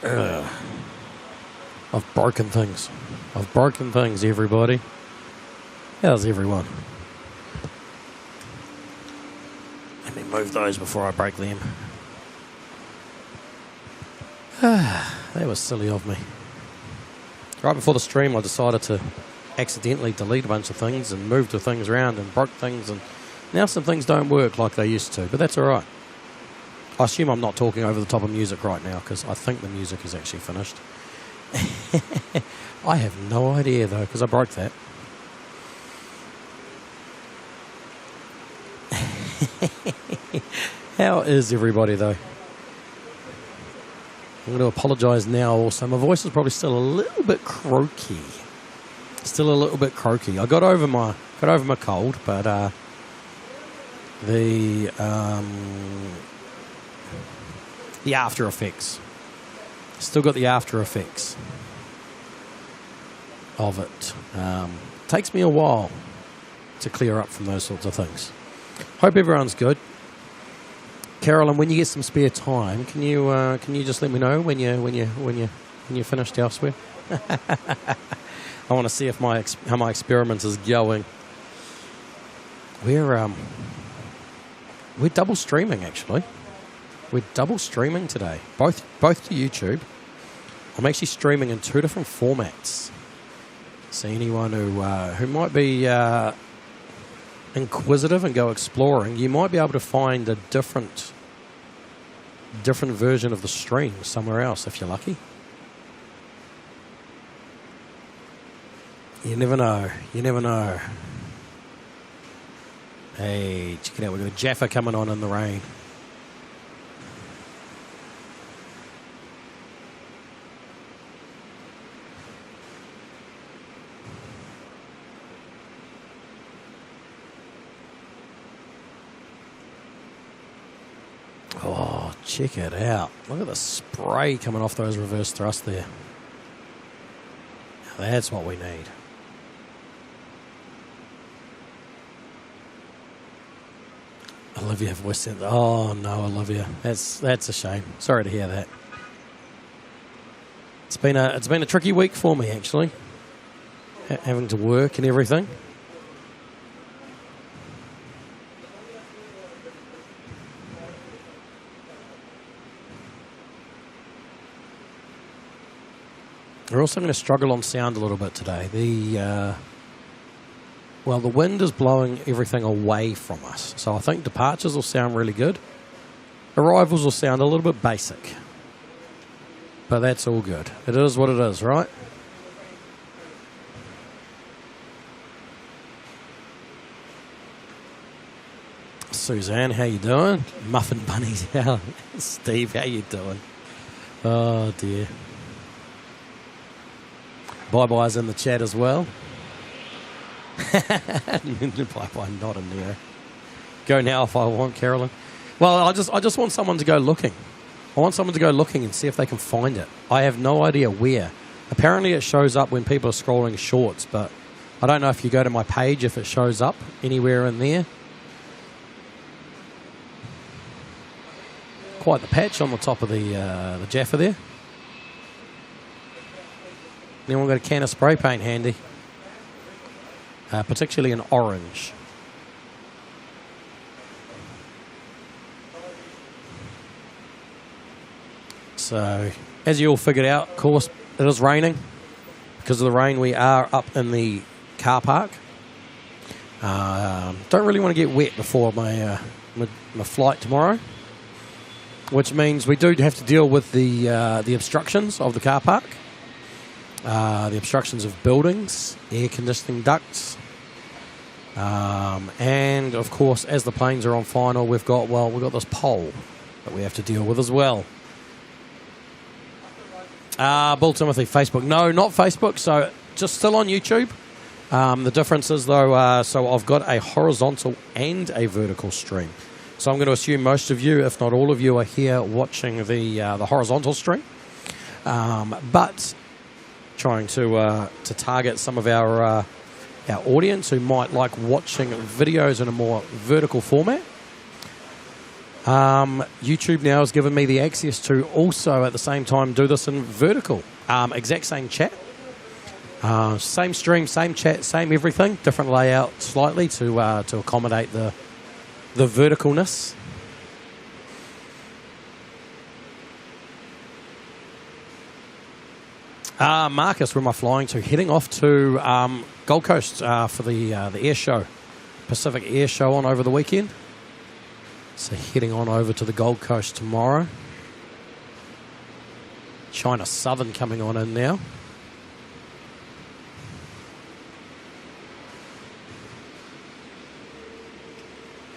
I've broken things. I've broken things, everybody. How's everyone? Let me move those before I break them. That was silly of me. Right before the stream, I decided to accidentally delete a bunch of things and move the things around and broke things, and now some things don't work like they used to, but that's all right. I assume I'm not talking over the top of music right now because I think the music is actually finished. I have no idea though because I broke that. How is everybody though? I'm going to apologise now also. My voice is probably still a little bit croaky. Still a little bit croaky. I got over my cold, but the after effects. Still got the after effects of it. Takes me a while to clear up from those sorts of things. Hope everyone's good. Carolyn, when you get some spare time, can you just let me know when you finished elsewhere? I want to see if how my experiment is going. We're double streaming actually. We're double streaming today, both to YouTube. I'm actually streaming in 2 different formats. So anyone who might be inquisitive and go exploring, you might be able to find a different version of the stream somewhere else if you're lucky. You never know. You never know. Hey, check it out. We've got a Jaffa coming on in the rain. Oh, check it out. Look at the spray coming off those reverse thrust there. Now that's what we need. Olivia voice said, "Oh no, Olivia, that's a shame. Sorry to hear that. It's been a tricky week for me actually, having to work and everything." We're also going to struggle on sound a little bit today. The wind is blowing everything away from us. So I think departures will sound really good. Arrivals will sound a little bit basic. But that's all good. It is what it is, right? Suzanne, how you doing? Muffin Bunnies, how? Steve, how you doing? Oh, dear. Bye-bye's in the chat as well. Bye-bye, not in there. Go now if I want, Carolyn. Well, I just want someone to go looking. I want someone to go looking and see if they can find it. I have no idea where. Apparently it shows up when people are scrolling shorts, but I don't know if you go to my page if it shows up anywhere in there. Quite the patch on the top of the Jaffa there. Anyone got a can of spray paint handy? Particularly an orange. So, as you all figured out, of course, it is raining. Because of the rain, we are up in the car park. Don't really want to get wet before my flight tomorrow. Which means we do have to deal with the obstructions of the car park. The obstructions of buildings, air conditioning ducts, and of course, as the planes are on final, we've got this pole that we have to deal with as well. Bull Timothy, Facebook. No, not Facebook, so just still on YouTube. The difference is, though, so I've got a horizontal and a vertical stream. So I'm going to assume most of you, if not all of you, are here watching the horizontal stream. But trying to target some of our audience who might like watching videos in a more vertical format. YouTube now has given me the access to also at the same time do this in vertical. Exact same chat. Same stream, same chat, same everything. Different layout slightly to accommodate the verticalness. Marcus, where am I flying to? Heading off to Gold Coast for the air show. Pacific Air Show on over the weekend. So heading on over to the Gold Coast tomorrow. China Southern coming on in now.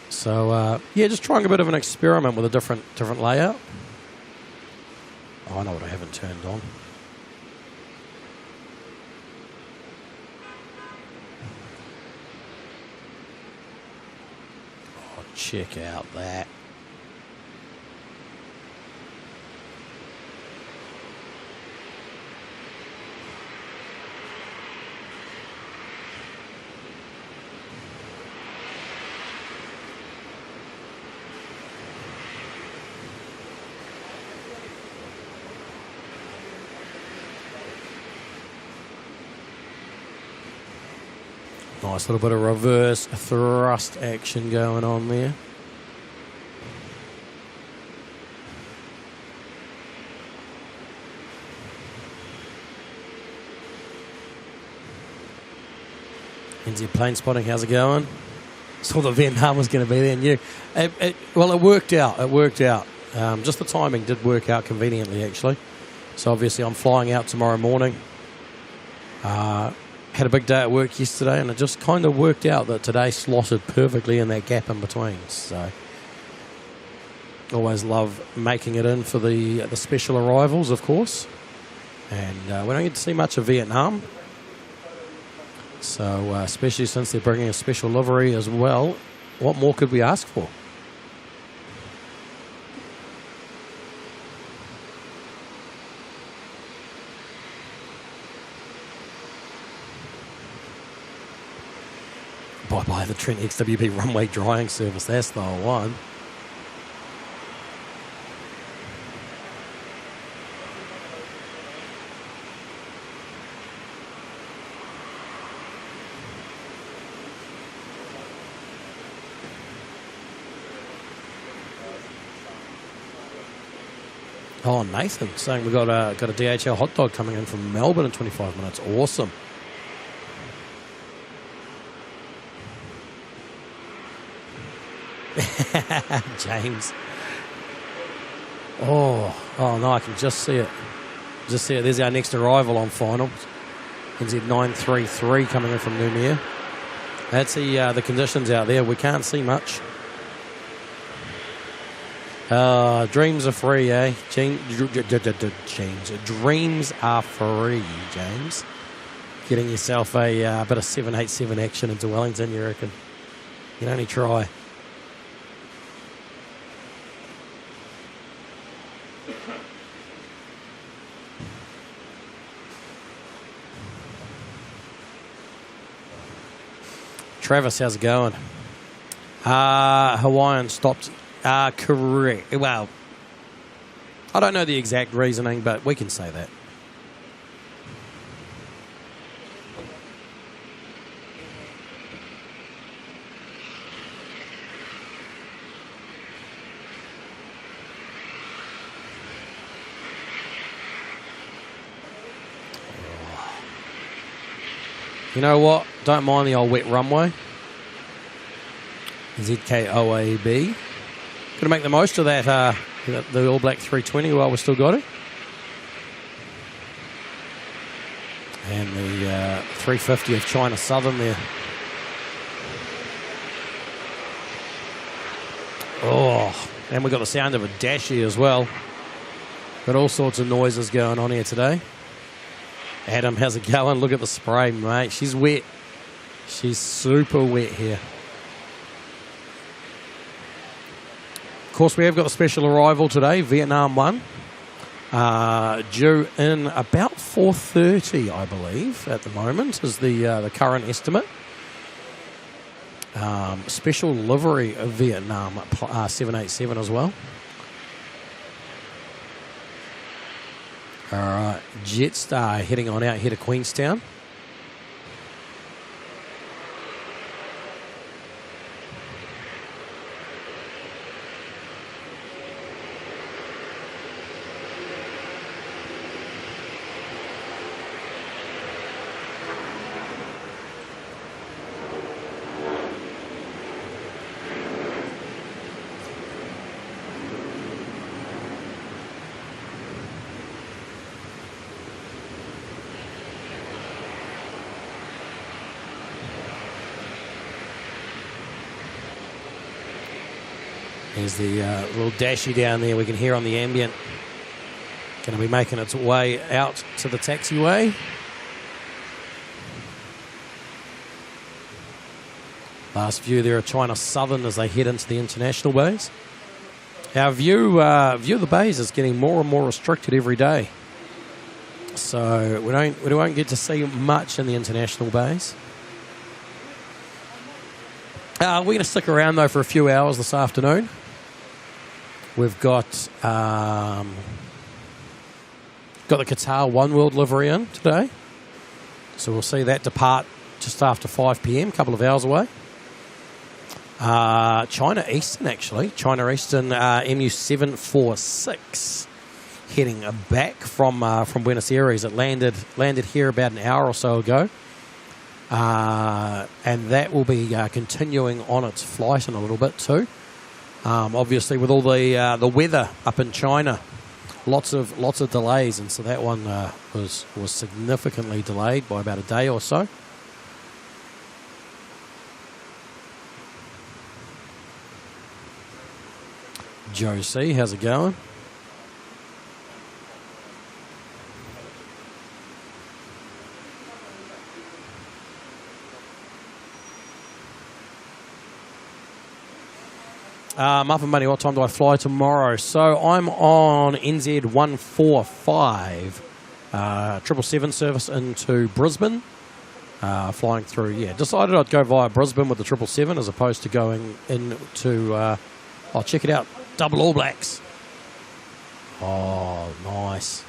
So, yeah, just trying a bit of an experiment with a different layout. Oh, I know what I haven't turned on. Oh, check out that. Nice little bit of reverse thrust action going on there. NZ plane spotting, how's it going? Saw that Vietnam was going to be there and you. Well, it worked out. It worked out. Just the timing did work out conveniently, actually. So obviously I'm flying out tomorrow morning. Had a big day at work yesterday, and it just kind of worked out that today slotted perfectly in that gap in between. So, always love making it in for the special arrivals, of course. And we don't get to see much of Vietnam. So, especially since they're bringing a special livery as well, what more could we ask for? Bye-bye, the Trent XWB runway drying service. That's the one. Oh, Nathan saying we got a DHL hot dog coming in from Melbourne in 25 minutes. Awesome. James. Oh no, I can just see it. Just see it. There's our next arrival on final. NZ933 coming in from Noumea. That's the conditions out there. We can't see much. Dreams are free, eh? James, dreams are free, James. Getting yourself a bit of 787 action into Wellington, you reckon? You can only try. Travis, how's it going? Hawaiian stopped. Correct. Well, I don't know the exact reasoning, but we can say that. You know what? Don't mind the old wet runway. ZKOAB. Got to make the most of that, the All Black 320 while we still got it. And the 350 of China Southern there. Oh, and we got the sound of a Dashi as well. Got all sorts of noises going on here today. Adam, how's it going? Look at the spray, mate. She's wet. She's super wet here. Of course, we have got a special arrival today, Vietnam1. Due in about 4:30, I believe, at the moment, is the current estimate. Special livery of Vietnam 787 as well. All right, Jetstar heading on out here to Queenstown. There's the little dashy down there we can hear on the ambient. Going to be making its way out to the taxiway. Last view there of China Southern as they head into the international bays. Our view of the bays is getting more and more restricted every day. So we won't get to see much in the international bays. We're going to stick around though for a few hours this afternoon. We've got the Qatar One World livery in today. So we'll see that depart just after 5 p.m, a couple of hours away. China Eastern, actually. China Eastern MU746 heading back from Buenos Aires. It landed here about an hour or so ago. And that will be continuing on its flight in a little bit too. Obviously, with all the weather up in China, lots of delays, and so that one was significantly delayed by about a day or so. Joe C, how's it going? Muffin Money, what time do I fly tomorrow? So I'm on NZ145, 777 service into Brisbane, flying through, decided I'd go via Brisbane with the 777 as opposed to going into, I'll check it out, double All Blacks. Oh, nice.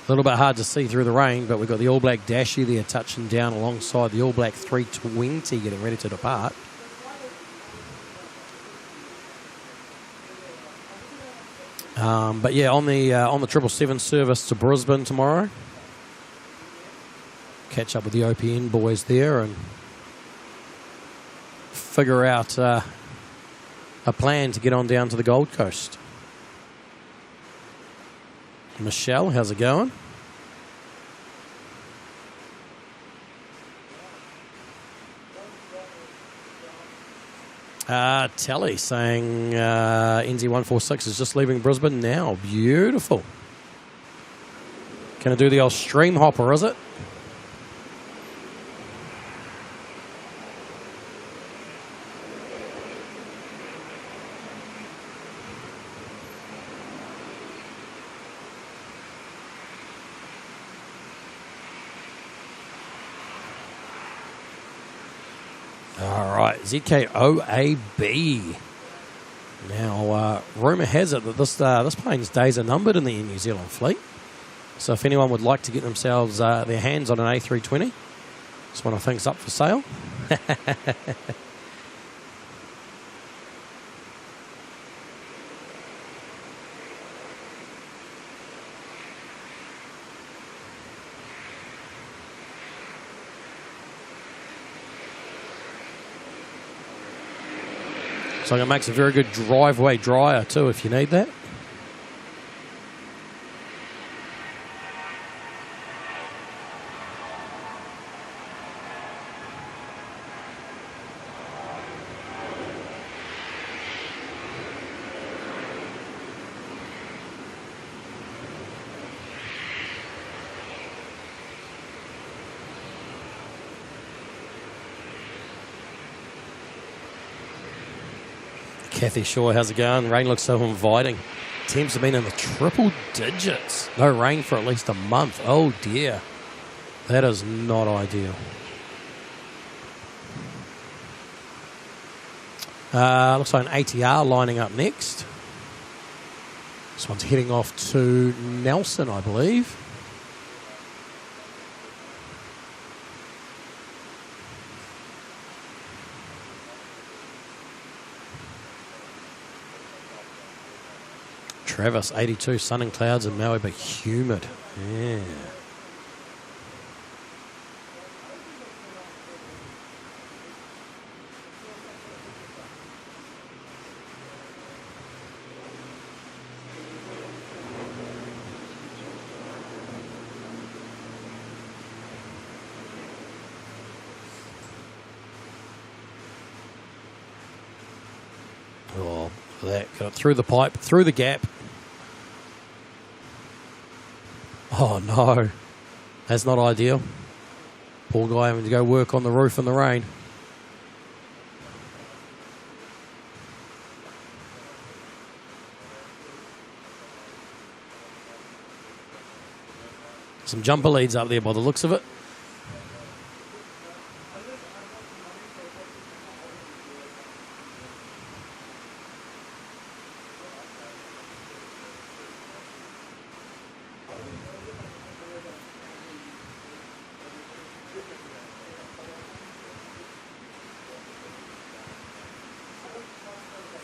A little bit hard to see through the rain, but we've got the All Black Dashy there touching down alongside the All Black 320 getting ready to depart. But yeah, on the 777 service to Brisbane tomorrow. Catch up with the OPN boys there and figure out a plan to get on down to the Gold Coast. Michelle, how's it going? Telly saying NZ146 is just leaving Brisbane now. Beautiful. Gonna do the old stream hopper, is it? ZKOAB. Now, rumour has it that this plane's days are numbered in the Air New Zealand fleet. So if anyone would like to get themselves their hands on an A320, it's one of things up for sale. So it makes a very good driveway dryer too if you need that. Kathy Shaw, how's it going? Rain looks so inviting. Temps have been in the triple digits. No rain for at least a month. Oh dear. That is not ideal. Looks like an ATR lining up next. This one's heading off to Nelson, I believe. Travis, 82, sun and clouds in Maui, but humid. Yeah. Oh, that got through the pipe, through the gap. Oh, no. That's not ideal. Poor guy having to go work on the roof in the rain. Some jumper leads up there by the looks of it.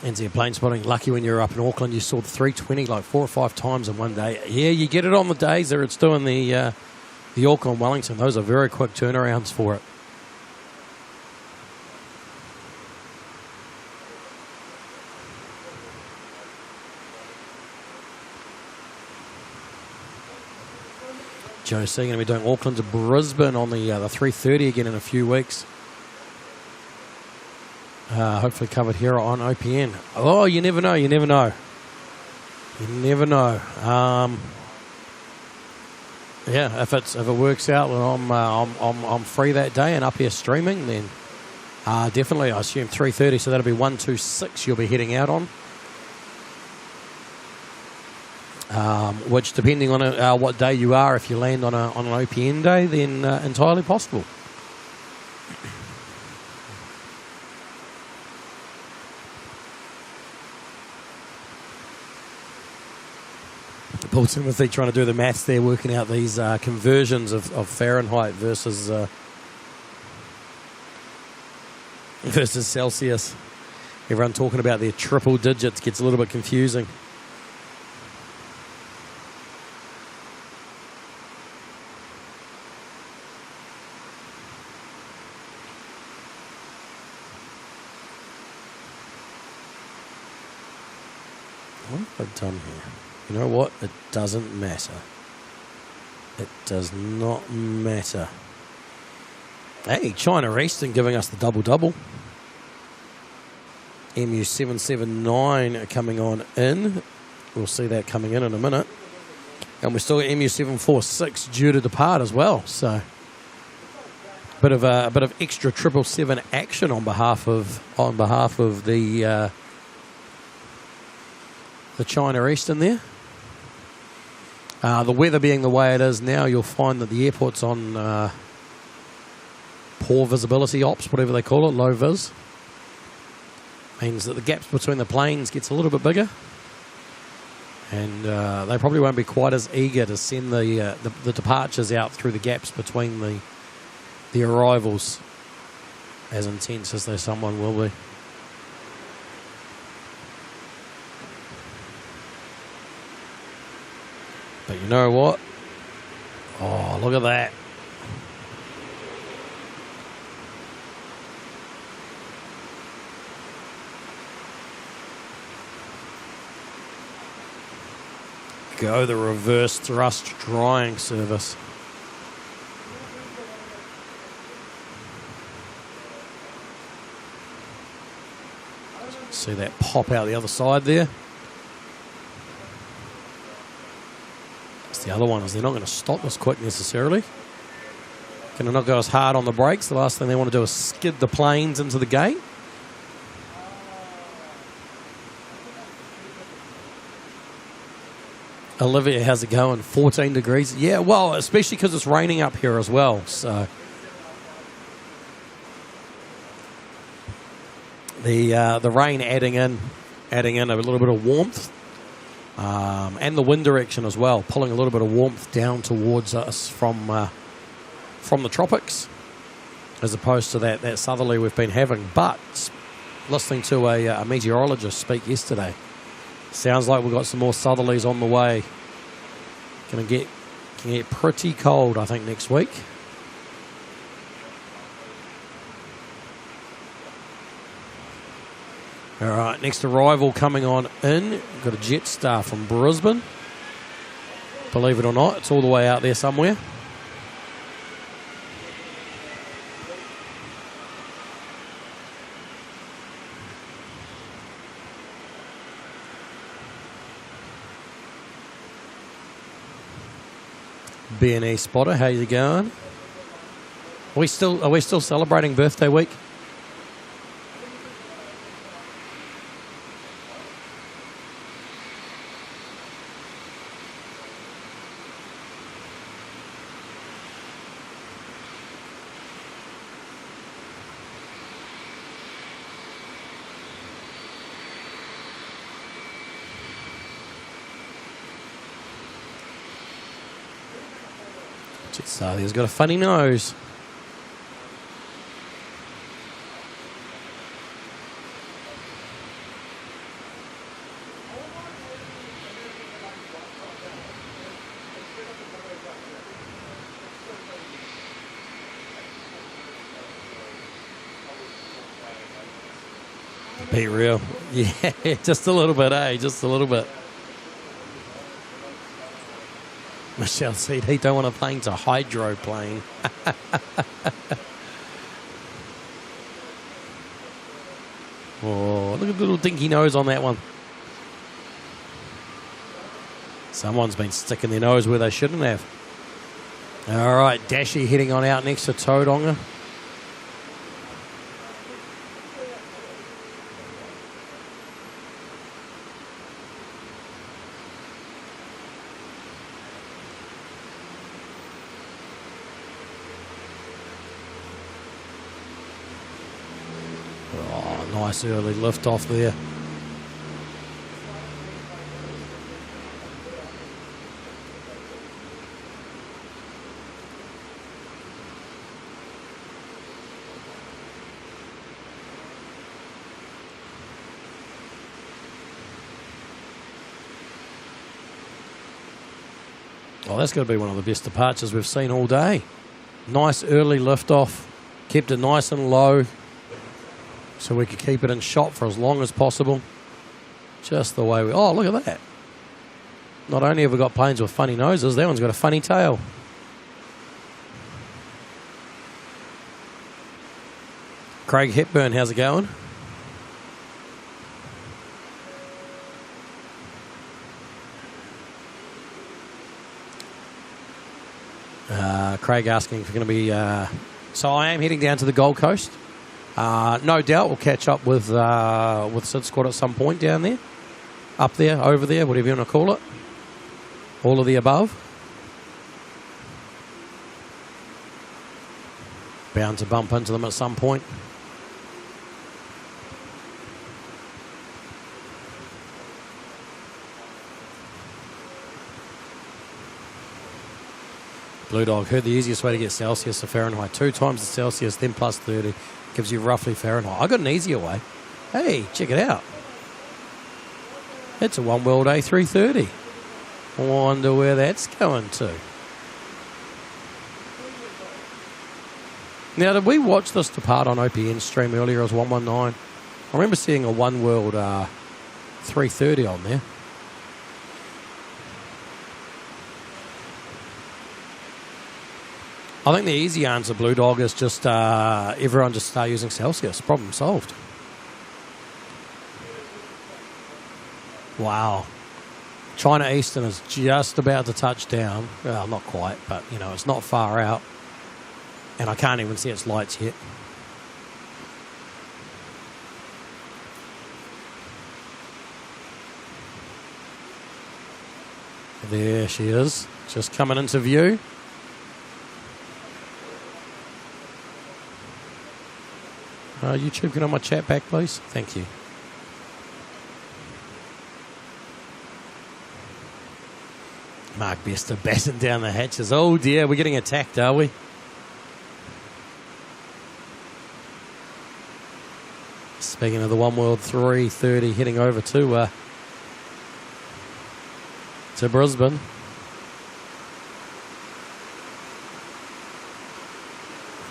NZAA plane spotting. Lucky when you're up in Auckland, you saw the 320 like 4 or 5 times in one day. Yeah, you get it on the days there it's doing the Auckland Wellington. Those are very quick turnarounds for it. Joe C going to be doing Auckland to Brisbane on the 330 again in a few weeks. Hopefully covered here on OPN. Oh, you never know. You never know. You never know. Yeah, if it works out that I'm free that day and up here streaming, then definitely I assume 3:30. So that'll be 126. You'll be heading out on. Which, depending on what day you are, if you land on an OPN day, then entirely possible. Paul Timothy trying to do the maths there, working out these conversions of Fahrenheit versus Celsius. Everyone talking about their triple digits gets a little bit confusing. What have I done here? You know what? It doesn't matter. It does not matter. Hey, China Eastern giving us the double-double. MU779 coming on in. We'll see that coming in a minute. And we're still at MU746 due to depart as well. So, a bit of extra 777 action on behalf of the China Eastern there. The weather being the way it is now, you'll find that the airport's on poor visibility ops, whatever they call it, low vis. Means that the gaps between the planes gets a little bit bigger. And they probably won't be quite as eager to send the departures out through the gaps between the arrivals as intense as someone will be. But you know what? Oh, look at that. Go the reverse thrust drying service. See that pop out the other side there? The other one is they're not going to stop us quick necessarily. Going to not go as hard on the brakes. The last thing they want to do is skid the planes into the gate. Olivia, how's it going? 14 degrees. Yeah, well, especially because it's raining up here as well. So, The rain adding in a little bit of warmth, and the wind direction as well, pulling a little bit of warmth down towards us from the tropics, as opposed to that southerly we've been having. But listening to a meteorologist speak yesterday, sounds like we've got some more southerlies on the way. Can get pretty cold, I think, next week. All right, next arrival coming on in. We've got a Jetstar from Brisbane. Believe it or not, it's all the way out there somewhere. B&E Spotter, how you going? Are we still celebrating birthday week? So he's got a funny nose. Be real. Yeah, just a little bit, eh? Just a little bit. Michelle said he don't want a plane to hydroplane. Oh, look at the little dinky nose on that one. Someone's been sticking their nose where they shouldn't have. All right, Dashi heading on out next to Tauranga. Nice early lift off there. Oh, that's going to be one of the best departures we've seen all day. Nice early lift off. Kept it nice and low, so we could keep it in shot for as long as possible. Just the way we... Oh, look at that. Not only have we got planes with funny noses, that one's got a funny tail. Craig Hepburn, how's it going? Craig asking if you're going to be... So I am heading down to the Gold Coast. No doubt we'll catch up with Sid Squad at some point down there. Up there, over there, whatever you want to call it. All of the above. Bound to bump into them at some point. Blue Dog, heard the easiest way to get Celsius to Fahrenheit. 2 times the Celsius, then plus 30. Gives you roughly Fahrenheit. I got an easier way. Hey, check it out. It's a One World A330. I wonder where that's going to. Now, did we watch this depart on OPN stream earlier as 119? I remember seeing a One World 330 on there. I think the easy answer, Blue Dog, is just everyone just start using Celsius. Problem solved. Wow. China Eastern is just about to touch down. Well, not quite, but, you know, it's not far out. And I can't even see its lights yet. There she is, just coming into view. YouTube, can I have my chat back, please? Thank you. Mark Bester batting down the hatches. Oh dear, we're getting attacked, are we? Speaking of the One World 330 heading over to Brisbane.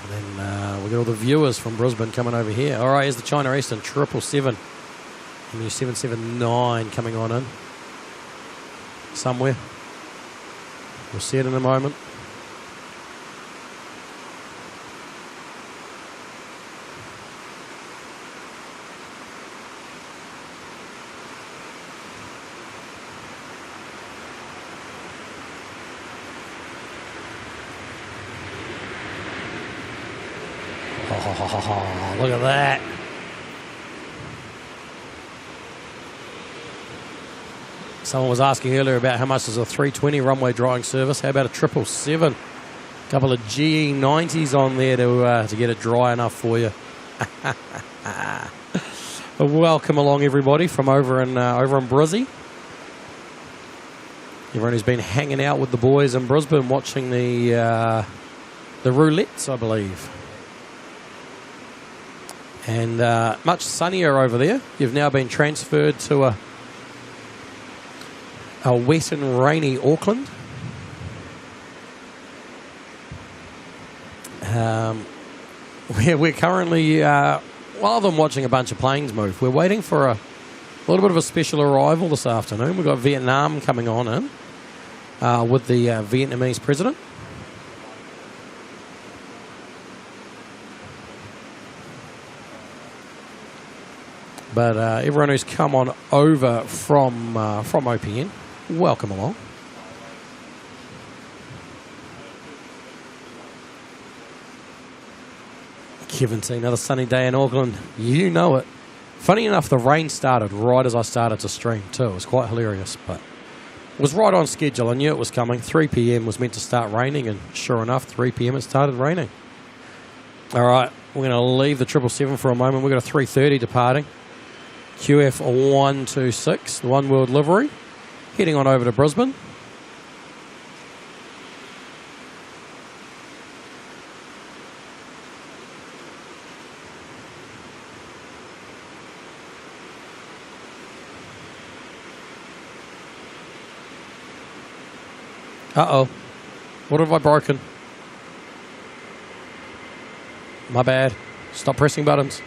And then we got all the viewers from Brisbane coming over here. All right, here's the China Eastern 777. MU 779 coming on in somewhere. We'll see it in a moment. Oh, look at that. Someone was asking earlier about how much is a 320 runway drying service. How about a 777? A couple of GE90s on there to get it dry enough for you. Welcome along, everybody, from over in Brizzy. Everyone who's been hanging out with the boys in Brisbane watching the roulettes, I believe. And much sunnier over there. You've now been transferred to a wet and rainy Auckland. We're currently, rather than watching a bunch of planes move, we're waiting for a little bit of a special arrival this afternoon. We've got Vietnam coming on in with the Vietnamese president. But everyone who's come on over from OPN, welcome along. Kevin T, another sunny day in Auckland. You know it. Funny enough, the rain started right as I started to stream too. It was quite hilarious, but it was right on schedule. I knew it was coming. 3 p.m. was meant to start raining, and sure enough, 3 p.m. it started raining. All right, we're going to leave the 777 for a moment. We've got a 330 departing. QF 126, the One World livery, heading on over to Brisbane. Uh-oh. What have I broken? My bad. Stop pressing buttons.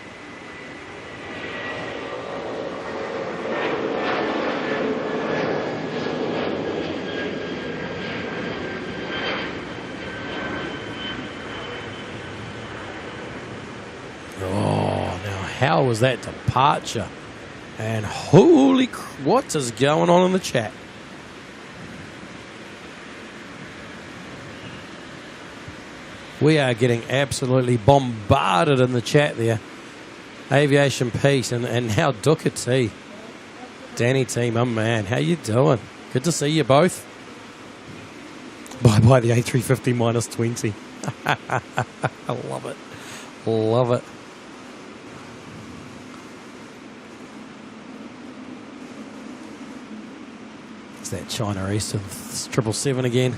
How was that departure? And holy, what is going on in the chat? We are getting absolutely bombarded in the chat there. Aviation Peace and how Duka T. Danny T, my man, how you doing? Good to see you both. Bye-bye the A350 minus 20. I love it. Love it. It's that China Eastern 777 again.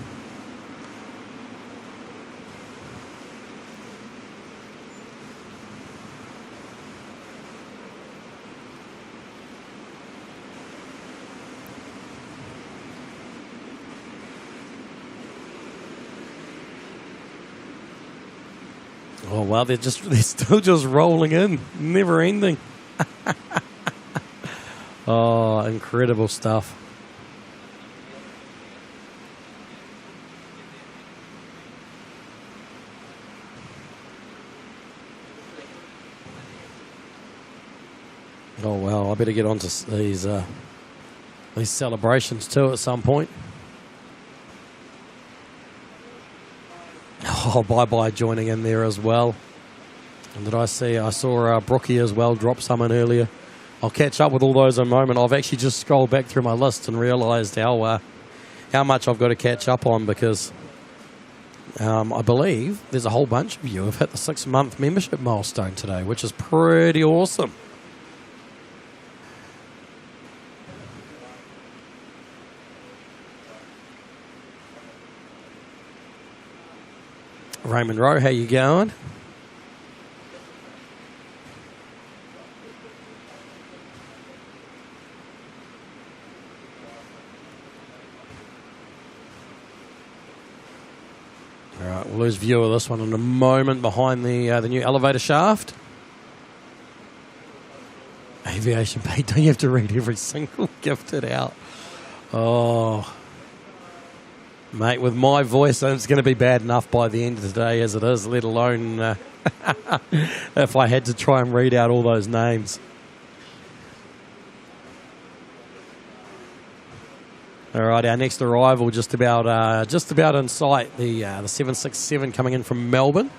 Oh wow, they're still just rolling in, never ending. Oh, incredible stuff. Oh wow, I better get onto these celebrations too at some point. Oh, bye-bye joining in there as well. And did I saw Brookie as well drop some in earlier. I'll catch up with all those in a moment. I've actually just scrolled back through my list and realised how much I've got to catch up on, because I believe there's a whole bunch of you who have hit the 6-month membership milestone today, which is pretty awesome. Raymond Rowe, how you going? All right, we'll lose view of this one in a moment behind the new elevator shaft. Aviation pay, don't you have to read every single gifted out? Oh, mate, with my voice, it's going to be bad enough by the end of the day as it is, let alone if I had to try and read out all those names. All right, our next arrival just about in sight. The 767 coming in from Melbourne.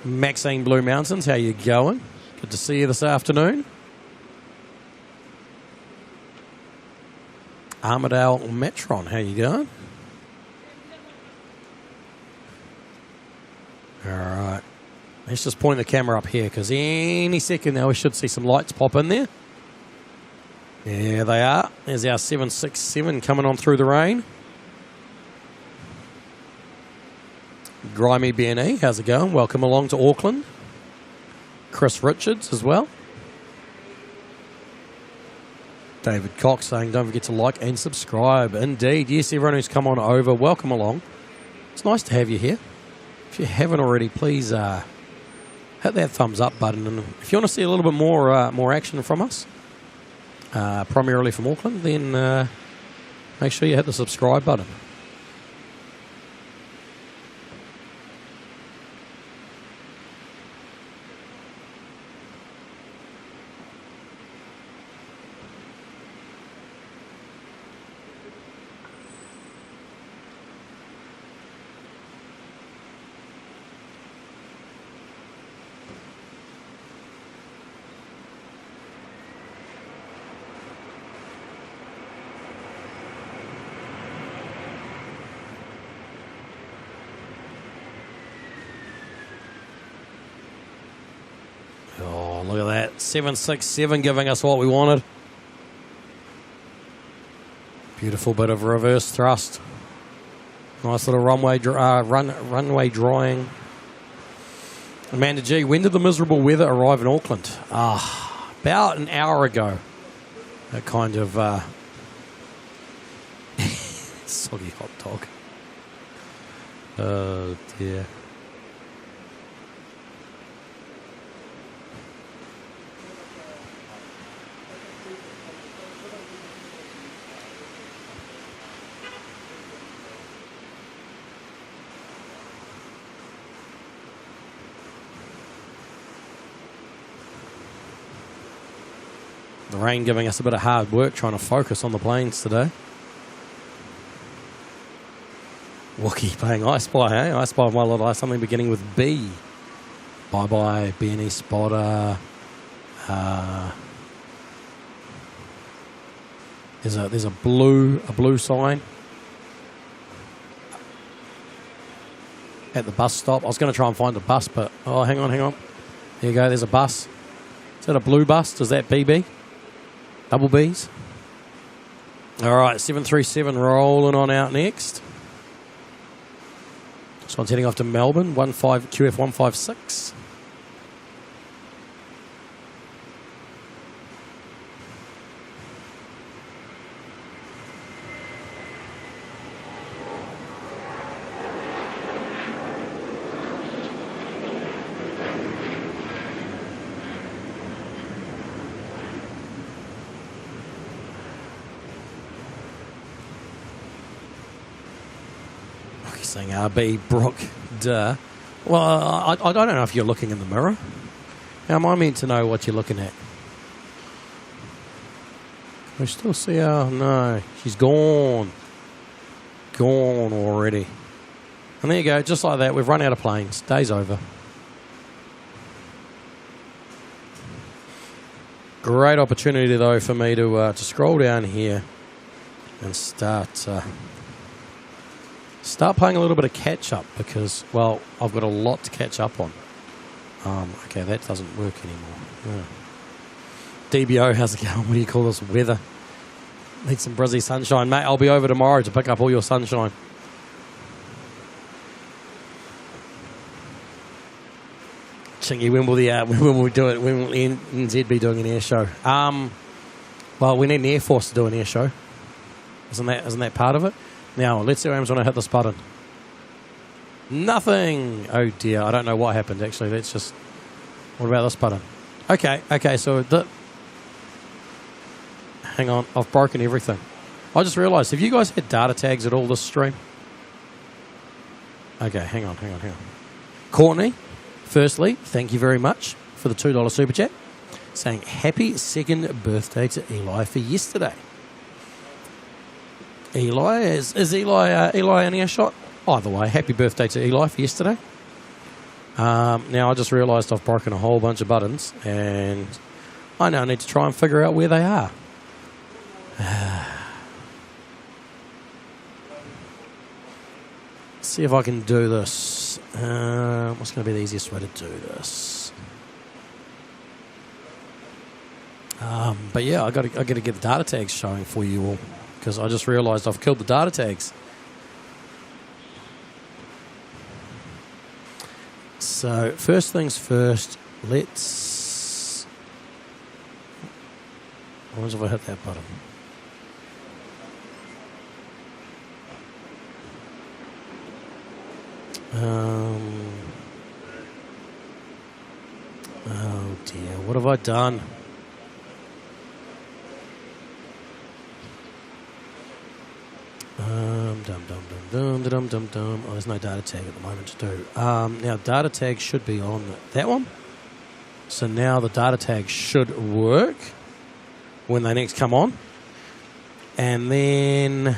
Maxine Blue Mountains, how you going? Good to see you this afternoon. Armidale Metron, how you going? All right. Let's just point the camera up here because any second now we should see some lights pop in there. There they are. There's our 767 coming on through the rain. Grimy BNE, how's it going? Welcome along to Auckland. Chris Richards as well. David Cox saying don't forget to like and subscribe. Indeed, yes, everyone who's come on over, welcome along. It's nice to have you here. If you haven't already, please hit that thumbs up button. And if you want to see a little bit more action from us, primarily from Auckland, then make sure you hit the subscribe button. Oh, look at that. 767 giving us what we wanted. Beautiful bit of reverse thrust. Nice little runway drawing. Amanda G, when did the miserable weather arrive in Auckland? About an hour ago. That kind of soggy hot dog. Oh dear. The rain giving us a bit of hard work trying to focus on the planes today. Wookie playing I Spy, eh? I Spy my little eye, something beginning with B. Bye-bye, BNE spotter. There's a blue sign at the bus stop. I was going to try and find a bus, but oh, hang on. There you go. There's a bus. Is that a blue bus? Is that BB? Double Bs. All right, 737 rolling on out next. This one's heading off to Melbourne, QF 156. Saying RB Brook, duh. Well, I don't know if you're looking in the mirror. How am I meant to know what you're looking at? We still see her. Oh, no, she's gone. Gone already. And there you go, just like that, we've run out of planes. Day's over. Great opportunity, though, for me to scroll down here and start playing a little bit of catch up because, well, I've got a lot to catch up on. Okay, that doesn't work anymore. DBO, how's it going? What do you call this weather? Need some brizzy sunshine, mate. I'll be over tomorrow to pick up all your sunshine. Chingy, when will we do it? When will NZ be doing an air show? Well, we need an Air Force to do an air show. Isn't that part of it? Now, let's see what happens when I hit this button. Nothing. Oh dear, I don't know what happened actually. Let's just. What about this button? Okay. So hang on, I've broken everything. I just realised. Have you guys had data tags at all this stream? Okay, hang on. Courtney, firstly, thank you very much for the $2 super chat, saying happy second birthday to Eli for yesterday. Eli, is Eli an earshot? Either way, happy birthday to Eli for yesterday. Now, I just realised I've broken a whole bunch of buttons, and I now need to try and figure out where they are. See if I can do this. What's going to be the easiest way to do this? But yeah, I got to get the data tags showing for you all because I just realised I've killed the data tags. So first things first, let's. What happens if I hit that button? Oh dear, what have I done? Oh, there's no data tag at the moment to do. Now, data tag should be on that one. So now the data tag should work when they next come on. And then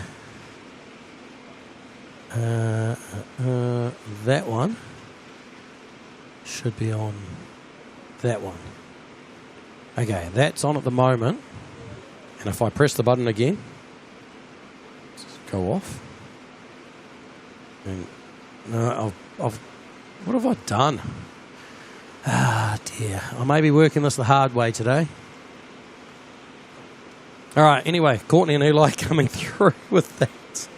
that one should be on that one. Okay, that's on at the moment. And if I press the button again, go off. And no, I've what have I done? Ah, dear. I may be working this the hard way today. All right. Anyway, Courtney and Eli coming through with that.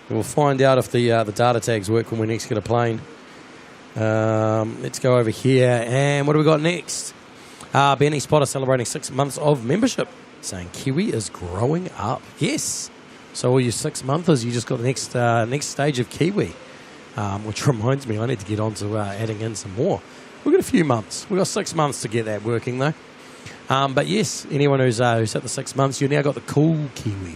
We'll find out if the data tags work when we next get a plane. Let's go over here. And what do we got next? Benny Spotter celebrating 6 months of membership, saying Kiwi is growing up. Yes. So all you 6-monthers, you just got the next stage of Kiwi, which reminds me I need to get on to adding in some more. We've got a few months. We've got 6 months to get that working though. But yes, anyone who's at the 6 months, you've now got the cool Kiwi.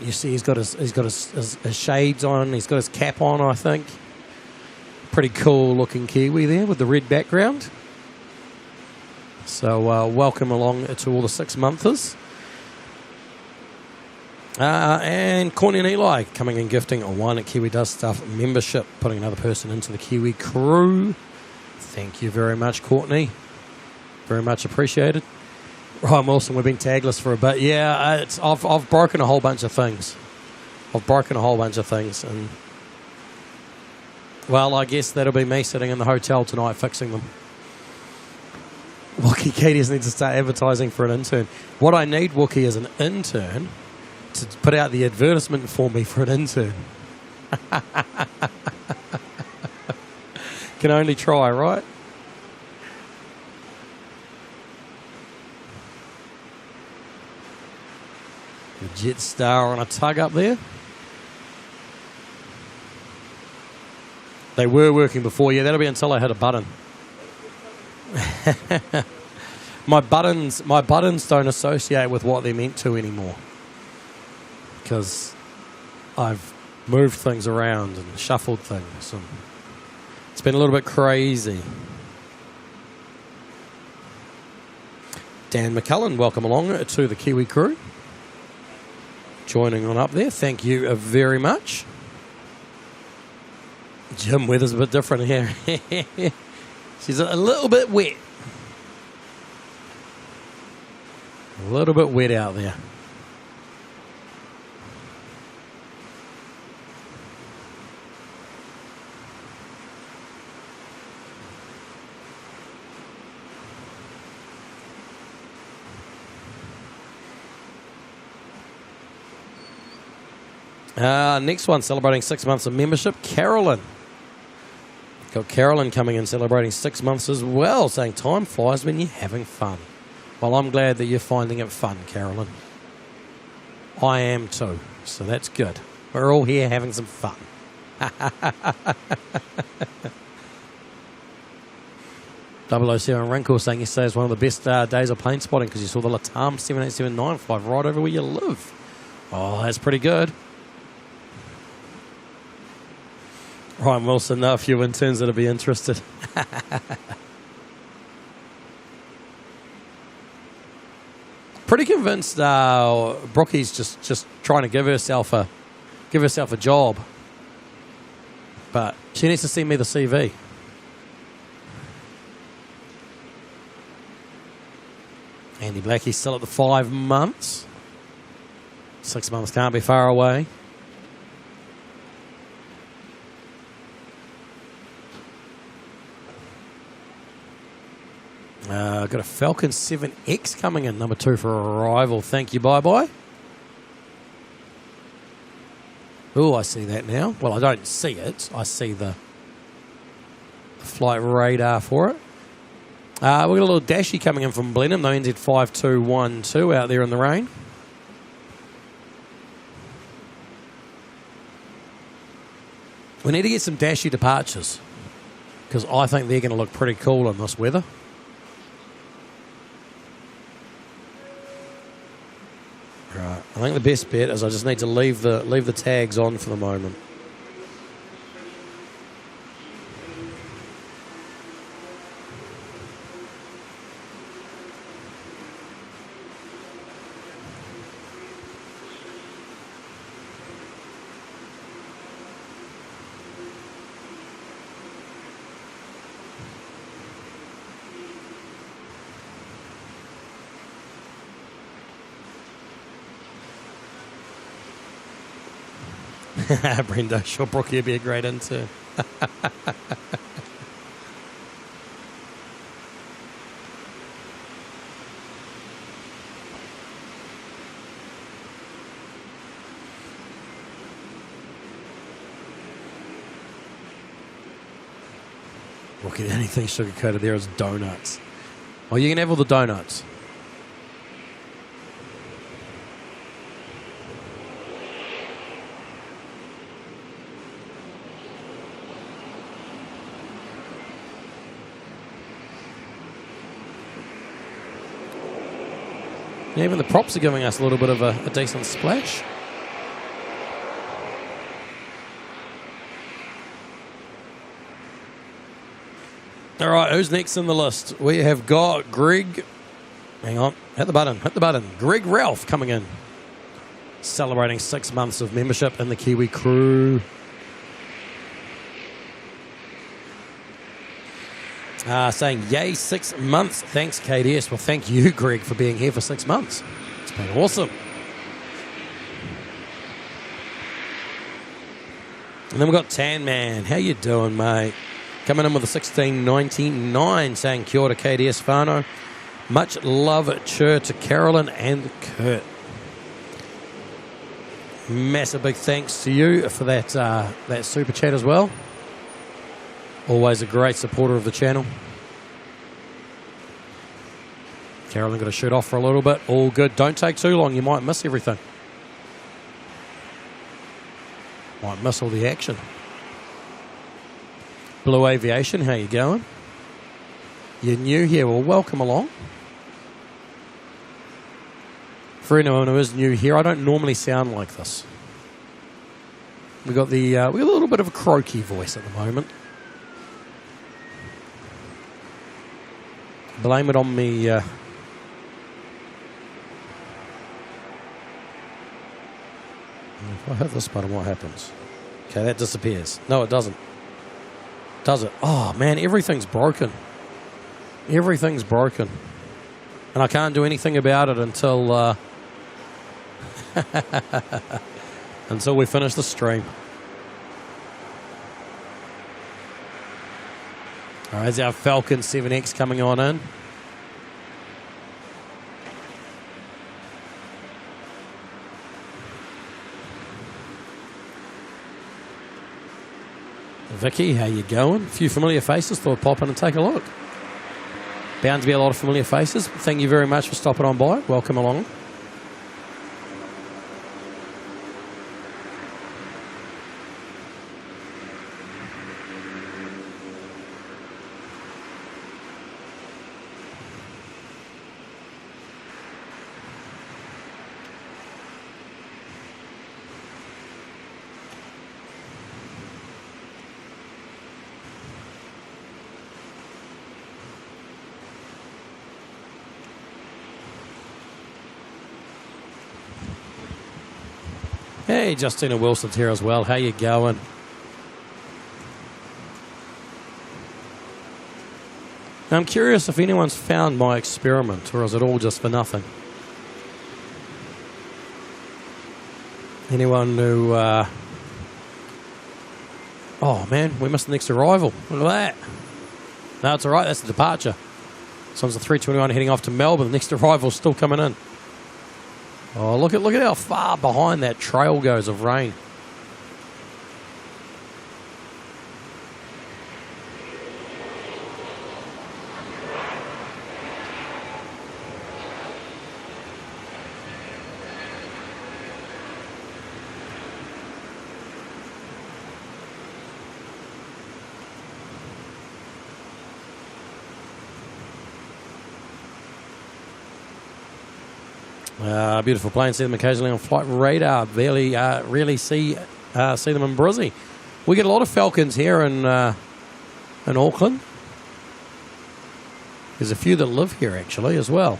You see, he's got his shades on. He's got his cap on, I think. Pretty cool looking Kiwi there with the red background. So welcome along to all the 6-monthers. And Courtney and Eli coming and gifting a one at Kiwi Does Stuff membership, putting another person into the Kiwi crew. Thank you very much, Courtney. Very much appreciated. Ryan Wilson, we've been tagless for a bit. Yeah, I've broken a whole bunch of things. And well, I guess that'll be me sitting in the hotel tonight fixing them. Wookie Katie's needs to start advertising for an intern. What I need, Wookie, is an intern to put out the advertisement for me for an intern. Can only try, right? The Jetstar on a tug up there. They were working before. Yeah, that'll be until I hit a button. My buttons don't associate with what they're meant to anymore. Because I've moved things around and shuffled things. And it's been a little bit crazy. Dan McCullen, welcome along to the Kiwi crew. Joining on up there. Thank you very much. Jim, weather's a bit different here. She's a little bit wet. A little bit wet out there. Next one, celebrating 6 months of membership, Carolyn. Got Carolyn coming in celebrating 6 months as well, saying time flies when you're having fun. Well, I'm glad that you're finding it fun, Carolyn. I am too, so that's good. We're all here having some fun. 007 Wrinkle saying yesterday was one of the best days of plane spotting because you saw the Latam 7879 fly right over where you live. Oh, that's pretty good. Ryan Wilson, know a few interns that'll be interested. Pretty convinced Brookie's just trying to give herself a job, but she needs to send me the CV. Andy Blackie's still at the 5 months. 6 months can't be far away. Got a Falcon 7X coming in, number 2 for arrival. Thank you, bye-bye. Oh, I see that now. Well, I don't see it. I see the flight radar for it. We've got a little Dashy coming in from Blenheim, the NZ5212 out there in the rain. We need to get some Dashy departures because I think they're going to look pretty cool in this weather. Right, I think the best bet is I just need to leave the tags on for the moment. Brenda, sure, Brookie would be a great intern. Brookie, the only thing sugar-coated there is donuts. Oh, you can have all the donuts. Yeah, even the props are giving us a little bit of a decent splash. All right, who's next in the list? We have got Greg. Hang on, hit the button. Greg Ralph coming in, celebrating 6 months of membership in the Kiwi crew. Saying, yay, 6 months. Thanks, KDS. Well, thank you, Greg, for being here for 6 months. It's been awesome. And then we've got Tan Man. How you doing, mate? Coming in with a 1699, saying kia ora KDS whānau. Much love cheer to Carolyn and Kurt. Massive big thanks to you for that super chat as well. Always a great supporter of the channel. Carolyn got to shoot off for a little bit. All good. Don't take too long. You might miss everything. Might miss all the action. Blue Aviation, how you going? You're new here. Well, welcome along. For anyone who is new here, I don't normally sound like this. We got a little bit of a croaky voice at the moment. Blame it on me. If I hit this button, what happens? Okay, that disappears. No, it doesn't. Does it? Oh, man, everything's broken. Everything's broken. And I can't do anything about it until until we finish the stream. All right, there's our Falcon 7X coming on in. Vicky, how you going? A few familiar faces, thought I'd pop in and take a look. Bound to be a lot of familiar faces. Thank you very much for stopping on by. Welcome along. Hey, Justina Wilson's here as well. How you going? I'm curious if anyone's found my experiment, or is it all just for nothing? Anyone who... Oh, man, we missed the next arrival. Look at that. No, it's all right. That's the departure. This one's a 321 heading off to Melbourne. The next arrival's still coming in. Oh, look at how far behind that trail goes of rain. Beautiful plane. See them occasionally on flight radar. Barely really see them in Brizzy. We get a lot of falcons here in Auckland. There's a few that live here actually as well.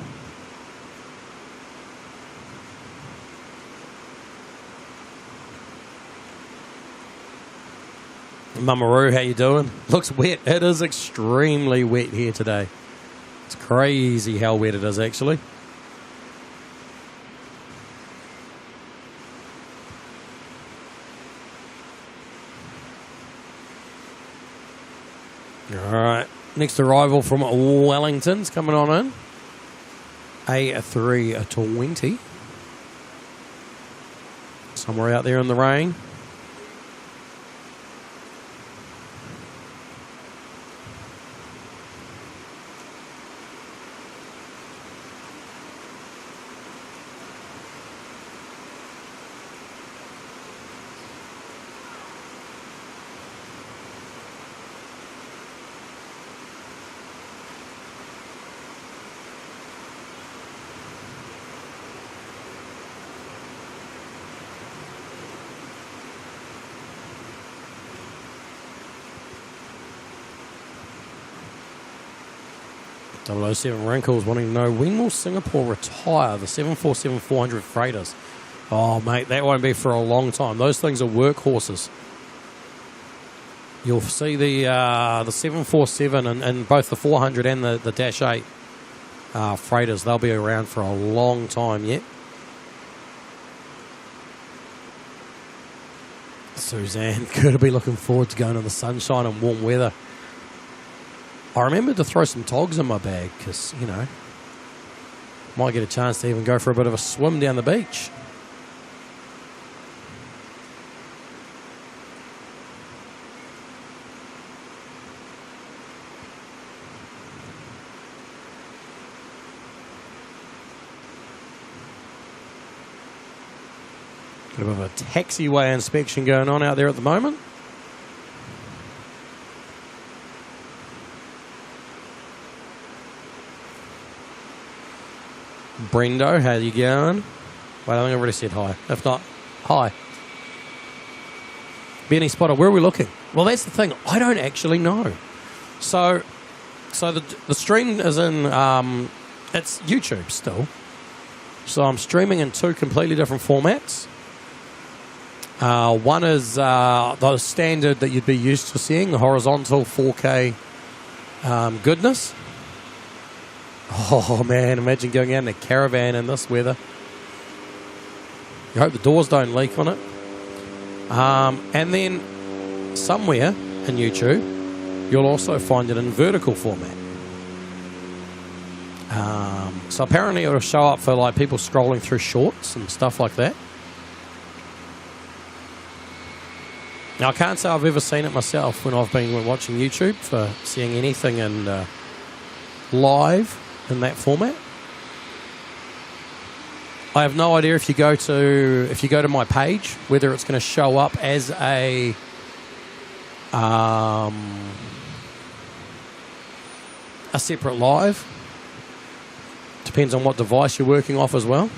Mamaroo, how you doing? Looks wet. It is extremely wet here today. It's crazy how wet it is actually. Alright, next arrival from Wellington's coming on in. A320. Somewhere out there in the rain. .007 Wrinkles wanting to know, when will Singapore retire the 747-400 freighters? Oh, mate, that won't be for a long time. Those things are workhorses. You'll see the 747 and both the 400 and the Dash 8 freighters, they'll be around for a long time yet. Suzanne, could be looking forward to going in the sunshine and warm weather. I remembered to throw some togs in my bag because, you know, might get a chance to even go for a bit of a swim down the beach. Got a bit of a taxiway inspection going on out there at the moment. Brendo, how you going? Well, I think I already said hi. If not, hi. Benny Spotter, where are we looking? Well, that's the thing. I don't actually know. So the stream is in, it's YouTube still. So I'm streaming in two completely different formats. One is the standard that you'd be used to seeing, the horizontal 4K goodness. Oh, man, imagine going out in a caravan in this weather. You hope the doors don't leak on it. And then somewhere in YouTube, you'll also find it in vertical format. So apparently it'll show up for like people scrolling through shorts and stuff like that. Now, I can't say I've ever seen it myself when I've been watching YouTube for seeing anything in live in that format. I have no idea if you go to my page whether it's going to show up as a separate live. Depends on what device you're working off as well.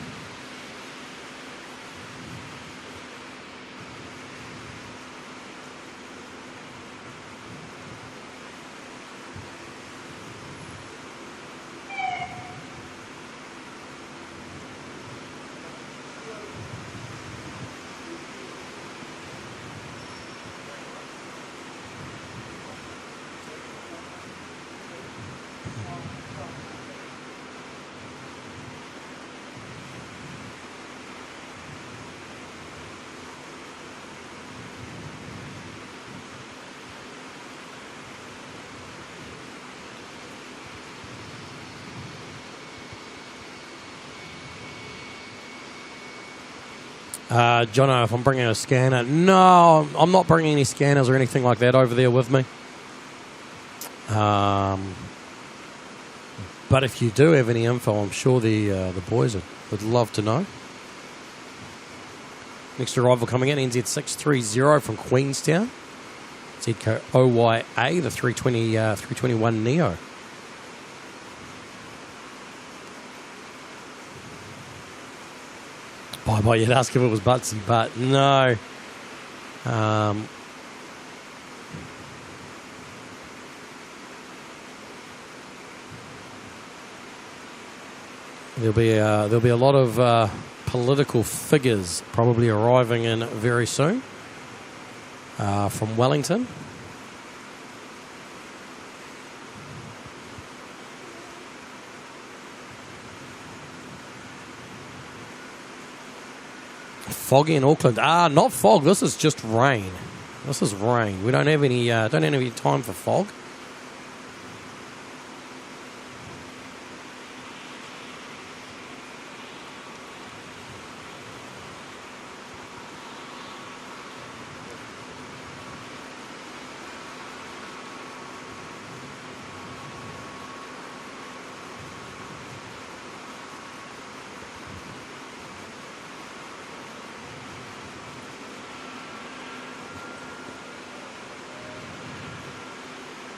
Jono, if I'm bringing a scanner, no, I'm not bringing any scanners or anything like that over there with me. But if you do have any info, I'm sure the boys would love to know. Next arrival coming in, NZ630 from Queenstown. ZCO OYA, the 321 Neo. Bye-bye, you'd ask if it was Butsy, but no. There'll be a lot of political figures probably arriving in very soon from Wellington. Foggy in Auckland. Not fog. This is just rain. This is rain. We don't have any time for fog.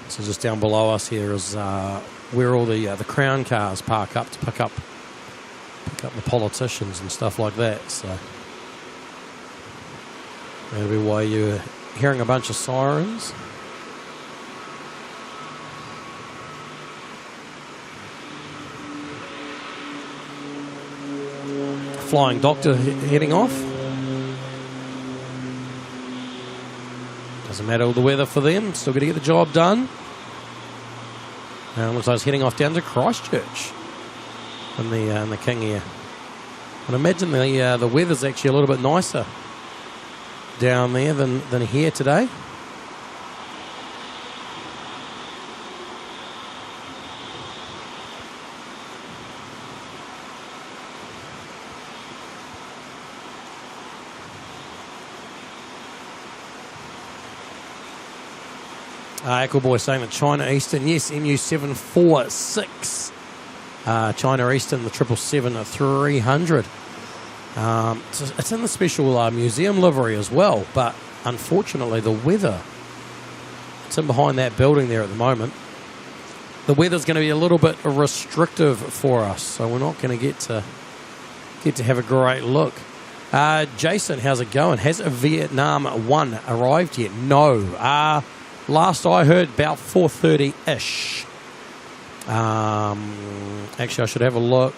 So just down below us here is where all the Crown cars park up to pick up the politicians and stuff like that. So that'll be why you're hearing a bunch of sirens. Flying Doctor heading off. Doesn't matter the weather for them. Still got to get the job done. Looks like I was heading off down to Christchurch in the King here. I'd imagine the weather's actually a little bit nicer down there than here today. Echo Boy saying that China Eastern, yes, MU746. China Eastern, the 777-300. It's in the special museum livery as well, but unfortunately the weather, it's in behind that building there at the moment. The weather's going to be a little bit restrictive for us, so we're not going to get to have a great look. Jason, how's it going? Has a Vietnam1 arrived yet? No. Last I heard, about 4:30-ish. Actually, I should have a look.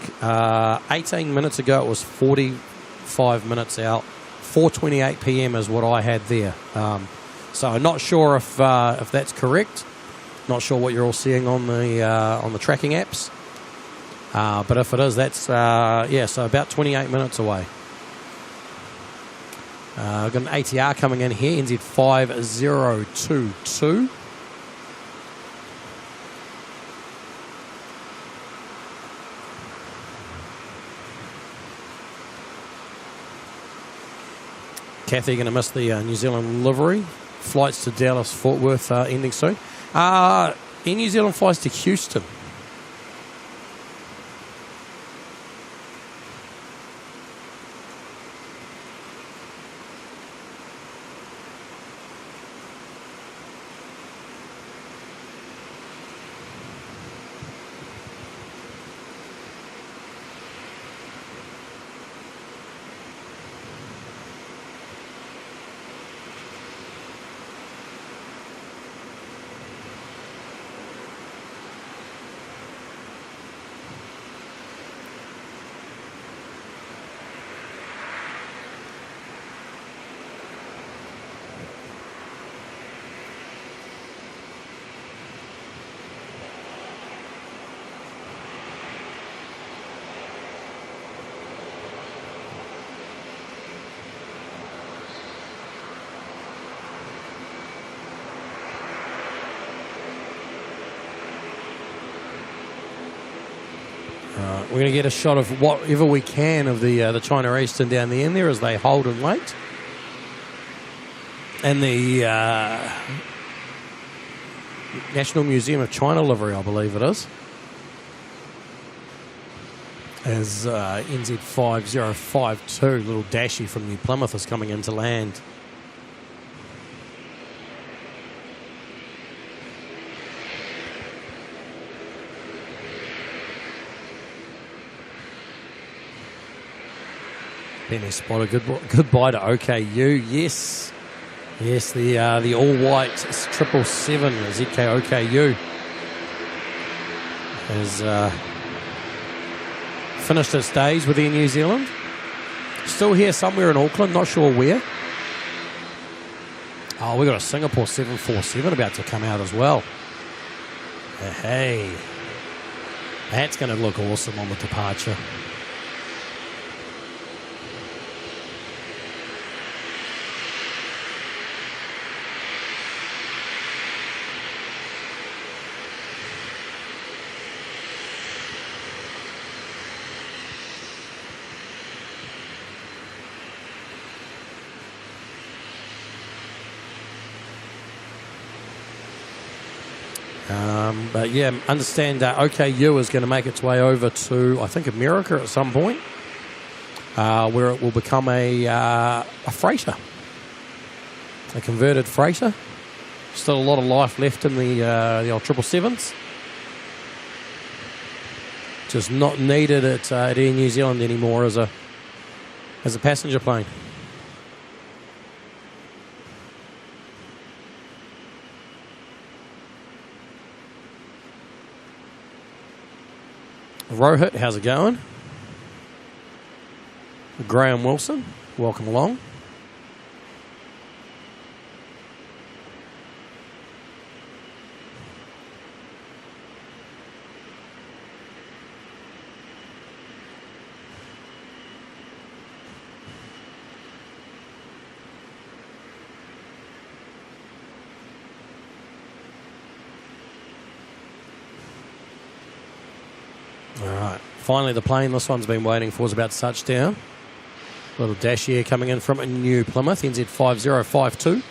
18 minutes ago, it was 45 minutes out. 4:28 p.m. is what I had there. So I'm not sure if that's correct. Not sure what you're all seeing on the tracking apps. But if it is, that's so about 28 minutes away. I've got an ATR coming in here, NZ5022. Kathy going to miss the New Zealand livery. Flights to Dallas, Fort Worth ending soon. Air New Zealand flies to Houston. We're going to get a shot of whatever we can of the China Eastern down the end there as they hold and wait. And the National Museum of China livery, I believe it is, as NZ5052, little Dashy from New Plymouth, is coming into land. Penny spotted. Goodbye to OKU. Yes. Yes, the all-white 777 ZK OKU has finished its days with Air New Zealand. Still here somewhere in Auckland, not sure where. Oh, we've got a Singapore 747 about to come out as well. Hey, that's going to look awesome on the departure. But yeah, understand OKU is going to make its way over to, I think, America at some point, where it will become a freighter, a converted freighter. Still a lot of life left in the old 777s. Just not needed at Air New Zealand anymore as a passenger plane. Rohit, how's it going? Graham Wilson, welcome along. Finally, the plane this one's been waiting for is about to touch down. Little dash here coming in from New Plymouth, NZ5052.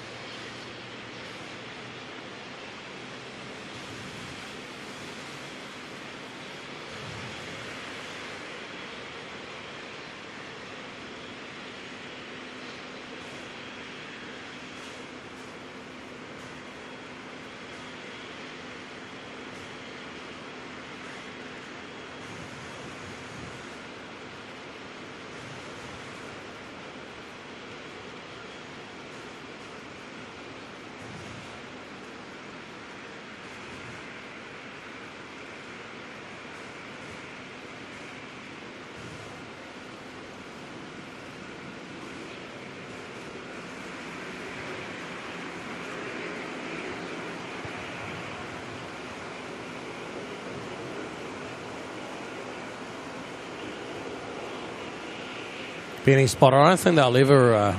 Penny spotter. I don't think they'll ever.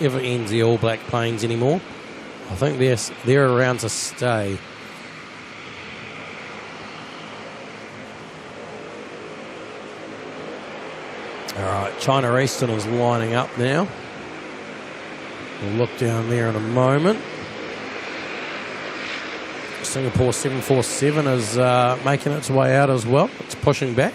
Ever end the All Black planes anymore. I think they're around to stay. All right, China Eastern is lining up now. We'll look down there in a moment. Singapore 747 is making its way out as well. It's pushing back.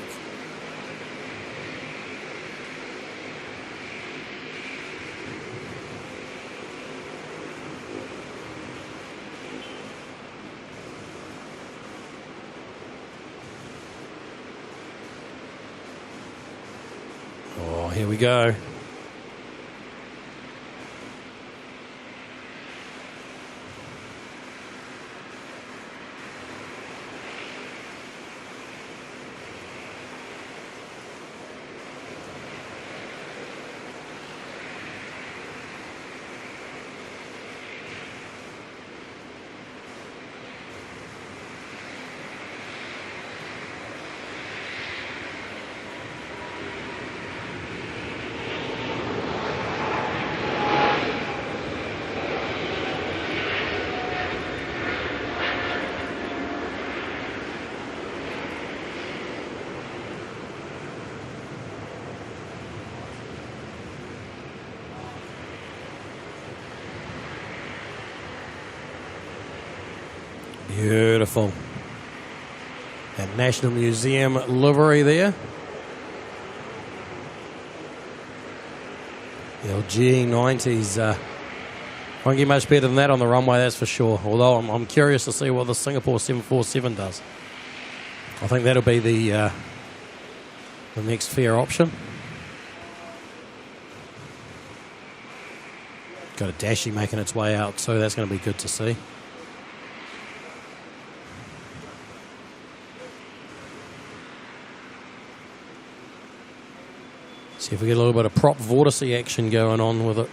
Oh, here we go. Beautiful. That National Museum livery there. The old G90s won't get much better than that on the runway, that's for sure. Although I'm curious to see what the Singapore 747 does. I think that'll be the next fair option. Got a Dashi making its way out, so that's going to be good to see. See if we get a little bit of prop vortice action going on with it.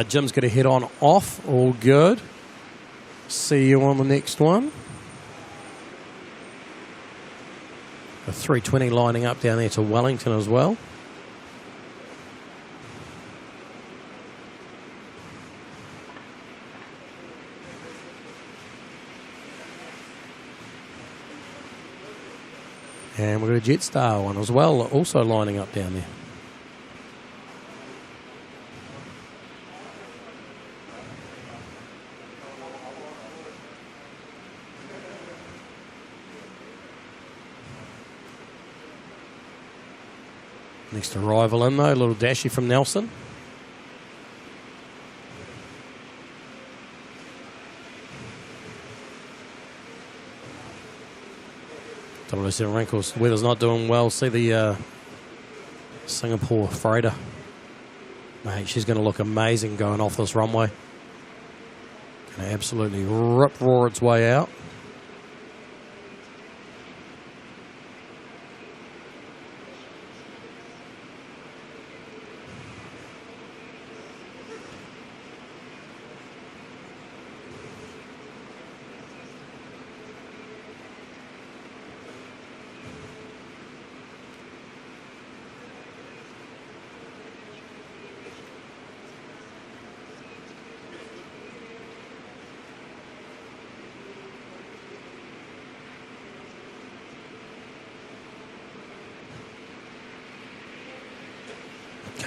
Jim's got a head on off. All good. See you on the next one. A 320 lining up down there to Wellington as well. And we've got a Jetstar one as well, also lining up down there. Next arrival in though, a little Dashi from Nelson. WC wrinkles. The weather's not doing well. See the Singapore freighter. Mate, she's going to look amazing going off this runway. Going to absolutely roar its way out.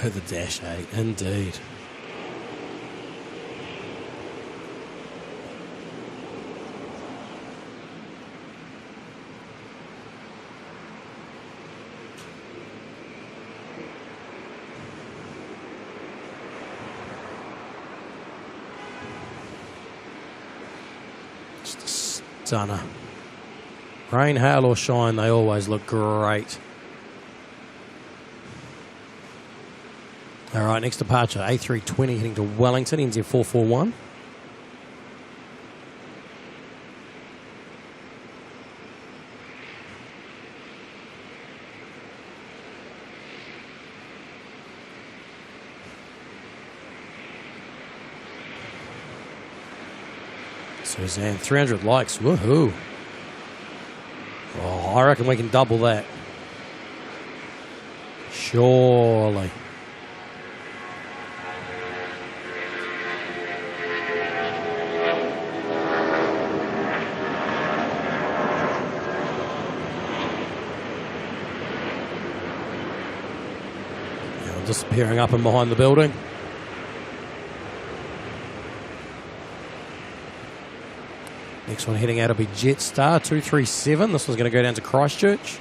Go the Dash 8, indeed. Just a stunner. Rain, hail or shine, they always look great. All right, next departure, A320 heading to Wellington, NZ441. Suzanne, 300 likes, woohoo. Oh, I reckon we can double that. Surely. disappearing up and behind the building. Next one heading out will be Jetstar 237. This one's going to go down to Christchurch.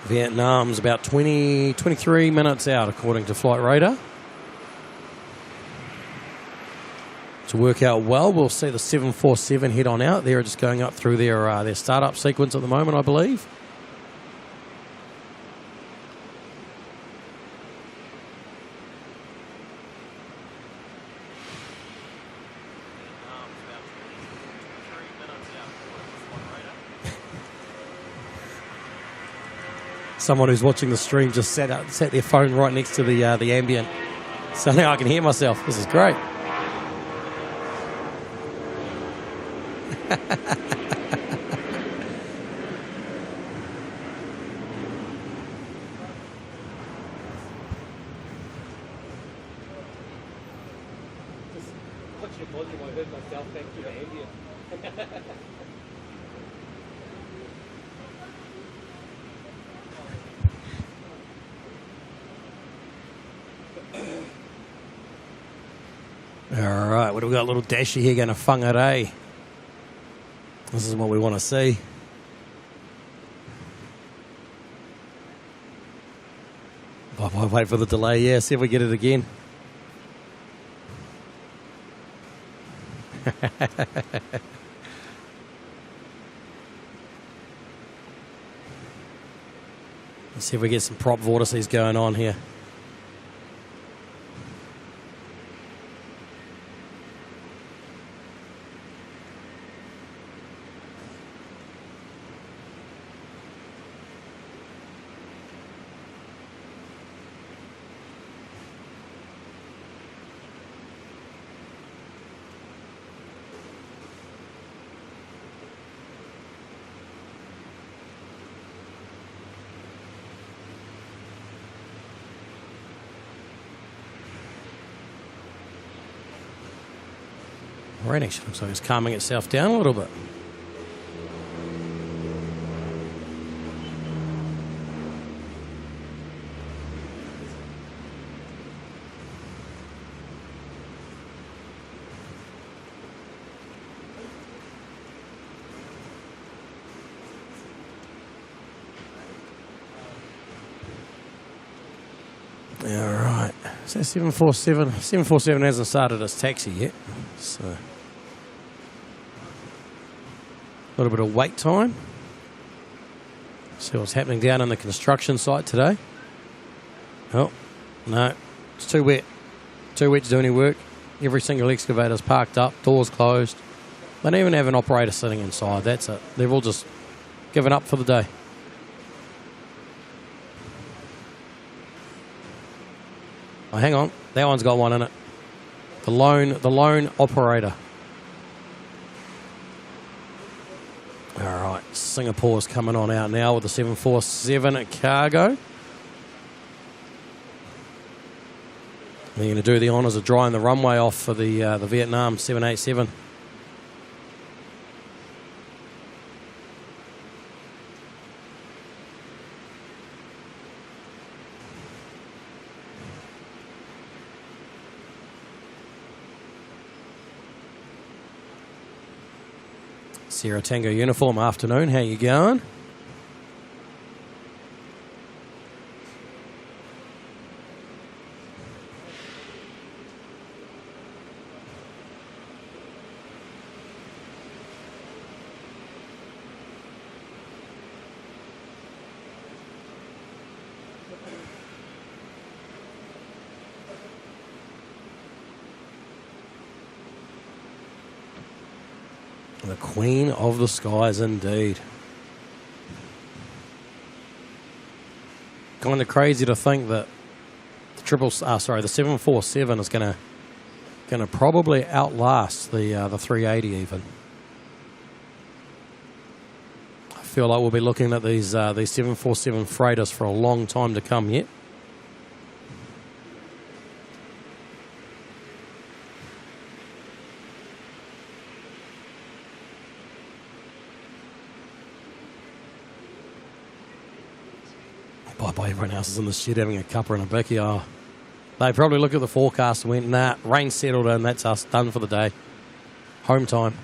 Vietnam's about 23 minutes out, according to Flight Radar. To work out well, we'll see the 747 head on out. They're just going up through their startup sequence at the moment, I believe. Someone who's watching the stream just set their phone right next to the ambient. So now I can hear myself. This is great. Alright, what do we got? A little dashy here going to whangarei. This is what we want to see. Oh, wait for the delay. Yeah, see if we get it again. Let's see if we get some prop vortices going on here. Rain actually looks like it's calming itself down a little bit. All right, so 747 hasn't started its taxi yet, so a little bit of wait time. See what's happening down on the construction site today. Oh, no, it's too wet. Too wet to do any work. Every single excavator's parked up, doors closed. They don't even have an operator sitting inside. That's it. They've all just given up for the day. Oh, hang on. That one's got one in it. The lone operator. All right. Singapore's coming on out now with the 747 at cargo. They're going to do the honours of drying the runway off for the Vietnam 787. Sierra Tango uniform afternoon. How you going? The Queen of the Skies, indeed. Kind of crazy to think that the 747 is going to probably outlast the 380 even. feel like we'll be looking at these 747 freighters for a long time to come yet. Bye-bye, everyone else is in the shed having a cuppa and a bicky. Oh, they probably looked at the forecast and went, nah, rain settled in, that's us, done for the day. Home time.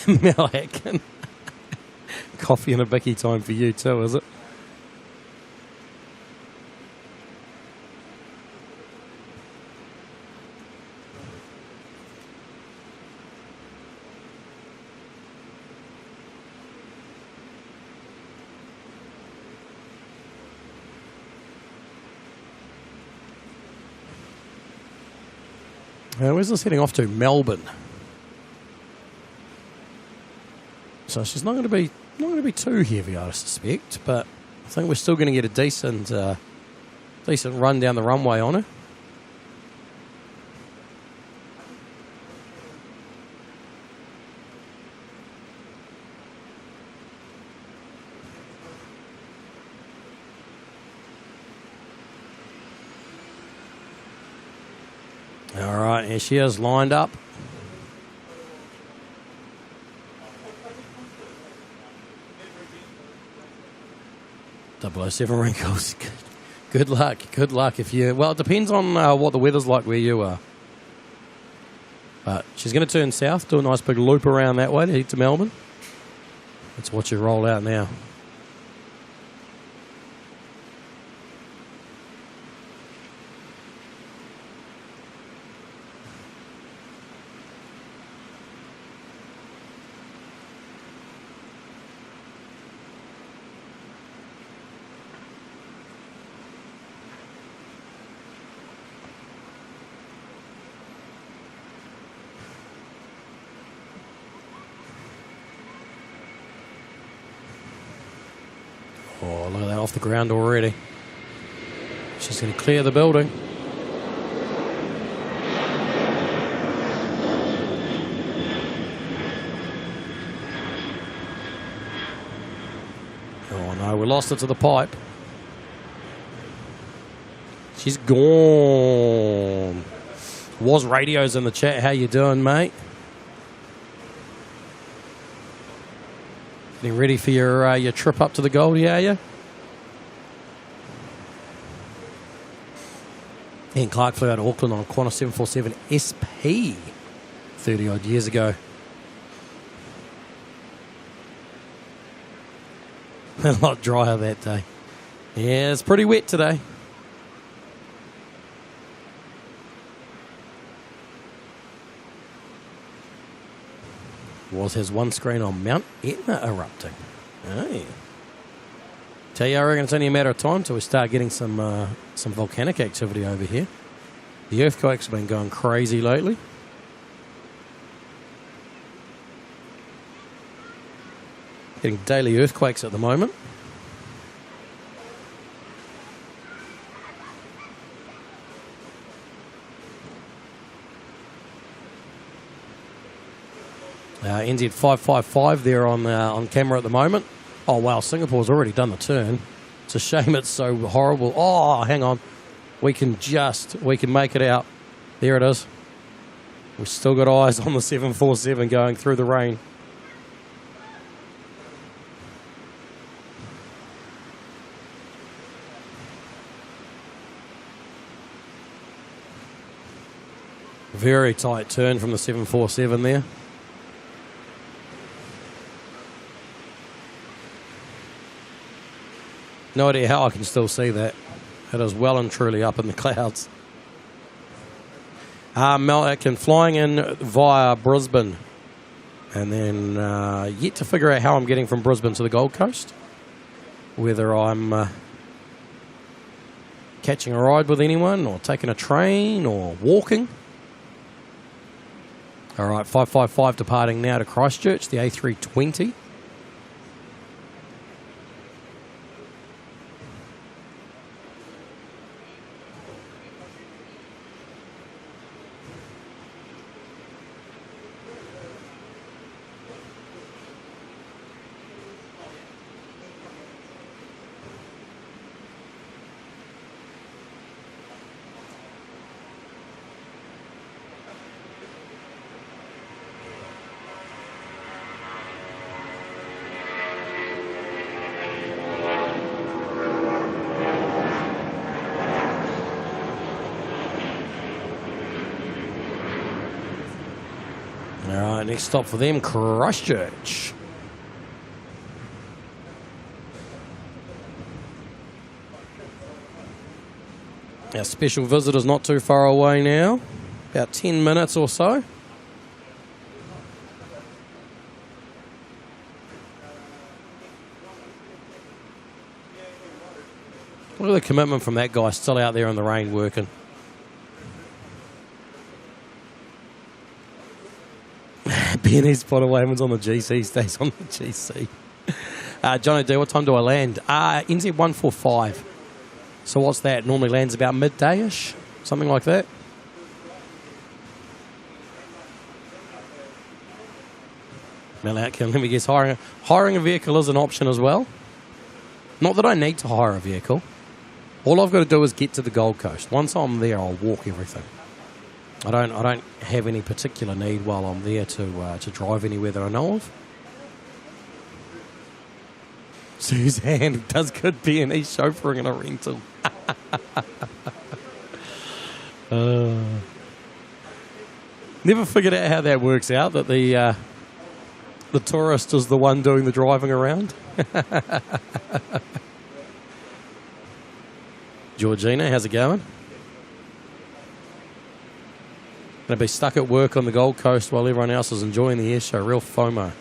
Mel Atkin. Coffee and a bicky time for you too, is it? Where's this heading off to? Melbourne. So she's not going to be too heavy, I suspect, but I think we're still going to get a decent run down the runway on her. All right, here she is lined up. 007 wrinkles. Good luck. Good luck if you... Well, it depends on what the weather's like where you are. But she's going to turn south, do a nice big loop around that way to head to Melbourne. Let's watch her roll out now. Oh, look at that off the ground already. She's going to clear the building. Oh no, we lost her to the pipe. She's gone. Was Radios in the chat. How you doing, mate? Getting ready for your trip up to the Goldie, are you? Ian Clark flew out of Auckland on a Qantas 747 SP 30-odd years ago. A lot drier that day. Yeah, it's pretty wet today. Was his one screen on Mount Etna erupting. Hey. Tell you, I reckon it's only a matter of time till we start getting some volcanic activity over here. The earthquakes have been going crazy lately. Getting daily earthquakes at the moment. NZ 555 there on camera at the moment. Oh wow, Singapore's already done the turn. It's a shame it's so horrible. Oh, hang on. We can make it out. There it is. We've still got eyes on the 747 going through the rain. Very tight turn from the 747 there. No idea how I can still see that. It is well and truly up in the clouds. Mel Atkin flying in via Brisbane. And then yet to figure out how I'm getting from Brisbane to the Gold Coast. Whether I'm catching a ride with anyone or taking a train or walking. All right, 555 departing now to Christchurch, the A320. All right, next stop for them, Christchurch. Our special visitor's not too far away now, about 10 minutes or so. Look at the commitment from that guy, still out there in the rain working. Benny Spotter Wayman's on the GC, stays on the GC. Johnny D, what time do I land? NZ145. So what's that? Normally lands about midday-ish, something like that. Malaccan, let me guess, hiring a vehicle is an option as well. Not that I need to hire a vehicle. All I've got to do is get to the Gold Coast. Once I'm there, I'll walk everything. I don't have any particular need while I'm there to drive anywhere that I know of. Suzanne does good B&E chauffeuring in a rental. Never figured out how that works out, that the tourist is the one doing the driving around. Georgina, how's it going? Going to be stuck at work on the Gold Coast while everyone else is enjoying the air show. Real FOMO.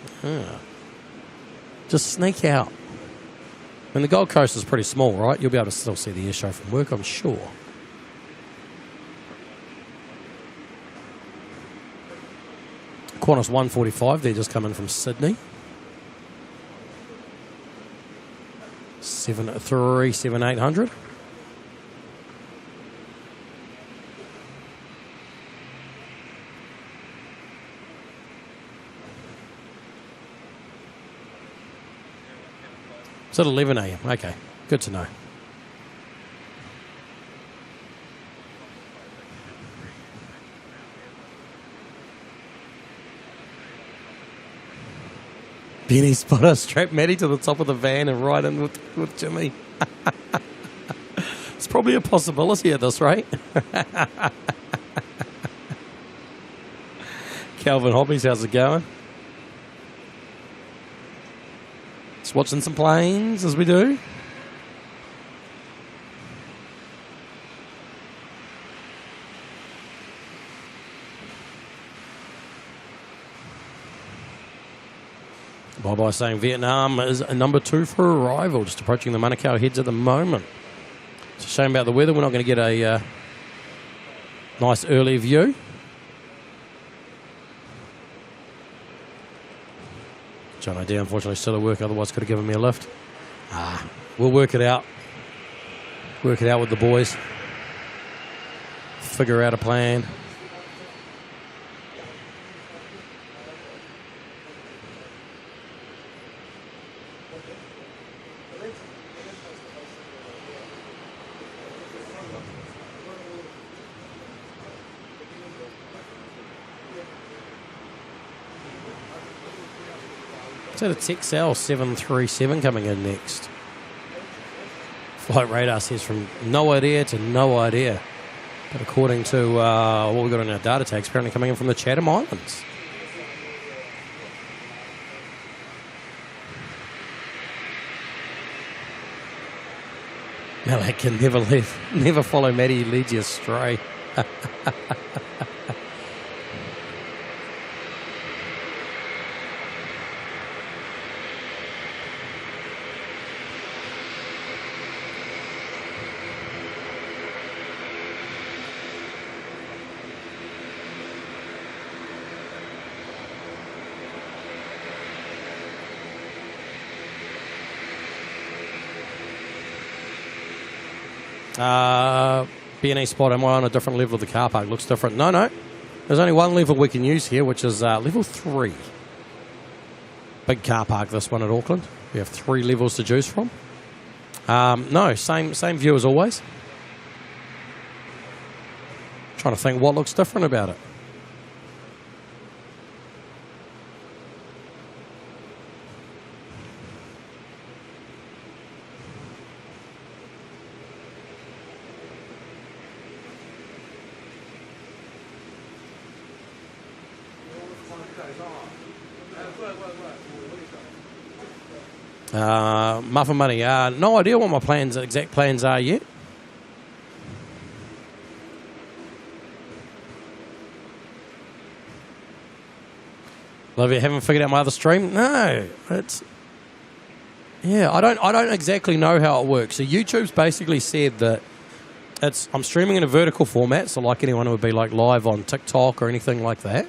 Just sneak out. And the Gold Coast is pretty small, right? You'll be able to still see the air show from work, I'm sure. Qantas 145, they're just coming from Sydney. 737-800. It's at 11 a.m. Okay, good to know. Benny Spotter, strap Maddie to the top of the van and ride in with Jimmy. It's probably a possibility at this rate. Calvin Hobbies, how's it going? Just watching some planes as we do. Bye-bye saying Vietnam is a number 2 for arrival, just approaching the Manukau heads at the moment. It's a shame about the weather. We're not going to get a nice early view. John O'D, unfortunately, still at work, otherwise could have given me a lift. We'll work it out. Work it out with the boys. Figure out a plan. So the Texel 737 coming in next. Flight radar says from no idea to no idea. But according to what we've got on our data tags, apparently coming in from the Chatham Islands. Now that can never follow Maddie, lead you astray. B&E spot, am I on a different level of the car park? Looks different. No. There's only one level we can use here, which is level 3. Big car park, this one at Auckland. We have 3 levels to choose from. No, same view as always. Trying to think what looks different about it. Muffin Money. No idea what my exact plans are yet. Love you haven't figured out my other stream? No, I don't exactly know how it works. So YouTube's basically said that I'm streaming in a vertical format, so like anyone would be like live on TikTok or anything like that.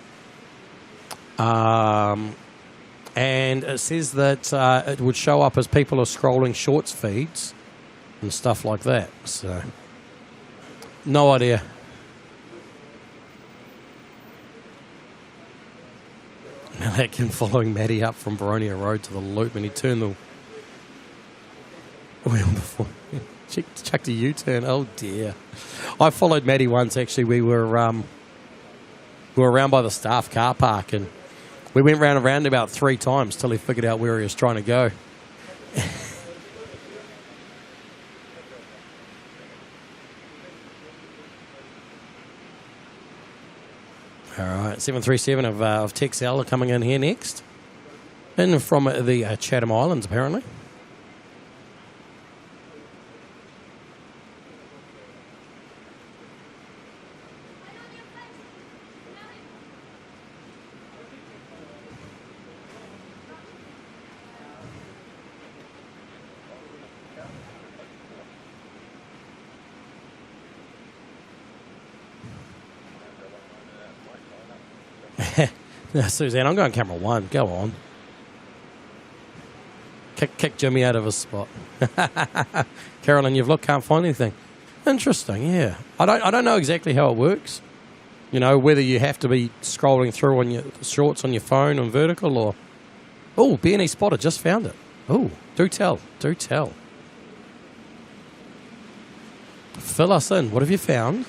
And it says that it would show up as people are scrolling shorts feeds and stuff like that. So, no idea. Malakin following Maddie up from Baronia Road to the loop, and he turned the wheel before. Chucked a U-turn. Oh dear! I followed Maddie once. Actually, we were around by the staff car park, and we went round and round about 3 times till he figured out where he was trying to go. All right, 737 of Texel are coming in here next. In from the Chatham Islands, apparently. Suzanne, I'm going camera 1. Go on. Kick Jimmy out of his spot. Carolyn, you've looked, can't find anything. Interesting, yeah. I don't know exactly how it works. You know, whether you have to be scrolling through on your shorts on your phone on vertical or... Oh, B&E Spotter, just found it. Oh, do tell. Fill us in. What have you found?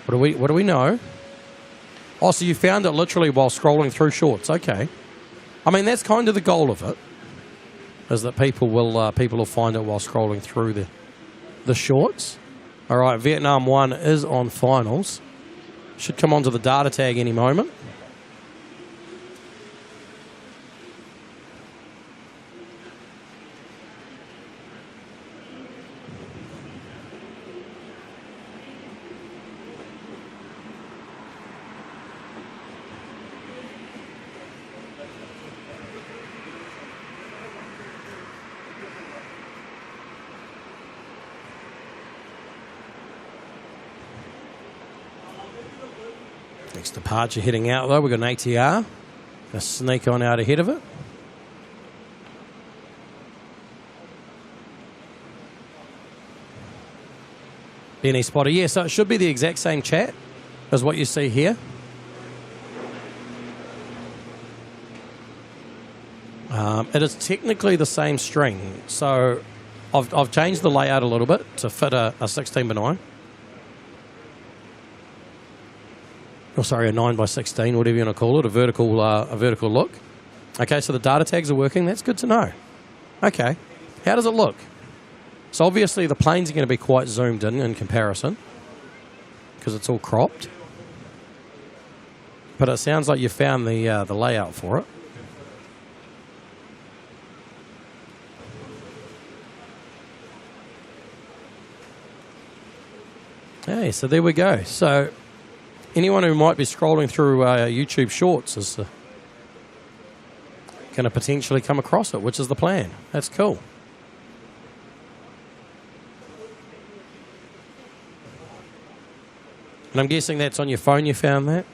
What do we know? Oh, so you found it literally while scrolling through shorts. Okay. I mean, that's kind of the goal of it, is that people will find it while scrolling through the shorts. All right, Vietnam1 is on finals. Should come onto the data tag any moment. Next departure heading out, though. We've got an ATR. Going to sneak on out ahead of it. B&E Spotter. Yeah, so it should be the exact same chat as what you see here. It is technically the same string. So I've changed the layout a little bit to fit a 16:9. Oh, sorry, a 9:16, whatever you want to call it, a vertical look. Okay, so the data tags are working. That's good to know. Okay, how does it look? So obviously the planes are going to be quite zoomed in comparison because it's all cropped. But it sounds like you found the layout for it. Hey, so there we go. So anyone who might be scrolling through YouTube Shorts is going to potentially come across it, which is the plan. That's cool. And I'm guessing that's on your phone you found that?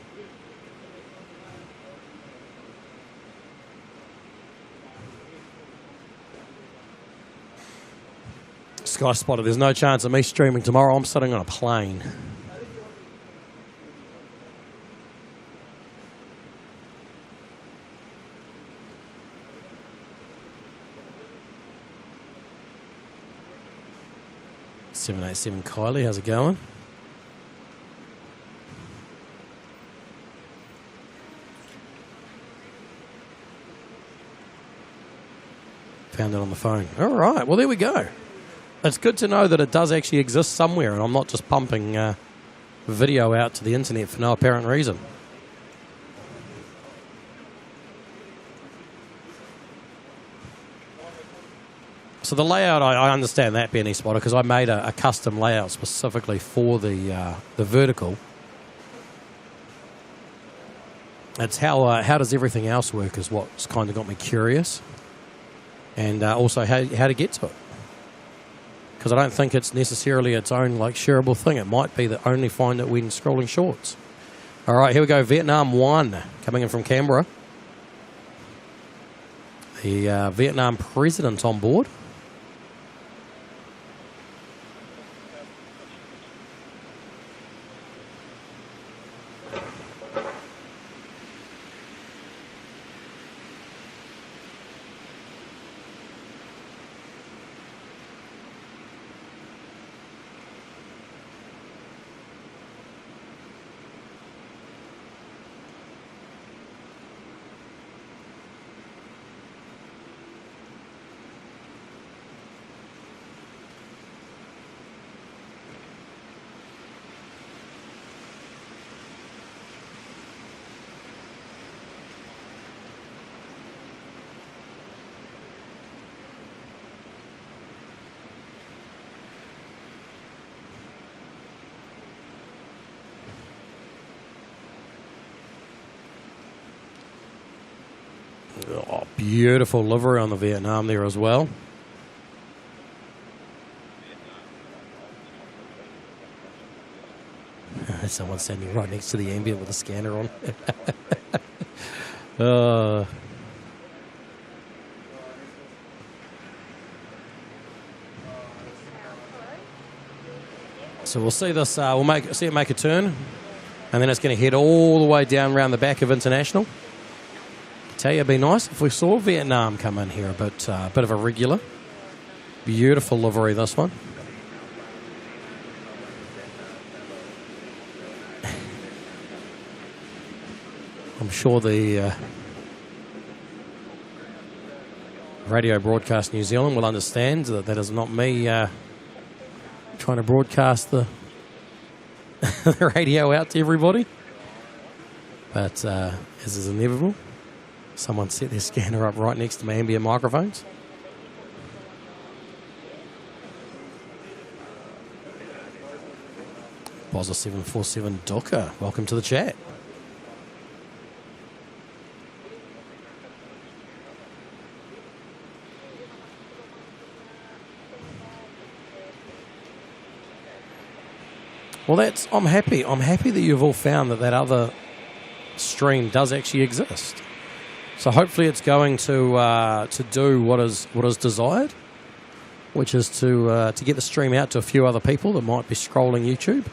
Sky Spotter. There's no chance of me streaming tomorrow. I'm sitting on a plane. (787) Kylie, how's it going? Found it on the phone. All right, well, there we go. It's good to know that it does actually exist somewhere, and I'm not just pumping video out to the internet for no apparent reason. So the layout, I understand that, Benny Spotter, because I made a custom layout specifically for the vertical. It's how does everything else work is what's kind of got me curious. And also how to get to it. Because I don't think it's necessarily its own like shareable thing. It might be that only find it when scrolling shorts. All right, here we go. Vietnam1 coming in from Canberra. The Vietnam president on board. Oh, beautiful livery on the Vietnam there as well. Someone standing right next to the ambient with a scanner on. So we'll see this. We'll see it make a turn, and then it's going to head all the way down around the back of International. Tell you, it'd be nice if we saw Vietnam come in here, but a bit of a regular. Beautiful livery, this one. I'm sure the Radio Broadcast New Zealand will understand that that is not me trying to broadcast the the radio out to everybody. But as is inevitable, someone set their scanner up right next to my ambient microphones. Bozza 747 Docker, welcome to the chat. Well, I'm happy. I'm happy that you've all found that other stream does actually exist. So hopefully it's going to do what is desired, which is to get the stream out to a few other people that might be scrolling YouTube.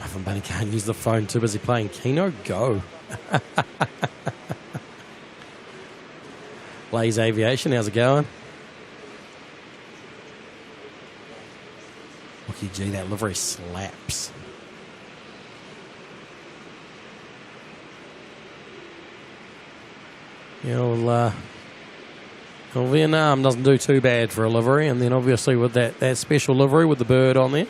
Ivan Bunny can't use the phone, too busy playing Keno Go. Blaze Aviation, how's it going? Looky gee, that livery slaps. Yeah, well, Vietnam doesn't do too bad for a livery, and then obviously with that special livery with the bird on there.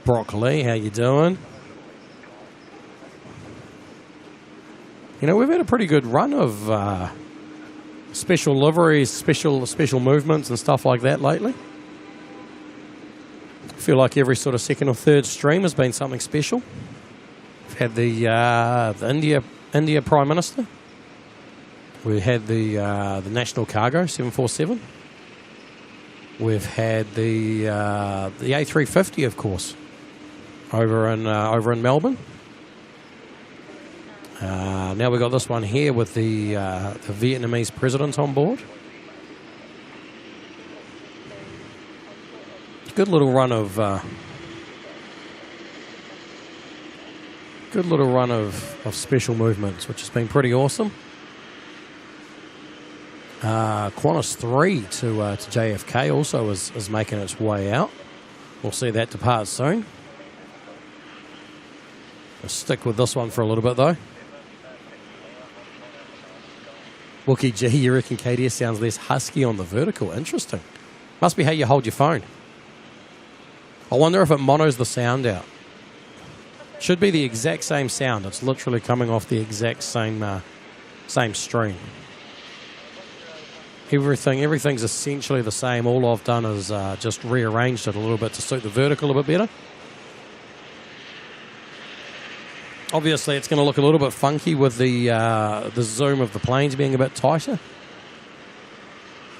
Broccoli, how you doing? You know, we've had a pretty good run of special liveries, special movements and stuff like that lately. I feel like every sort of second or third stream has been something special. We've had the India Prime Minister. We had the National Cargo 747. We've had the A350, of course, over in Melbourne. Now we've got this one here with the Vietnamese president on board. Good little run of special movements, which has been pretty awesome. Qantas 3 to JFK also is making its way out. We'll see that depart soon. I'll stick with this one for a little bit though. Wookie G, you reckon KDS sounds less husky on the vertical? Interesting. Must be how you hold your phone. I wonder if it monos the sound out. Should be the exact same sound. It's literally coming off the exact same stream. Everything's essentially the same. All I've done is just rearranged it a little bit to suit the vertical a bit better. Obviously, it's going to look a little bit funky with the zoom of the planes being a bit tighter.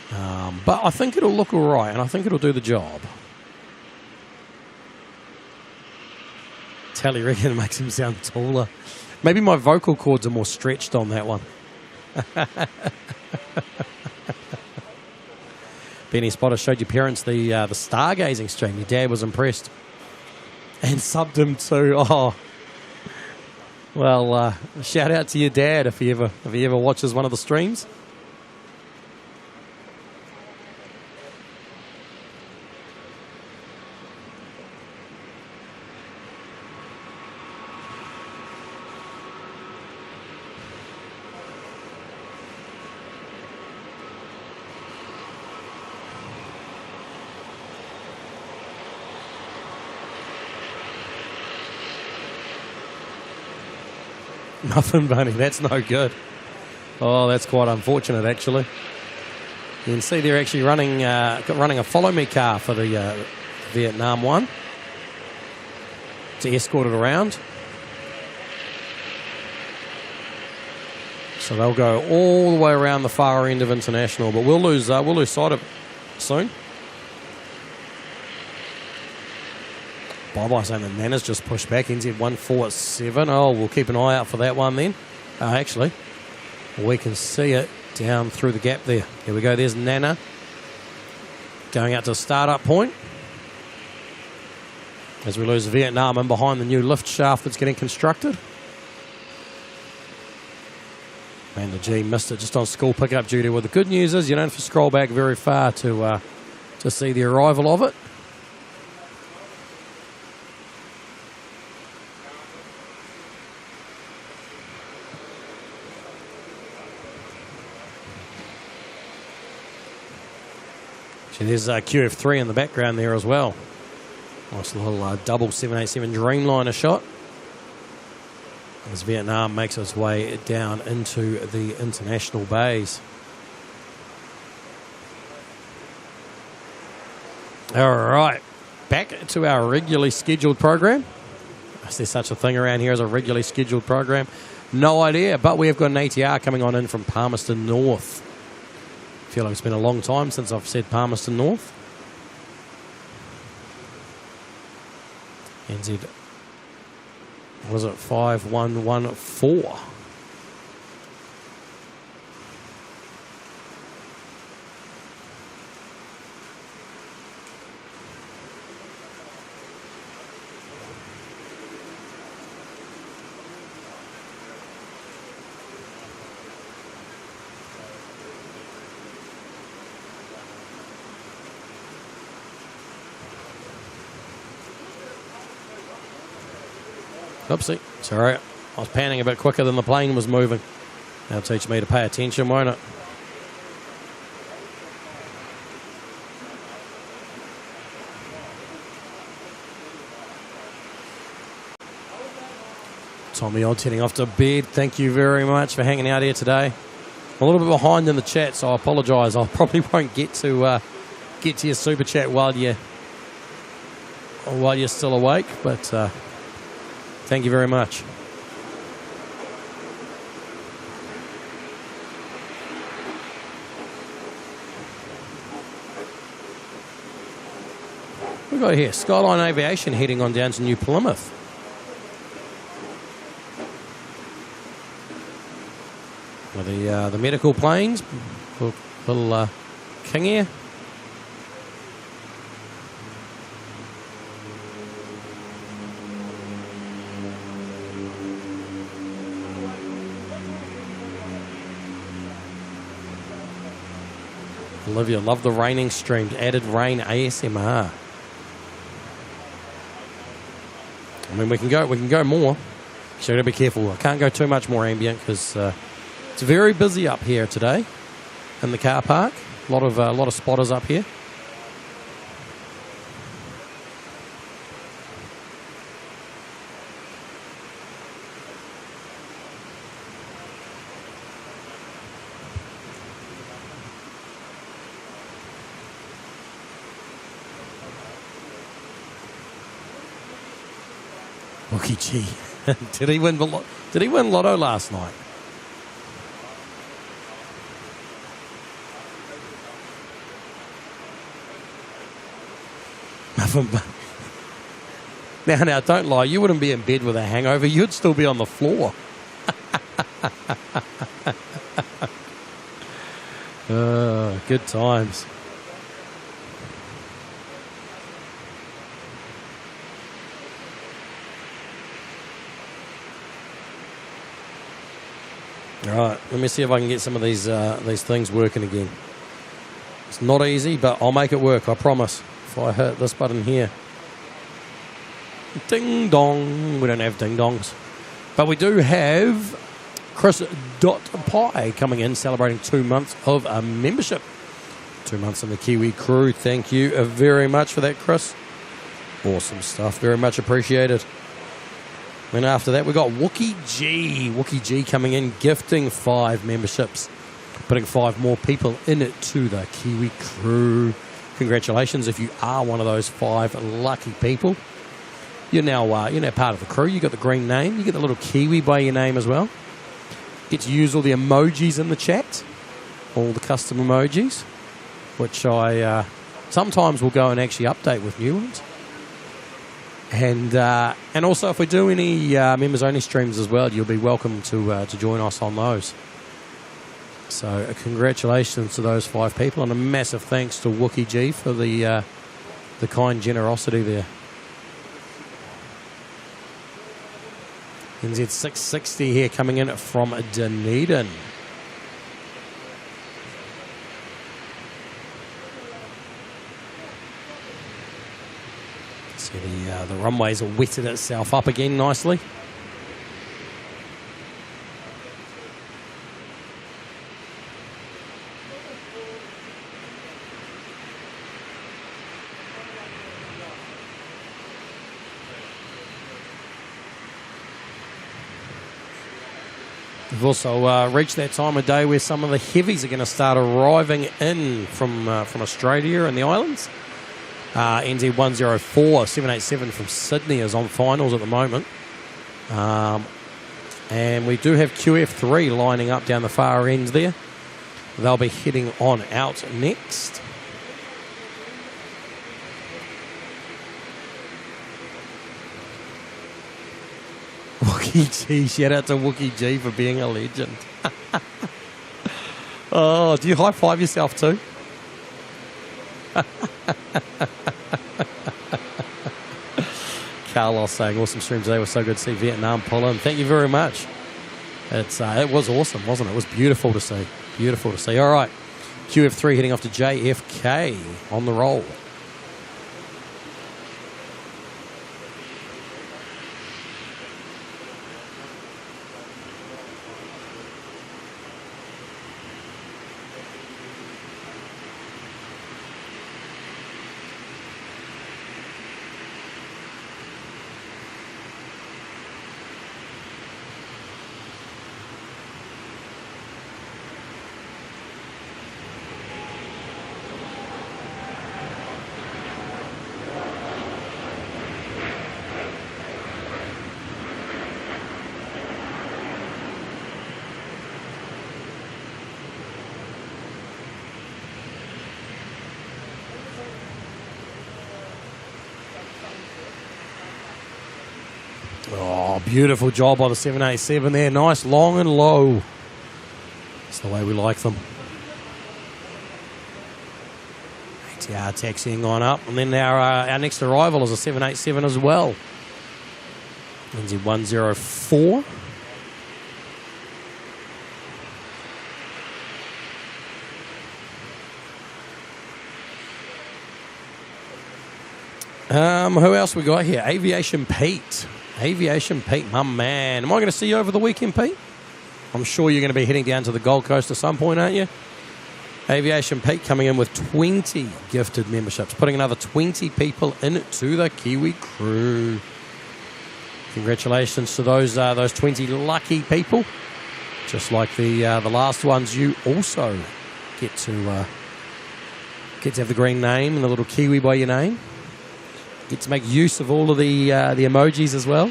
But I think it'll look all right, and I think it'll do the job. Tally reckon it makes him sound taller. Maybe my vocal cords are more stretched on that one. Benny Spotter showed your parents the stargazing stream. Your dad was impressed. And subbed him too. Oh. Well, shout out to your dad if he ever watches one of the streams. Muffin Bunny, that's no good. Oh, that's quite unfortunate, actually. You can see they're actually running a follow me car for the Vietnam1 to escort it around. So they'll go all the way around the far end of International, but we'll lose sight of it soon. Bye-bye saying that Nana's just pushed back. NZ147. Oh, we'll keep an eye out for that one then. Actually, we can see it down through the gap there. Here we go. There's Nana going out to the start-up point. As we lose Vietnam in behind the new lift shaft that's getting constructed. And the G missed it just on school pickup duty. Well, the good news is you don't have to scroll back very far to see the arrival of it. There's QF3 in the background there as well. Nice little double 787 Dreamliner shot. As Vietnam makes its way down into the international bays. All right, back to our regularly scheduled program. Is there such a thing around here as a regularly scheduled program? No idea, but we have got an ATR coming on in from Palmerston North. I feel like it's been a long time since I've said Palmerston North. NZ, what is it, 5114. Oopsie, it's all right. I was panning a bit quicker than the plane was moving. That'll teach me to pay attention, won't it? Tommy Odd's heading off to bed. Thank you very much for hanging out here today. I'm a little bit behind in the chat, so I apologise. I probably won't get to your super chat while you're still awake, but thank you very much. What we got here? Skyline Aviation heading on down to New Plymouth. The medical planes, little King Air. Olivia, love the raining streams. Added rain ASMR. I mean, we can go more. So gotta be careful. I can't go too much more ambient because it's very busy up here today in the car park. A lot of spotters up here. Wookie G. Did he win Lotto last night? Now, don't lie. You wouldn't be in bed with a hangover. You'd still be on the floor. Good times. All right, let me see if I can get some of these things working again. It's not easy, but I'll make it work, I promise. If I hit this button here. Ding dong. We don't have ding dongs. But we do have Chris.Pie coming in, celebrating 2 months of membership. 2 months in the Kiwi crew. Thank you very much for that, Chris. Awesome stuff. Very much appreciated. And after that, we got Wookie G. Wookie G coming in, gifting 5 memberships, putting 5 more people in it to the Kiwi crew. Congratulations if you are one of those 5 lucky people. You're now part of the crew. You got the green name. You get the little Kiwi by your name as well. Get to use all the emojis in the chat, all the custom emojis, which I sometimes will go and actually update with new ones. And also, if we do any members-only streams as well, you'll be welcome to join us on those. So, congratulations to those 5 people, and a massive thanks to Wookie G for the kind generosity there. NZ660 here coming in from Dunedin. So the runways have wetted itself up again nicely. We've also reached that time of day where some of the heavies are going to start arriving in from Australia and the islands. NZ104 787 from Sydney is on finals at the moment. And we do have QF3 lining up down the far end there. They'll be heading on out next. Wookie G, shout out to Wookie G for being a legend. Oh, do you high five yourself too? Carlos saying awesome streams today. It was so good to see Vietnam pull in. Thank you very much. It was awesome, wasn't it? It was beautiful to see. Beautiful to see. All right, QF3 heading off to JFK on the roll. Beautiful job by the 787 there. Nice, long and low. That's the way we like them. ATR taxiing on up. And then our next arrival is a 787 as well. NZ104. Who else we got here? Aviation Pete. Aviation Pete, my man. Am I going to see you over the weekend, Pete? I'm sure you're going to be heading down to the Gold Coast at some point, aren't you? Aviation Pete coming in with 20 gifted memberships, putting another 20 people into the Kiwi crew. Congratulations to those 20 lucky people. Just like the last ones, you also get to have the green name and the little Kiwi by your name. Get to make use of all of the emojis as well.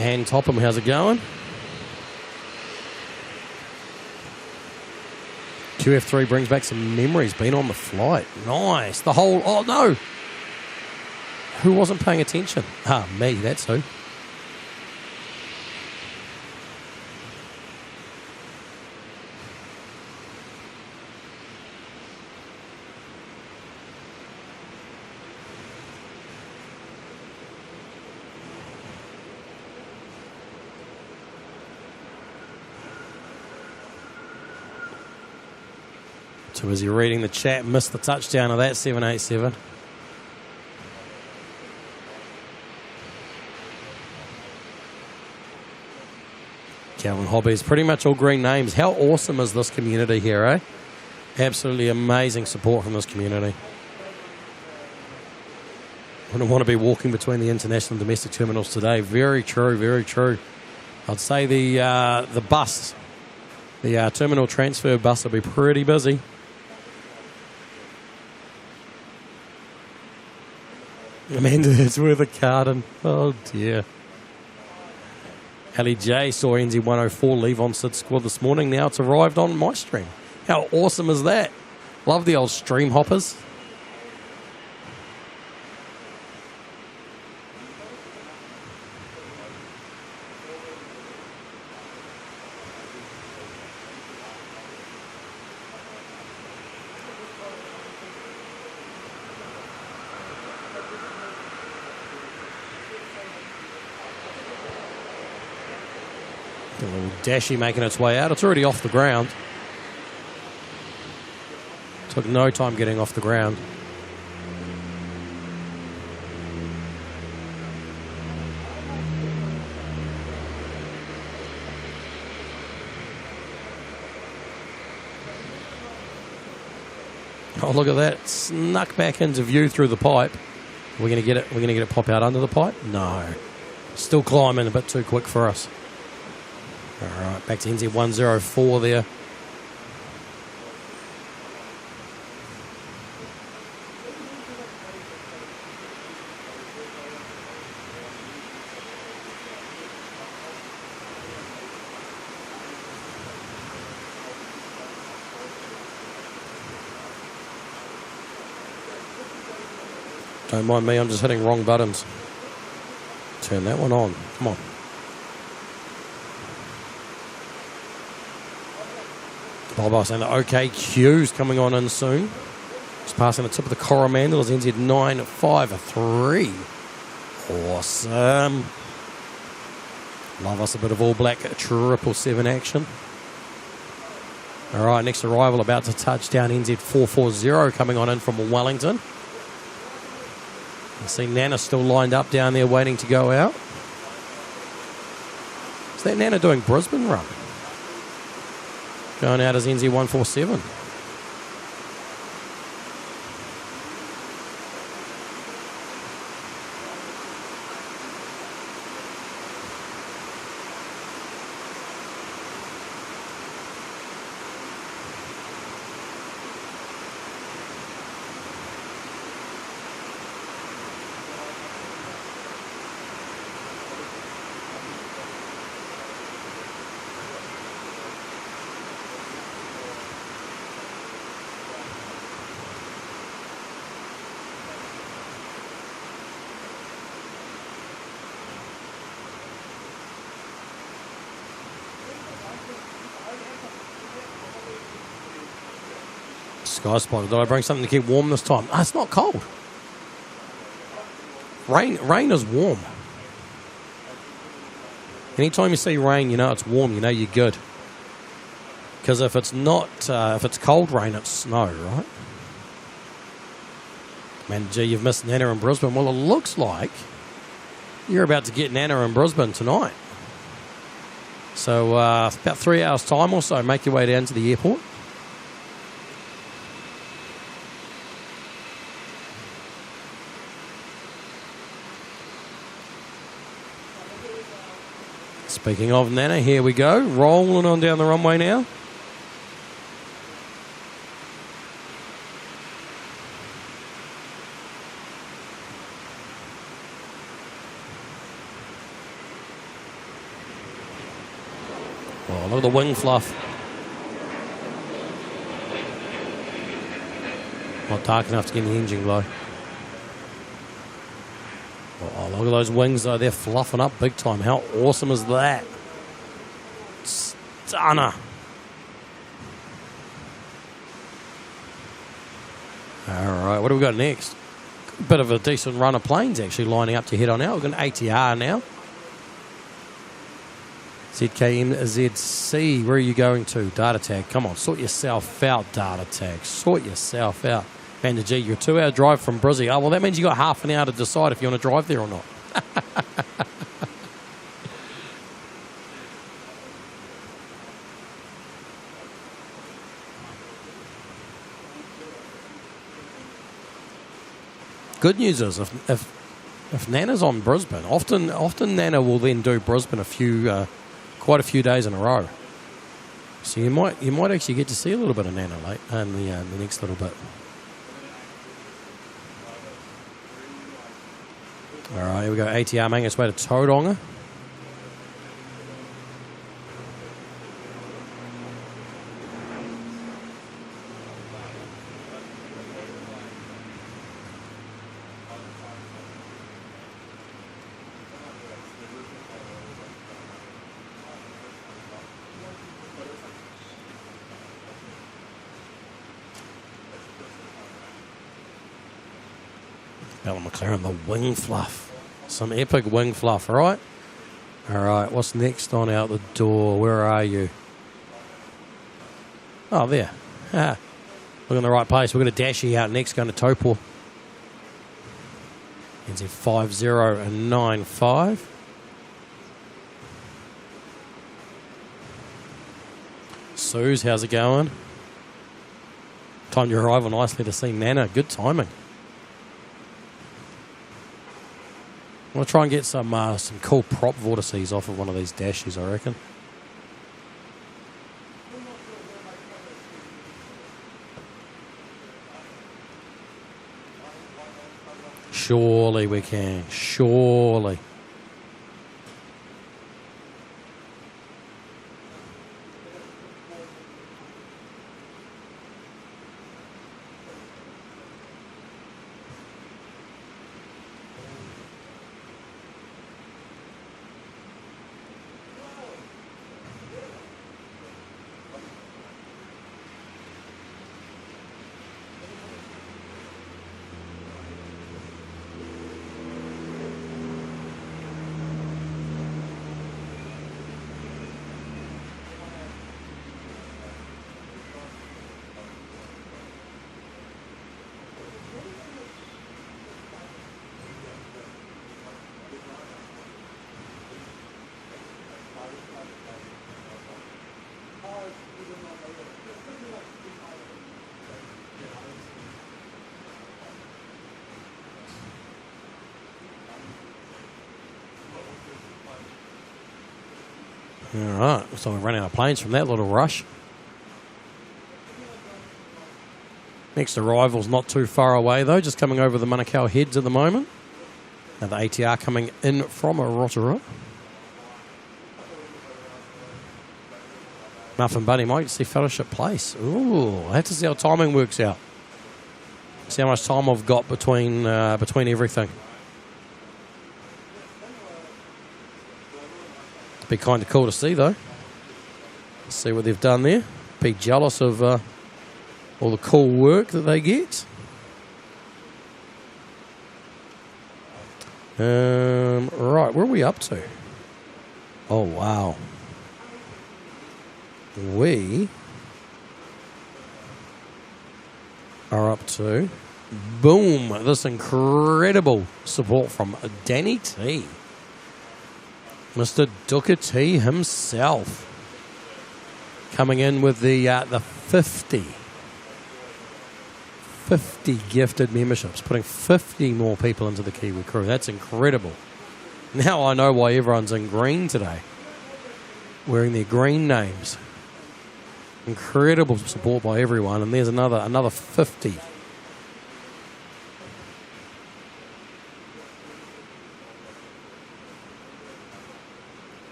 And Topham, how's it going? QF3 brings back some memories. Been on the flight. Nice. The whole... Oh, no. Who wasn't paying attention? Me. That's who. Too busy reading the chat, missed the touchdown of that 787. Calvin Hobbies, pretty much all green names. How awesome is this community here, eh? Absolutely amazing support from this community. Wouldn't want to be walking between the international and domestic terminals today. Very true, very true. I'd say the bus, the terminal transfer bus will be pretty busy. Amanda, it's worth a carton. Oh, dear. Ali J saw NZ104 leave on Sid Squad this morning. Now it's arrived on my stream. How awesome is that? Love the old stream hoppers. Dashi making its way out. It's already off the ground. Took no time getting off the ground. Oh, look at that. Snuck back into view through the pipe. We're going to get it. We're going to get it pop out under the pipe? No. Still climbing a bit too quick for us. All right, back to NZ104 there. Don't mind me, I'm just hitting wrong buttons. Turn that one on. Come on. Bob saying the OKQ's coming on in soon. Just passing the tip of the Coromandel is NZ953. Awesome. Love us a bit of All Black 777 action. All right, next arrival about to touch down NZ440 coming on in from Wellington. I see Nana still lined up down there waiting to go out. Is that Nana doing Brisbane run? Going out as NZ147. Sky spotted. Did I bring something to keep warm this time? Ah, it's not cold. Rain is warm. Anytime you see rain, you know it's warm. You know you're good. Because if it's not, if it's cold rain, it's snow, right? Man, gee, you've missed Nana in Brisbane. Well, it looks like you're about to get Nana in Brisbane tonight. So about 3 hours' time or so, make your way down to the airport. Speaking of Nana, here we go. Rolling on down the runway now. Oh, look at the wing fluff. Not dark enough to get the engine glow. Oh, look at those wings though. They're fluffing up big time. How awesome is that? Stunner. Alright, what do we got next? Bit of a decent run of planes actually lining up to head on out. We've got an ATR now. ZKMZC, where are you going to? Data tag, come on, sort yourself out, data tag. Sort yourself out. Man, G, you're a 2 hour drive from Brizzy. Oh, well, that means you got half an hour to decide if you want to drive there or not. Good news is, if Nana's on Brisbane, often Nana will then do Brisbane quite a few days in a row. So you might actually get to see a little bit of Nana late in the next little bit. All right, here we go. ATR making its way to Tauranga. Bella McLaren, the wing fluff. Some epic wing fluff, all right? All right, what's next on out the door? Where are you? Oh, there. Ah, look in the right place. We're going to dash you out next, going to Taupo. NZ5095. Suze, how's it going? Time to arrive nicely to see Nana. Good timing. I'm going to try and get some cool prop vortices off of one of these dashes, I reckon. Surely we can. Surely. All right, so we're running out of planes from that little rush. Next arrival's not too far away, though, just coming over the Manukau Heads at the moment. Now the ATR coming in from Rotorua. Muffin Buddy might see Fellowship Place. Ooh, I have to see how timing works out. See how much time I've got between everything. Be kind of cool to see, though. See what they've done there. Be jealous of all the cool work that they get. Right, where are we up to? Oh, wow. We are up to, boom, this incredible support from Danny T. Mr. Dooker T himself. Coming in with the 50 gifted memberships, putting 50 more people into the Kiwi crew. That's incredible. Now I know why everyone's in green today, wearing their green names. Incredible support by everyone, and there's another 50.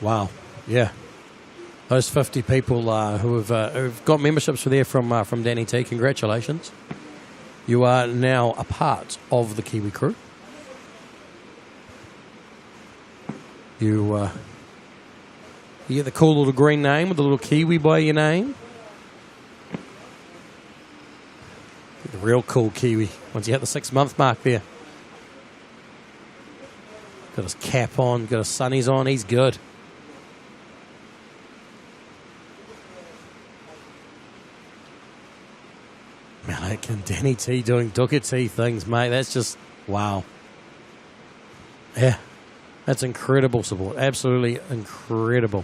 Wow, yeah. Those 50 people who've got memberships for there from Danny T, congratulations. You are now a part of the Kiwi crew. You get the cool little green name with the little Kiwi by your name. The real cool Kiwi once you hit the 6-month mark there. Got his cap on, got his sunnies on, he's good. Malik and Danny T doing Dooker T things, mate. That's just, wow. Yeah, that's incredible support. Absolutely incredible.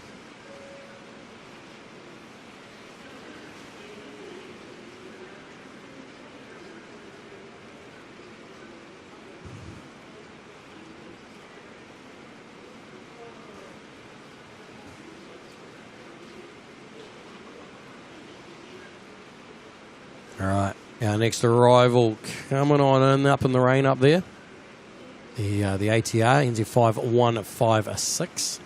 All right, our next arrival coming on in, up in the rain up there. The ATR, NZ5156.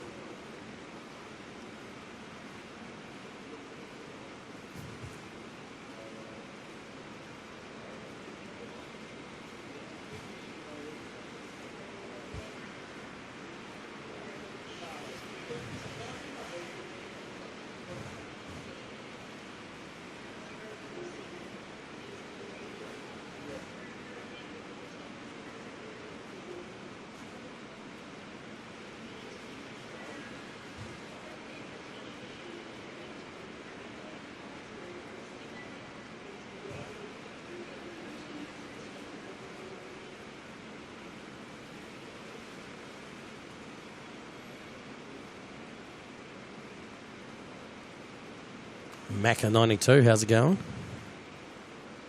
Macca92, how's it going?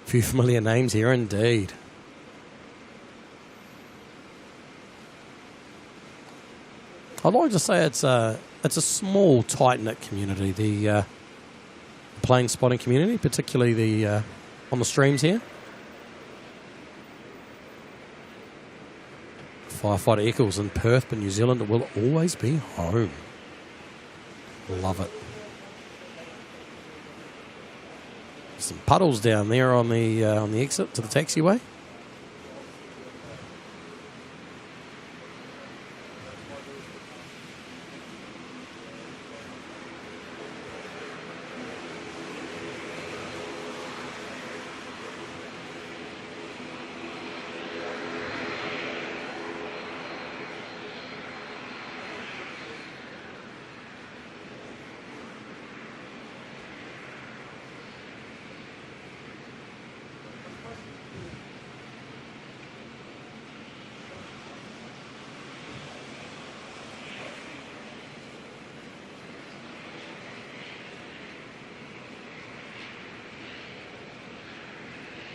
A few familiar names here indeed. I'd like to say it's a small, tight-knit community, the plane spotting community, particularly the on the streams here. Firefighter Eccles in Perth, but New Zealand will always be home. Love it. Some puddles down there on the exit to the taxiway.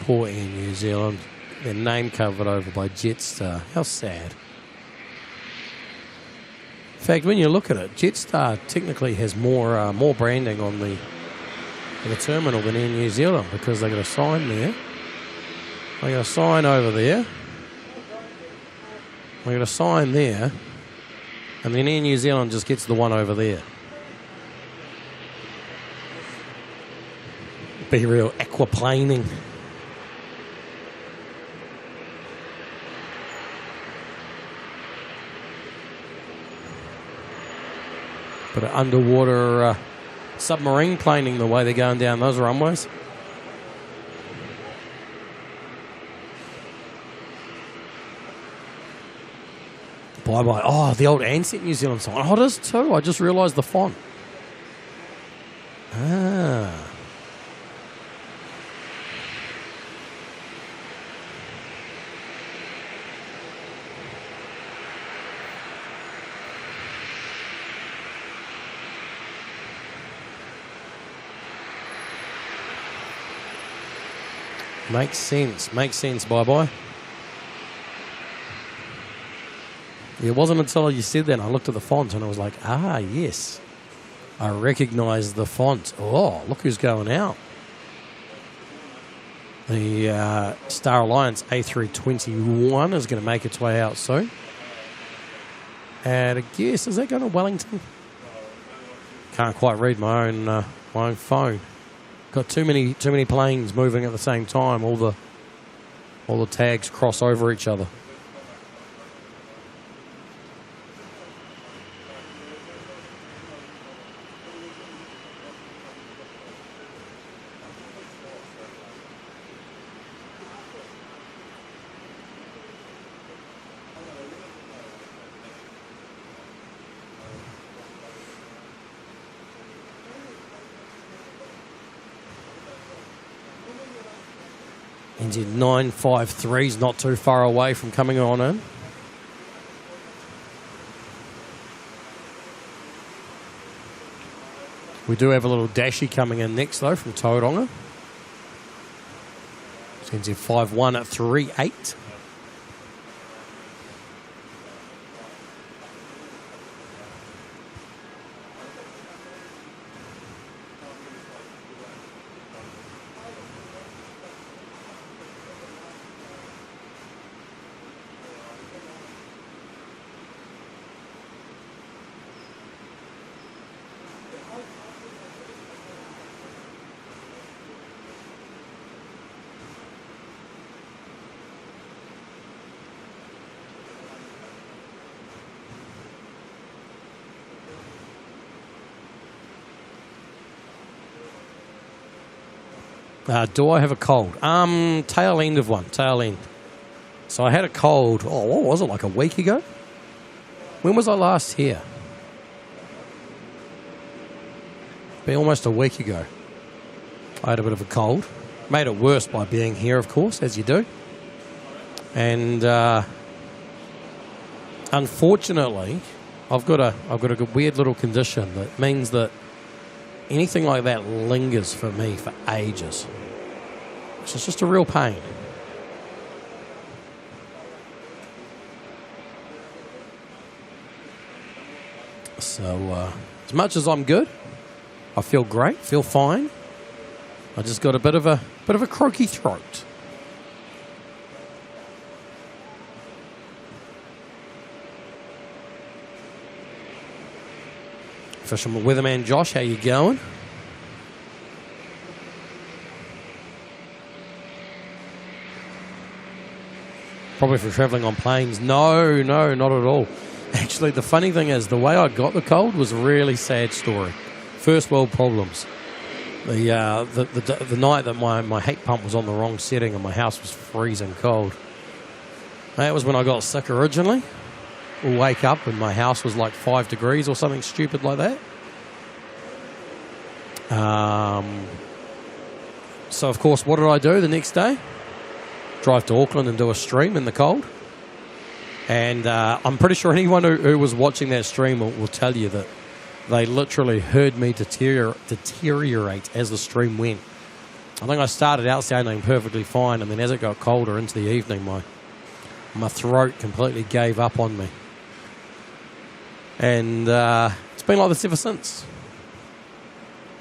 Poor Air New Zealand. Their name covered over by Jetstar. How sad. In fact, when you look at it, Jetstar technically has more branding on the terminal than Air New Zealand, because they got a sign there. They got a sign over there. They got a sign there. And then Air New Zealand just gets the one over there. Be real aquaplaning. Bit of underwater submarine planing the way they're going down those runways. Bye-bye. Oh, the old Ansett New Zealand sign. Oh, it is too. I just realised the font. Ah. Makes sense, bye-bye. It wasn't until you said that I looked at the font and I was like, ah, yes. I recognise the font. Oh, look who's going out. The Star Alliance A321 is going to make its way out soon. And I guess, is that going to Wellington? Can't quite read my own phone. Got too many planes moving at the same time. All the tags cross over each other. NZ953 is not too far away from coming on in. We do have a little dashy coming in next though from Tauranga. It's NZ51 at 38. Do I have a cold? Tail end of one. Tail end. So I had a cold, what was it, like a week ago? When was I last here? Been almost a week ago. I had a bit of a cold. Made it worse by being here, of course, as you do. And unfortunately, I've got a weird little condition that means that anything like that lingers for me for ages. So it's just a real pain. So as much as I'm good, I feel great, feel fine. I just got a bit of a croaky throat. Fisherman Weatherman Josh, how you going? Probably for travelling on planes. No, not at all. Actually, the funny thing is, the way I got the cold was a really sad story. First world problems. The night that my heat pump was on the wrong setting and my house was freezing cold. That was when I got sick originally. We'll wake up and my house was like 5 degrees or something stupid like that. So, of course, what did I do the next day? Drive to Auckland and do a stream in the cold. And I'm pretty sure anyone who was watching that stream will tell you that they literally heard me deteriorate as the stream went. I think I started out sounding perfectly fine, and then as it got colder into the evening, my throat completely gave up on me. And it's been like this ever since.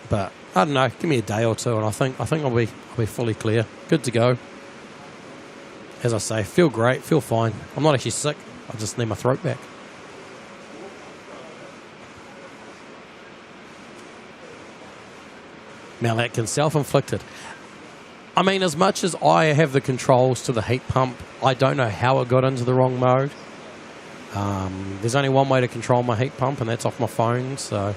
But I don't know, give me a day or two, and I think I'll be fully clear, good to go. As I say, feel great, feel fine. I'm not actually sick. I just need my throat back. Mel Atkins, self-inflicted. I mean, as much as I have the controls to the heat pump, I don't know how it got into the wrong mode. There's only one way to control my heat pump, and that's off my phone. So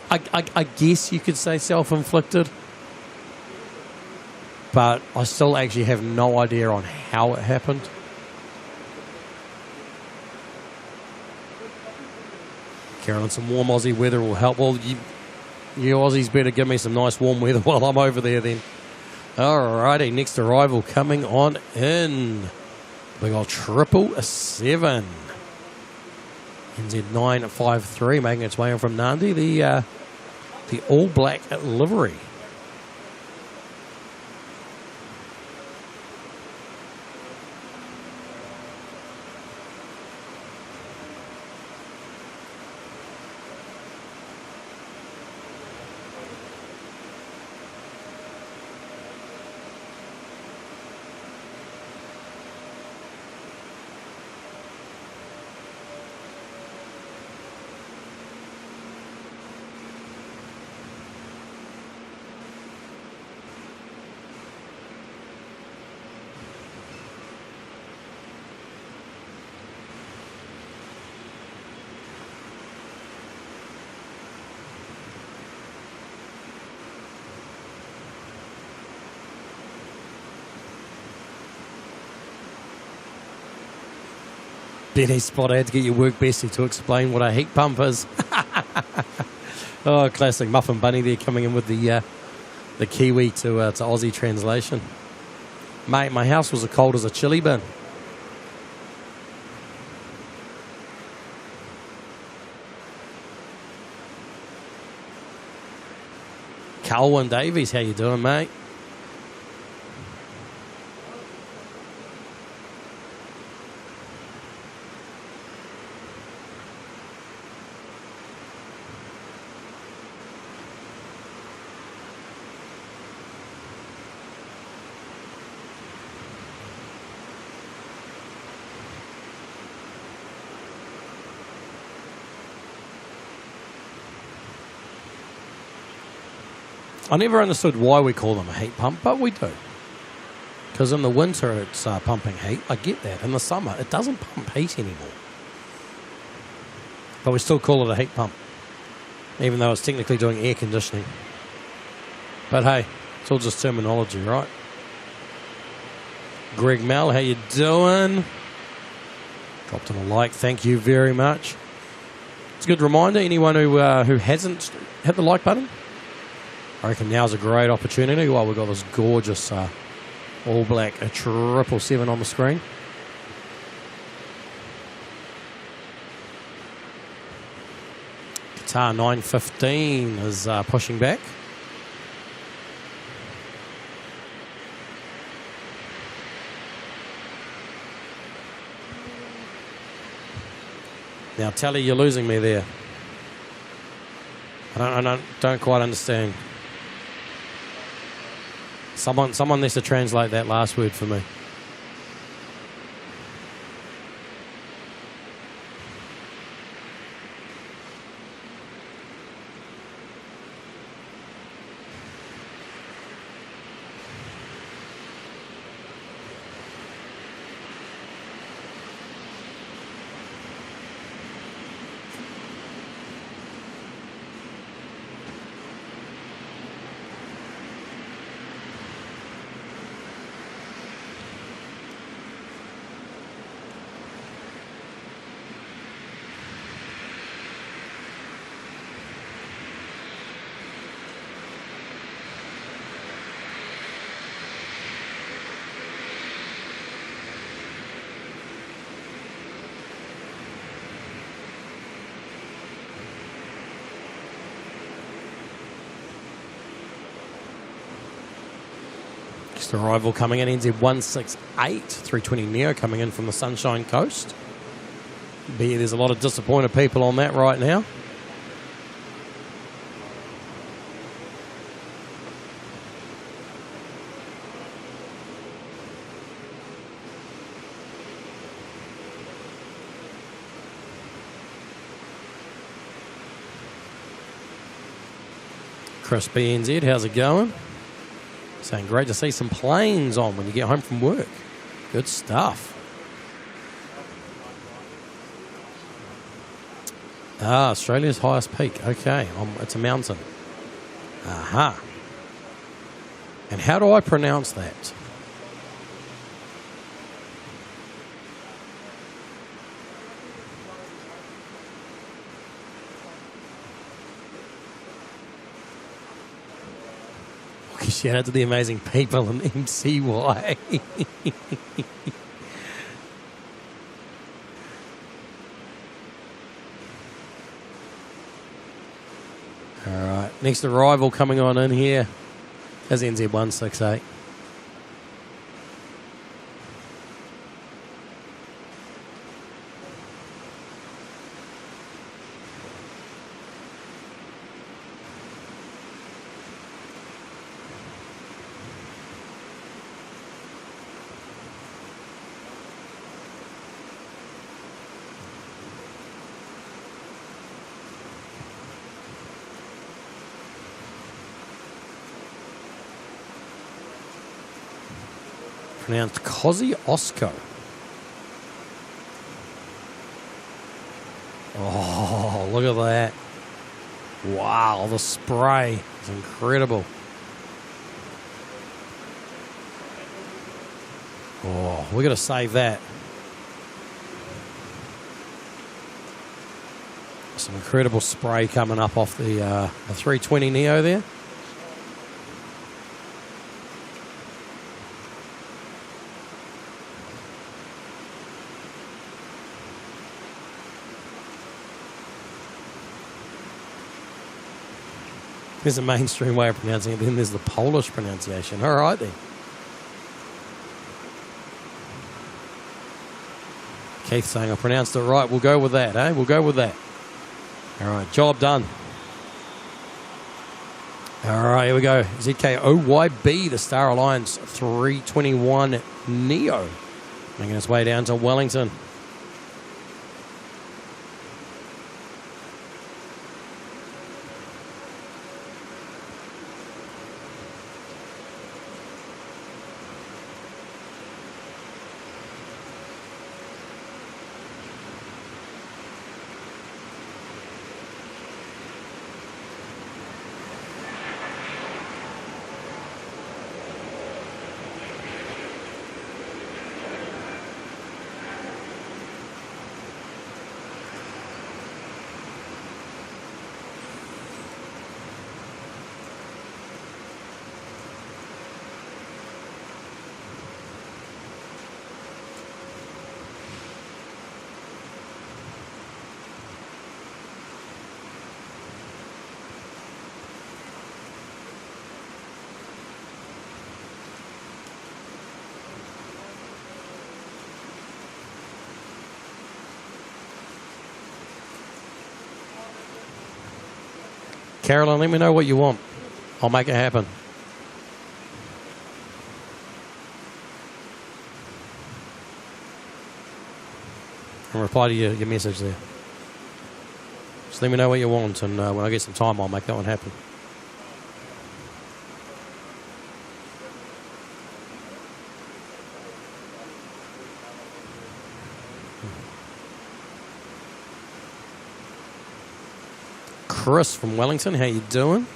I guess you could say self-inflicted, but I still actually have no idea on how it happened. Carolyn, some warm Aussie weather will help. Well, you Aussies better give me some nice warm weather while I'm over there then. Alrighty, next arrival coming on in. Big old 777. NZ953 making its way in from Nandi. The all black livery. Benny Spot, I had to get your work bestie to explain what a heat pump is. Oh, classic Muffin Bunny there coming in with the Kiwi to Aussie translation. Mate, my house was as cold as a chili bin. Calwin Davies, how you doing, mate? I never understood why we call them a heat pump, but we do. Because in the winter it's pumping heat. I get that. In the summer it doesn't pump heat anymore. But we still call it a heat pump, even though it's technically doing air conditioning. But hey, it's all just terminology, right? Greg Mel, how you doing? Dropped in a like. Thank you very much. It's a good reminder. Anyone who hasn't hit the like button, I reckon now's a great opportunity while we've got this gorgeous all black 777 on the screen. Qatar 915 is pushing back. Now, Tally, you're losing me there. I don't quite understand. Someone needs to translate that last word for me. Next arrival coming in, NZ168, 320 Neo coming in from the Sunshine Coast. There's a lot of disappointed people on that right now. Chris BNZ, how's it going? Saying great to see some planes on when you get home from work. Good stuff. Ah, Australia's highest peak. Okay, it's a mountain. Aha. And how do I pronounce that? Shout out to the amazing people in MCY. All right, next arrival coming on in here is NZ168. Pronounced Kosciuszko. Oh, look at that. Wow, the spray is incredible. Oh, we're going to save that. Some incredible spray coming up off the 320 Neo there. There's a mainstream way of pronouncing it, then there's the Polish pronunciation. All right, then. Keith saying I pronounced it right. We'll go with that, eh? We'll go with that. All right, job done. All right, here we go. ZKOYB, the Star Alliance 321 Neo, making its way down to Wellington. Carolyn, let me know what you want. I'll make it happen. And reply to your message there. Just let me know what you want, and when I get some time, I'll make that one happen. Chris from Wellington, how you doing?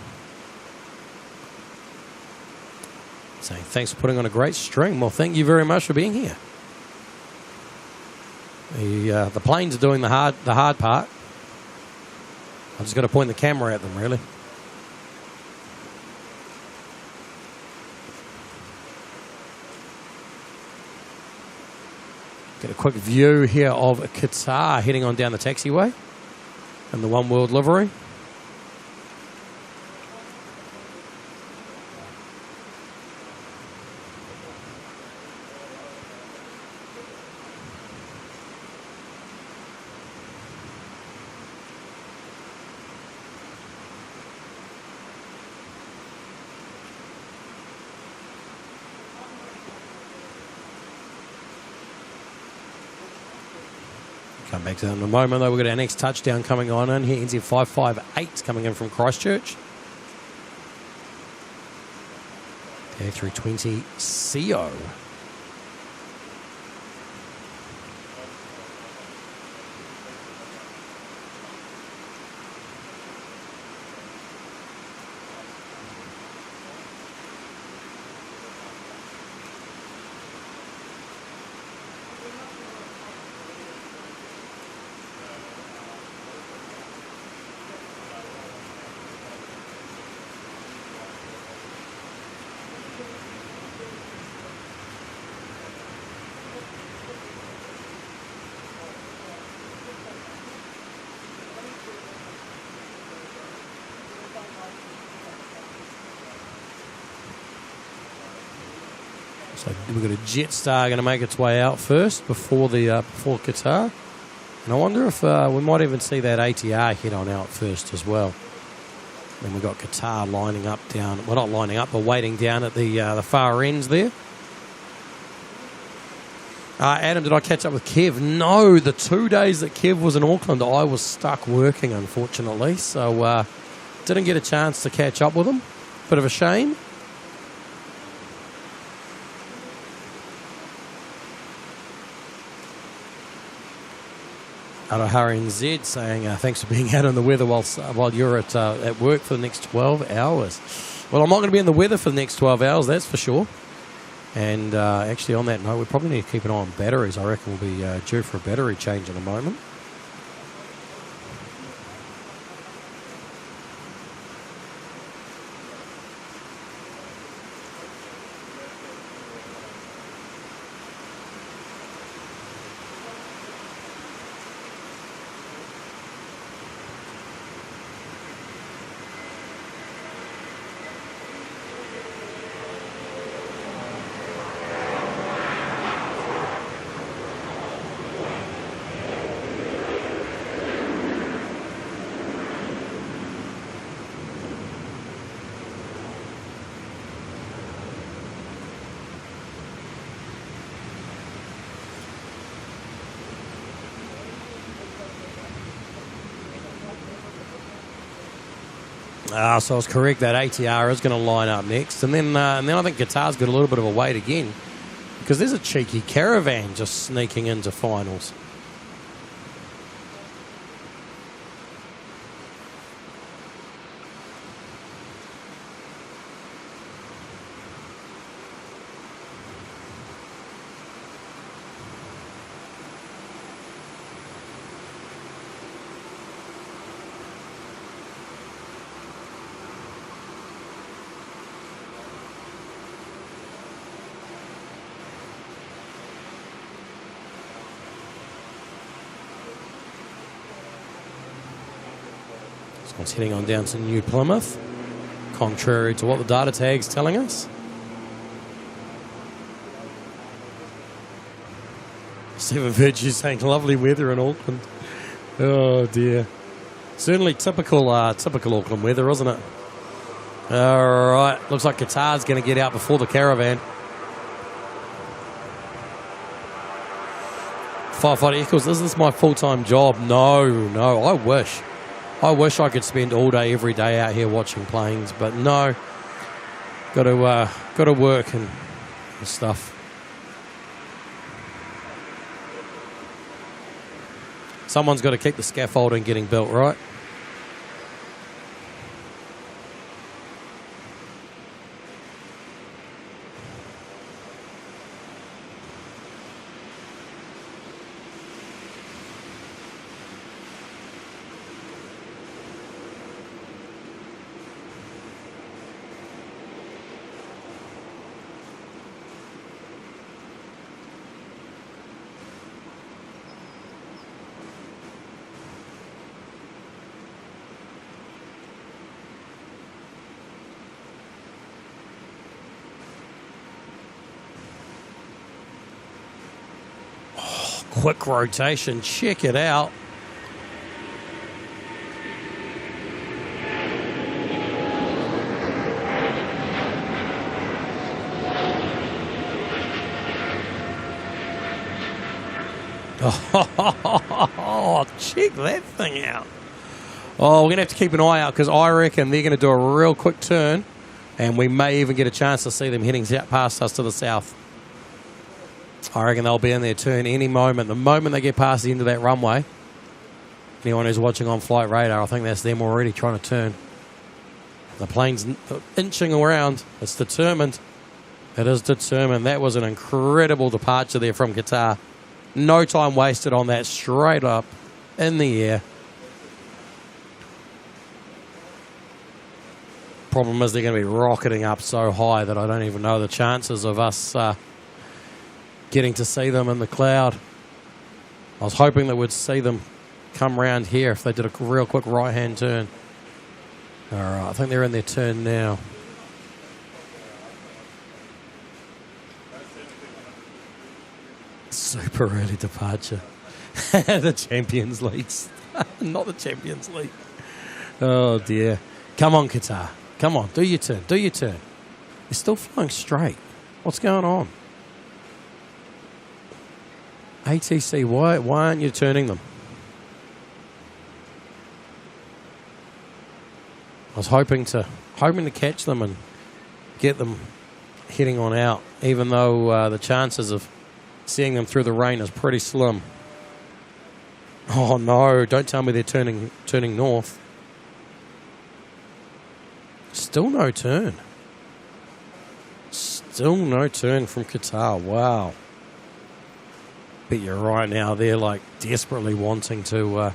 Saying thanks for putting on a great stream. Well, thank you very much for being here. The planes are doing the hard part. I've just got to point the camera at them, really. Get a quick view here of Qatar heading on down the taxiway in the One World livery. Come back to that in a moment, though. We've got our next touchdown coming on in here. NZ 558 coming in from Christchurch. The A320 CO. So we've got a Jetstar going to make its way out first before Qatar. And I wonder if we might even see that ATR head on out first as well. Then we've got Qatar lining up down, well, not lining up, but waiting down at the far ends there. Adam, did I catch up with Kev? No, the 2 days that Kev was in Auckland, I was stuck working, unfortunately. So didn't get a chance to catch up with him. Bit of a shame. Harry Z saying, thanks for being out in the weather while you're at work for the next 12 hours. Well, I'm not going to be in the weather for the next 12 hours, that's for sure. And actually, on that note, we probably need to keep an eye on batteries. I reckon we'll be due for a battery change in a moment. So I was correct. That ATR is going to line up next. And then I think Qatar's got a little bit of a wait again because there's a cheeky caravan just sneaking into finals. It's heading on down to New Plymouth, contrary to what the data tag's telling us. Seven Virtues saying lovely weather in Auckland. Oh dear. Certainly typical Auckland weather, isn't it? All right, looks like Qatar's going to get out before the caravan. Firefighter Eccles, is this my full-time job? No, I wish. I wish I could spend all day, every day out here watching planes, but no. Got to work and stuff. Someone's got to keep the scaffolding getting built, right? Quick rotation, check it out. Oh, check that thing out. Oh, we're going to have to keep an eye out because I reckon they're going to do a real quick turn and we may even get a chance to see them heading past us to the south. I reckon they'll be in their turn any moment. The moment they get past the end of that runway, anyone who's watching on flight radar, I think that's them already trying to turn. The plane's inching around. It's determined. It is determined. That was an incredible departure there from Qatar. No time wasted on that. Straight up in the air. Problem is they're going to be rocketing up so high that I don't even know the chances of us getting to see them in the cloud. I was hoping that we'd see them come round here if they did a real quick right-hand turn. All right, I think they're in their turn now. Super early departure. The Champions League. Not the Champions League. Oh, dear. Come on, Qatar. Come on, do your turn. Do your turn. You're still flying straight. What's going on? ATC, why aren't you turning them? I was hoping to catch them and get them heading on out, even though the chances of seeing them through the rain is pretty slim. Oh no, don't tell me they're turning north. Still no turn. Still no turn from Qatar. Wow. But you're right now, they're like desperately wanting to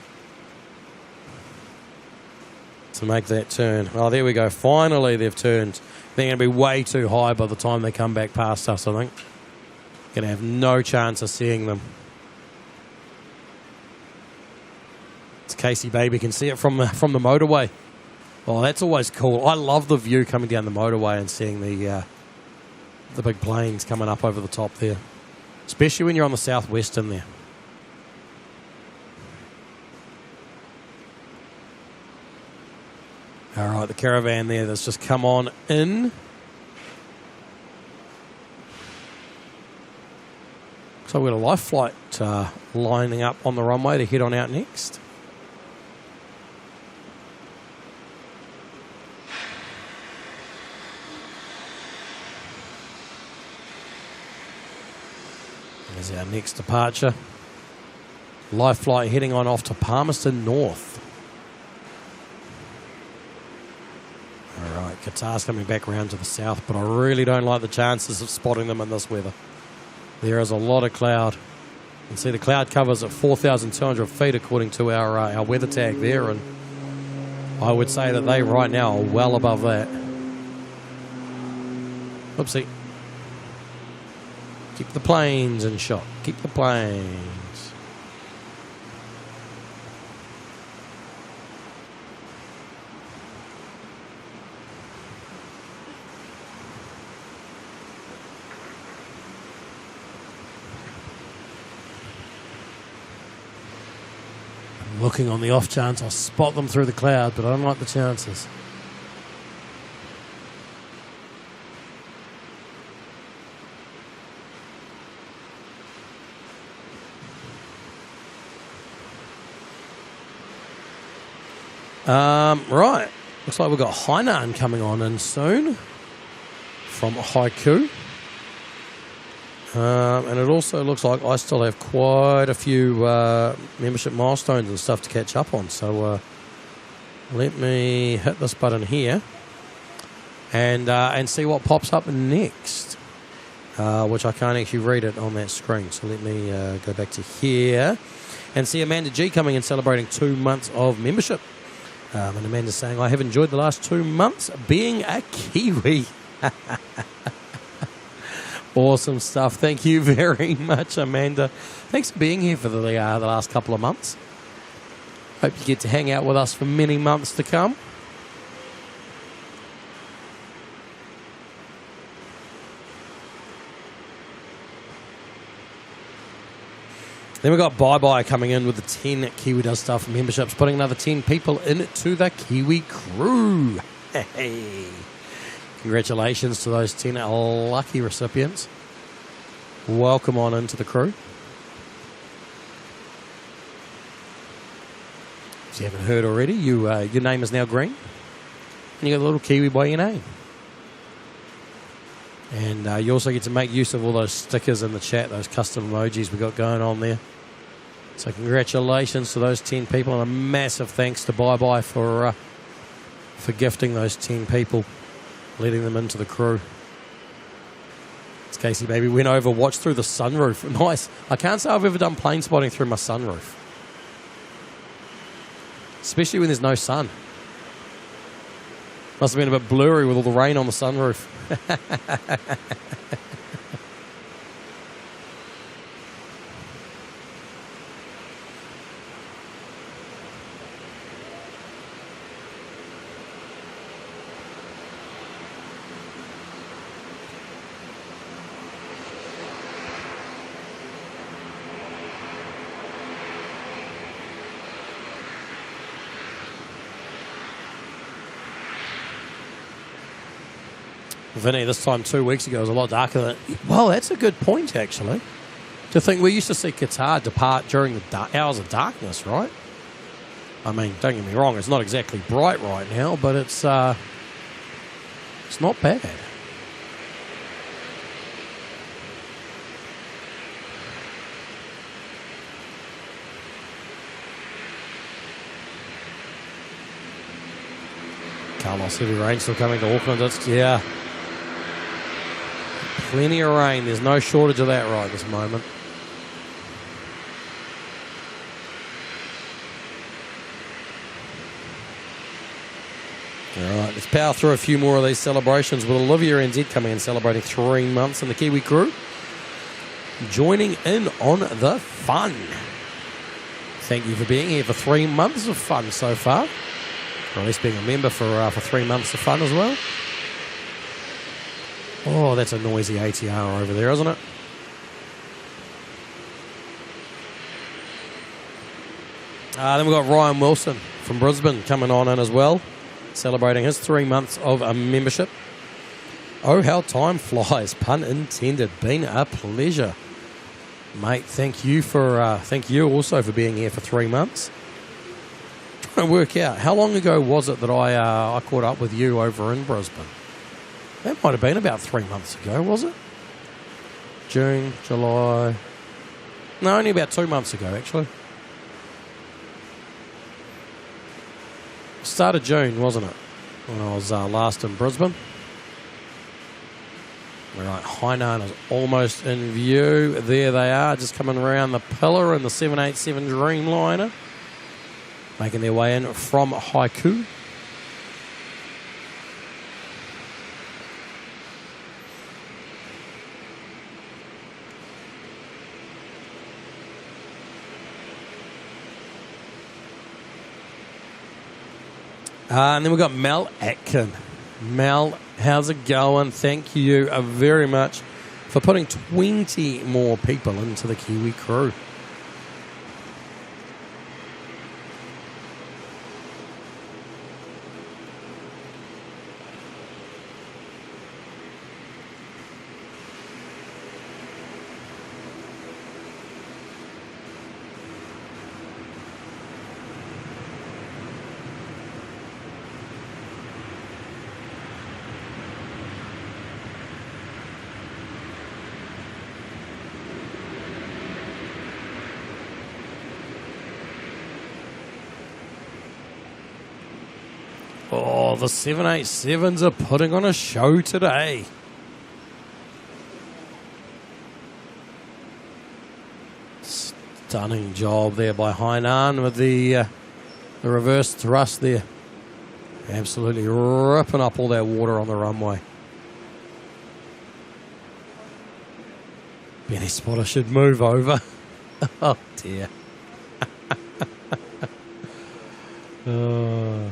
make that turn. Oh, there we go. Finally, they've turned. They're going to be way too high by the time they come back past us, I think. Going to have no chance of seeing them. It's Casey, baby. Can see it from the motorway. Oh, that's always cool. I love the view coming down the motorway and seeing the big planes coming up over the top there. Especially when you're on the southwestern there. All right, the caravan there that's just come on in. So we've got a life flight lining up on the runway to head on out next. There's our next departure. Life flight heading on off to Palmerston North. All right, Qatar's coming back round to the south, but I really don't like the chances of spotting them in this weather. There is a lot of cloud. You can see the cloud covers at 4,200 feet according to our weather tag there, and I would say that they right now are well above that. Oopsie. Keep the planes in shot. Keep the planes. I'm looking on the off chance I'll spot them through the cloud, but I don't like the chances. Right. Looks like we've got Hainan coming on in soon from Haiku. And it also looks like I still have quite a few membership milestones and stuff to catch up on. So let me hit this button here and see what pops up next, which I can't actually read it on that screen. So let me go back to here and see Amanda G coming and celebrating 2 months of membership. And Amanda's saying, I have enjoyed the last 2 months being a Kiwi. Awesome stuff. Thank you very much, Amanda. Thanks for being here for the last couple of months. Hope you get to hang out with us for many months to come. Then we've got Bye Bye coming in with the 10 Kiwi Does Stuff memberships, putting another 10 people into the Kiwi crew. Hey. Congratulations to those 10 lucky recipients. Welcome on into the crew. If you haven't heard already, your name is now green. And you got a little Kiwi by your name. And you also get to make use of all those stickers in the chat, those custom emojis we got going on there. So congratulations to those 10 people, and a massive thanks to Bye Bye for gifting those 10 people, letting them into the crew. It's Casey, baby. Went over, watched through the sunroof. Nice. I can't say I've ever done plane spotting through my sunroof, especially when there's no sun. Must have been a bit blurry with all the rain on the sunroof. Vinny, this time 2 weeks ago was a lot darker than... Well, that's a good point, actually. To think we used to see Qatar depart during the hours of darkness, right? I mean, don't get me wrong, it's not exactly bright right now, but it's not bad. Carlos, heavy rain still coming to Auckland. Yeah. Plenty of rain. There's no shortage of that right this moment. All right, let's power through a few more of these celebrations with Olivia NZ coming in celebrating 3 months in the Kiwi crew. Joining in on the fun. Thank you for being here for 3 months of fun so far. Or at least being a member for 3 months of fun as well. Oh, that's a noisy ATR over there, isn't it? Then we've got Ryan Wilson from Brisbane coming on in as well, celebrating his 3 months of membership. Oh, how time flies, pun intended. Been a pleasure, mate. Thank you also for being here for 3 months. Trying to work out how long ago was it that I caught up with you over in Brisbane. That might have been about 3 months ago, was it? June, July. No, only about 2 months ago, actually. Start of June, wasn't it? When I was last in Brisbane. All right, Hainan is almost in view. There they are, just coming around the pillar in the 787 Dreamliner. Making their way in from Haiku. And then we've got Mel Atkin. Mel, how's it going? Thank you very much for putting 20 more people into the Kiwi crew. Oh, the 787s are putting on a show today. Stunning job there by Hainan with the reverse thrust there. Absolutely ripping up all that water on the runway. Benny Spotter should move over. Oh, dear. Oh.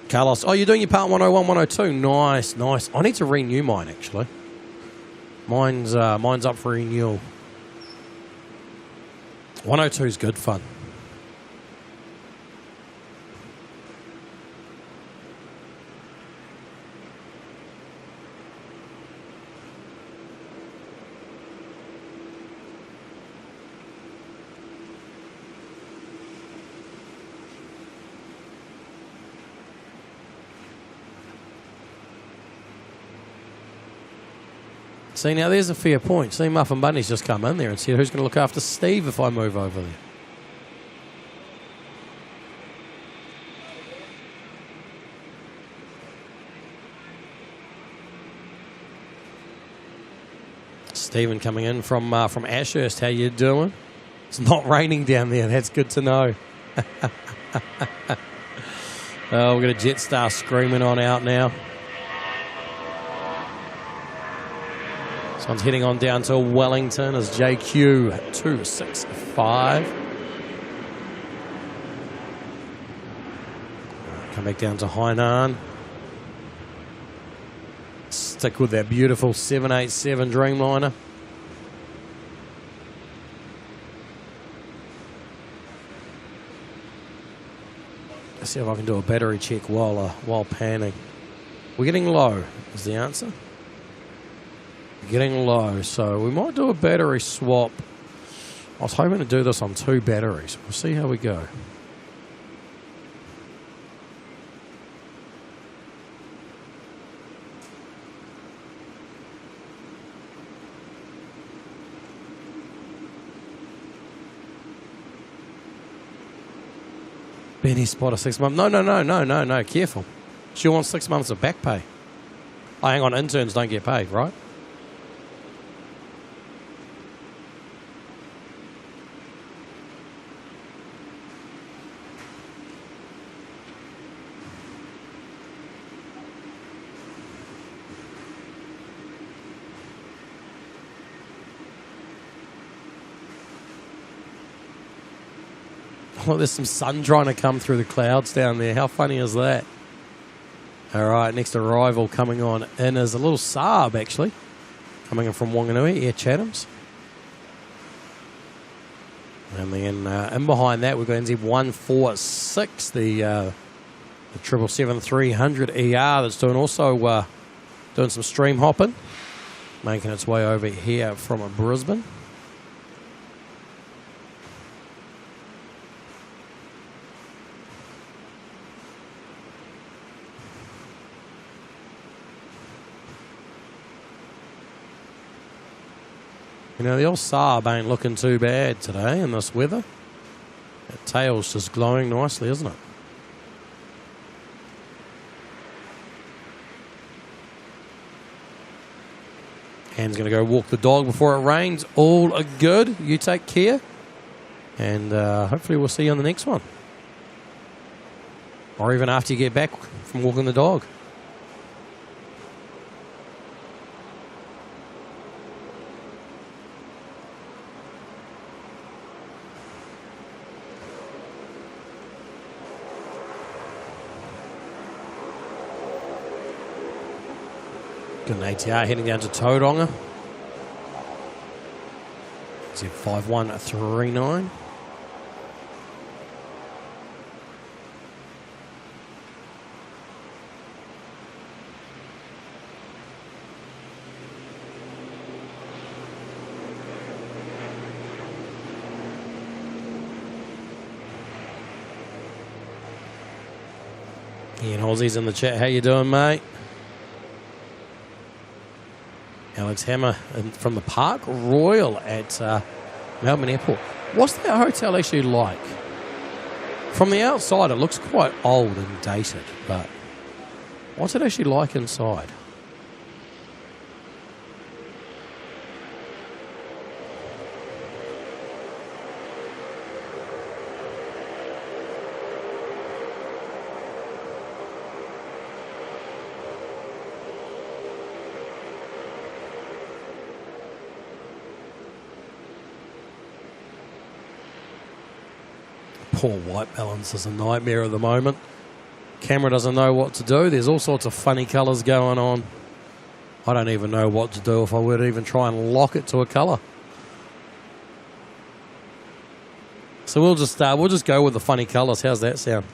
Carlos, oh, you're doing your part 101, 102. Nice, nice. I need to renew mine, actually. Mine's up for renewal. 102 is good fun. See, now there's a fair point. See, Muffin Bunny's just come in there and said, who's going to look after Steve if I move over there? Stephen coming in from Ashurst. How you doing? It's not raining down there. That's good to know. Oh, we've got a Jetstar screaming on out now. This one's heading on down to Wellington as JQ 265. Come back down to Hainan. stick with that beautiful 787 Dreamliner. Let's see if I can do a battery check while panning. We're getting low, is the answer. We're getting low, so we might do a battery swap. I was hoping to do this on 2 batteries. We'll see how we go. Benny spot a 6 month. No. Careful. She wants 6 months of back pay. Oh, hang on. Interns don't get paid, right? Oh, there's some sun trying to come through the clouds down there. How funny is that? All right, next arrival coming on in is a little Saab, actually. Coming in from Wanganui, Air Chathams. And then in behind that, we've got NZ146, the 777-300 ER that's doing also doing some stream hopping. Making its way over here from Brisbane. You know, the old Saab ain't looking too bad today in this weather. That tail's just glowing nicely, isn't it? Anne's going to go walk the dog before it rains. All are good. You take care. And hopefully we'll see you on the next one. Or even after you get back from walking the dog. Got an ATR heading down to Tauranga. Is it 5139? Ian Hossie's in the chat. How you doing, mate? Alex Hammer from the Park Royal at Melbourne Airport. What's that hotel actually like? From the outside, it looks quite old and dated, but what's it actually like inside? Poor white balance is a nightmare at the moment. Camera doesn't know what to do. There's all sorts of funny colours going on. I don't even know what to do if I were to even try and lock it to a colour. So we'll just go with the funny colours. How's that sound?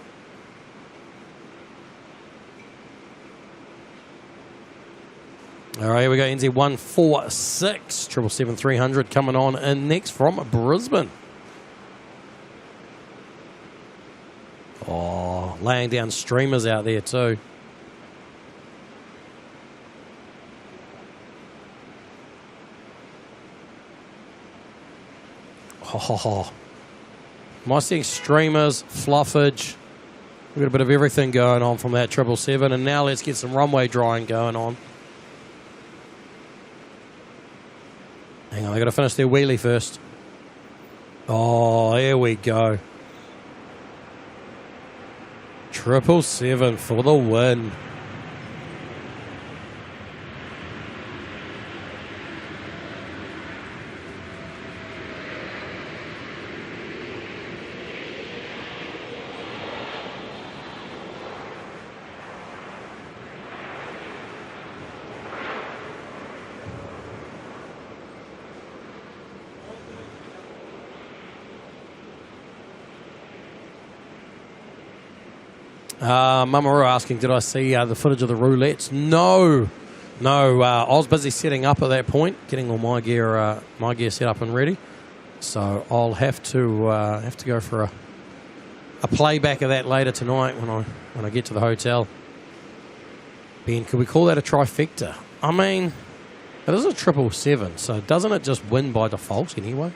All right, here we go. NZ146 777-300 coming on in next from Brisbane. Oh, laying down streamers out there too. Oh. Am I seeing streamers, fluffage? We've got a bit of everything going on from that 777, and now let's get some runway drying going on. Hang on, I got to finish their wheelie first. Oh, here we go. 777 for the win. Mamaru asking, did I see the footage of the roulettes? No. I was busy setting up at that point, getting all my gear set up and ready. So I'll have to go for a playback of that later tonight when I get to the hotel. Ben, could we call that a trifecta? I mean, it is a 777, so doesn't it just win by default anyway?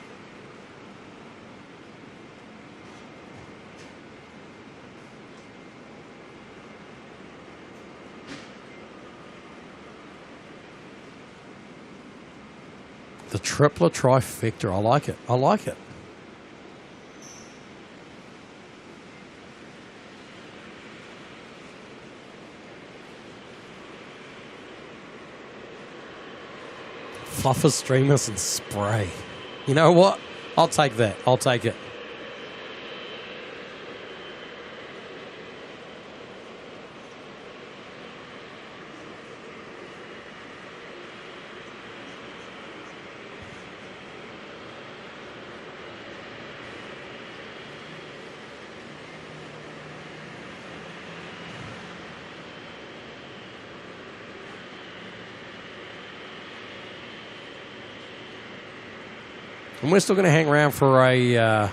The triplet trifecta. I like it. Fluffers, streamers, and spray. You know what? I'll take that. I'll take it. And we're still going to hang around for a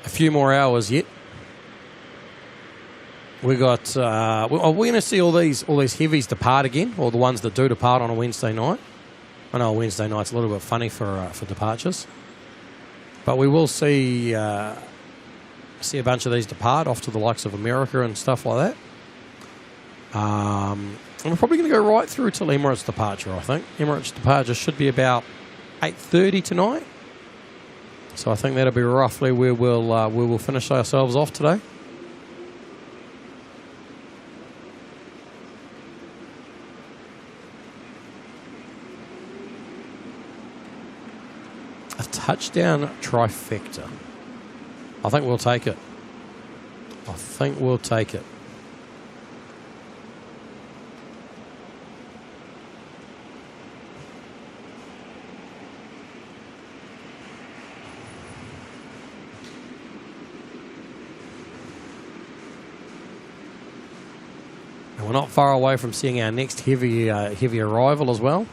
few more hours yet. We got. Are we going to see all these heavies depart again, or the ones that do depart on a Wednesday night? I know Wednesday night's a little bit funny for departures, but we will see a bunch of these depart off to the likes of America and stuff like that. And we're probably going to go right through till Emirates departure. I think Emirates departure should be about 8:30 tonight, so I think that'll be roughly where we'll finish ourselves off today. A touchdown trifecta. I think we'll take it. We're not far away from seeing our next heavy arrival as well.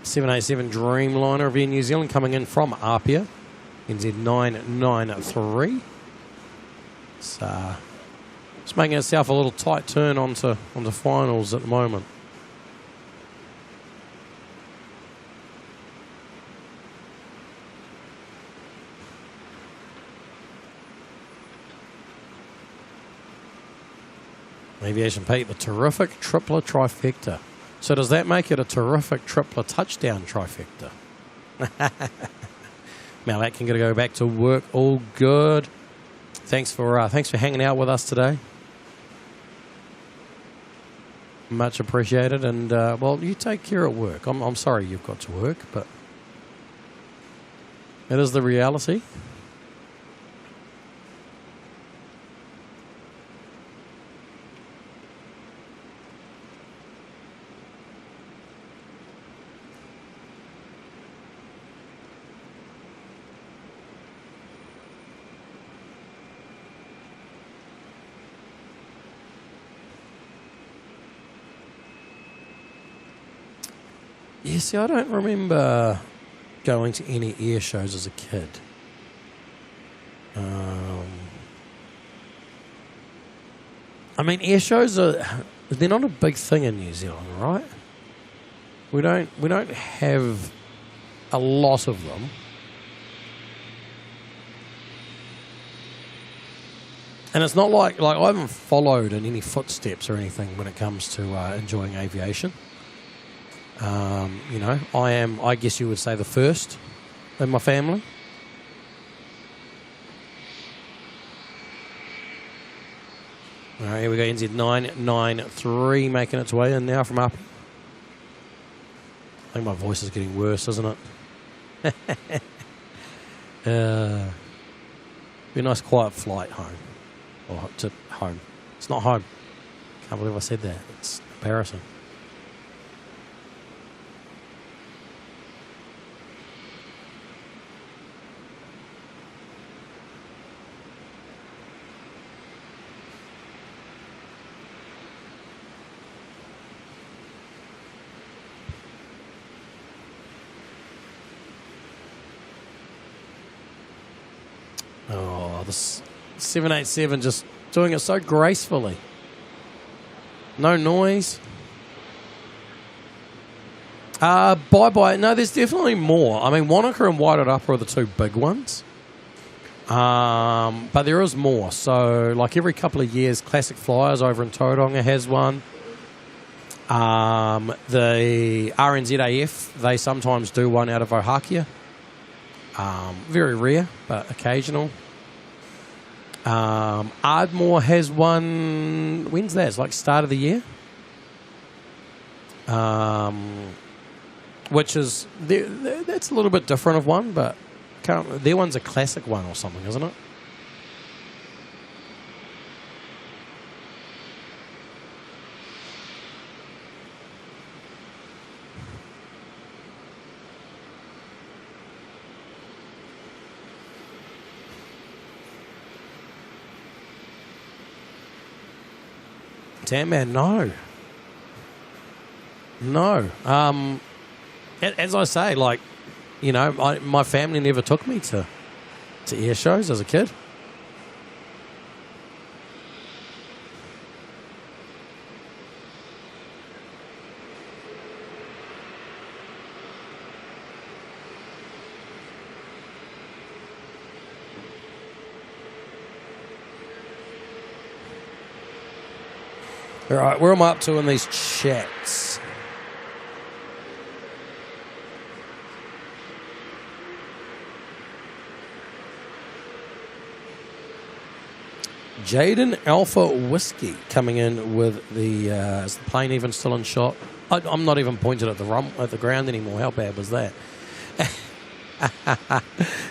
787 Dreamliner of Air New Zealand coming in from Apia, NZ993. It's making itself a little tight turn onto finals at the moment. Aviation Pete, the terrific tripler trifecta. So does that make it a terrific tripler touchdown trifecta? Malak can go back to work. All good. Thanks for hanging out with us today. Much appreciated. And well, you take care at work. I'm sorry you've got to work, but it is the reality. Yeah, see, I don't remember going to any air shows as a kid. I mean, air shows they're not a big thing in New Zealand, right? We don't have a lot of them. And it's not like I haven't followed in any footsteps or anything when it comes to enjoying aviation. I guess you would say, the first in my family. All right, here we go. NZ993 making its way in now from up. I think my voice is getting worse, isn't it? Be a nice quiet flight home. Or to home. It's not home. Can't believe I said that. It's embarrassing. Oh, the 787 just doing it so gracefully. No noise. Bye-bye. No, there's definitely more. I mean, Wanaka and Whited Upper are the two big ones. But there is more. So, like every couple of years, Classic Flyers over in Tauranga has one. The RNZAF, they sometimes do one out of Ohakia. Very rare, but occasional. Ardmore has one. When's that? It's like start of the year. Which is that's a little bit different of one, but their one's a classic one or something, isn't it? Damn man, no. As I say, like, you know, my family never took me to air shows as a kid. All right, where am I up to in these chats? Jaden Alpha Whiskey coming in with the is the plane even still in shot? I'm not even pointed at the ground anymore. How bad was that?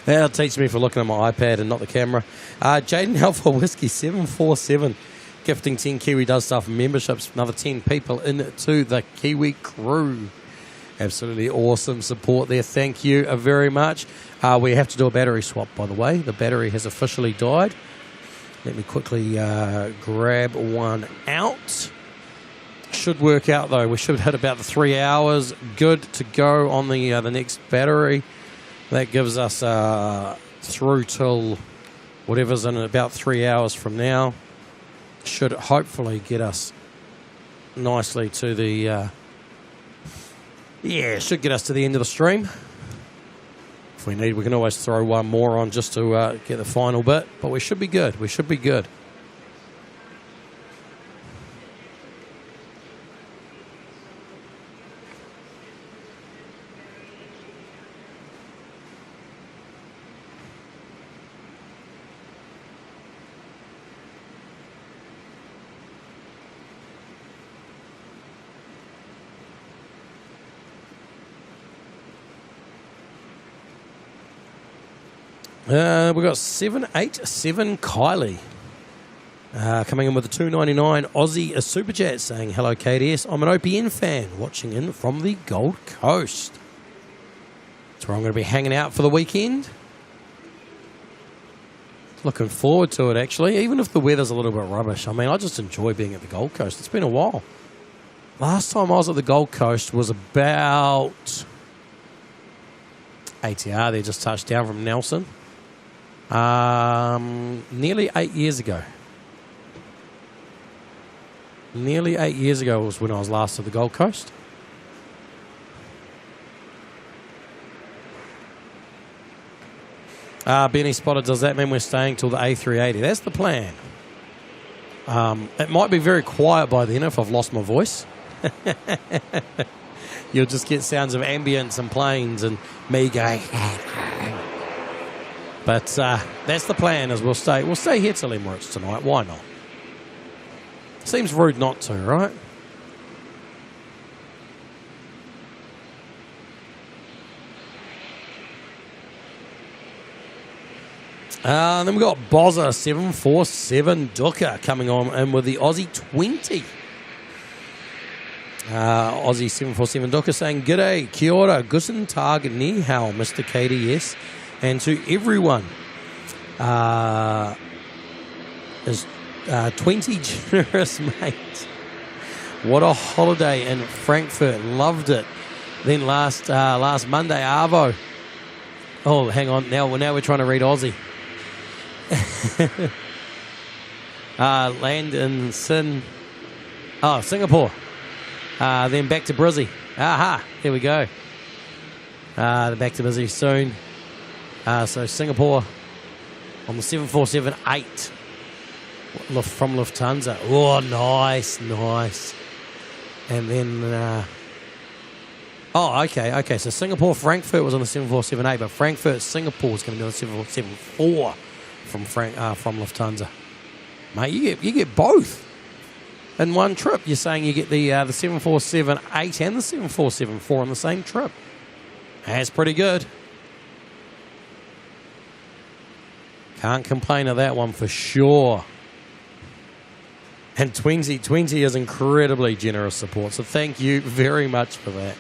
That'll teach me for looking at my iPad and not the camera. Jaden Alpha Whiskey 747 gifting 10 Kiwi Does Stuff memberships, another 10 people into the Kiwi crew. Absolutely awesome support there. Thank you very much. We have to do a battery swap, by the way. The battery has officially died. Let me quickly grab one out. Should work out, though. We should hit about the 3 hours. Good to go on the next battery. That gives us through till whatever's in about 3 hours from now. Should hopefully get us nicely to the... should get us to the end of the stream. If we need, we can always throw one more on just to get the final bit. But we should be good. We should be good. We've got 787 Kylie coming in with a $2.99 Aussie Super Chat saying, hello KDS, I'm an OPN fan watching in from the Gold Coast. That's where I'm going to be hanging out for the weekend. Looking forward to it actually, even if the weather's a little bit rubbish. I mean, I just enjoy being at the Gold Coast. It's been a while. Last time I was at the Gold Coast was about... ATR, they just touched down from Nelson. Nearly 8 years ago. Nearly 8 years ago was when I was last at the Gold Coast. Benny Spotter, does that mean we're staying till the A380? That's the plan. It might be very quiet by then if I've lost my voice. You'll just get sounds of ambience and planes and me going. But that's the plan. Is we'll stay here till Emirates tonight. Why not? Seems rude not to, right? Then we've got Bozza 747 Dukkha coming on in with the Aussie 20. Aussie 747 Dukkha saying, g'day, kia ora, guten tag, ni hao, Mr. KDS, and to everyone. Is 20 generous, mate. What a holiday in Frankfurt. Loved it. Then last Monday, Arvo. Oh, hang on. Now we're trying to read Aussie. Land in Singapore. Then back to Brizzy. Aha, here we go. Back to Brizzy soon. So Singapore on the 747-8 from Lufthansa. Oh, nice. And then, okay. So Singapore, Frankfurt was on the 747-8, but Frankfurt, Singapore is going to be on the 747-4 from Lufthansa. Mate, you get both in one trip. You're saying you get the 747-8 and the 747-4 on the same trip. That's pretty good. Can't complain of that one for sure. And Twenty is incredibly generous support, so thank you very much for that.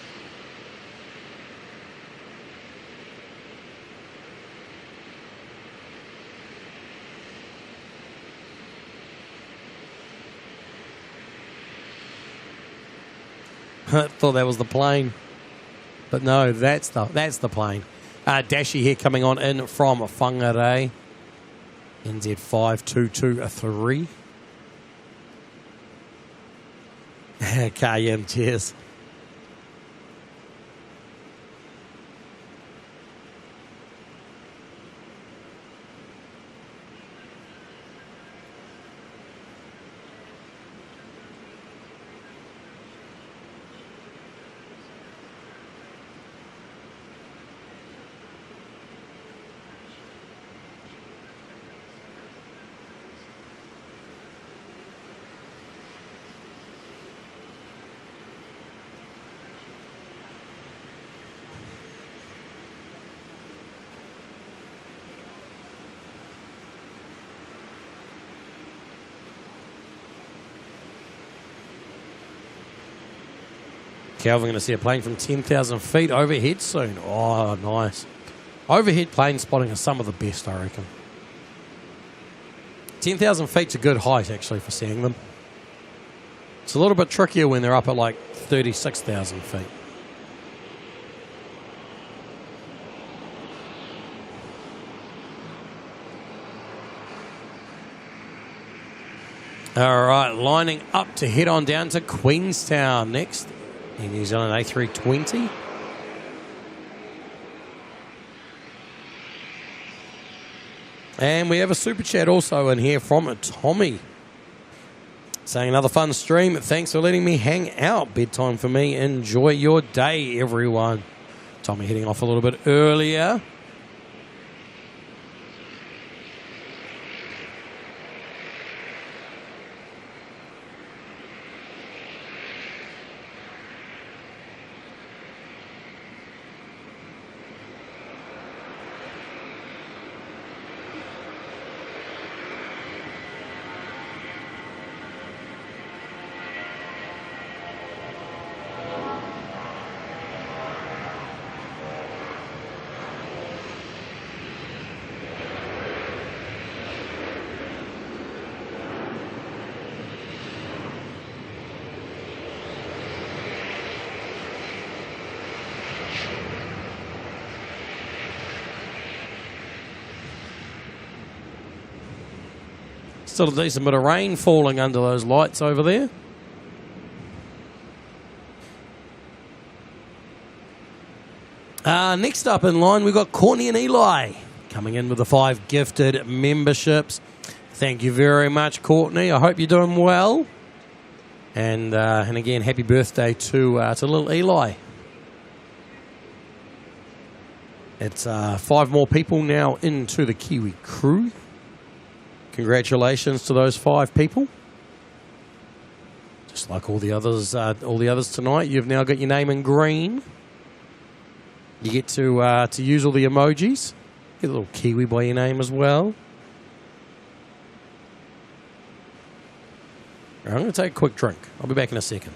I thought that was the plane, but no, that's the plane. Dashi here coming on in from Whangarei, NZ5223. Kayam, cheers. Calvin going to see a plane from 10,000 feet overhead soon. Oh, nice. Overhead plane spotting is some of the best, I reckon. 10,000 feet's a good height, actually, for seeing them. It's a little bit trickier when they're up at like 36,000 feet. All right, lining up to head on down to Queenstown next. In New Zealand A320. And we have a super chat also in here from Tommy. Saying another fun stream. Thanks for letting me hang out. Bedtime for me. Enjoy your day, everyone. Tommy heading off a little bit earlier. Still a decent bit of rain falling under those lights over there. Next up in line, we've got Courtney and Eli coming in with the 5 gifted memberships. Thank you very much, Courtney. I hope you're doing well. And again, happy birthday to little Eli. It's 5 more people now into the Kiwi crew. Congratulations to those 5 people. Just like all the others tonight, you've now got your name in green. You get to use all the emojis. Get a little Kiwi by your name as well. All right, I'm going to take a quick drink. I'll be back in a second.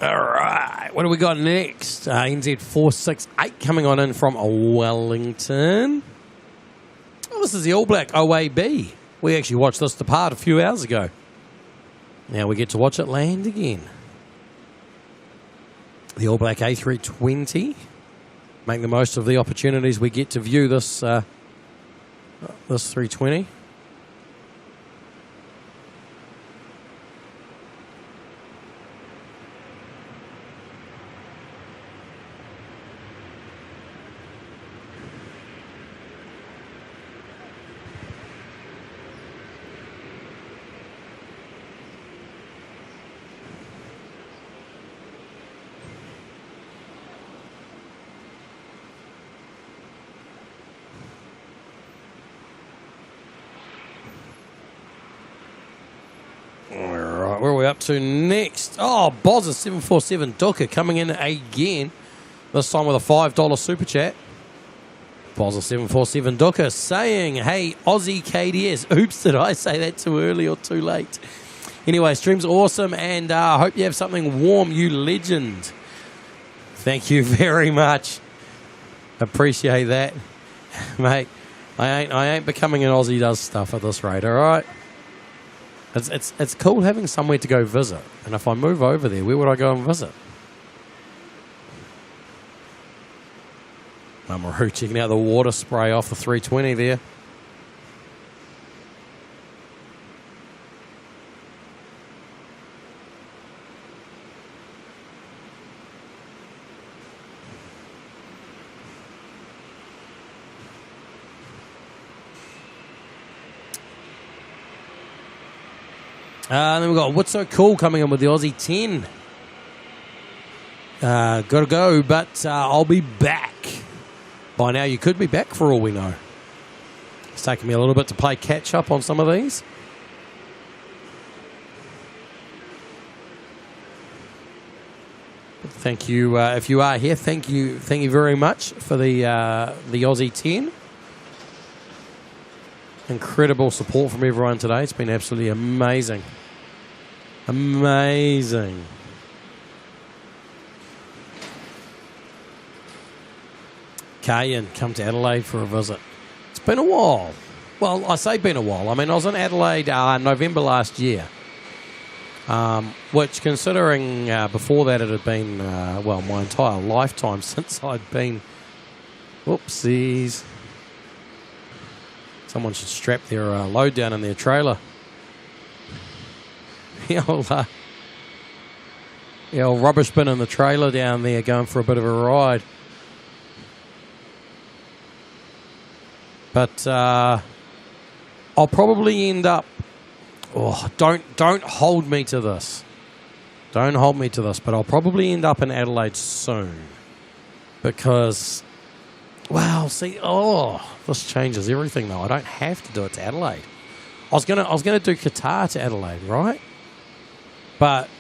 All right, what do we got next? NZ468 coming on in from Wellington. Oh, this is the All Black OAB. We actually watched this depart a few hours ago. Now we get to watch it land again. The All Black A320. Make the most of the opportunities we get to view this this 320. Alright, where are we up to next? Oh, Bozza 747 Dooker coming in again. This time with a $5 super chat. Bozza 747 Dooker saying, hey, Aussie KDS. Oops, did I say that too early or too late? Anyway, stream's awesome, and I hope you have something warm, you legend. Thank you very much. Appreciate that. Mate, I ain't becoming an Aussie does stuff at this rate, alright? It's cool having somewhere to go visit. And if I move over there, where would I go and visit? Mamaroo checking out the water spray off the 320 there. And then we've got What's So Cool coming in with the Aussie 10. Gotta go, but I'll be back. By now, you could be back for all we know. It's taken me a little bit to play catch up on some of these. But thank you. If you are here, thank you very much for the Aussie 10. Incredible support from everyone today. It's been absolutely amazing. Amazing. Kayan, come to Adelaide for a visit. It's been a while. Well, I say been a while. I mean, I was in Adelaide November last year. Which, considering before that it had been, my entire lifetime since I'd been... Whoopsies. Someone should strap their load down in their trailer. The old rubbish bin in the trailer down there going for a bit of a ride. But I'll probably end up... Oh, don't hold me to this. Don't hold me to this, but I'll probably end up in Adelaide soon. Because... Wow, see, this changes everything though. I don't have to do it to Adelaide. I was gonna do Qatar to Adelaide, right? But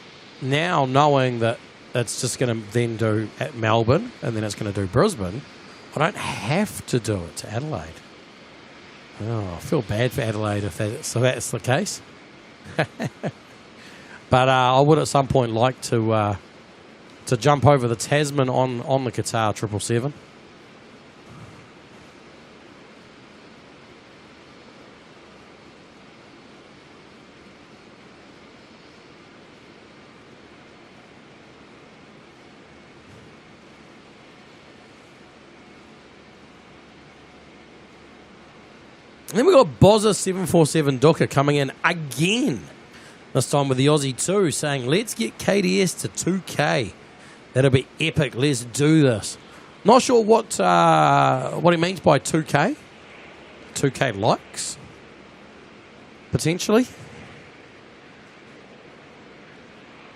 now knowing that it's just gonna then do at Melbourne and then it's gonna do Brisbane, I don't have to do it to Adelaide. Oh, I feel bad for Adelaide if that's the case. But I would at some point like to jump over the Tasman on the Qatar 777. Then we got Bozza 747 Dooker coming in again. This time with the Aussie 2 saying, let's get KDS to 2K. That'll be epic. Let's do this. Not sure what he means by 2K. 2K likes? Potentially.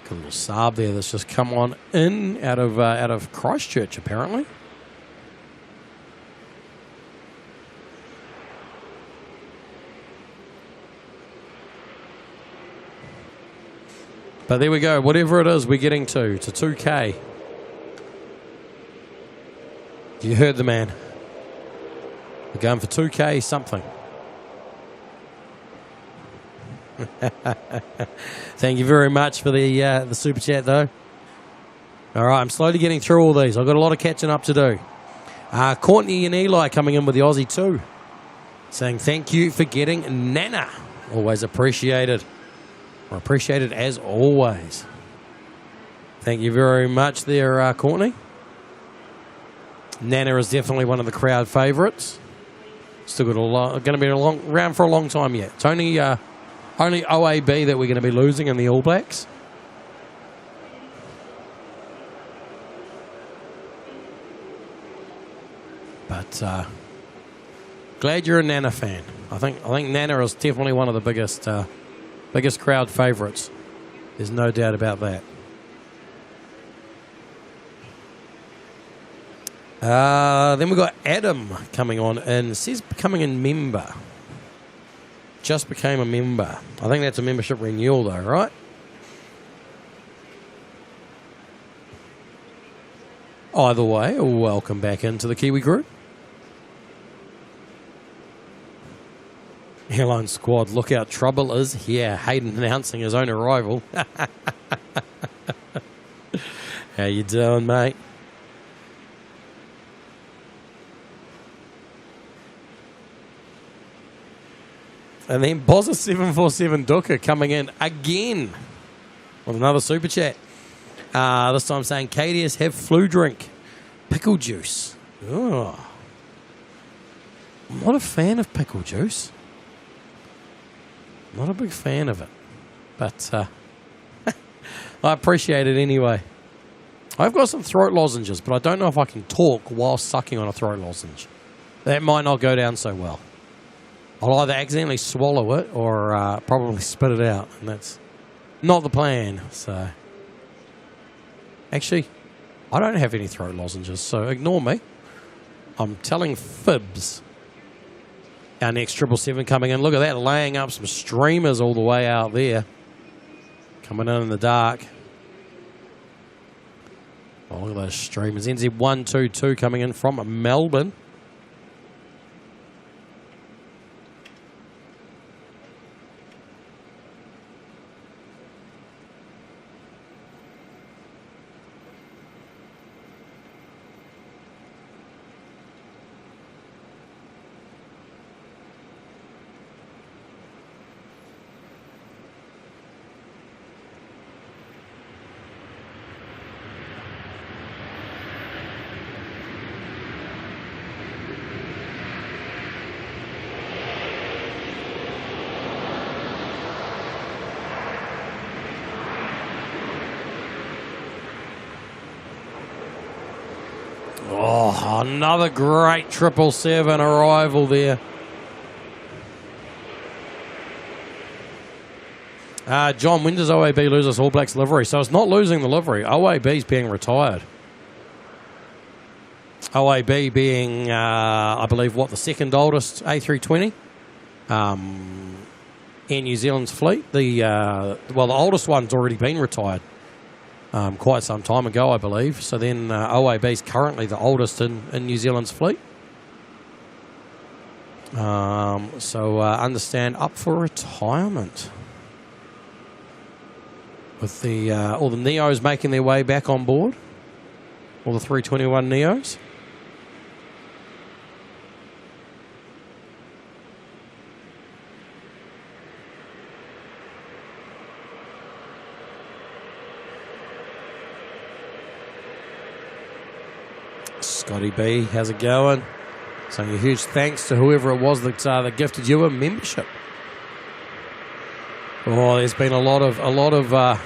Got a little Saab there that's just come on in out of Christchurch apparently. But there we go. Whatever it is we're getting to 2K. You heard the man. We're going for 2K something. Thank you very much for the super chat, though. All right, I'm slowly getting through all these. I've got a lot of catching up to do. Courtney and Eli coming in with the Aussie 2. Saying thank you for getting Nana. Always appreciated. Or appreciated as always. Thank you very much there, Courtney. Nana is definitely one of the crowd favourites. Still got going to be around for a long time yet. It's only OAB that we're going to be losing in the All Blacks. But glad you're a Nana fan. I think Nana is definitely one of the biggest crowd favourites. There's no doubt about that. Then we've got Adam coming on and says becoming a member. Just became a member. I think that's a membership renewal though, right? Either way, welcome back into the Kiwi group. Airline squad, look out, trouble is here. Hayden announcing his own arrival. How you doing, mate? And then Bozza747 Duka coming in again with another super chat. This time saying, KDS have flu drink, pickle juice. Oh. I'm not a fan of pickle juice. Not a big fan of it. But I appreciate it anyway. I've got some throat lozenges, but I don't know if I can talk while sucking on a throat lozenge. That might not go down so well. I'll either accidentally swallow it or probably spit it out, and that's not the plan. So, actually, I don't have any throat lozenges, so ignore me. I'm telling fibs. Our next 777 coming in. Look at that, laying up some streamers all the way out there. Coming in the dark. Oh, look at those streamers. NZ122 coming in from Melbourne. Oh, another great 777 arrival there. John, when does OAB lose us All Blacks livery? So it's not losing the livery. OAB's being retired. OAB being, I believe, the second oldest A320 in New Zealand's fleet. The oldest one's already been retired. Quite some time ago, I believe. So then OAB is currently the oldest in New Zealand's fleet. Understand up for retirement. With all the Neos making their way back on board. All the 321 Neos. Scotty B, how's it going? Saying a huge thanks to whoever it was that gifted you a membership. Oh, there's been a lot of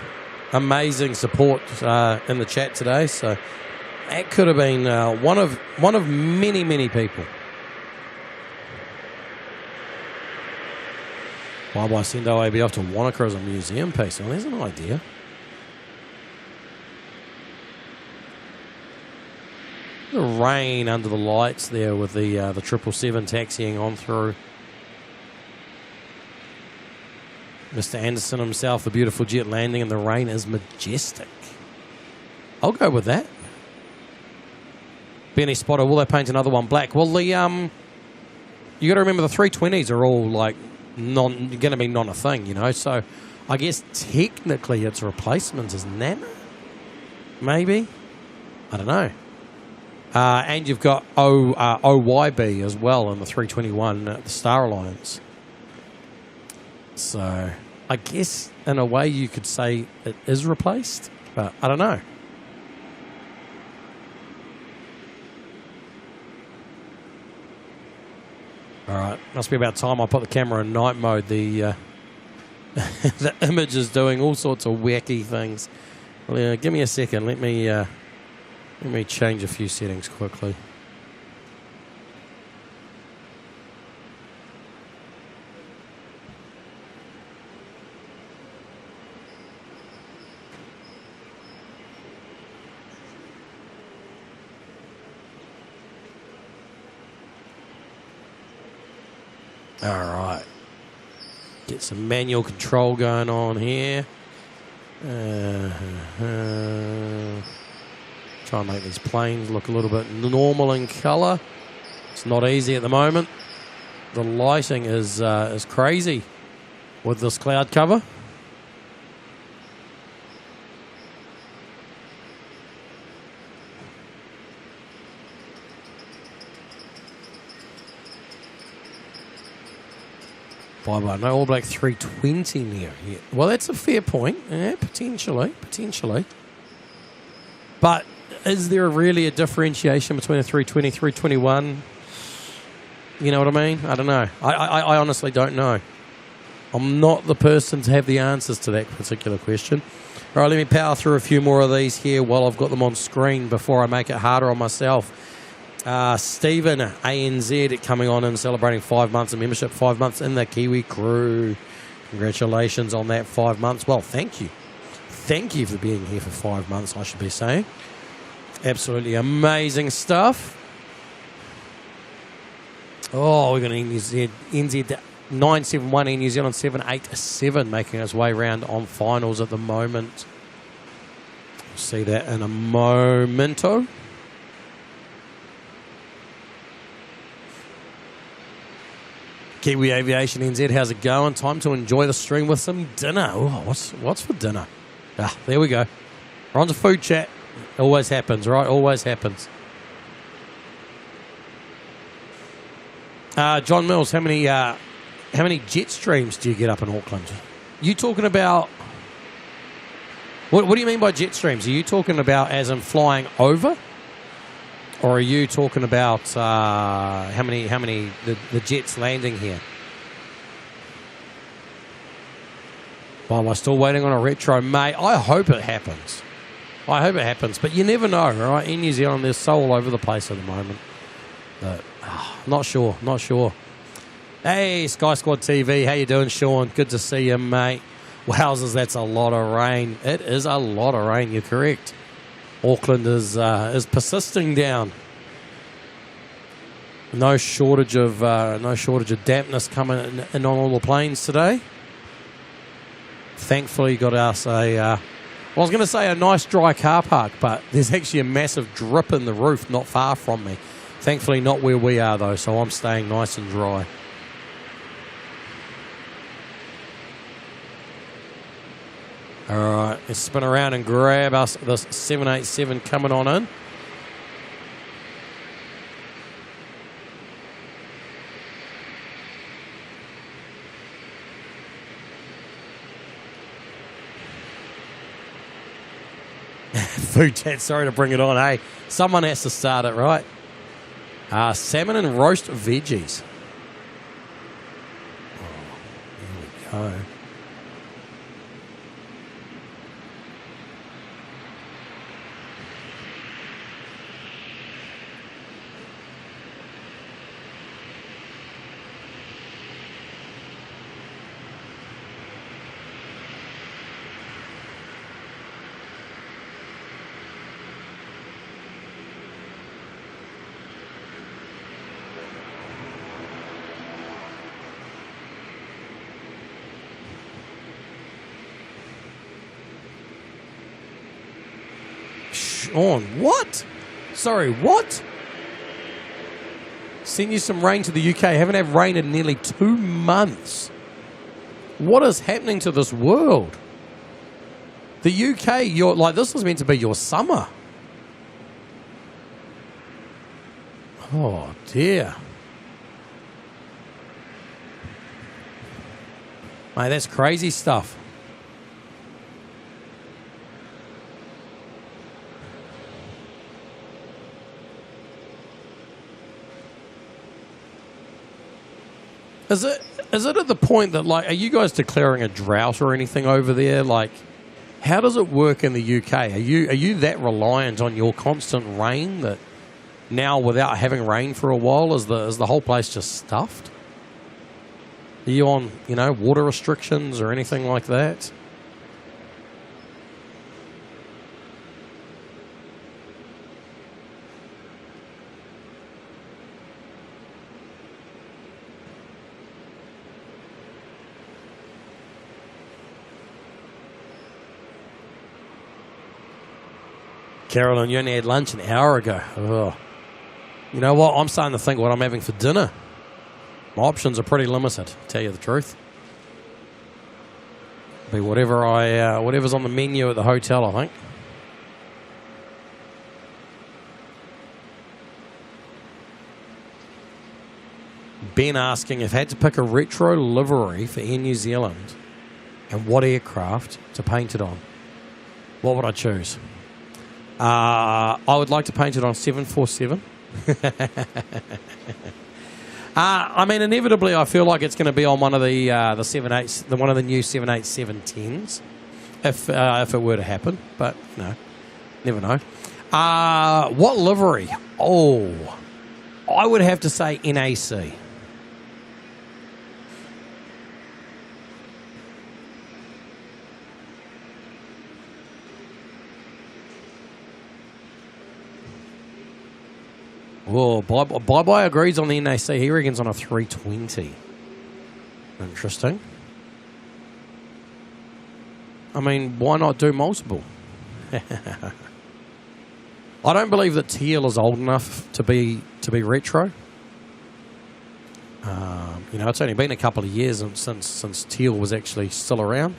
amazing support in the chat today. So that could have been one of many people. Why would I send OAB off to Wanaka as a museum piece? Well, there's an idea. The rain under the lights there with the 777 taxiing on through. Mr. Anderson himself, the beautiful jet landing, and the rain is majestic. I'll go with that. Benny Spotter, will they paint another one black? Well, the you got to remember the 320s are all like going to be non a thing, you know. So I guess technically its replacement is Nana, maybe. I don't know. And you've got OYB as well in the 321, the Star Alliance. So I guess in a way you could say it is replaced, but I don't know. All right, must be about time I put the camera in night mode. The the image is doing all sorts of wacky things. Well, give me a second. Let me change a few settings quickly. All right. Get some manual control going on here. Try and make these planes look a little bit normal in colour. It's not easy at the moment. The lighting is crazy with this cloud cover. Bye-bye. No All Black 320 near here. Well, that's a fair point. Yeah, potentially. But is there really a differentiation between a 320 321? You know what I mean? I don't know. I honestly don't know. I'm not the person to have the answers to that particular question. All right, let me power through a few more of these here while I've got them on screen before I make it harder on myself. Stephen, ANZ, coming on and celebrating 5 months of membership, 5 months in the Kiwi crew. Congratulations on that 5 months. Well, thank you. Thank you for being here for 5 months, I should be saying. Absolutely amazing stuff. Oh, we're going to NZ 971 in New Zealand 787 making its way around on finals at the moment. We'll see that in a momento. Kiwi Aviation NZ, how's it going? Time to enjoy the stream with some dinner. Oh, what's for dinner? Ah, there we go. We're on to food chat. Always happens, right? Always happens. John Mills, how many jet streams do you get up in Auckland? You talking about what do you mean by jet streams? Are you talking about as in flying over? Or are you talking about how many the jets landing here? Well, am I still waiting on a retro, mate? I hope it happens. But you never know, right? In New Zealand, they're so all over the place at the moment. But not sure. Hey, Sky Squad TV, how you doing, Sean? Good to see you, mate. Wowzers, that's a lot of rain. It is a lot of rain. You're correct. Auckland is persisting down. No shortage of dampness coming in on all the planes today. Thankfully, got us I was going to say a nice dry car park, but there's actually a massive drip in the roof not far from me. Thankfully, not where we are though, so I'm staying nice and dry. All right, let's spin around and grab us this 787 coming on in. Food chat, sorry to bring it on. Hey, someone has to start it, right? Salmon and roast veggies. Oh, here we go. On what? Sorry, what? Send you some rain to the UK. Haven't had rain in nearly 2 months. What is happening to this world? The UK, this was meant to be your summer. Oh, dear. Mate, that's crazy stuff. Is it at the point that, like, are you guys declaring a drought or anything over there? Like, how does it work in the UK? Are you that reliant on your constant rain that now, without having rain for a while, is the whole place just stuffed? Are you on, water restrictions or anything like that? Carolyn, you only had lunch an hour ago. Ugh. You know what? I'm starting to think what I'm having for dinner. My options are pretty limited, to tell you the truth. Be whatever's on the menu at the hotel, I think. Ben asking if I had to pick a retro livery for Air New Zealand and what aircraft to paint it on, what would I choose? I would like to paint it on 747. I mean, inevitably, I feel like it's going to be on one of the 7.8s, one of the new 787-10s, if it were to happen. But never know. What livery? Oh, I would have to say NAC. Oh, Bye agrees on the NAC. He reckons on a 320. Interesting. I mean, why not do multiple? I don't believe that teal is old enough to be retro. It's only been a couple of years since teal was actually still around.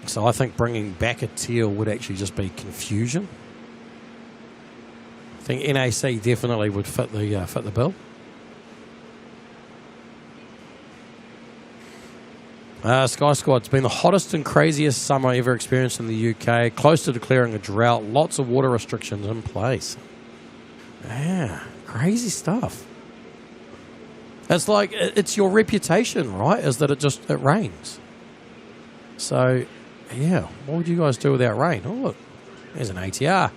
So I think bringing back a teal would actually just be confusion. I think NAC definitely would fit the bill. Sky Squad, it's been the hottest and craziest summer ever experienced in the UK. Close to declaring a drought. Lots of water restrictions in place. Yeah, crazy stuff. It's like, it's your reputation, right? Is that it rains. So, yeah, what would you guys do without rain? Oh, look, there's an ATR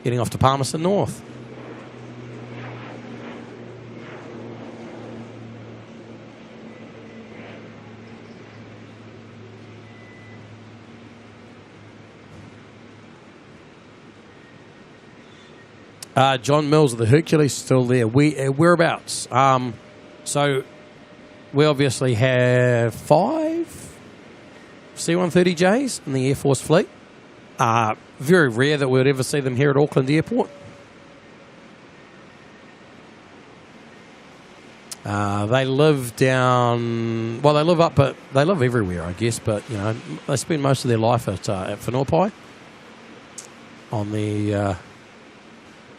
heading off to Palmerston North. John Mills of the Hercules still there. Whereabouts? So we obviously have 5 C-130Js in the Air Force fleet. Very rare that we would ever see them here at Auckland Airport. They live down... Well, they live up, but they live everywhere, I guess. But, they spend most of their life at Whenuapai on the...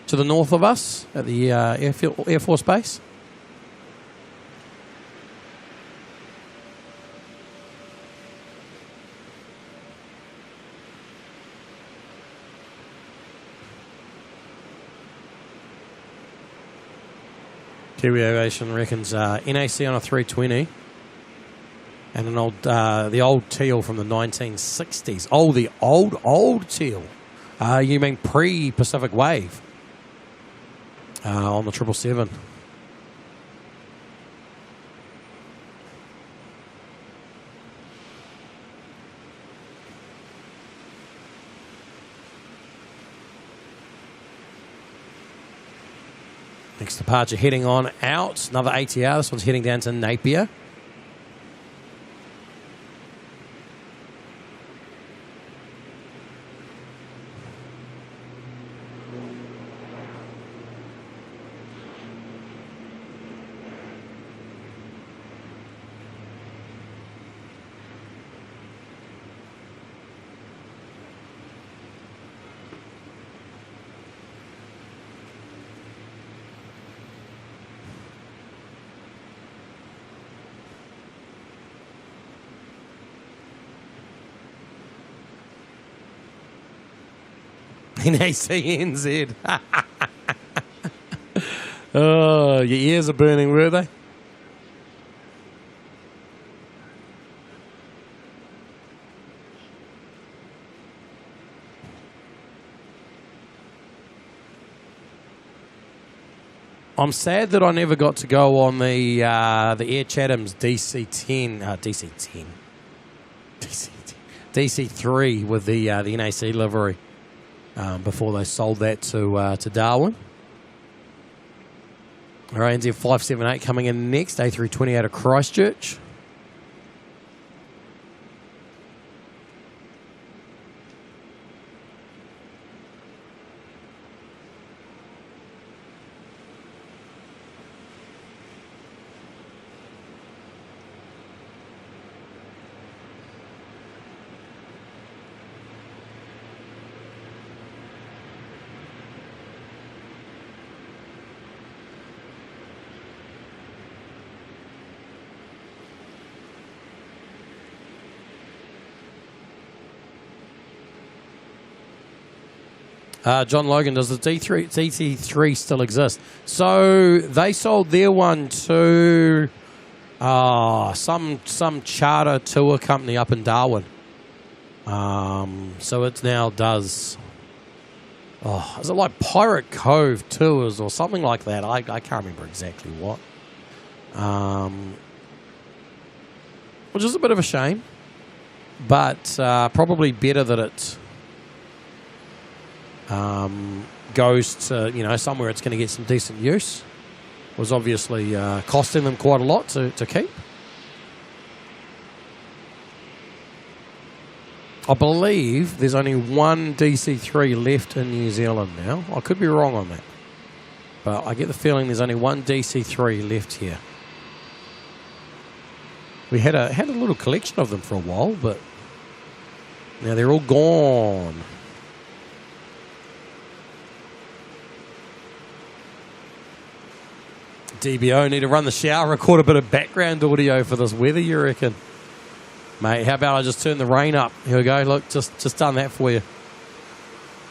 to the north of us at the Air Force Base. Kiwi Aviation reckons NAC on a 320 and the old teal from the 1960s. Oh, the old teal. You mean pre-Pacific Wave? On the 777. Next departure heading on out. Another ATR. This one's heading down to Napier. NACNZ. Oh, your ears are burning, were they? I'm sad that I never got to go on the Air Chatham's DC3 with the NAC livery before they sold that to Darwin. All right, NZ 578 coming in next, A320 out of Christchurch. John Logan, does the DC3 still exist? So they sold their one to some charter tour company up in Darwin. So it now does. Oh, is it like Pirate Cove Tours or something like that? I can't remember exactly what. Which is a bit of a shame, but probably better that it goes to somewhere it's going to get some decent use. Was obviously costing them quite a lot to keep. I believe there's only one DC3 left in New Zealand now. I could be wrong on that, but I get the feeling there's only one DC3 left here. We had a little collection of them for a while, but now they're all gone. DBO need to run the shower, record a bit of background audio for this weather, you reckon? Mate, how about I just turn the rain up? Here we go, look, just done that for you.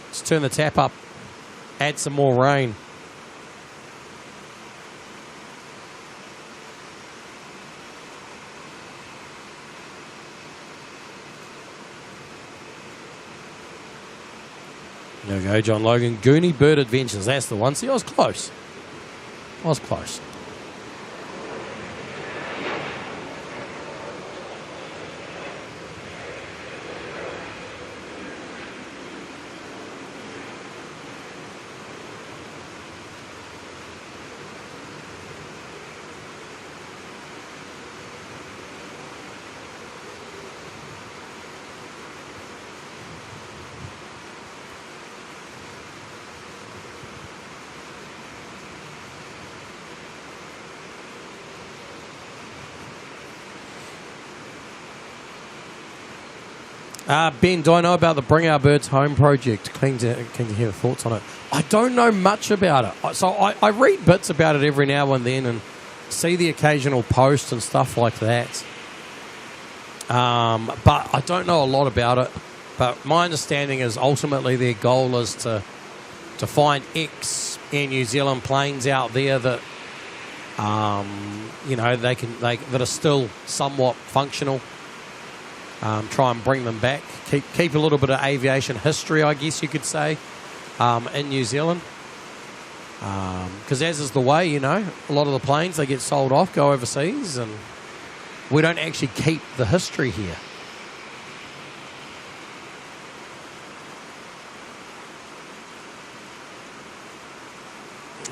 Just turn the tap up, add some more rain. There we go, John Logan. Goonie Bird Adventures, that's the one. See, I was close. I was close. Ben, do I know about the Bring Our Birds Home project? Keen to hear thoughts on it. I don't know much about it. So I read bits about it every now and then and see the occasional post and stuff like that. But I don't know a lot about it. But my understanding is ultimately their goal is to find Air New Zealand planes out there that that are still somewhat functional. Try and bring them back. Keep a little bit of aviation history, I guess you could say, in New Zealand. Because as is the way, a lot of the planes, they get sold off, go overseas, and we don't actually keep the history here.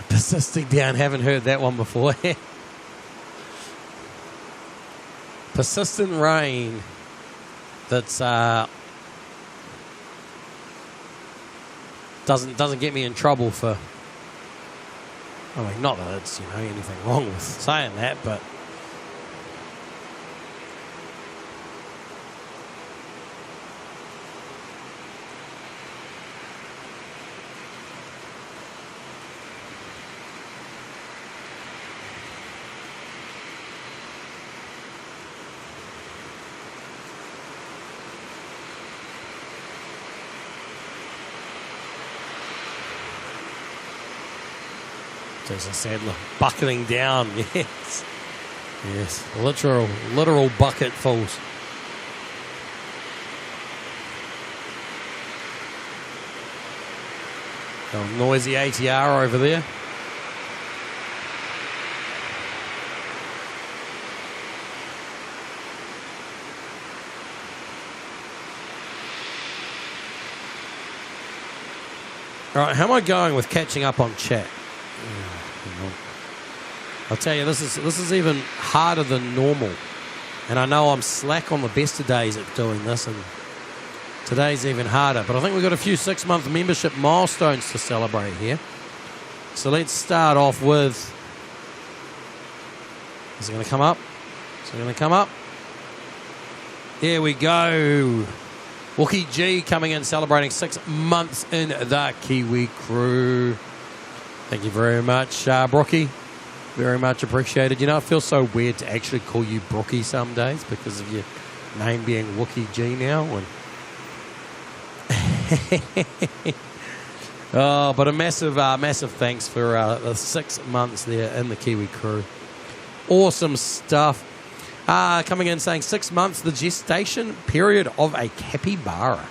Persisting down, haven't heard that one before. Persistent rain. That's doesn't get me in trouble for. I mean, not that it's anything wrong with saying that, but Jason Sadler bucketing down. Yes. Yes. Literal bucketfuls. Noisy ATR over there. All right, how am I going with catching up on chat? I'll tell you, this is even harder than normal. And I know I'm slack on the best of days at doing this, and today's even harder. But I think we've got a few 6-month membership milestones to celebrate here. So let's start off with... Is it going to come up? Is it going to come up? Here we go. Wookie G coming in, celebrating 6 months in the Kiwi crew. Thank you very much, Brookie. Very much appreciated. You know, it feels so weird to actually call you Brookie some days because of your name being Wookie G now. And oh, but a massive thanks for the 6 months there in the Kiwi crew. Awesome stuff. Coming in saying 6 months, the gestation period of a capybara.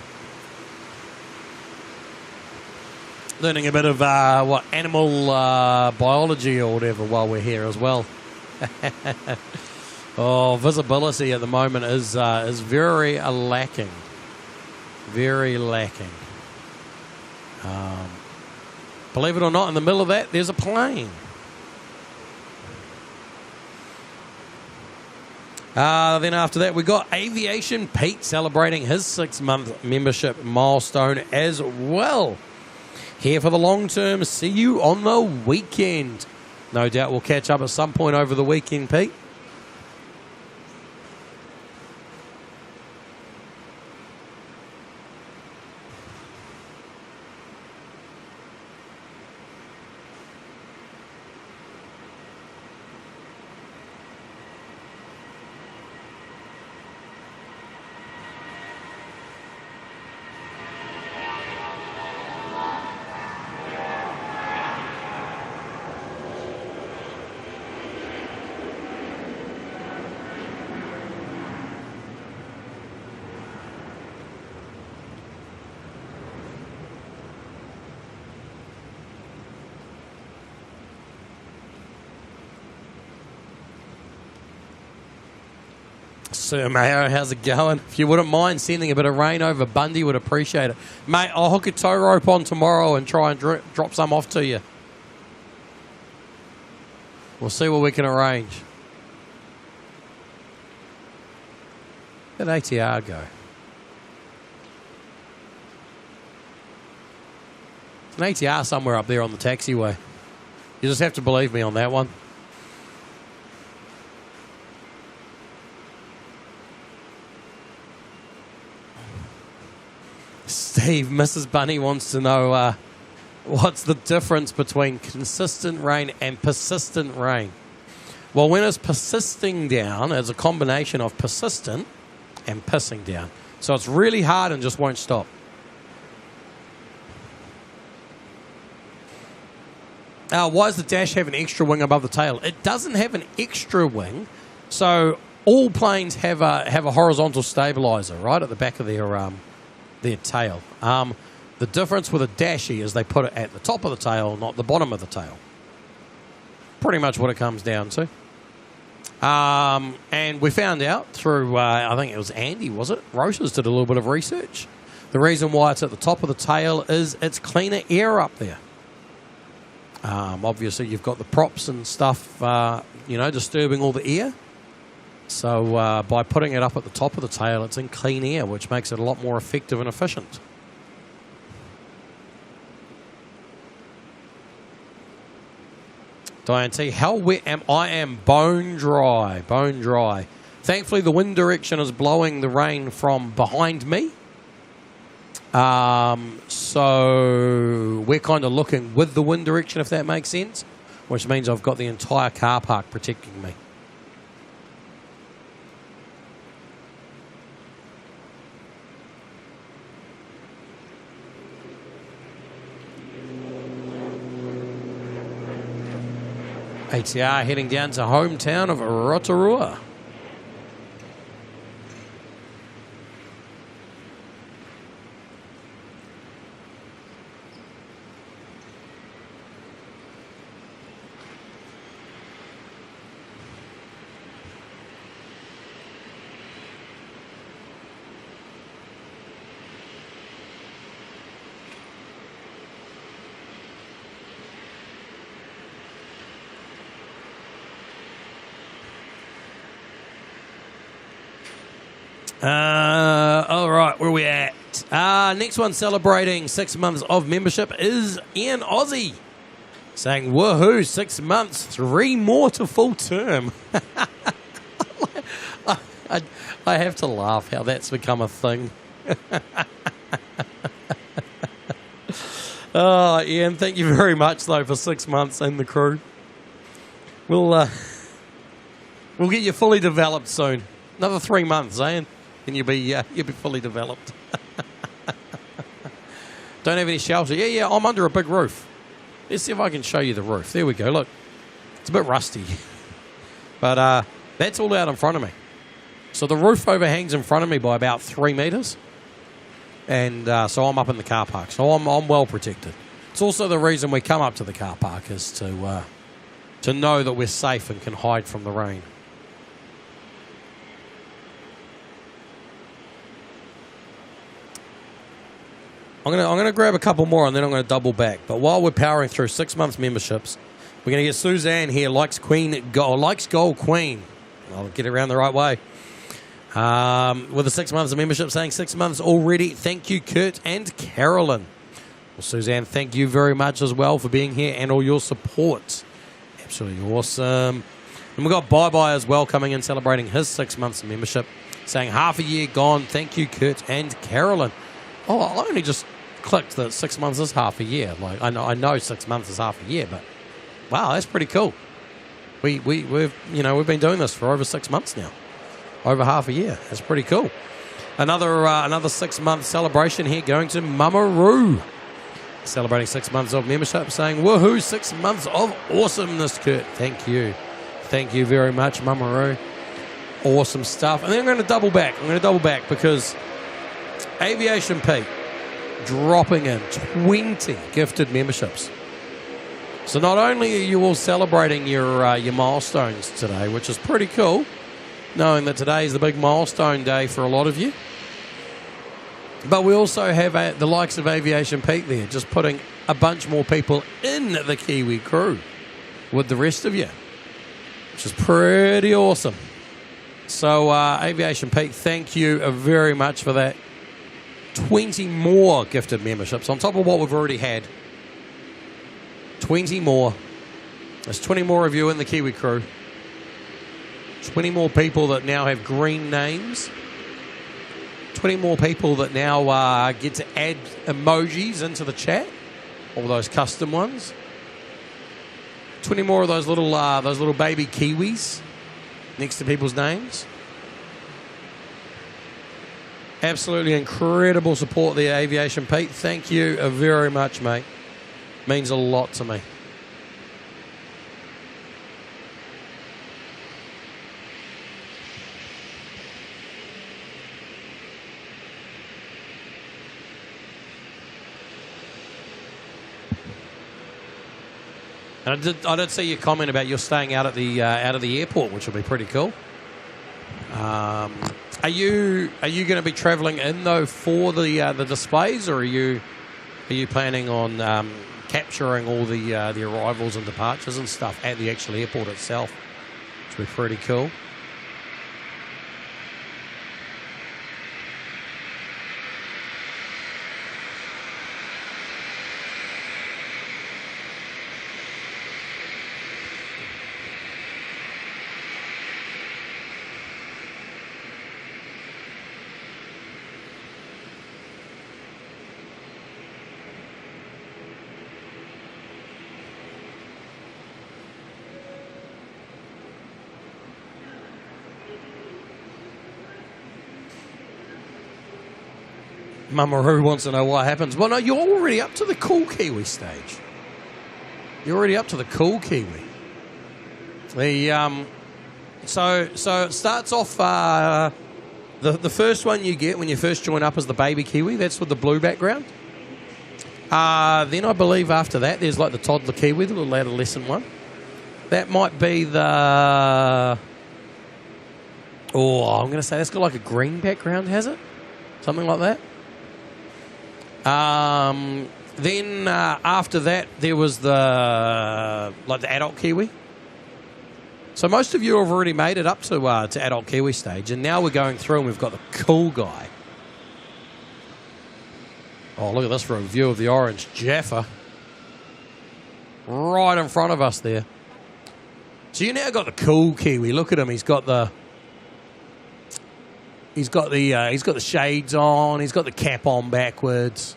Learning a bit of animal biology or whatever while we're here as well. Oh, visibility at the moment is very lacking. Very lacking. Believe it or not, in the middle of that, there's a plane. Then after that, we got Aviation Pete celebrating his 6-month membership milestone as well. Here for the long term. See you on the weekend. No doubt we'll catch up at some point over the weekend, Pete. Sir Mayo, how's it going? If you wouldn't mind sending a bit of rain over Bundy, would appreciate it. Mate, I'll hook a tow rope on tomorrow and try and drop some off to you. We'll see what we can arrange. Where'd ATR go? There's an ATR somewhere up there on the taxiway. You just have to believe me on that one. Steve, Mrs. Bunny wants to know what's the difference between consistent rain and persistent rain. Well, when it's persisting down, it's a combination of persistent and pissing down. So it's really hard and just won't stop. Why does the dash have an extra wing above the tail? It doesn't have an extra wing. So all planes have a horizontal stabilizer right at the back of their tail. The difference with a dashie is they put it at the top of the tail, not the bottom of the tail. Pretty much what it comes down to. And we found out through, I think it was Andy, was it? Roches did a little bit of research. The reason why it's at the top of the tail is it's cleaner air up there. Obviously, you've got the props and stuff, disturbing all the air. So by putting it up at the top of the tail, it's in clean air, which makes it a lot more effective and efficient. Diane T, how wet am I? Am bone dry, bone dry. Thankfully, the wind direction is blowing the rain from behind me. So we're kind of looking with the wind direction, if that makes sense, which means I've got the entire car park protecting me. ATR heading down to hometown of Rotorua. All right, where are we at? Next one celebrating 6 months of membership is Ian Aussie, saying, woohoo, 6 months, 3 more to full term. I have to laugh how that's become a thing. Oh, Ian, thank you very much, though, for 6 months in the crew. We'll get you fully developed soon. Another 3 months, Ian. And you'll be fully developed. Don't have any shelter. Yeah, I'm under a big roof. Let's see if I can show you the roof. There we go, look. It's a bit rusty. But that's all out in front of me. So the roof overhangs in front of me by about 3 metres. And so I'm up in the car park. So I'm well protected. It's also the reason we come up to the car park is to know that we're safe and can hide from the rain. I'm gonna grab a couple more and then I'm going to double back. But while we're powering through 6 months memberships, we're going to get Suzanne here, likes Gold Queen. I'll get it around the right way. With the 6 months of membership, saying 6 months already. Thank you, Kurt and Carolyn. Well, Suzanne, thank you very much as well for being here and all your support. Absolutely awesome. And we've got Bye-Bye as well coming in, celebrating his 6 months of membership, saying half a year gone. Thank you, Kurt and Carolyn. Oh, I only just clicked that 6 months is half a year. Like I know 6 months is half a year, but wow, that's pretty cool. We've been doing this for over 6 months now, over half a year. That's pretty cool. Another 6 month celebration here going to Mama Roo, celebrating 6 months of membership, saying woohoo, 6 months of awesomeness, Kurt. Thank you very much, Mama Roo. Awesome stuff. And then I'm going to double back because Aviation Pete dropping in 20 gifted memberships. So not only are you all celebrating your milestones today, which is pretty cool, knowing that today is the big milestone day for a lot of you, but we also have the likes of Aviation Pete there, just putting a bunch more people in the Kiwi crew with the rest of you, which is pretty awesome. So Aviation Pete, thank you very much for that. 20 more gifted memberships on top of what we've already had. 20 more. There's 20 more of you in the Kiwi crew. 20 more people that now have green names. 20 more people that now get to add emojis into the chat, all those custom ones. 20 more of those little baby Kiwis next to people's names. Absolutely incredible support there, Aviation Pete. Thank you very much, mate. Means a lot to me. And I did see your comment about you're staying out of the airport, which will be pretty cool. Are you going to be travelling in though for the displays, or are you planning on capturing all the arrivals and departures and stuff at the actual airport itself, which would be pretty cool? Mama Roo wants to know what happens. Well, no, you're already up to the cool Kiwi stage. You're already up to the cool Kiwi. So it starts off. The first one you get when you first join up is the baby kiwi. That's with the blue background. Then I believe after that there's like the toddler kiwi, the little adolescent one. That might be the. Oh, I'm going to say that's got like a green background, has it? Something like that. Then after that there was the adult kiwi. So most of you have already made it up to adult kiwi stage, and now we're going through and we've got the cool guy. Oh, look at this for a view of the orange Jaffa. Right in front of us there. So you now got the cool kiwi. Look at him. He's got the shades on. He's got the cap on backwards.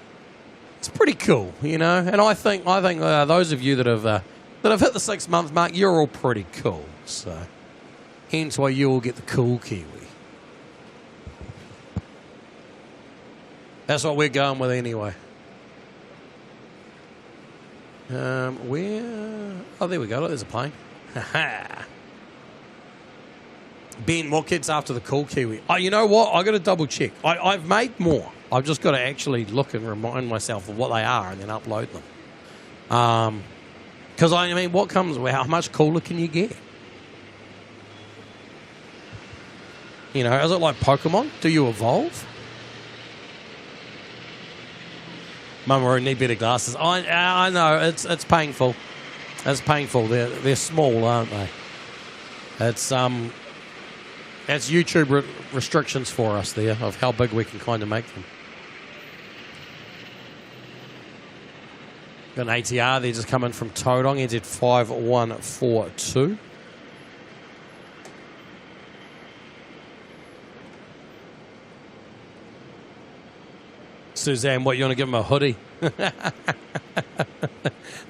It's pretty cool, you know. And I think those of you that have hit the 6 month mark, you're all pretty cool. So, hence why you all get the cool kiwi. That's what we're going with anyway. Where? Oh, there we go. Look, there's a plane. Ben, what gets after the cool kiwi? Oh, you know what? I got to double check. I've made more. I've just got to actually look and remind myself of what they are and then upload them. Because I mean, how much cooler can you get? You know, is it like Pokemon? Do you evolve? Mama, need better glasses. I know it's painful. It's painful. They're small, aren't they? That's YouTube restrictions for us there of how big we can kind of make them. Got an ATR. They're just coming from Tauranga, NZ5142. Suzanne, what, you want to give him a hoodie?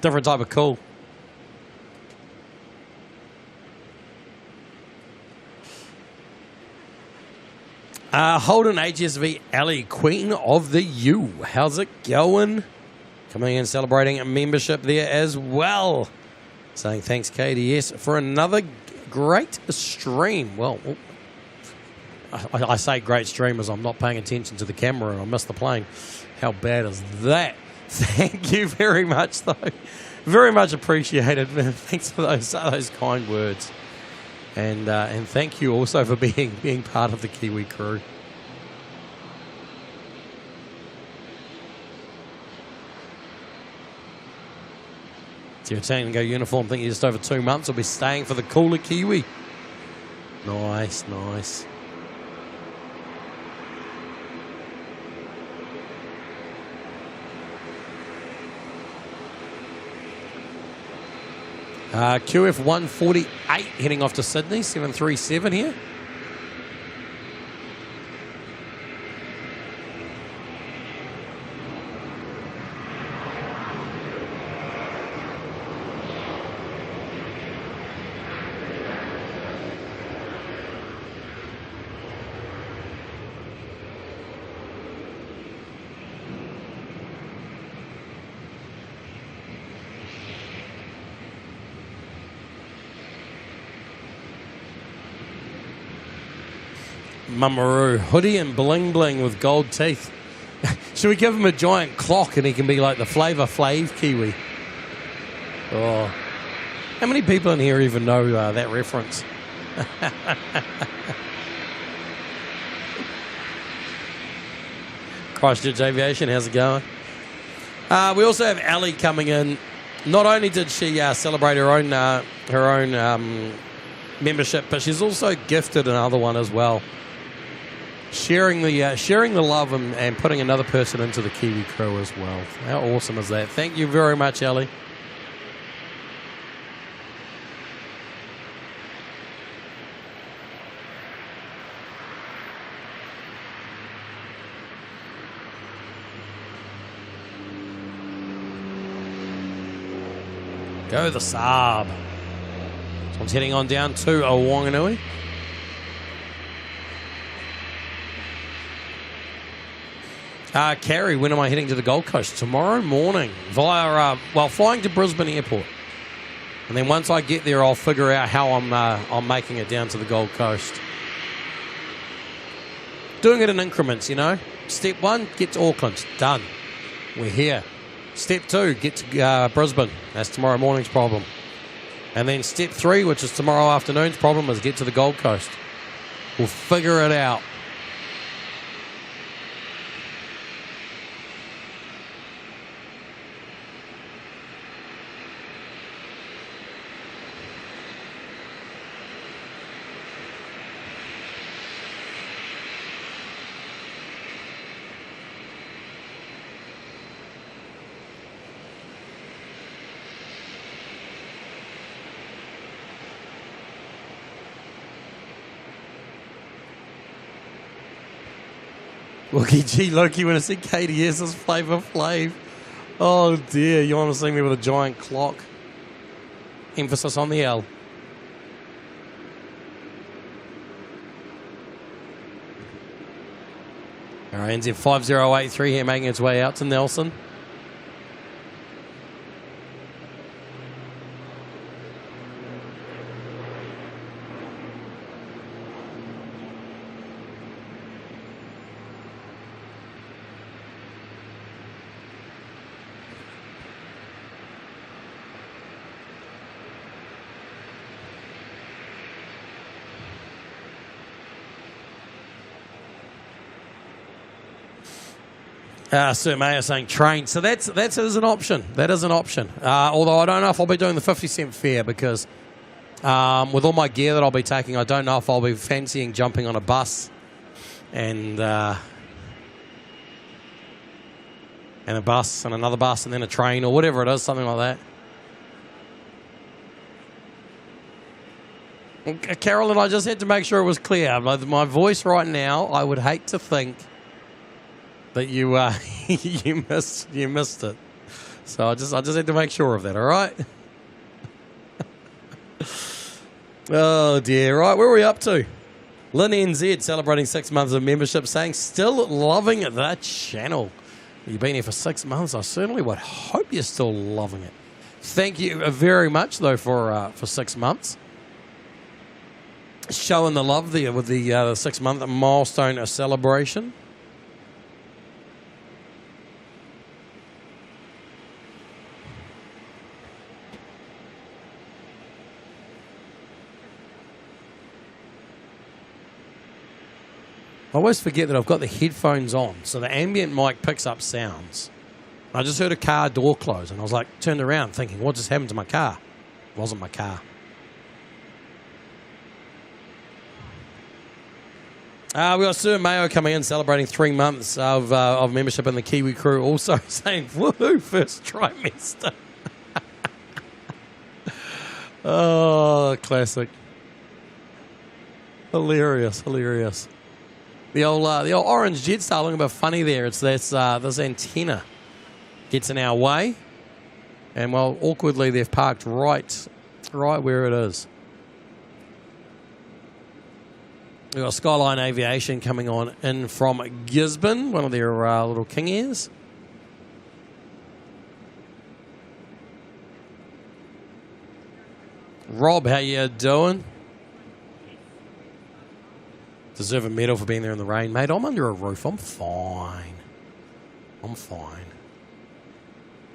Different type of cool. Holden HSV Alley, Queen of the U. How's it going? Coming in celebrating a membership there as well. Saying thanks, KDS, for another great stream. Well, I say great stream as I'm not paying attention to the camera and I missed the plane. How bad is that? Thank you very much, though. Very much appreciated. Thanks for those kind words. And thank you also for being part of the Kiwi crew. So your Tango uniform, I think you're just over 2 months, will be staying for the cooler Kiwi. Nice, nice. QF 148 heading off to Sydney, 737 here. Mummaroo, hoodie and bling bling with gold teeth. Should we give him a giant clock and he can be like the Flavor Flav Kiwi? Oh, how many people in here even know that reference? Christchurch Aviation, how's it going? We also have Ali coming in. Not only did she celebrate her own membership, but she's also gifted another one as well. Sharing the love and putting another person into the Kiwi crew as well. How awesome is that? Thank you very much, Ellie. Go the Saab. So I'm heading on down to Wanganui. Carrie, when am I heading to the Gold Coast? Tomorrow morning via, flying to Brisbane Airport. And then once I get there, I'll figure out how I'm making it down to the Gold Coast. Doing it in increments, you know. Step 1, get to Auckland. Done. We're here. Step 2, get to Brisbane. That's tomorrow morning's problem. And then step 3, which is tomorrow afternoon's problem, is get to the Gold Coast. We'll figure it out. Wookie G Loki, when I said KDS is Flavor Flav. Oh dear, you want to see me with a giant clock? Emphasis on the L. All right, NZ 5083 here making its way out to Nelson. Sir Mayor saying train. So that is an option. That is an option. Although I don't know if I'll be doing the 50-cent fare because with all my gear that I'll be taking, I don't know if I'll be fancying jumping on a bus and a bus and another bus and then a train or whatever it is, something like that. Carolyn, I just had to make sure it was clear. My voice right now, I would hate to think that you you missed it. So I just had to make sure of that, all right? Oh dear. Right, where are we up to? Lynn NZ celebrating 6 months of membership, saying still loving the channel. You've been here for 6 months. I certainly would hope you're still loving it. Thank you very much though for 6 months. Showing the love there with the 6-month milestone celebration. I always forget that I've got the headphones on, so the ambient mic picks up sounds. I just heard a car door close, and I was like, turned around thinking, what just happened to my car? It wasn't my car. We got Sir Mayo coming in, celebrating 3 months of membership in the Kiwi crew, also saying, woohoo, first trimester. Oh, classic. Hilarious, hilarious. The old orange Jetstar looking a bit funny there. It's this antenna gets in our way, and well, awkwardly they've parked right where it is. We've got Skyline Aviation coming on in from Gisborne, one of their little King Airs. Rob, how you doing? Deserve a medal for being there in the rain. Mate, I'm under a roof. I'm fine. I'm fine.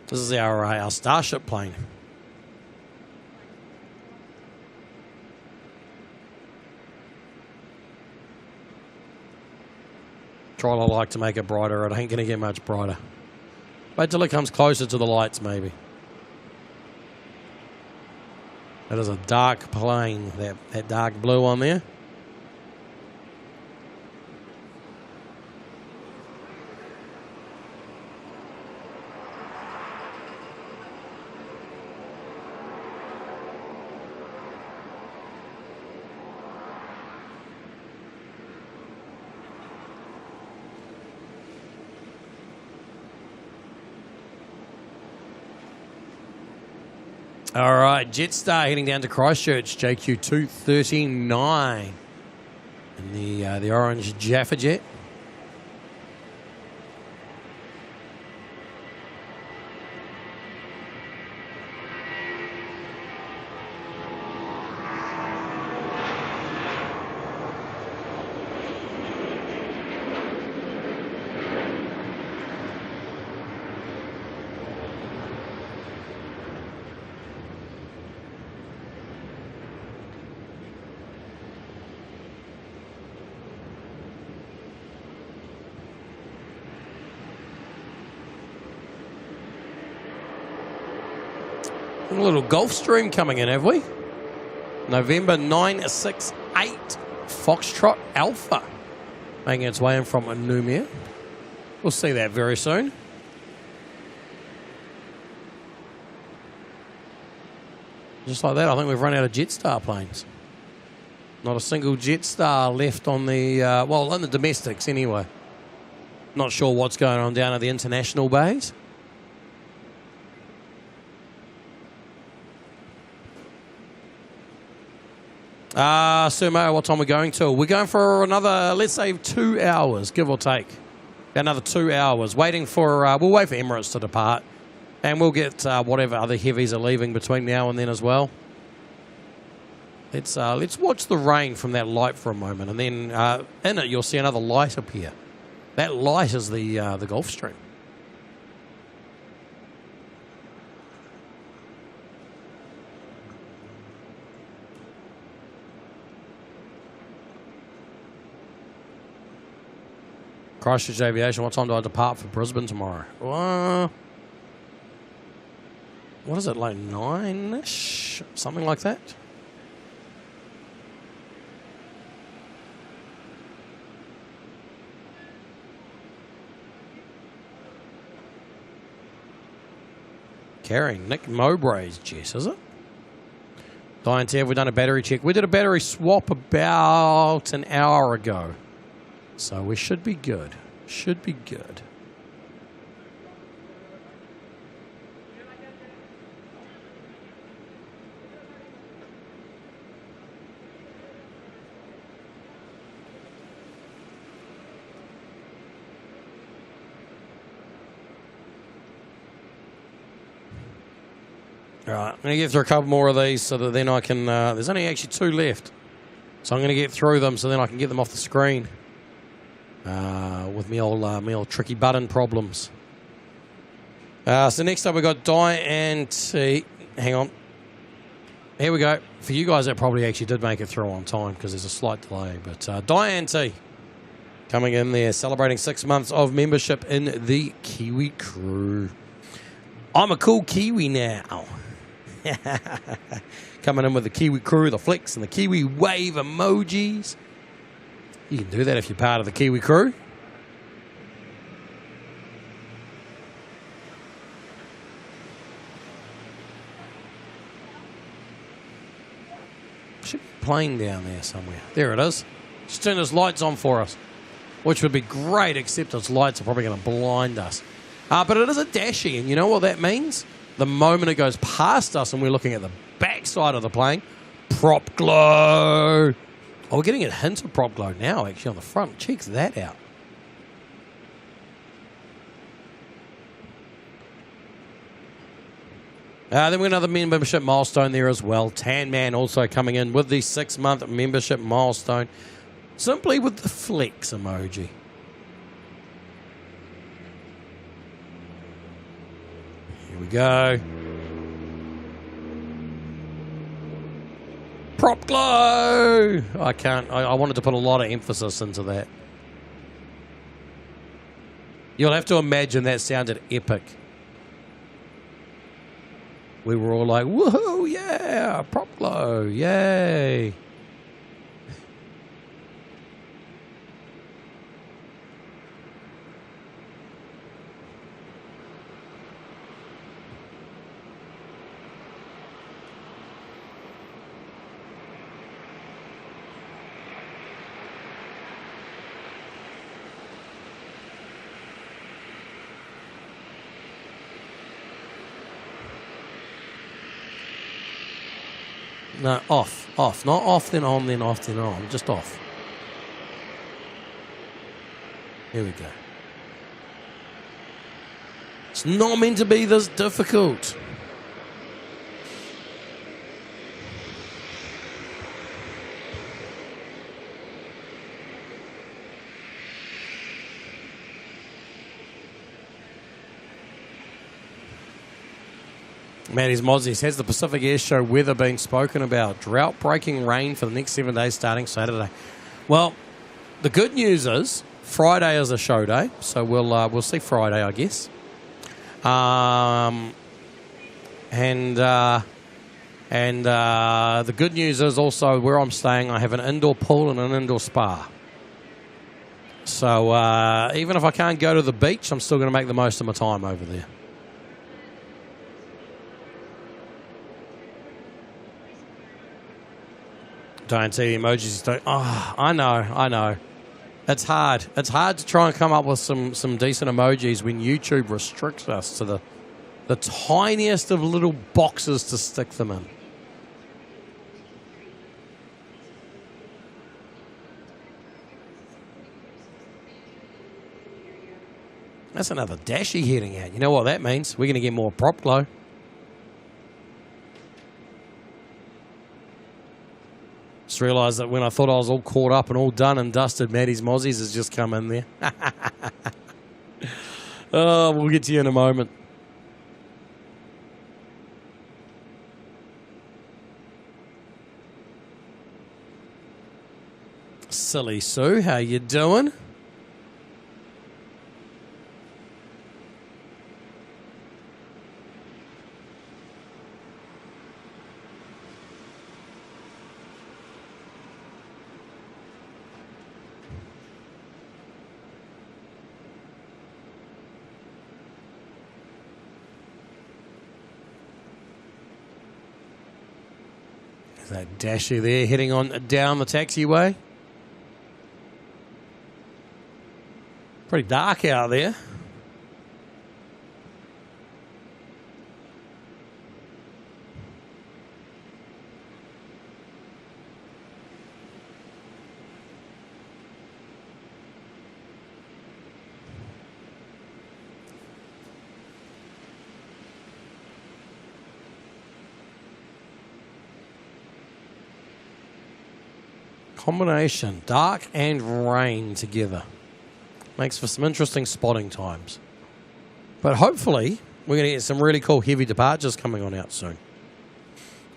This is our Starship plane. Try to like to make it brighter. It ain't going to get much brighter. Wait till it comes closer to the lights, maybe. That is a dark plane, that dark blue on there. All right, Jetstar heading down to Christchurch, JQ 239 in the orange Jaffa Jet. A little Gulf Stream coming in, have we? November 968 Foxtrot Alpha making its way in from Numia. We'll see that very soon. Just like that, I think we've run out of Jetstar planes. Not a single Jetstar left on the, well, in the domestics anyway. Not sure what's going on down at the international bays. Sumo, what time are we going to? We're going for another, let's say, 2 hours, give or take. Another 2 hours. Waiting for, we'll wait for Emirates to depart. And we'll get whatever other heavies are leaving between now and then as well. Let's watch the rain from that light for a moment. And then in it, you'll see another light appear. That light is the Gulf Stream. Christchurch Aviation, what time do I depart for Brisbane tomorrow? What is it, like 9-ish? Something like that? Carrying Nick Mowbray's Jess, is it? Diane T, have we done a battery check? We did a battery swap about an hour ago. So we should be good. Should be good. All right, I'm going to get through a couple more of these so that then I can... there's only actually 2 left. So I'm going to get through them so then I can get them off the screen. With me old tricky button problems. So next up we've got Diane T. Hang on. Here we go. For you guys that probably actually did make it through on time because there's a slight delay. But Diane T. coming in there, celebrating 6 months of membership in the Kiwi crew. I'm a cool Kiwi now. Coming in with the Kiwi crew, the flicks, and the Kiwi wave emojis. You can do that if you're part of the Kiwi crew. Should be a plane down there somewhere. There it is. Just turn his lights on for us, which would be great, except his lights are probably going to blind us. But it is a Dashi, and you know what that means? The moment it goes past us and we're looking at the backside of the plane, prop glow. Oh, we're getting a hint of prop glow now, actually, on the front. Check that out. Then we've got another membership milestone there as well. Tan Man also coming in with the 6-month membership milestone, simply with the flex emoji. Here we go. Prop glow! I can't. I wanted to put a lot of emphasis into that. You'll have to imagine that sounded epic. We were all like, woohoo, yeah, prop glow, yay. No, off. Not off, then on, then off, then on. Just off. Here we go. It's not meant to be this difficult. Matty's Mozzies, has the Pacific Air Show weather been spoken about? Drought-breaking rain for the next 7 days starting Saturday. Well, the good news is Friday is a show day, so we'll see Friday, I guess. And the good news is also where I'm staying, I have an indoor pool and an indoor spa. So even if I can't go to the beach, I'm still going to make the most of my time over there. Don't see the emojis. Don't. Oh, I know. It's hard. It's hard to try and come up with some decent emojis when YouTube restricts us to the tiniest of little boxes to stick them in. That's another Dashy heading out. You know what that means? We're going to get more prop glow. Just realised that when I thought I was all caught up and all done and dusted, Maddie's Mozzies has just come in there. Oh, we'll get to you in a moment. Silly Sue, how you doing? That Dasher there heading on down the taxiway. Pretty dark out there. Combination, dark and rain together. Makes for some interesting spotting times. But hopefully, we're going to get some really cool heavy departures coming on out soon.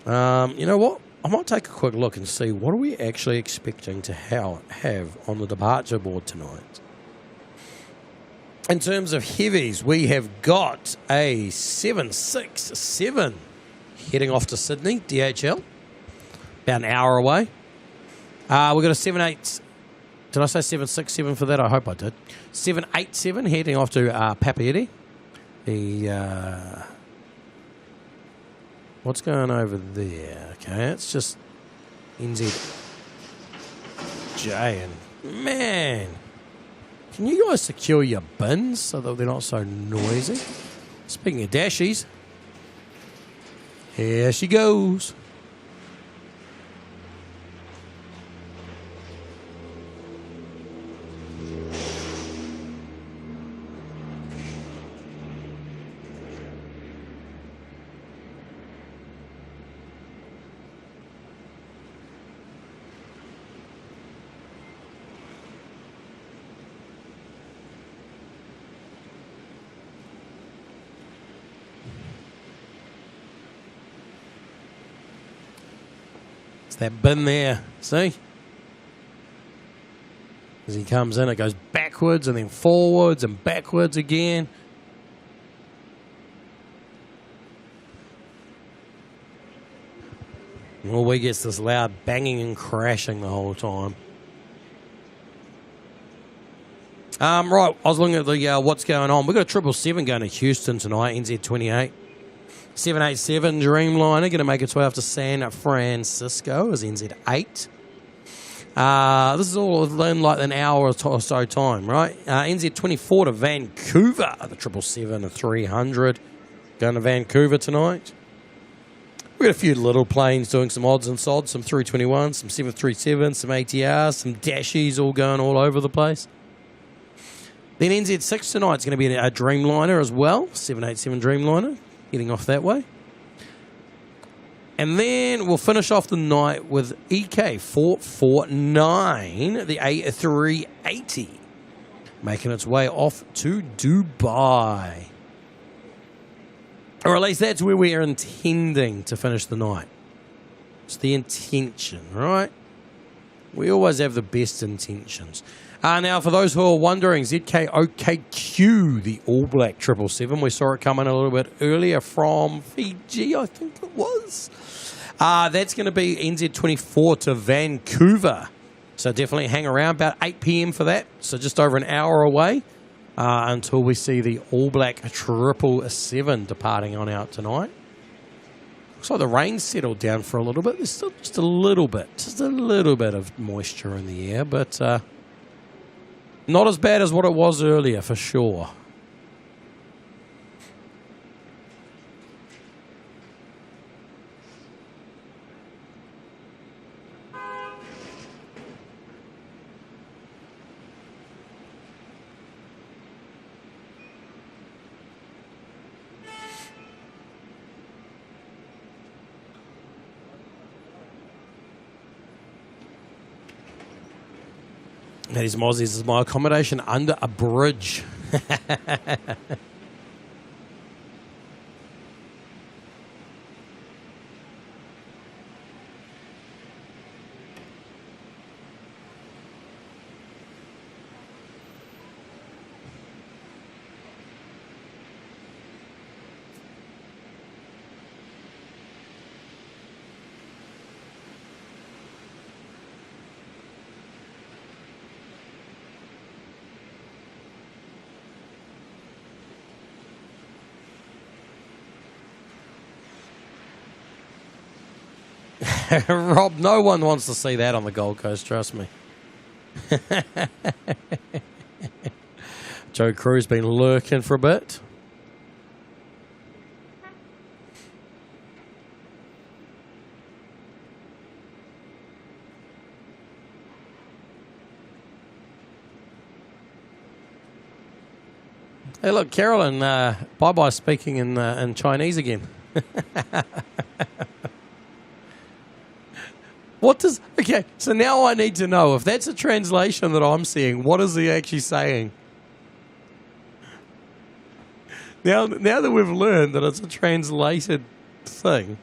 You know what? I might take a quick look and see what are we actually expecting to have on the departure board tonight. In terms of heavies, we have got a 767 heading off to Sydney, DHL. About an hour away. We've got a 78. Did I say 767 for that? I hope I did. 787 heading off to Papeete. What's going over there? Okay, it's just NZAA. And man, can you guys secure your bins so that they're not so noisy? Speaking of dashies, here she goes. That bin there, see? As he comes in, it goes backwards and then forwards and backwards again. And all we get this loud banging and crashing the whole time. Right, I was looking at the what's going on. We've got a 777 going to Houston tonight, NZ28. 787 Dreamliner going to make its way off to San Francisco as NZ8. This is all in like an hour or so time, right? NZ24 to Vancouver, the 777 and 300 going to Vancouver tonight. We've got a few little planes doing some odds and sods, some 321s, some 737s, some ATRs, some Dashies all going all over the place. Then NZ6 tonight is going to be a Dreamliner as well, 787 Dreamliner. Getting off that way. And then we'll finish off the night with EK449, the A380, making its way off to Dubai. Or at least that's where we are intending to finish the night. It's the intention, right? We always have the best intentions. Now, for those who are wondering, ZKOKQ, the All Black 777, we saw it come in a little bit earlier from Fiji, I think it was. That's going to be NZ24 to Vancouver. So definitely hang around about 8 p.m. for that. So just over an hour away until we see the All Black 777 departing on out tonight. Looks like the rain settled down for a little bit. There's still just a little bit of moisture in the air, but not as bad as what it was earlier for sure. That is Mozzies. This is my accommodation under a bridge. Rob, no one wants to see that on the Gold Coast, trust me. Joe Crew's been lurking for a bit. Hey, look, Carolyn, bye-bye speaking in Chinese again. What does... Okay, so now I need to know, if that's a translation that I'm seeing, what is he actually saying? Now that we've learned that it's a translated thing,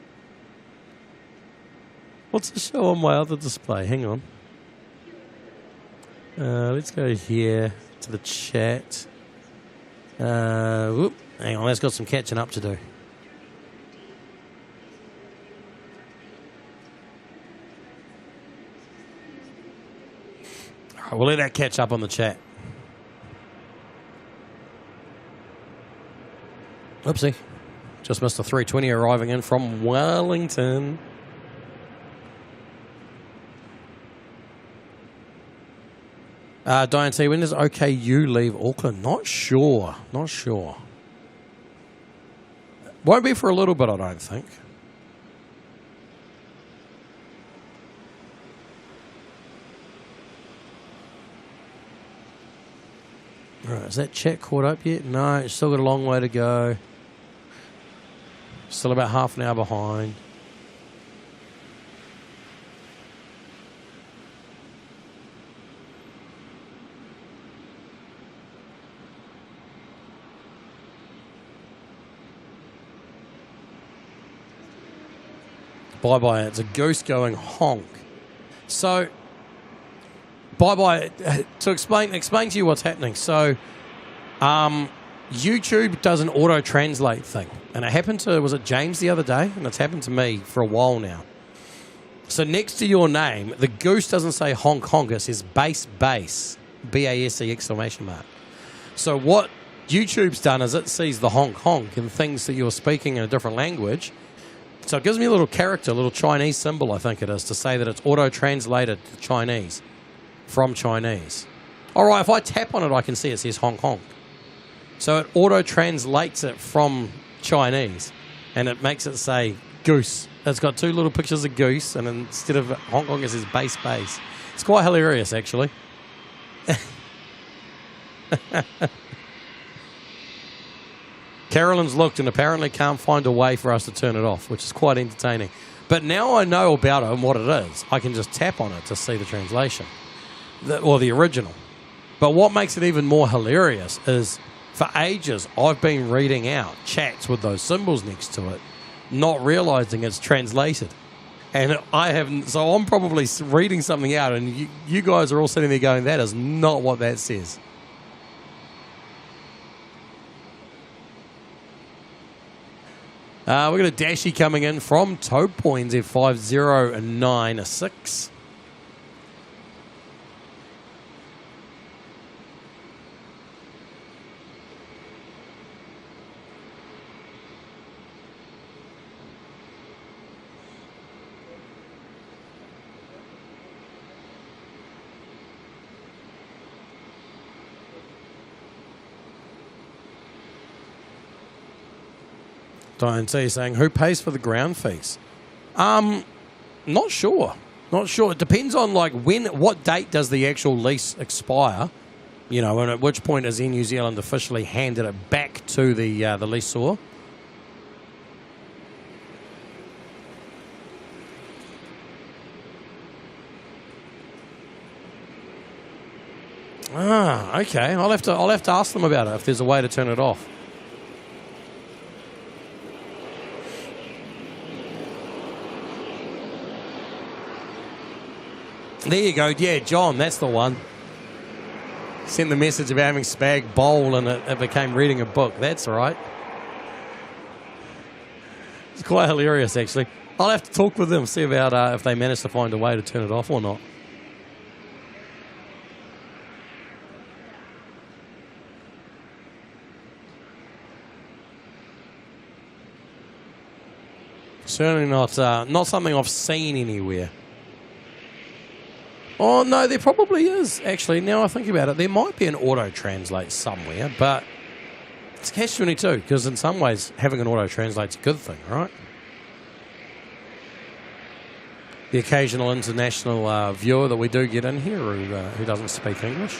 what's the show on my other display? Hang on. Let's go here to the chat. Hang on, that's got some catching up to do. We'll let that catch up on the chat. Oopsie. Just missed the 320 arriving in from Wellington. Diane T, when does OKU leave Auckland? Not sure. Won't be for a little bit, I don't think. Right, is that chat caught up yet? No, it's still got a long way to go. Still about half an hour behind. Bye-bye, it's a goose going honk. So... Bye-bye. To explain to you what's happening. So, YouTube does an auto-translate thing. And it happened to, was it James the other day? And it's happened to me for a while now. So next to your name, the goose doesn't say honk honk, it says bass, B-A-S-E exclamation mark. So what YouTube's done is it sees the honk honk and things that you're speaking in a different language. So it gives me a little character, a little Chinese symbol, I think it is, to say that it's auto-translated to Chinese. From Chinese. All right, if I tap on it, I can see it says honk honk. So it auto-translates it from Chinese, and it makes it say goose. It's got two little pictures of goose, and instead of honk honk, it says bass. It's quite hilarious, actually. Carolyn's looked and apparently can't find a way for us to turn it off, which is quite entertaining. But now I know about it and what it is. I can just tap on it to see the translation. Or the original. But what makes it even more hilarious is for ages I've been reading out chats with those symbols next to it, not realizing it's translated. And I haven't, so I'm probably reading something out, and you guys are all sitting there going, that is not what that says. We've got a Dashi coming in from Toe Points at 5096. Diane C saying, who pays for the ground fees? Not sure. Not sure. It depends on like what date does the actual lease expire? You know, and at which point has Air New Zealand officially handed it back to the lessor? Ah, okay. I'll have to ask them about it if there's a way to turn it off. There you go. Yeah, John, that's the one. Send the message about having spag bowl and it became reading a book. That's right. It's quite hilarious, actually. I'll have to talk with them, see about if they manage to find a way to turn it off or not. Certainly not something I've seen anywhere. Oh, no, there probably is, actually. Now I think about it, there might be an auto-translate somewhere, but it's catch-22, because in some ways, having an auto-translate's a good thing, right? The occasional international viewer that we do get in here who doesn't speak English.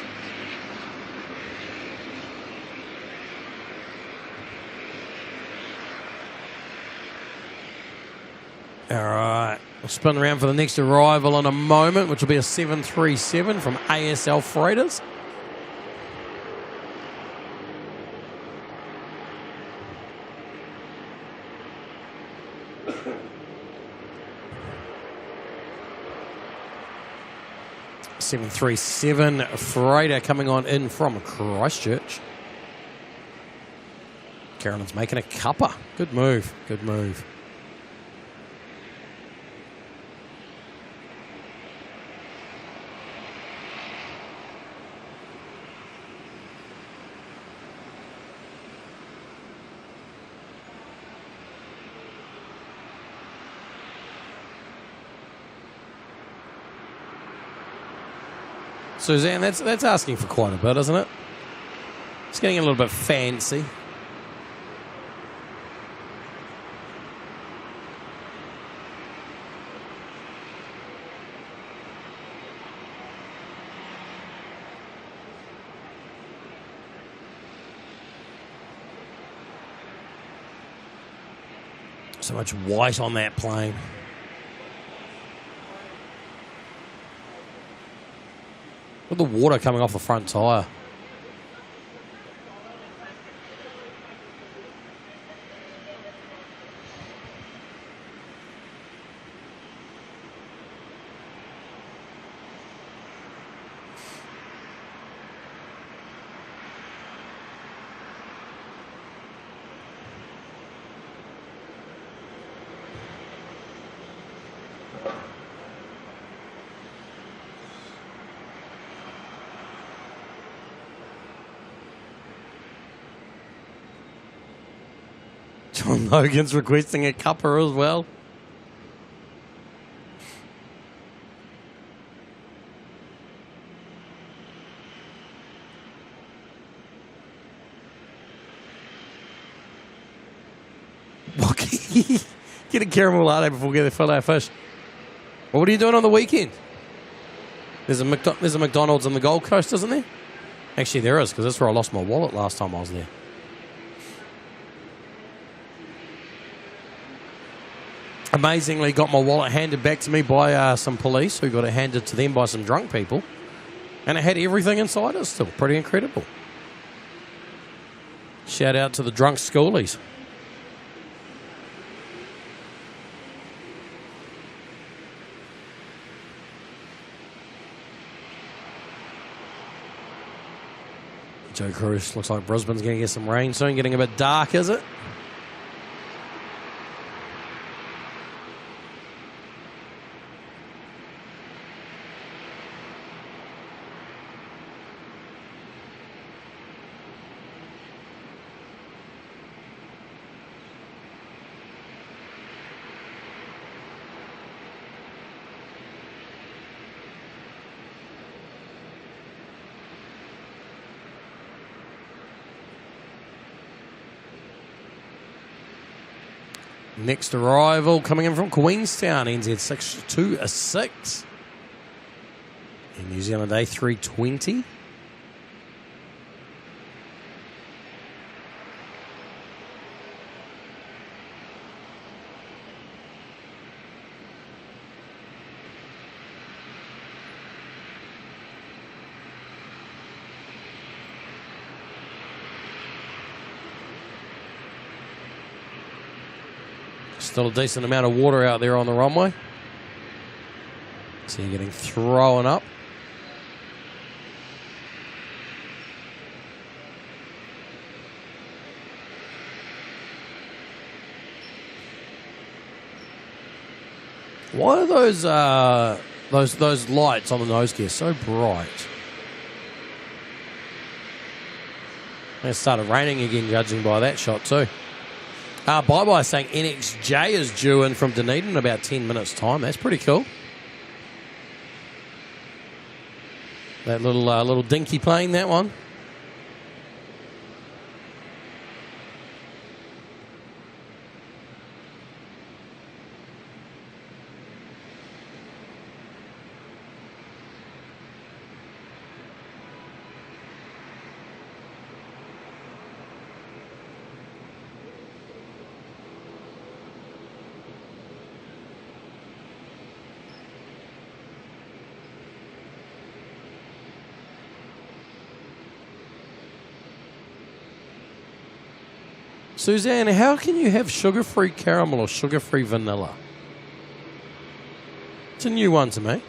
All right. We'll spin around for the next arrival in a moment, which will be a 737 from ASL Freighters. (737) freighter coming on in from Christchurch. Carolyn's making a cuppa. Good move. Good move. Suzanne, that's asking for quite a bit, isn't it? It's getting a little bit fancy. So much white on that plane. With the water coming off the front tyre. John Logan's requesting a cuppa as well. Get a caramel latte before we get the filet fish. Well, what are you doing on the weekend? There's a McDonald's on the Gold Coast, isn't there? Actually, there is, because that's where I lost my wallet last time I was there. Amazingly, got my wallet handed back to me by some police who got it handed to them by some drunk people. And it had everything inside it still. Pretty incredible. Shout out to the drunk schoolies. Joe Cruz, looks like Brisbane's going to get some rain soon. Getting a bit dark, is it? Next arrival coming in from Queenstown, NZ 626. In New Zealand A320. Still a decent amount of water out there on the runway. So you're getting thrown up. Why are those lights on the nose gear so bright? It started raining again, judging by that shot too. Bye-bye saying NXJ is due in from Dunedin in about 10 minutes' time. That's pretty cool. That little dinky plane, that one. Suzanne, how can you have sugar-free caramel or sugar-free vanilla? It's a new one to me.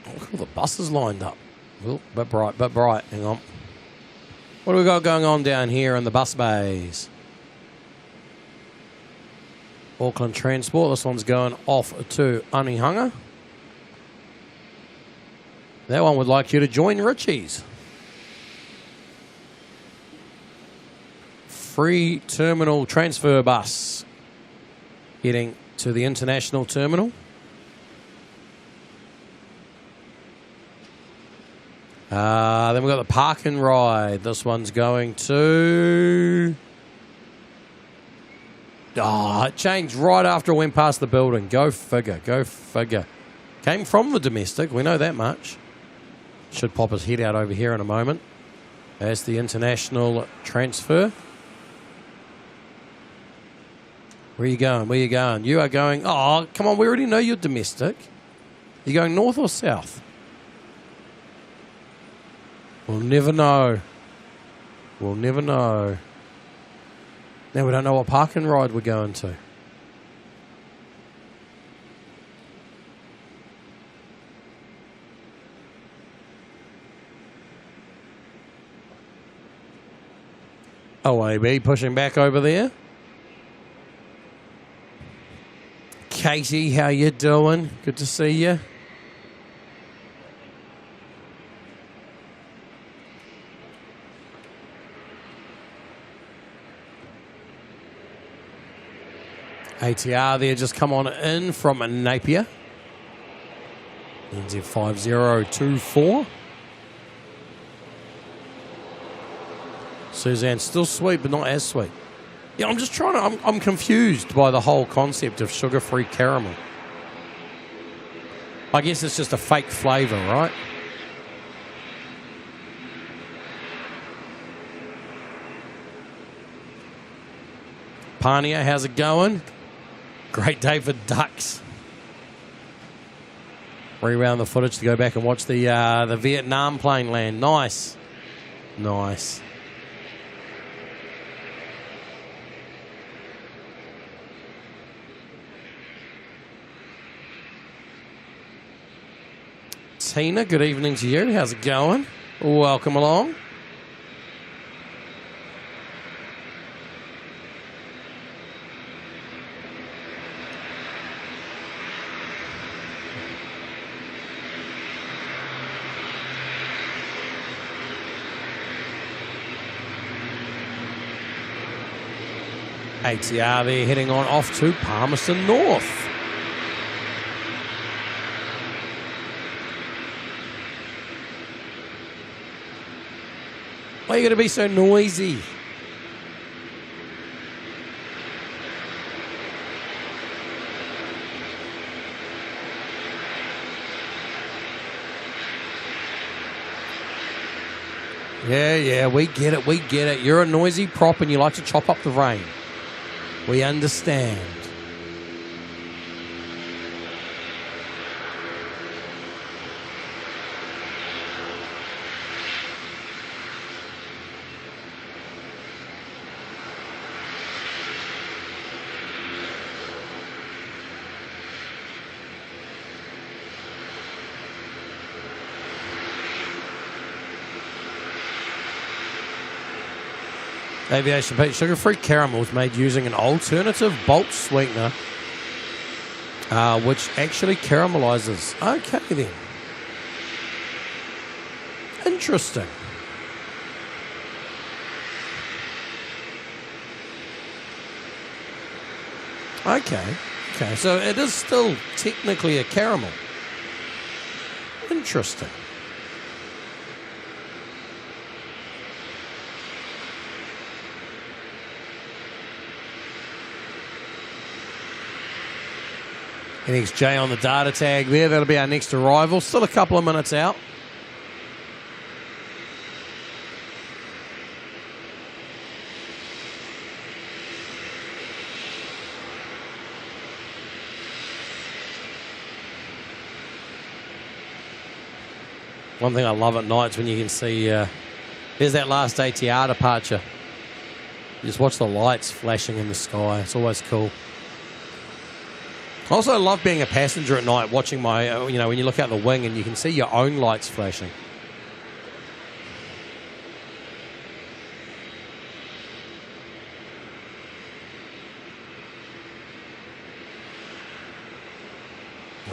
Look at all the buses lined up. Oh, bit bright. Hang on. What do we got going on down here in the bus bays? Auckland Transport. This one's going off to Anihanga. That one would like you to join Richie's. Free terminal transfer bus heading to the international terminal. Then we've got the park and ride. This one's going to... it changed right after it went past the building. Go figure. Came from the domestic. We know that much. Should pop his head out over here in a moment. That's the international transfer. Where are you going? You are going... Oh, come on. We already know you're domestic. You going north or south? We'll never know. Now we don't know what park and ride we're going to. OAB pushing back over there. Katie, how you doing? Good to see you. ATR there just come on in from Napier. NZ5024. Suzanne still sweet, but not as sweet. Yeah, I'm just trying to... I'm confused by the whole concept of sugar-free caramel. I guess it's just a fake flavour, right? Pania, how's it going? Great day for ducks. Rewound the footage to go back and watch the Vietnam plane land. Nice. Nice. Tina, good evening to you. How's it going? Welcome along. ATR there heading on off to Palmerston North. Why are you going to be so noisy? Yeah, we get it, we get it. You're a noisy prop and you like to chop up the rain. We understand. Aviation Pete, sugar-free caramel is made using an alternative bulk sweetener, which actually caramelizes. Okay, then. Interesting. Okay, so it is still technically a caramel. Interesting. NXJ on the data tag there. That'll be our next arrival. Still a couple of minutes out. One thing I love at night is when you can see, there's that last ATR departure. You just watch the lights flashing in the sky. It's always cool. I also love being a passenger at night, watching my, when you look out the wing and you can see your own lights flashing.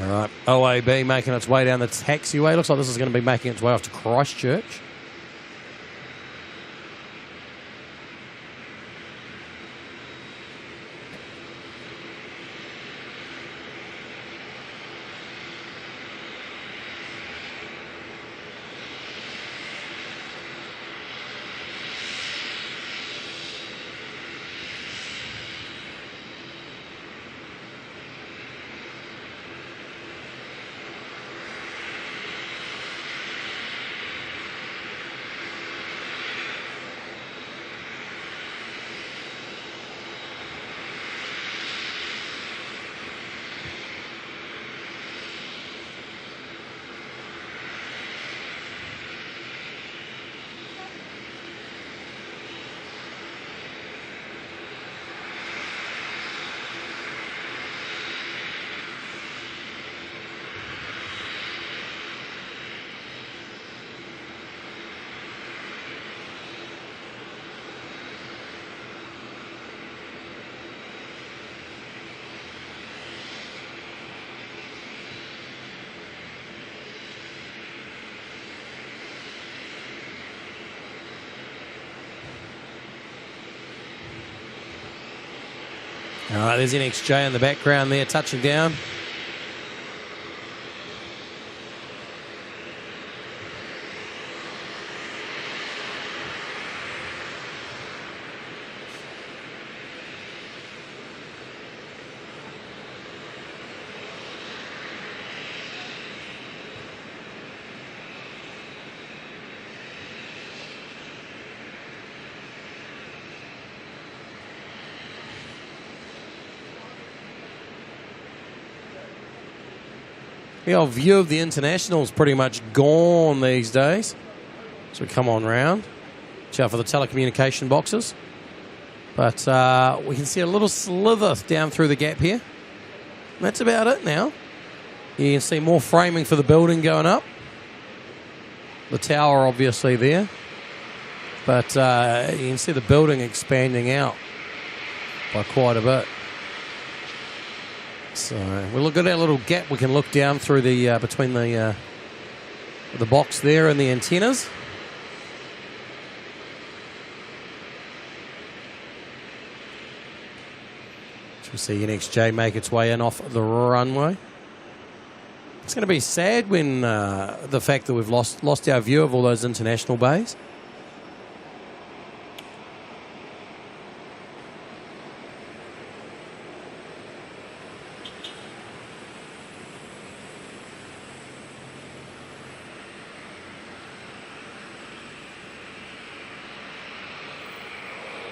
All right, OAB making its way down the taxiway. Looks like this is going to be making its way off to Christchurch. All right, there's NXJ in the background there, touching down. The old view of the international is pretty much gone these days. So we come on round. Watch out for the telecommunication boxes. But we can see a little slither down through the gap here. That's about it now. You can see more framing for the building going up. The tower obviously there. But you can see the building expanding out by quite a bit. So we look at our little gap. We can look down through the between the box there and the antennas. We'll see NXJ make its way in off the runway. It's going to be sad when the fact that we've lost our view of all those international bays.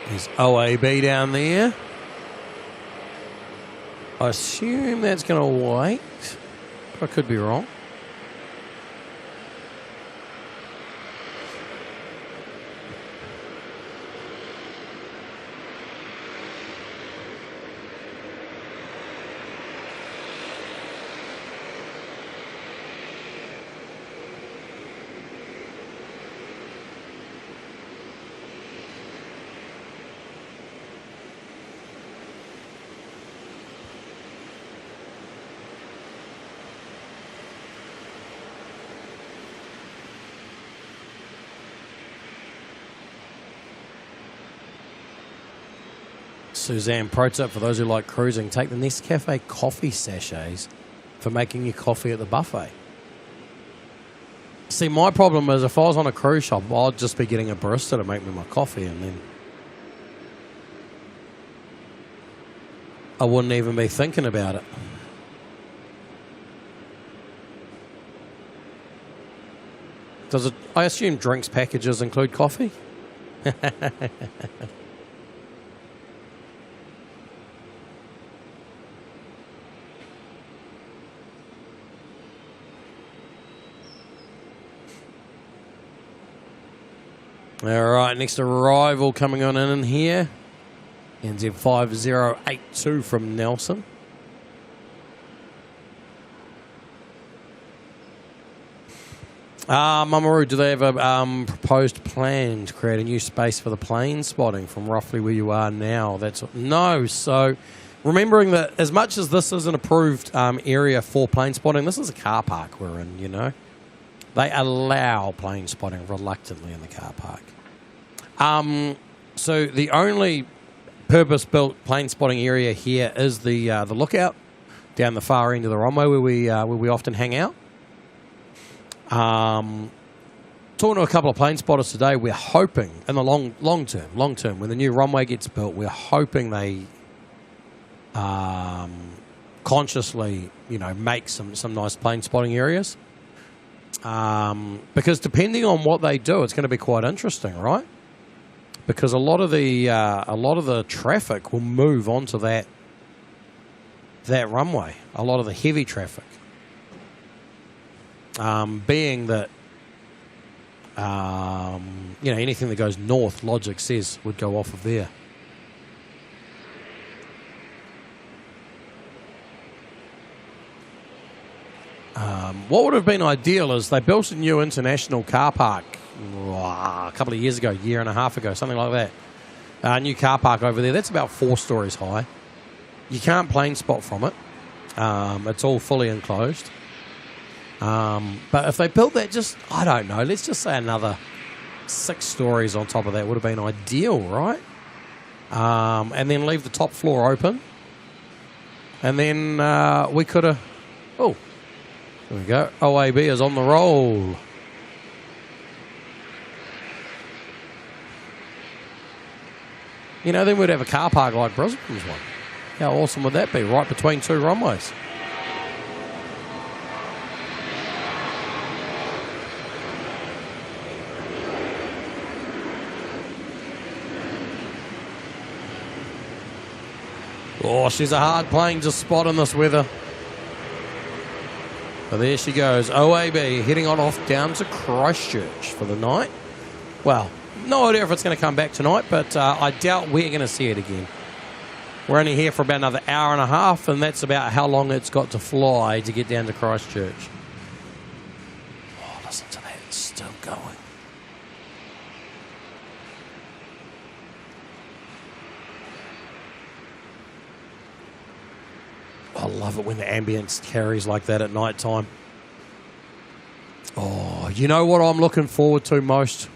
There's OAB down there. I assume that's going to wait. I could be wrong. Suzanne, pro tip for those who like cruising, take the Nescafe coffee sachets for making your coffee at the buffet. See, my problem is if I was on a cruise ship, I'd just be getting a barista to make me my coffee and then I wouldn't even be thinking about it. Does it? I assume drinks packages include coffee? All right, next arrival coming on in here. NZ5082 from Nelson. Mamaru, do they have a proposed plan to create a new space for the plane spotting from roughly where you are now? No. So remembering that as much as this is an approved area for plane spotting, this is a car park we're in, you know. They allow plane spotting reluctantly in the car park. So the only purpose-built plane spotting area here is the lookout down the far end of the runway where we often hang out. Talking to a couple of plane spotters today, we're hoping in the long term, when the new runway gets built, we're hoping they consciously, make some nice plane spotting areas. Because depending on what they do, it's going to be quite interesting, right? Because a lot of the traffic will move onto that runway. A lot of the heavy traffic, being that anything that goes north, logic says would go off of there. What would have been ideal is they built a new international car park a couple of years ago, year and a half ago, something like that. A new car park over there. That's about 4 stories high. You can't plane spot from it. It's all fully enclosed. But if they built that I don't know, let's just say another 6 stories on top of that would have been ideal, right? And then leave the top floor open And then we could have... Oh, there we go. OAB is on the roll. You know, then we'd have a car park like Brisbane's one. How awesome would that be? Right between two runways. Oh, she's a hard plane to spot in this weather. But there she goes. OAB heading on off down to Christchurch for the night. Well, no idea if it's going to come back tonight, but I doubt we're going to see it again. We're only here for about another hour and a half, and that's about how long it's got to fly to get down to Christchurch. Oh, listen to that. It's still going. I love it when the ambience carries like that at night time. Oh, you know what I'm looking forward to most?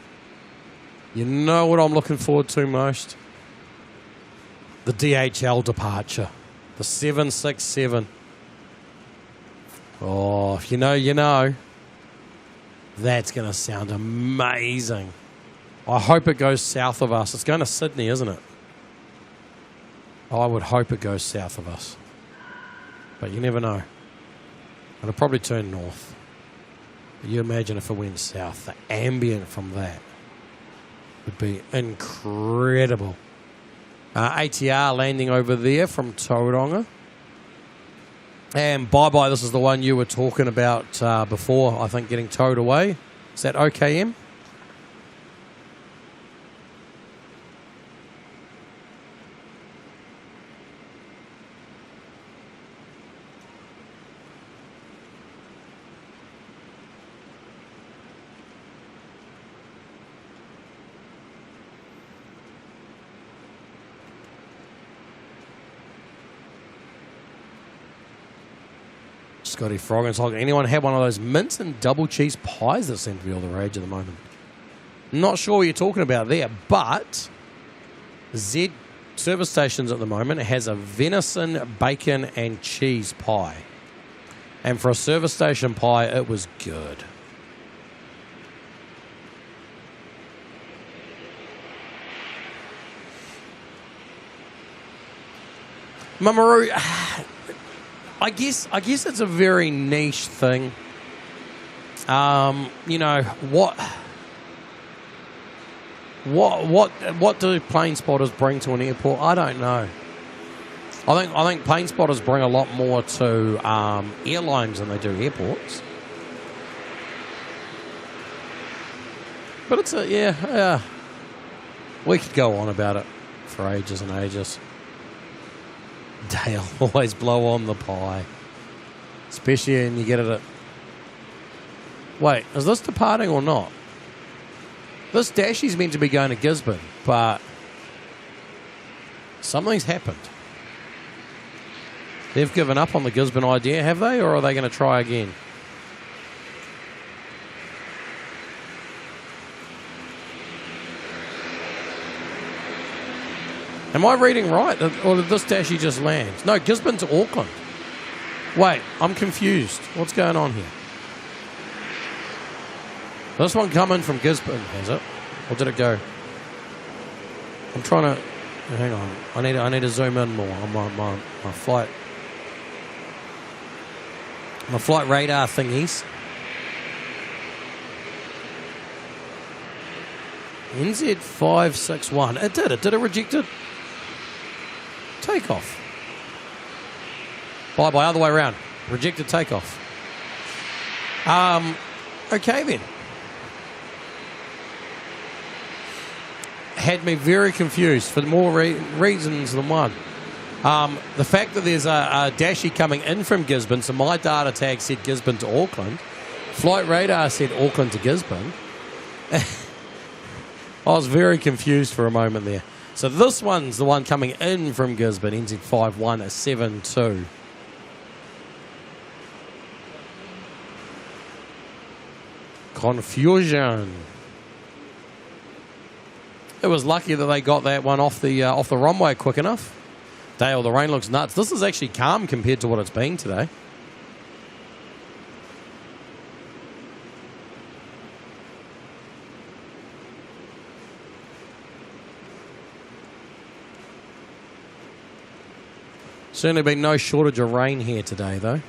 You know what I'm looking forward to most? The DHL departure. The 767. Oh, if you know, you know. That's going to sound amazing. I hope it goes south of us. It's going to Sydney, isn't it? I would hope it goes south of us. But you never know. It'll probably turn north. But you imagine if it went south. The ambient from that would be incredible. ATR landing over there from Tauranga. And bye-bye, this is the one you were talking about before, I think, getting towed away. Is that OKM? Scotty Frog. It's like, anyone had one of those mince and double cheese pies that seem to be all the rage at the moment? Not sure what you're talking about there, but Z service stations at the moment has a venison, bacon and cheese pie. And for a service station pie, it was good. Mamaru, I guess it's a very niche thing. You know, what do plane spotters bring to an airport? I don't know. I think plane spotters bring a lot more to airlines than they do airports. But it's we could go on about it for ages and ages. Dale, always blow on the pie. Especially when you get it at... Wait, is this departing or not? This Dashie's meant to be going to Gisborne, but something's happened. They've given up on the Gisborne idea, have they? Or are they going to try again? Am I reading right? Or did this Dashie just land? No, Gisborne to Auckland. Wait, I'm confused. What's going on here? This one coming from Gisborne, has it? Or did it go? I'm trying to... Hang on. I need to zoom in more on my flight. My flight radar thingies. NZ561. It did. It did a rejected takeoff. Bye-bye, other way around. Rejected takeoff. Okay then. Had me very confused for more reasons than one. The fact that there's a Dashie coming in from Gisborne, so my data tag said Gisborne to Auckland. Flight radar said Auckland to Gisborne. I was very confused for a moment there. So this one's the one coming in from Gisborne, NZ5172. Confusion. It was lucky that they got that one off the runway quick enough. Dale, the rain looks nuts. This is actually calm compared to what it's been today. Certainly been no shortage of rain here today, though.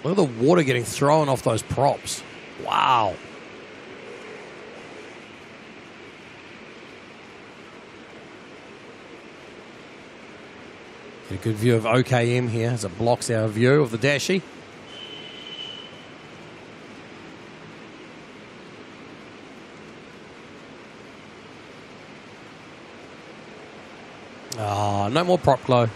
Look at the water getting thrown off those props. Wow. Get a good view of OKM here as it blocks our view of the Dashie. Oh, no more prop glow.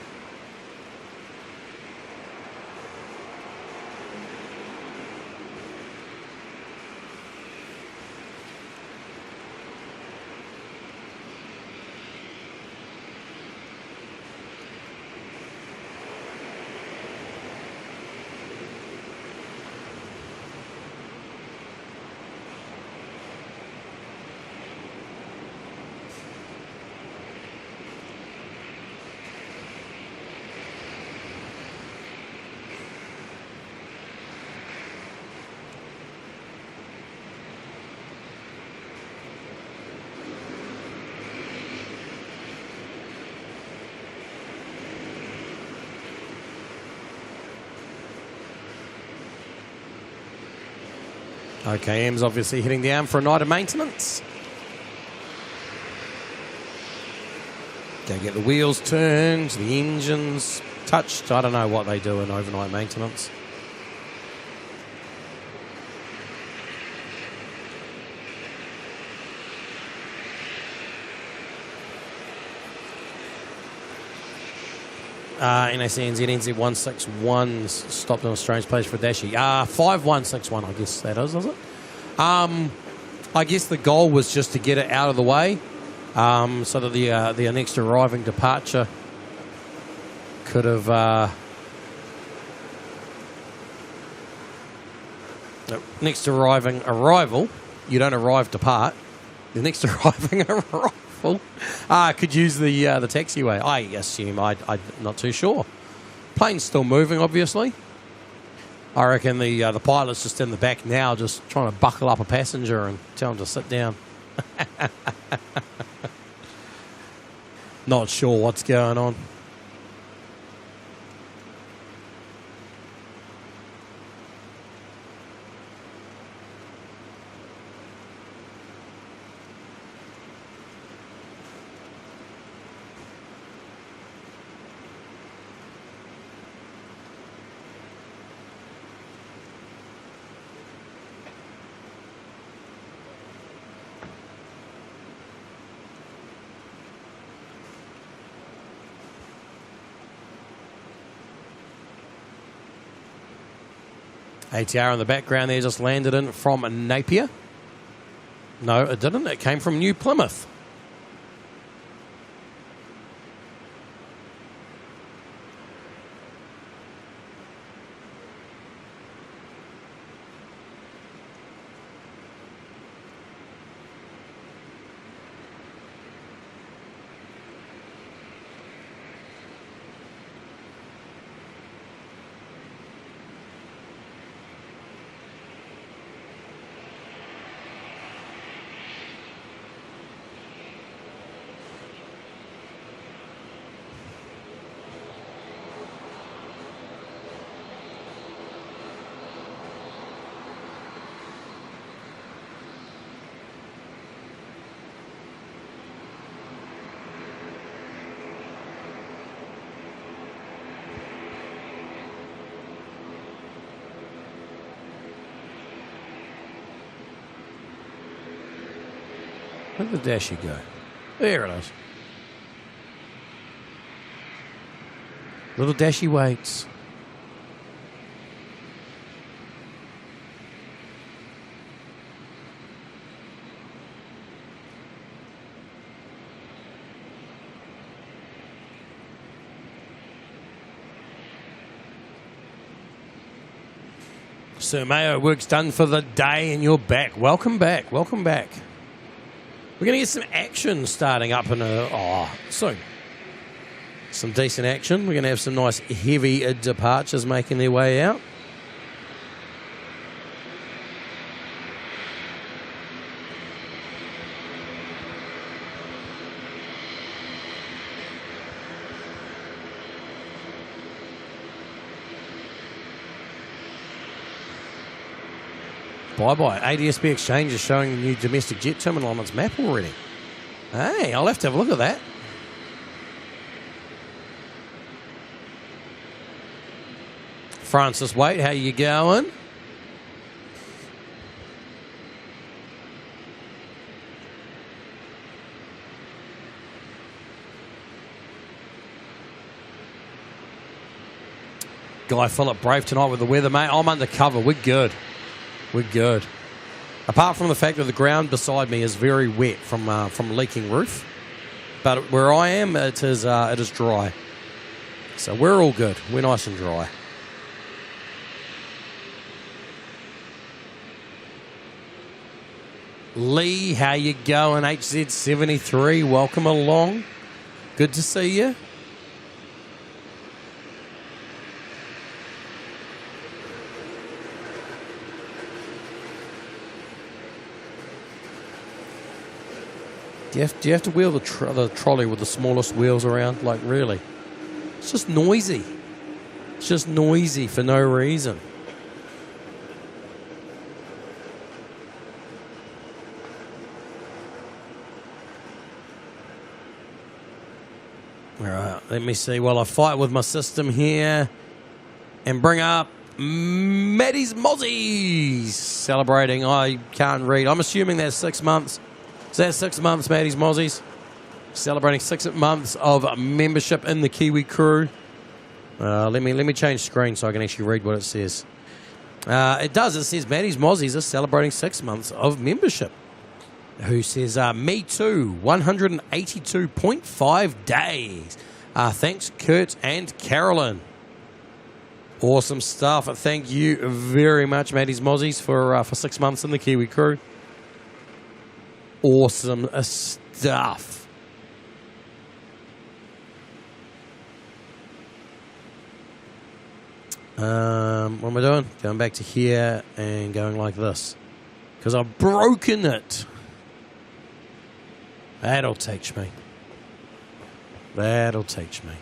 OKM's obviously heading down for a night of maintenance. Go get the wheels turned, the engines touched. I don't know what they do in overnight maintenance. NACNZ NZ161 stopped in a strange place for Dashie. 5161, I guess that is it? I guess the goal was just to get it out of the way so that the next arriving departure could have... next arriving arrival, you don't arrive, depart. The next arriving arrival could use the taxiway. I assume. I'm not too sure. Plane's still moving, obviously. I reckon the pilot's just in the back now, just trying to buckle up a passenger and tell him to sit down. Not sure what's going on. ATR in the background there just landed in from Napier. No, it didn't. It came from New Plymouth. Where did the Dashie go? There it is. Little Dashie waits. Sir Mayo, work's done for the day and you're back. Welcome back. Welcome back. We're going to get some action starting up in soon. Some decent action. We're going to have some nice heavy departures making their way out. Bye-bye. ADSB Exchange is showing the new domestic jet terminal on its map already. Hey, I'll have to have a look at that. Francis Waite, how you going? Guy Phillip, brave tonight with the weather, mate. I'm undercover. We're good. We're good. Apart from the fact that the ground beside me is very wet from leaking roof. But where I am, it is dry. So we're all good. We're nice and dry. Lee, how you going? HZ73, welcome along. Good to see you. Do you have to wheel the trolley with the smallest wheels around? Like, really? It's just noisy. It's just noisy for no reason. All right, let me see while I fight with my system here and bring up Maddie's Mozzies celebrating. I can't read. I'm assuming that's 6 months. Is that 6 months, Maddie's Mozzies? Celebrating 6 months of membership in the Kiwi crew. Let me change screen so I can actually read what it says. It does. It says Maddie's Mozzies is celebrating 6 months of membership. Who says, me too, 182.5 days. Thanks, Kurt and Carolyn. Awesome stuff. Thank you very much, Maddie's Mozzies, for 6 months in the Kiwi crew. Awesome stuff. What am I doing? Going back to here and going like this. Because I've broken it. That'll teach me. That'll teach me.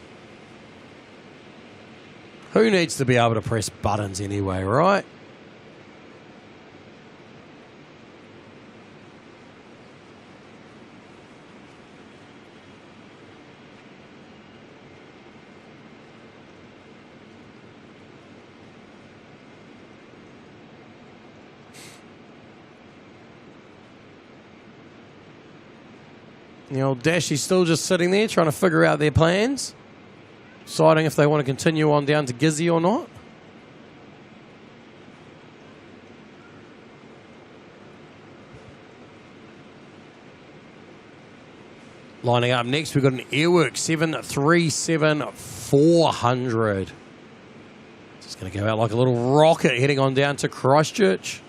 Who needs to be able to press buttons anyway, right? The old Dashie's still just sitting there trying to figure out their plans, deciding if they want to continue on down to Gizzy or not. Lining up next, we've got an Airwork 737-400. Just going to go out like a little rocket heading on down to Christchurch.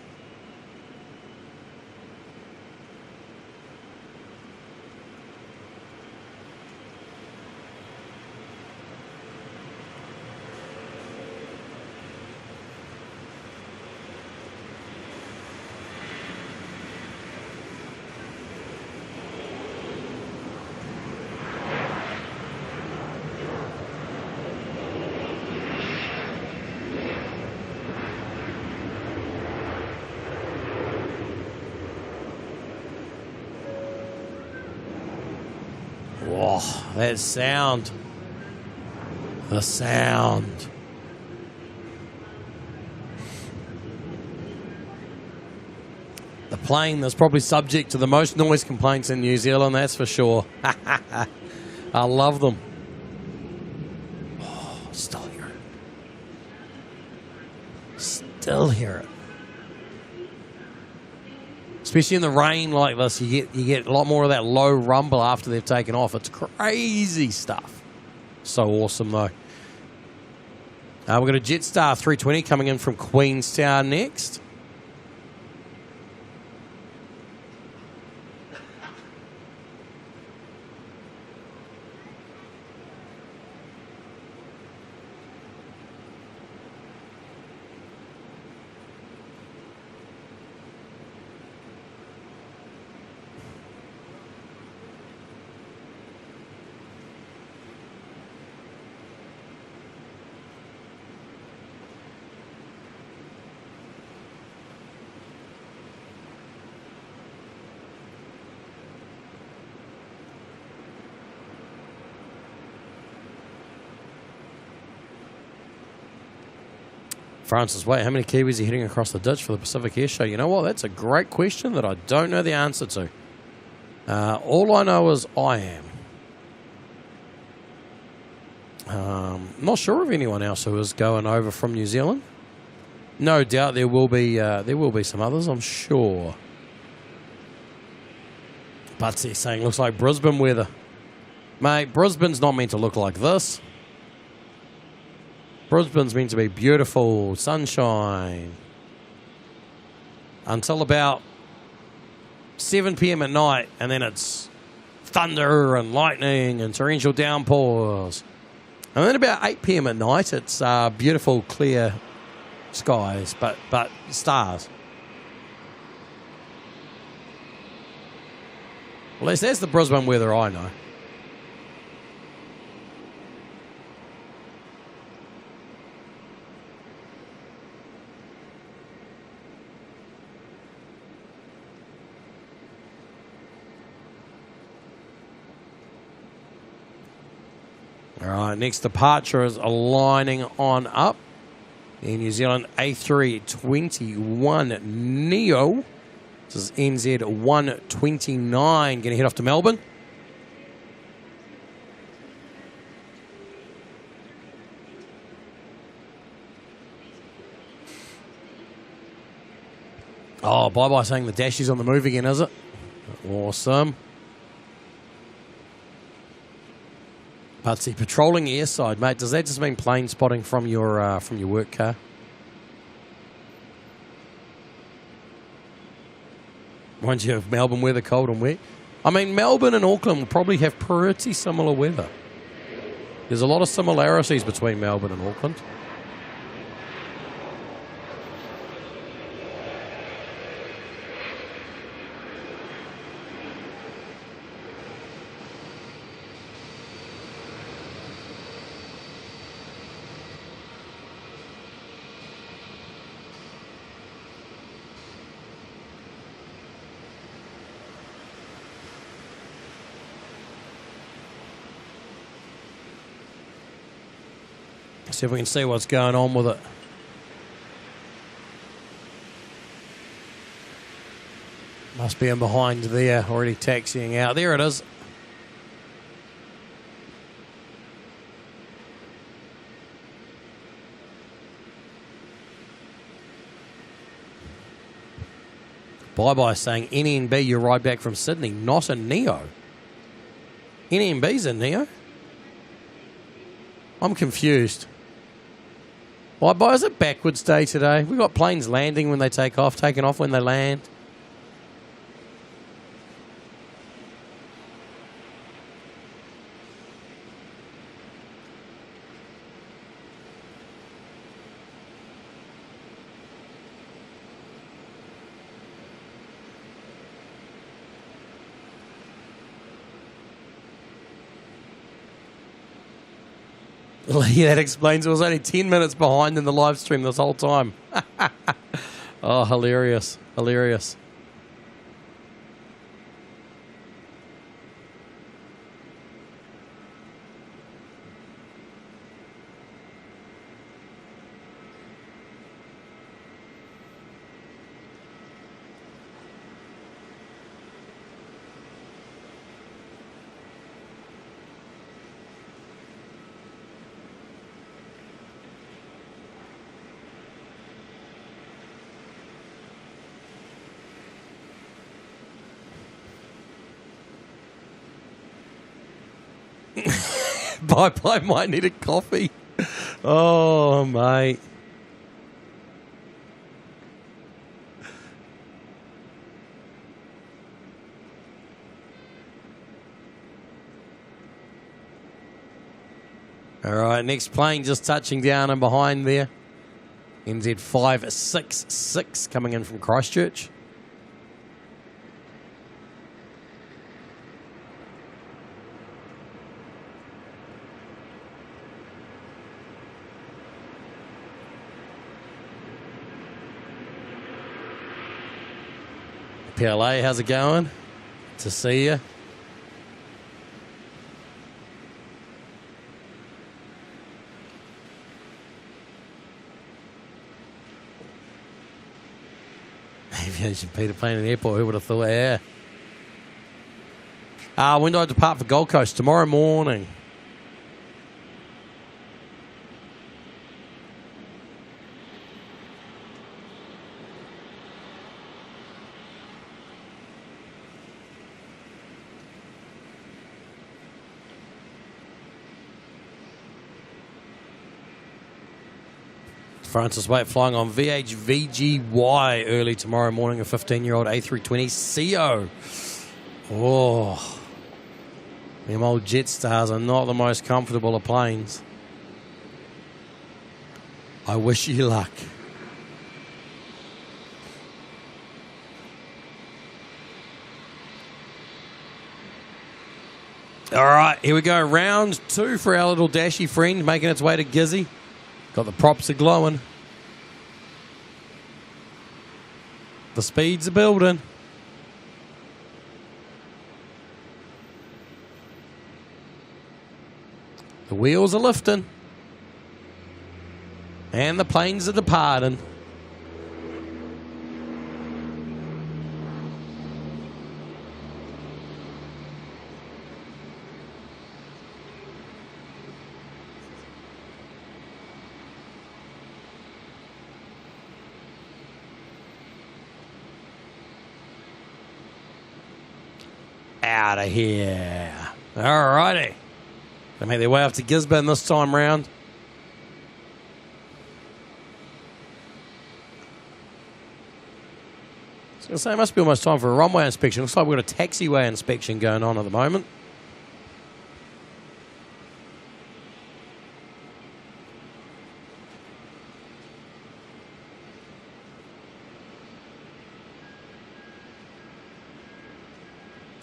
Oh, that sound. The sound. The plane that's probably subject to the most noise complaints in New Zealand, that's for sure. I love them. Oh, still hear it. Still hear it. Especially in the rain like this, you get a lot more of that low rumble after they've taken off. It's crazy stuff. So awesome, though. We've got a Jetstar 320 coming in from Queenstown next. Francis, wait, how many Kiwis are heading across the ditch for the Pacific Air Show? You know what? That's a great question that I don't know the answer to. All I know is I am. Not sure of anyone else who is going over from New Zealand. No doubt there will be some others, I'm sure. Butsy saying looks like Brisbane weather. Mate, Brisbane's not meant to look like this. Brisbane's meant to be beautiful, sunshine. Until about 7 p.m. at night, and then it's thunder and lightning and torrential downpours. And then about 8 p.m. at night, it's beautiful, clear skies, but stars. Well, that's the Brisbane weather I know. All right, next departure is aligning on up. The New Zealand A321 Neo. This is NZ129. Going to head off to Melbourne. Oh, bye-bye saying the dashies on the move again, is it? Awesome. Butsy, patrolling airside, mate. Does that just mean plane spotting from your work car? Reminds you of Melbourne weather, cold and wet. I mean, Melbourne and Auckland will probably have pretty similar weather. There's a lot of similarities between Melbourne and Auckland. See if we can see what's going on with it. Must be in behind there, already taxiing out. There it is. Bye-bye saying NNB, you're right back from Sydney, not a Neo. NNB's a Neo? I'm confused. Bye-bye, is it backwards day today? We've got planes landing when they take off, taking off when they land. Yeah, that explains it was only 10 minutes behind in the live stream this whole time. Oh, hilarious. Hilarious. Bye-bye might need a coffee. Oh, mate. All right, next plane just touching down and behind there. NZ566 coming in from Christchurch. PLA, how's it going? To see you. Aviation Peter Pan in the airport, who would have thought? Yeah. When do I depart for Gold Coast? Tomorrow morning. Francis Waite flying on VHVGY early tomorrow morning, a 15-year-old A320CO. Oh, them old Jetsstars are not the most comfortable of planes. I wish you luck. All right, here we go. Round 2 for our little dashy friend making its way to Gizzy. Got the props are glowing. The speeds are building. The wheels are lifting. And the planes are departing. Out of here. All righty. They make their way up to Gisborne this time round. I was going to say, it must be almost time for a runway inspection. Looks like we've got a taxiway inspection going on at the moment.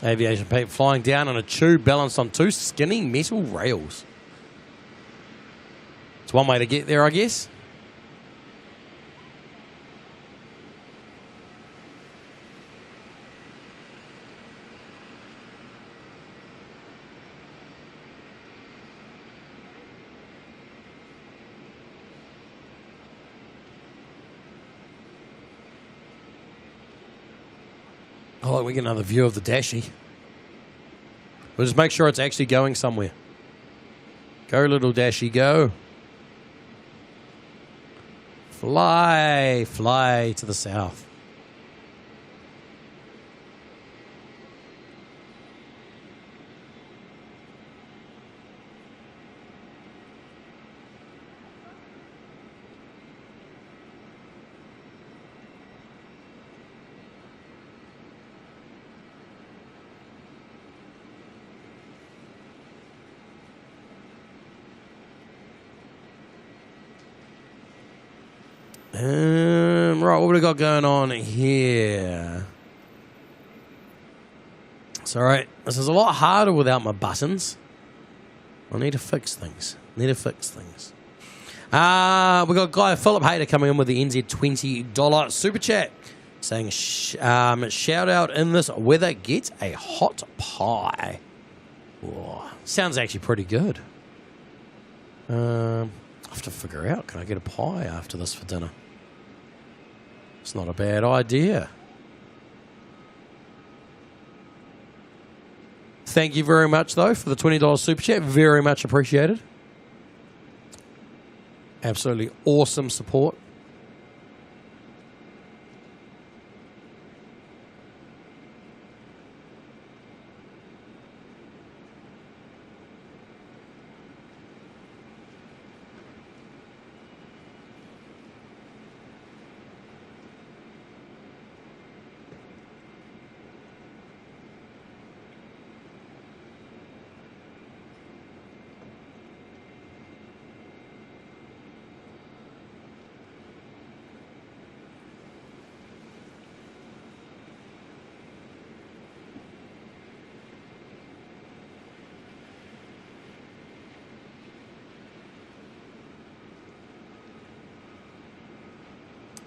Aviation Pete flying down on a tube balanced on 2 skinny metal rails. It's one way to get there, I guess. Oh, we get another view of the Dashi. We'll just make sure it's actually going somewhere. Go, little Dashi, go. Fly, fly to the south. Right, what have we got going on here? It's all right. This is a lot harder without my buttons. I need to fix things. We got Guy Philip Hayter coming in with the NZ$20 super chat, saying shout out in this weather, get a hot pie. Whoa, sounds actually pretty good. I have to figure out, can I get a pie after this for dinner? It's not a bad idea. Thank you very much, though, for the $20 super chat. Very much appreciated. Absolutely awesome support.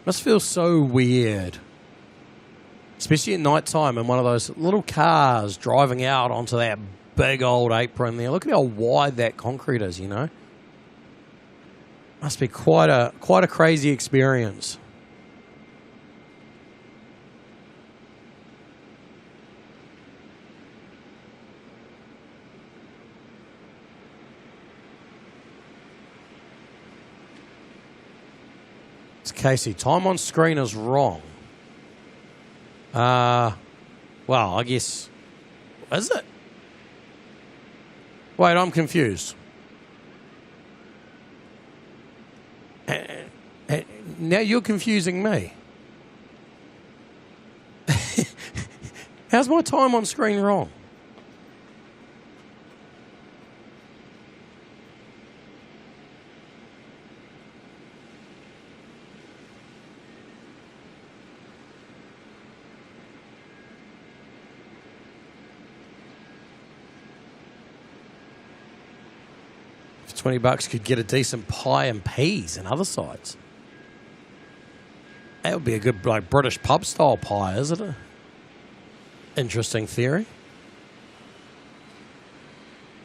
Must feel so weird. Especially at night time in one of those little cars driving out onto that big old apron there. Look at how wide that concrete is, you know. Must be quite a crazy experience. It's Casey. Time on screen is wrong. Well, I guess... Is it? Wait, I'm confused. Now you're confusing me. How's my time on screen wrong? $20 could get a decent pie and peas and other sides. That would be a good, like, British pub style pie, isn't it? Interesting theory.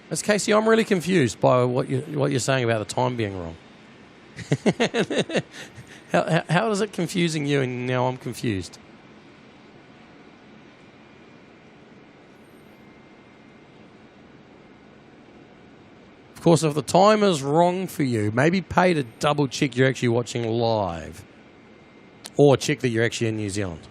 As Casey, I'm really confused by what you're saying about the time being wrong. How is it confusing you and now I'm confused? Of course, if the time is wrong for you, maybe pay to double check you're actually watching live. Or check that you're actually in New Zealand.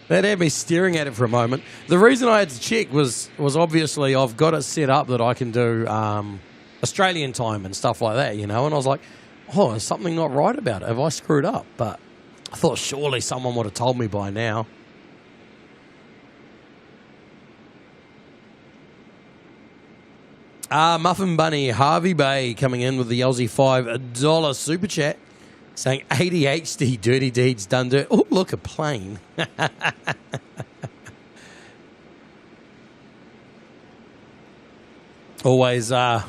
That had me staring at it for a moment. The reason I had to check was obviously I've got it set up that I can do Australian time and stuff like that, you know, and I was like, oh, there's something not right about it. Have I screwed up? But I thought surely someone would have told me by now. Muffin Bunny, Harvey Bay coming in with the Aussie $5 super chat saying ADHD, dirty deeds done dirt. Oh, look, a plane. Always, that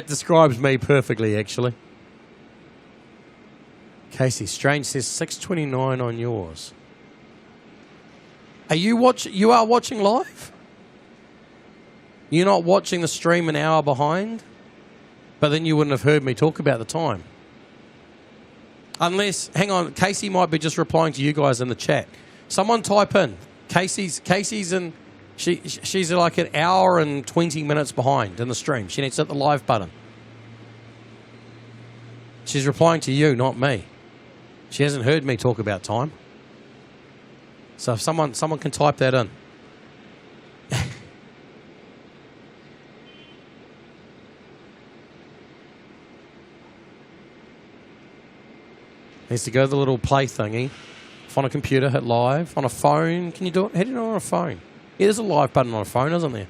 describes me perfectly, actually. Casey Strange says 6:29 on yours. Are you watching live? You're not watching the stream an hour behind? But then you wouldn't have heard me talk about the time. Unless, hang on, Casey might be just replying to you guys in the chat. Someone type in. Casey's in, she's like an hour and 20 minutes behind in the stream. She needs to hit the live button. She's replying to you, not me. She hasn't heard me talk about time. So if someone can type that in. Needs to go to the little play thingy. If on a computer, hit live. On a phone, can you do it? How do you do it on a phone? Yeah, there's a live button on a phone, isn't there?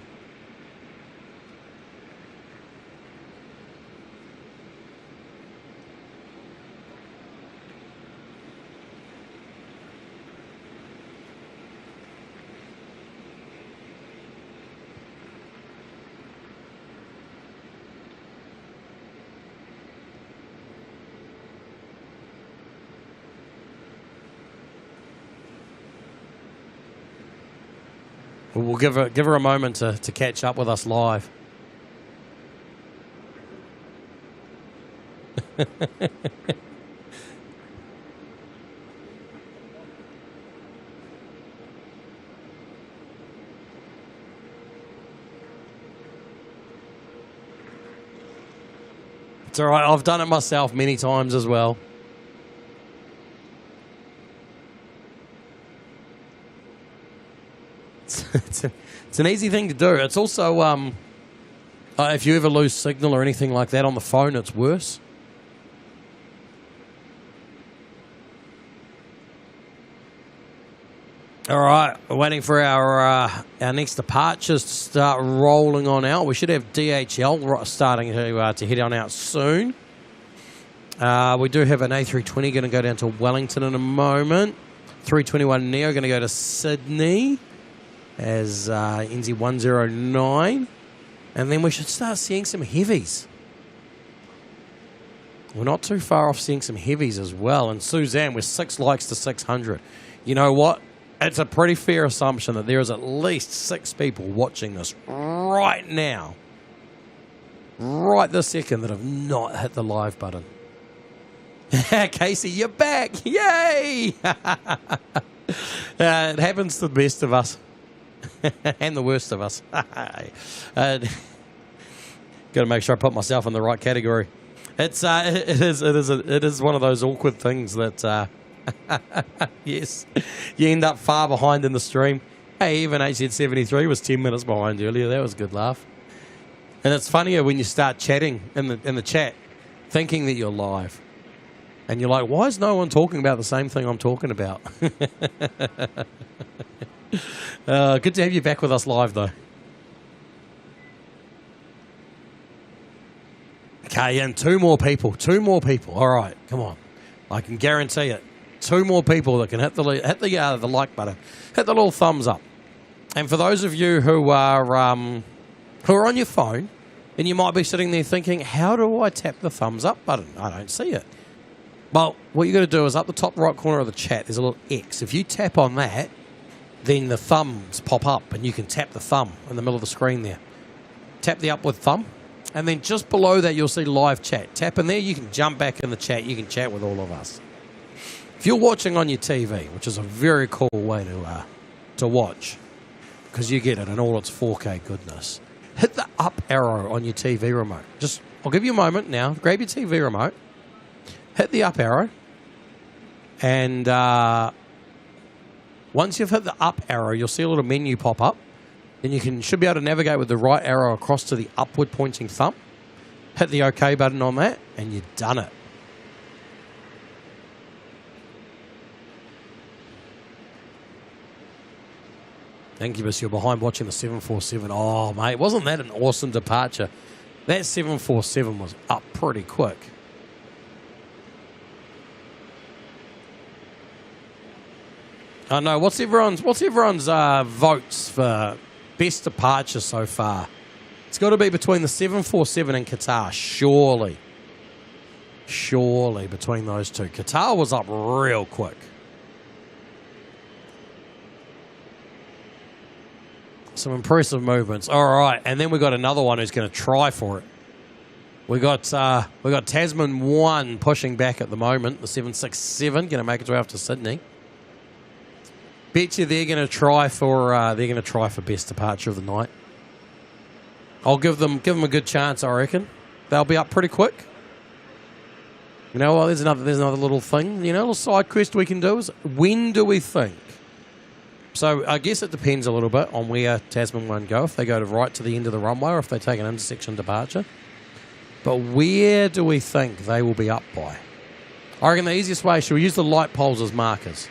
We'll give her a moment to catch up with us live. It's all right. I've done it myself many times as well. It's an easy thing to do. It's also, if you ever lose signal or anything like that on the phone, it's worse. All right, we're waiting for our next departures to start rolling on out. We should have DHL starting to head on out soon. We do have an A320 going to go down to Wellington in a moment. 321 Neo going to go to Sydney as NZ109. And then we should start seeing some heavies. We're not too far off seeing some heavies as well. And Suzanne, we're 6 likes to 600. You know what? It's a pretty fair assumption that there is at least 6 people watching this right now, right this second, that have not hit the live button. Casey, you're back. Yay! It happens to the best of us and the worst of us. Got to make sure I put myself in the right category. It is one of those awkward things that yes, you end up far behind in the stream. Hey, even HZ73 was 10 minutes behind earlier. That was a good laugh. And it's funnier when you start chatting in the chat, thinking that you're live, and you're like, why is no one talking about the same thing I'm talking about? Good to have you back with us live, though. Okay, and 2 more people. 2 more people. All right, come on. I can guarantee it. 2 more people that can hit the like button, hit the little thumbs up. And for those of you who are on your phone, and you might be sitting there thinking, how do I tap the thumbs up button? I don't see it. Well, what you got to do is up the top right corner of the chat, there's a little X. If you tap on that, then the thumbs pop up, and you can tap the thumb in the middle of the screen there. Tap the upward thumb. And then just below that, you'll see live chat. Tap in there, you can jump back in the chat. You can chat with all of us. If you're watching on your TV, which is a very cool way to watch, because you get it in all its 4K goodness, hit the up arrow on your TV remote. I'll give you a moment now. Grab your TV remote, hit the up arrow, and once you've hit the up arrow, you'll see a little menu pop up. Then you should be able to navigate with the right arrow across to the upward pointing thumb. Hit the OK button on that, and you've done it. Incubus, you're behind watching the 747. Oh, mate, wasn't that an awesome departure? That 747 was up pretty quick. I know. What's everyone's votes for best departure so far? It's got to be between the 747 and Qatar, surely. Surely between those two. Qatar was up real quick. Some impressive movements. All right, and then we got another one who's going to try for it. We got Tasman1 pushing back at the moment. The 767 going to make its way up to Sydney. Bet you they're going to try for best departure of the night. I'll give them a good chance. I reckon they'll be up pretty quick. You know, well, there's another little thing. You know, little side quest we can do is when do we think? So I guess it depends a little bit on where Tasman1 go. If they go right to the end of the runway, or if they take an intersection departure. But where do we think they will be up by? I reckon the easiest way, should we use the light poles as markers?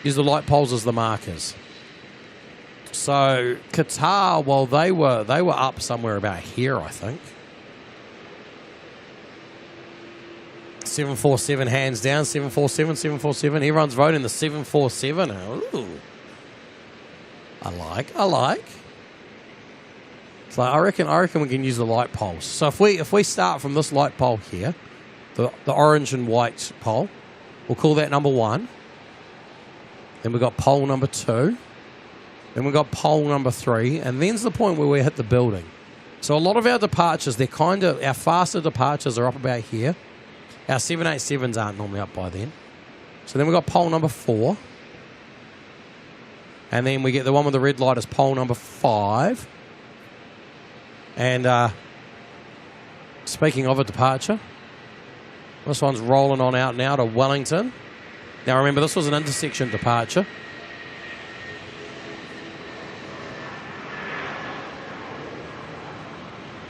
Use the light poles as the markers. So Qatar, well, they were up somewhere about here, I think. 747 hands down. 747, 747. Everyone's voting the 747. Ooh. I like. So I reckon we can use the light poles. So if we start from this light pole here, the orange and white pole, we'll call that number 1. Then we've got pole number 2. Then we've got pole number 3. And then's the point where we hit the building. So a lot of our departures, our faster departures are up about here. Our 787s aren't normally up by then. So then we've got pole number 4. And then we get the one with the red light as pole number 5. And speaking of a departure, this one's rolling on out now to Wellington. Now remember, this was an intersection departure.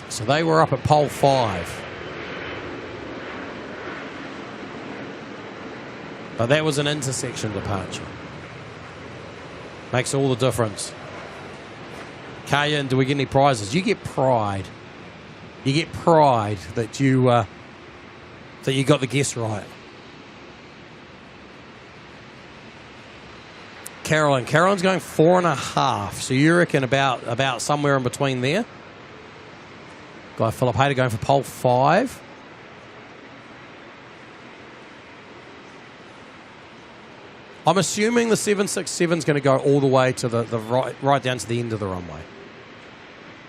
So they were up at pole 5. But that was an intersection departure. Makes all the difference. Kayan, do we get any prizes? You get pride. You get pride that you that you got the guess right. Carolyn's going 4.5. So you reckon about somewhere in between there. Guy Philip Hayter going for pole 5. I'm assuming the 767 is going to go all the way to the right down to the end of the runway.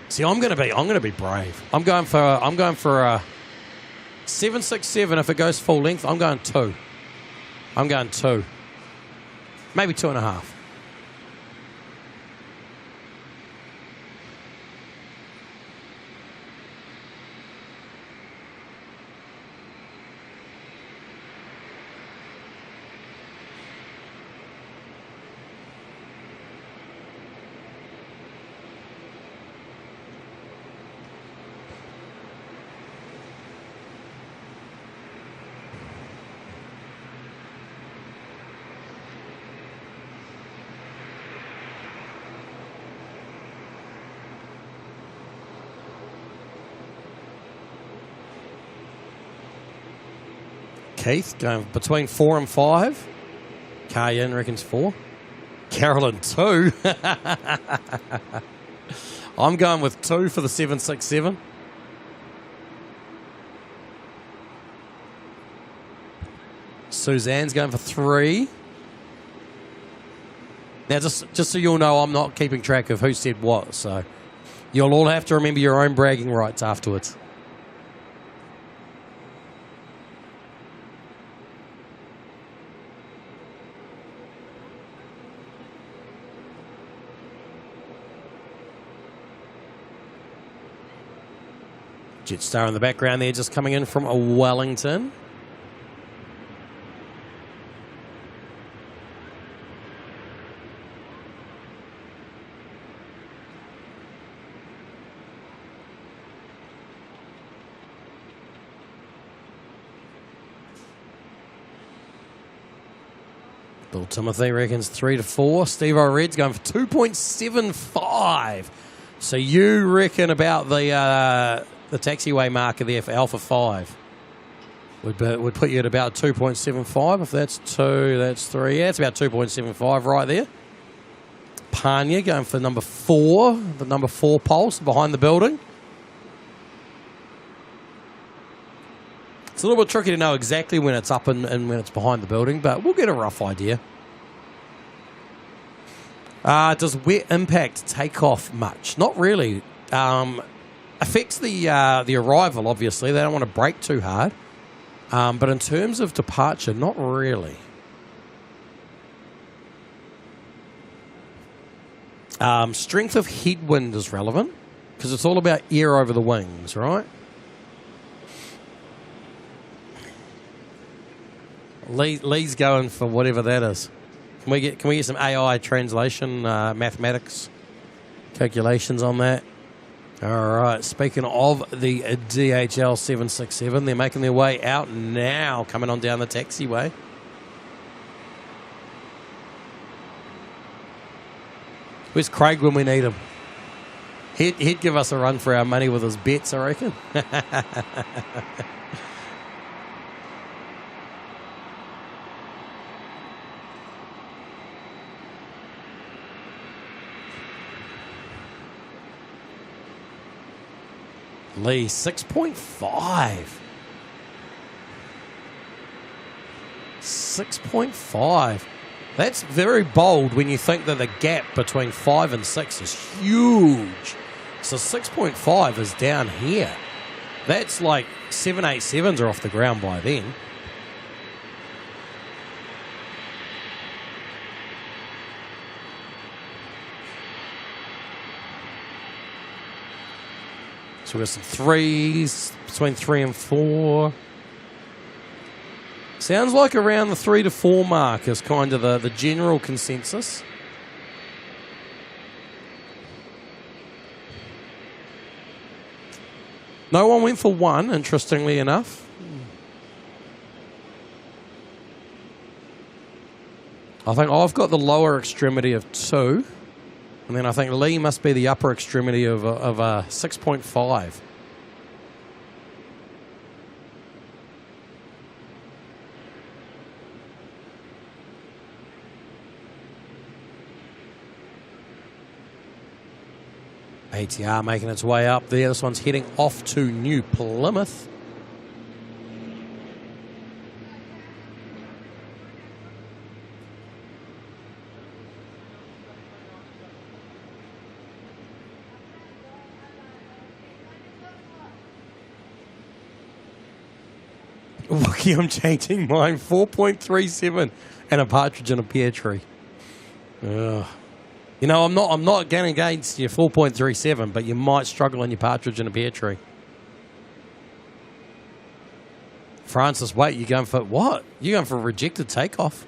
See, I'm going to be brave. I'm going for a 767. If it goes full length, I'm going 2. I'm going 2. Maybe 2.5. Keith going between 4 and 5. Caryen reckons 4. Carolyn 2. I'm going with 2 for the 767. Suzanne's going for 3. Now, just so you'll know, I'm not keeping track of who said what, so you'll all have to remember your own bragging rights afterwards. Jetstar in the background there, just coming in from a Wellington. Bill Timothy reckons 3 to 4. Steve O'Red's going for 2.75. So you reckon about the taxiway marker there for Alpha 5 would put you at about 2.75. If that's 2, that's 3. Yeah, it's about 2.75 right there. Panya going for number 4, the number 4 pulse behind the building. It's a little bit tricky to know exactly when it's up and when it's behind the building, but we'll get a rough idea. Does wet impact take off much? Not really. Affects the arrival, obviously. They don't want to brake too hard. But in terms of departure, not really. Strength of headwind is relevant because it's all about air over the wings, right? Lee's going for whatever that is. Can we get some AI translation, mathematics calculations on that? All right. Speaking of the DHL 767, they're making their way out now, coming on down the taxiway. Where's Craig when we need him? He'd give us a run for our money with his bets, I reckon. Lee, 6.5. 6.5. That's very bold when you think that the gap between 5 and 6 is huge. So 6.5 is down here. That's like 787s are off the ground by then. So we've got some 3s, between 3 and 4. Sounds like around the 3 to 4 mark is kind of the general consensus. No one went for 1, interestingly enough. I think I've got the lower extremity of 2. And then I think Lee must be the upper extremity of 6.5. ATR making its way up there. This one's heading off to New Plymouth. Wookie, I'm changing mine. 4.37 and a partridge in a pear tree. Ugh. You know, I'm not going against your 4.37, but you might struggle on your partridge in a pear tree. Francis, wait, you're going for what? You're going for a rejected takeoff.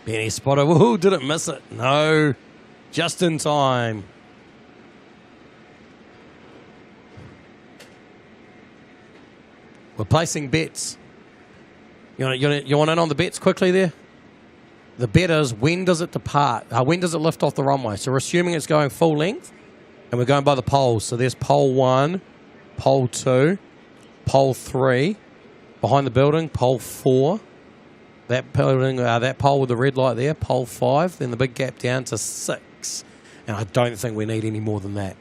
Benny spotter. Woohoo, didn't miss it. No. Just in time. We're placing bets. You want in on the bets quickly there? The bet is, when does it depart? When does it lift off the runway? So we're assuming it's going full length, and we're going by the poles. So there's pole 1, pole 2, pole 3, behind the building, pole 4. That building, that pole with the red light there, pole 5, then the big gap down to 6. And I don't think we need any more than that.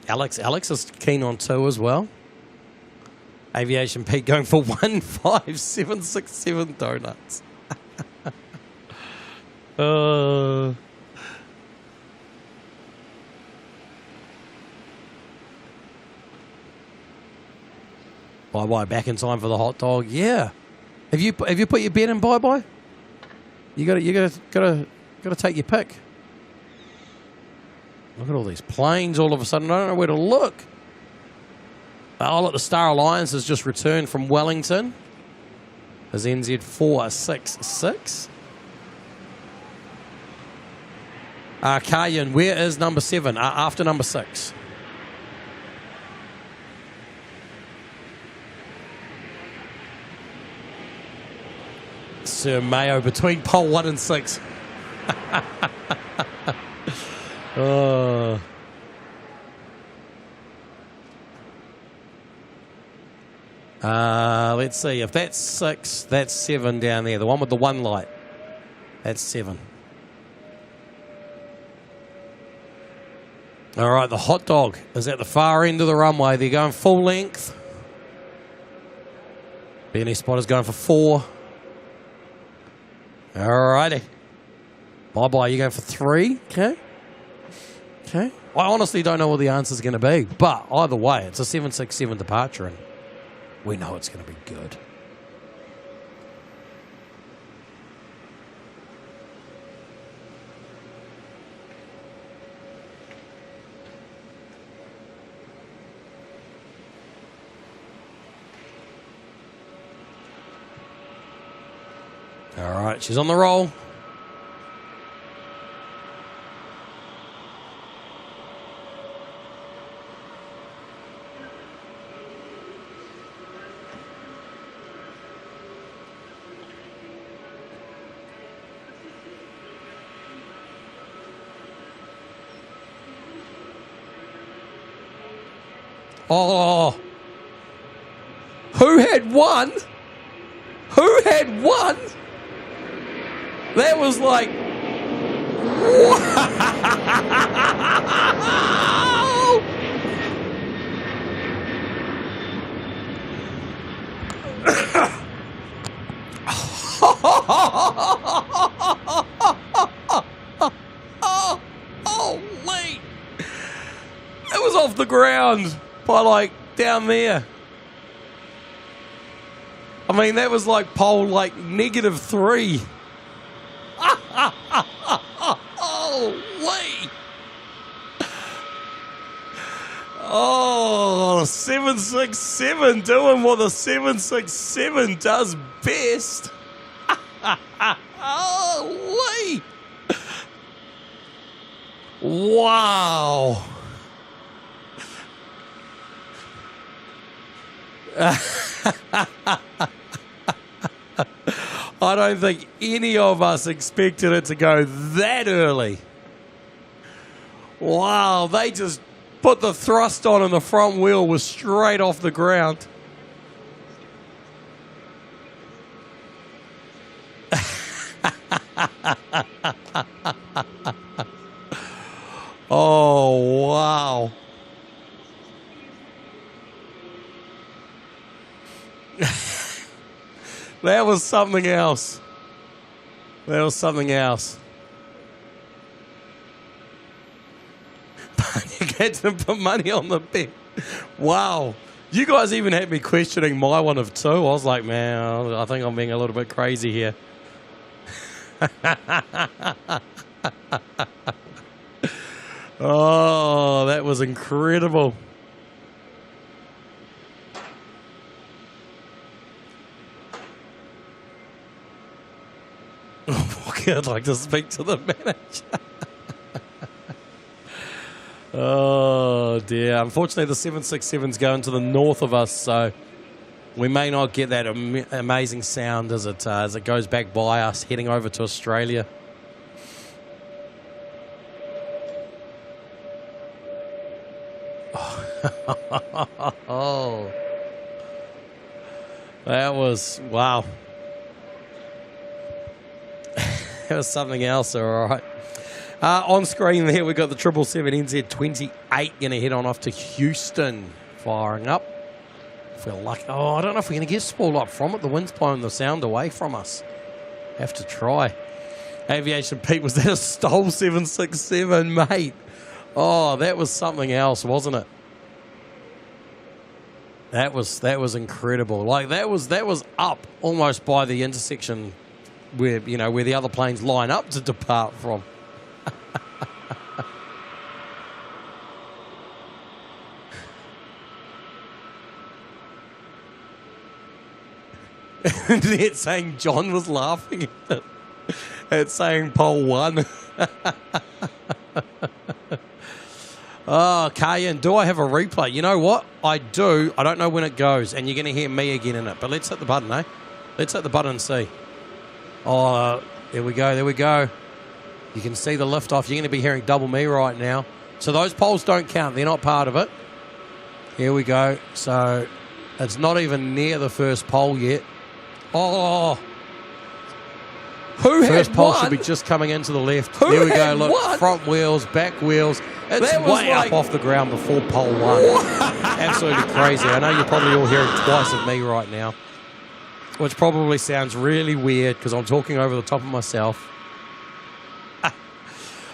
Alex is keen on 2 as well. Aviation Pete going for 15767 donuts. Bye-bye, back in time for the hot dog. Yeah. Have you put your bet in bye-bye? You gotta take your pick. Look at all these planes all of a sudden. I don't know where to look. Oh, look, the Star Alliance has just returned from Wellington. As NZ466. Kayan, where is number 7? After number 6. Sir Mayo between pole 1 and 6. Oh. Let's see. If that's 6, that's 7 down there. The one with the 1 light. That's 7. All right, the hot dog is at the far end of the runway. They're going full length. Benny Spotter's going for 4. All righty. Bye-bye. You're going for 3. Okay. Okay. I honestly don't know what the answer's going to be. But either way, it's a 767 departure, and we know it's going to be good. All right, she's on the roll. Oh, who had 1? Who had 1? That was like, wow! Oh, wait. It was off the ground by like down there. I mean, that was like pole like -3. Oh, wait. Oh, 767 doing what the 767 does best. Oh, wait. Wow. I don't think any of us expected it to go that early. Wow, they just put the thrust on and the front wheel was straight off the ground. Oh, wow. That was something else. That was something else. You get to put money on the bet. Wow. You guys even had me questioning my one of two. I was like, man, I think I'm being a little bit crazy here. Oh, that was incredible. I'd like to speak to the manager. Oh, dear. Unfortunately, the 767's going to the north of us, so we may not get that amazing sound as it goes back by us, heading over to Australia. Oh, that was, wow. That was something else, all right. On screen there, we've got the 777 NZ28 going to head on off to Houston, firing up. Feel like, I don't know if we're going to get spoiled up from it. The wind's blowing the sound away from us. Have to try. Aviation Pete, was that a stole 767, mate? Oh, that was something else, wasn't it? That was incredible. Like that was up almost by the intersection where where the other planes line up to depart from. It's saying John was laughing at it. It's saying pole 1. Oh, Kayan, do I have a replay? You know what? I do. I don't know when it goes, and you're going to hear me again in it. But let's hit the button, eh? Let's hit the button and see. Oh, there we go. There we go. You can see the lift off. You're going to be hearing double me right now. So those poles don't count. They're not part of it. Here we go. So it's not even near the first pole yet. Oh. Who first pole should be just coming into the left. There we go. Look, front wheels, back wheels. It's way up off the ground before pole 1. Absolutely crazy. I know you're probably all hearing twice of me right now, which probably sounds really weird because I'm talking over the top of myself.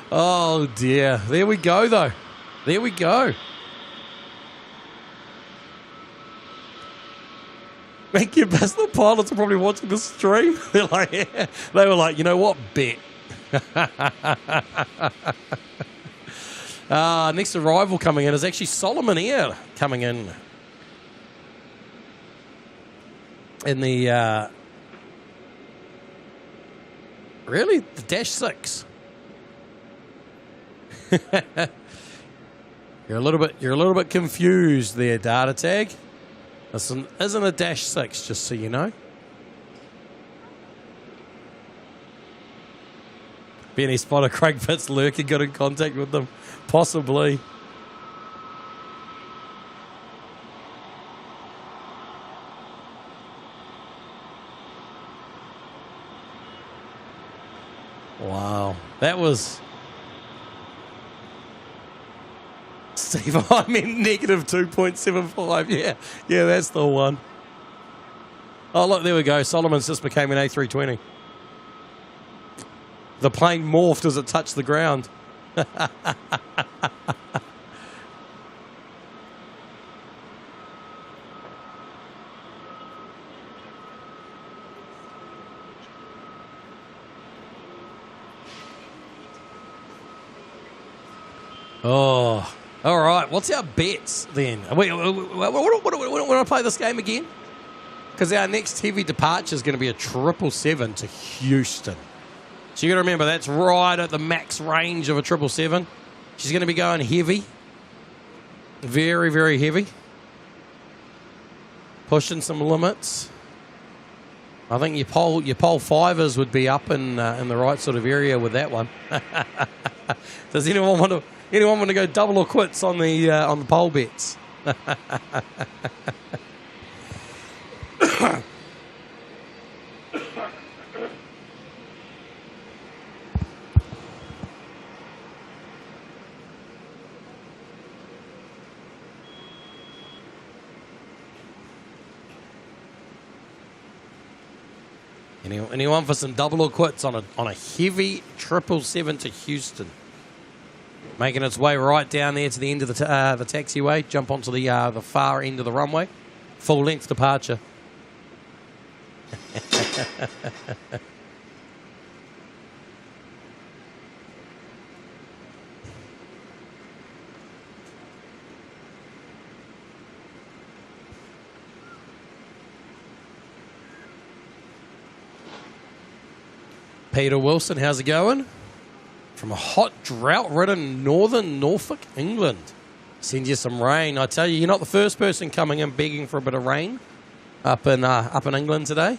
Oh, dear. There we go, though. There we go. Thank you, best. The pilots are probably watching the stream. They're like, yeah. They were like, you know what? Bet. Next arrival coming in is actually Solomon Air coming in the really the Dash 6. You're a little bit confused there, data tag. This isn't a Dash 6, just so you know. Benny spotter Craig Pitts lurking, got in contact with them. Possibly. Wow. That was... Steve, I meant negative 2.75. Yeah, that's the one. Oh, look, there we go. Solomon's just became an A320. The plane morphed as it touched the ground. Oh, all right. What's our bets then? Wait, when I play this game again? Because our next heavy departure is going to be a 777 to Houston. So you got to remember that's right at the max range of a 777. She's going to be going heavy. Very, very heavy. Pushing some limits. I think your pole fivers would be up in the right sort of area with that one. Does anyone want to go double or quits on the pole bets? Anyone for some double or quits on a heavy 777 to Houston? Making its way right down there to the end of the taxiway. Jump onto the far end of the runway. Full length departure. Peter Wilson, how's it going? From a hot, drought-ridden northern Norfolk, England. Send you some rain. I tell you, you're not the first person coming in begging for a bit of rain up in England today.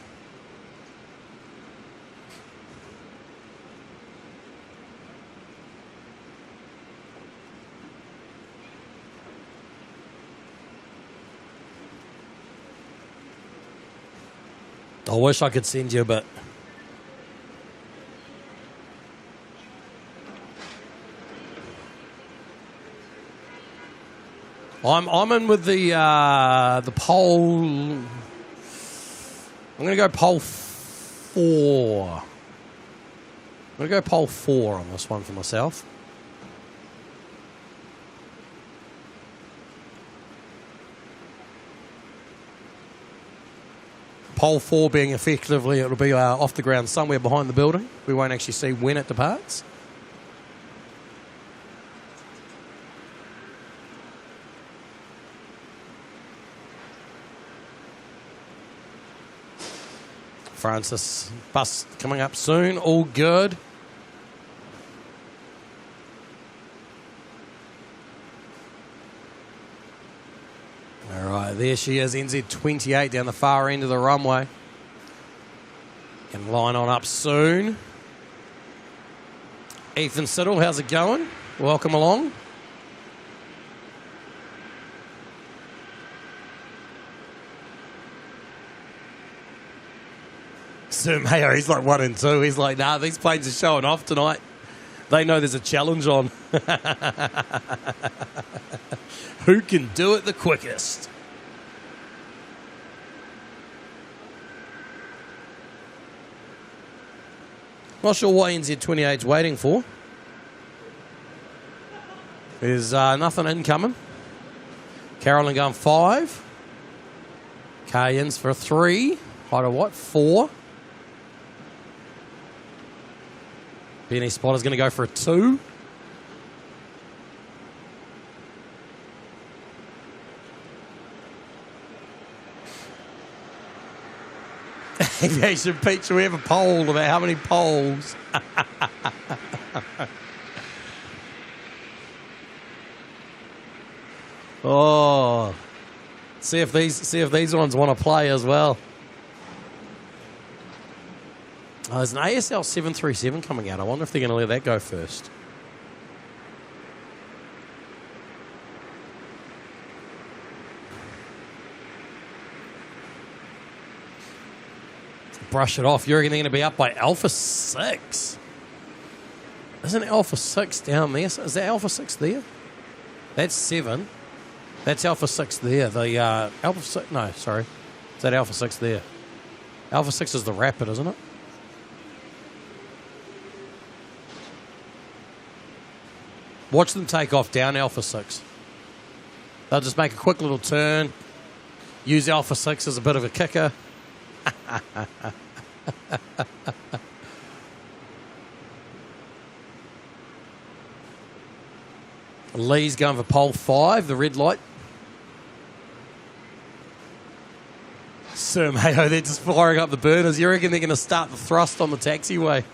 I wish I could send you a bit. I'm in with the pole. I'm going to go pole 4. I'm going to go pole 4 on this one for myself. Pole 4 being effectively, it'll be off the ground somewhere behind the building. We won't actually see when it departs. Francis, bus coming up soon. All good. All right, there she is, NZ28 down the far end of the runway. Can line on up soon. Ethan Siddle, how's it going? Welcome along. Sir Mayo, he's like 1 and 2. He's like, nah, these planes are showing off tonight. They know there's a challenge on. Who can do it the quickest? Not sure what NZ28's waiting for. There's nothing incoming. Carolyn going 5. Cayenne's for 3. Height of what? 4. Benny Spotter's going to go for a 2. Aviation Pete, should we have a poll about how many polls? Oh, see if these ones want to play as well. Oh, there's an ASL 737 coming out. I wonder if they're going to let that go first. Brush it off. You reckon they're going to be up by Alpha 6? Isn't Alpha 6 down there? Is that Alpha 6 there? That's 7. That's Alpha 6 there. The Alpha 6... No, sorry. Is that Alpha 6 there? Alpha 6 is the Rapid, isn't it? Watch them take off down Alpha 6. They'll just make a quick little turn. Use Alpha 6 as a bit of a kicker. Lee's going for pole 5, the red light. Sir Mayo, they're just firing up the burners. You reckon they're going to start the thrust on the taxiway?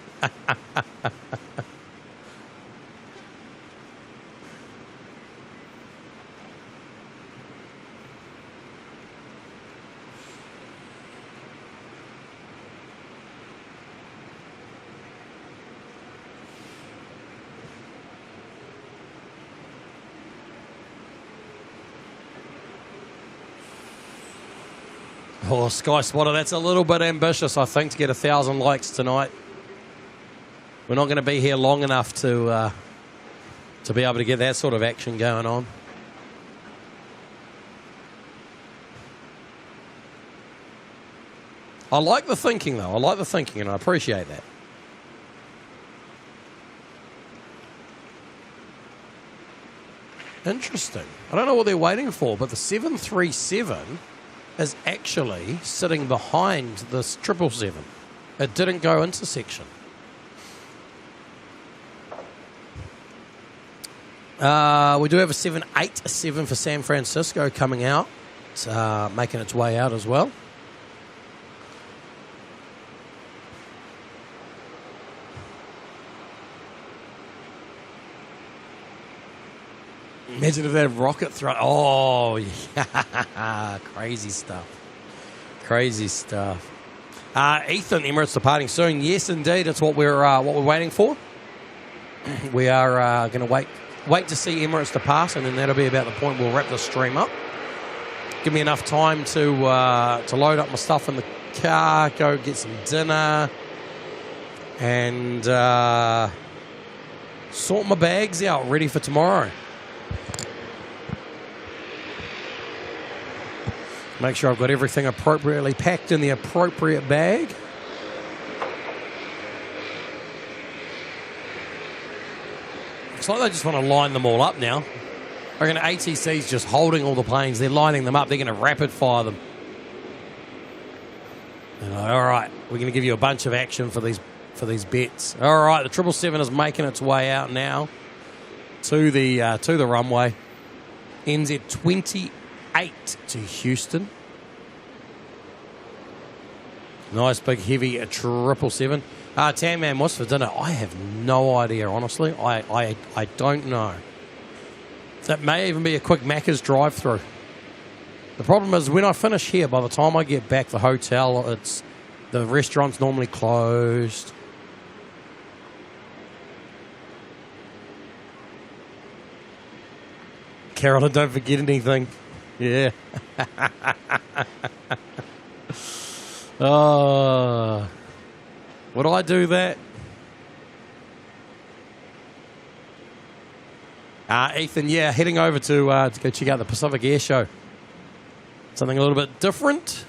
Oh, Sky Spotter, that's a little bit ambitious, I think, to get 1,000 likes tonight. We're not going to be here long enough to be able to get that sort of action going on. I like the thinking, though. I like the thinking, and I appreciate that. Interesting. I don't know what they're waiting for, but the 737 is actually sitting behind this 777. It didn't go into section. We do have a 787 for San Francisco coming out, making its way out as well. Imagine if that rocket throw. Oh, yeah. Crazy stuff. Crazy stuff. Ethan, Emirates departing soon. Yes, indeed. It's what we're waiting for. We are going to wait to see Emirates depart, and then that'll be about the point we'll wrap the stream up. Give me enough time to load up my stuff in the car, go get some dinner, and sort my bags out, ready for tomorrow. Make sure I've got everything appropriately packed in the appropriate bag. It's like they just want to line them all up now. I reckon ATC's just holding all the planes. They're lining them up. They're going to rapid fire them. And all right, we're going to give you a bunch of action for these bets. All right, the 777 is making its way out now to the runway. NZ28 to Houston. Nice big heavy 777. Tan Man, what's for dinner? I have no idea, honestly. I don't know. That may even be a quick Macca's drive-through. The problem is when I finish here, by the time I get back, the hotel, the restaurant's normally closed. Carolyn, don't forget anything. Yeah. Oh, would I do that? Ethan, yeah, heading over to go check out the Pacific Air Show. Something a little bit different.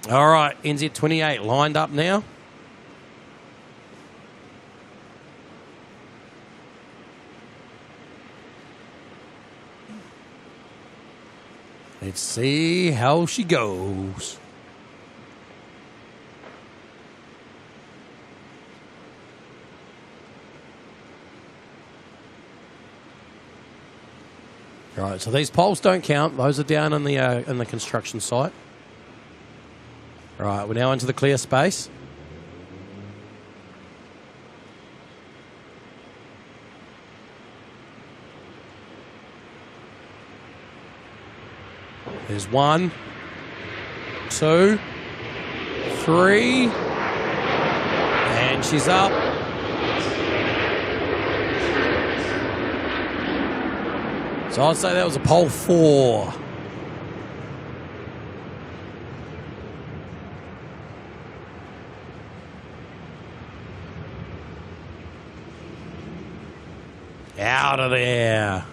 All right, NZ28 lined up now. Let's see how she goes. All right, so these poles don't count. Those are down in the construction site. All right, we're now into the clear space. There's 1, 2, 3, and she's up. So I'd say that was a pole 4. Out of there.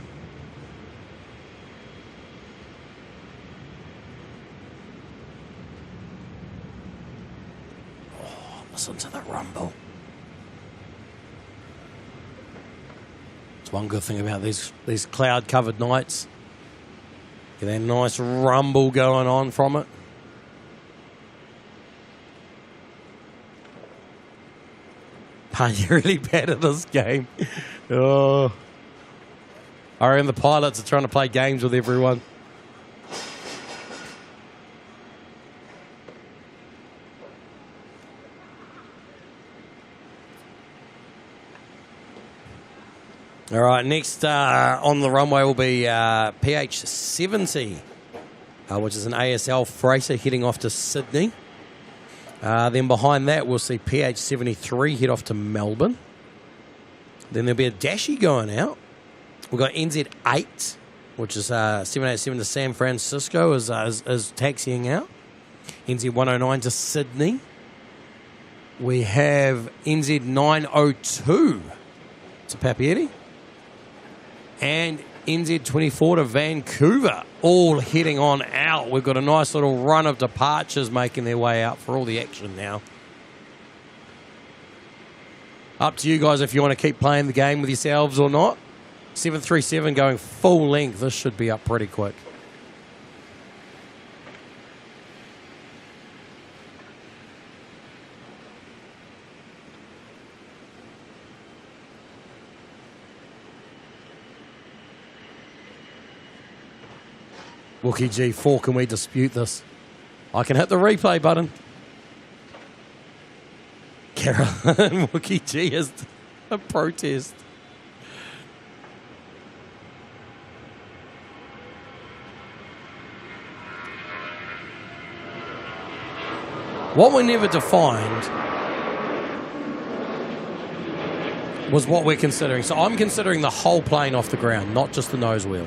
Listen to the rumble. It's one good thing about these cloud-covered nights. Get that nice rumble going on from it. You're really bad at this game. Oh. I reckon the pilots are trying to play games with everyone. All right, next on the runway will be PH70, which is an ASL freighter heading off to Sydney. Then behind that, we'll see PH73 head off to Melbourne. Then there'll be a Dashi going out. We've got NZ8 which is 787 to San Francisco, is taxiing out. NZ109 to Sydney. We have NZ902 to Papeete. And NZ24 to Vancouver, all heading on out. We've got a nice little run of departures making their way out for all the action now. Up to you guys if you want to keep playing the game with yourselves or not. 737 going full length. This should be up pretty quick. Wookie G4, can we dispute this? I can hit the replay button. Carolyn Wookie G is a protest. What we never defined was what we're considering. So I'm considering the whole plane off the ground, not just the nose wheel.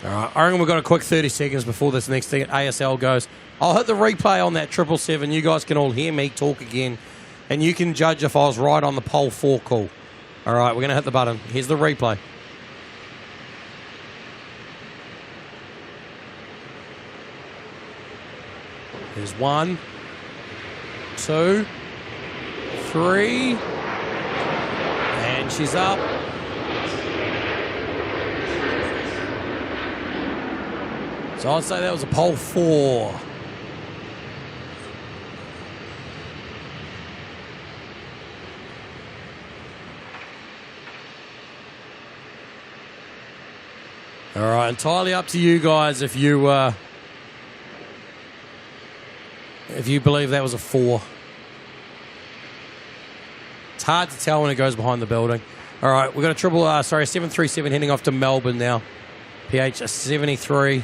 All right, I reckon we've got a quick 30 seconds before this next thing at ASL goes. I'll hit the replay on that 777. You guys can all hear me talk again, and you can judge if I was right on the pole 4 call. All right, we're going to hit the button. Here's the replay. Here's 1, 2, 3, and she's up. So I'd say that was a pole 4. All right, entirely up to you guys if you believe that was a 4. It's hard to tell when it goes behind the building. All right, we've got a 737 heading off to Melbourne now. PH 73.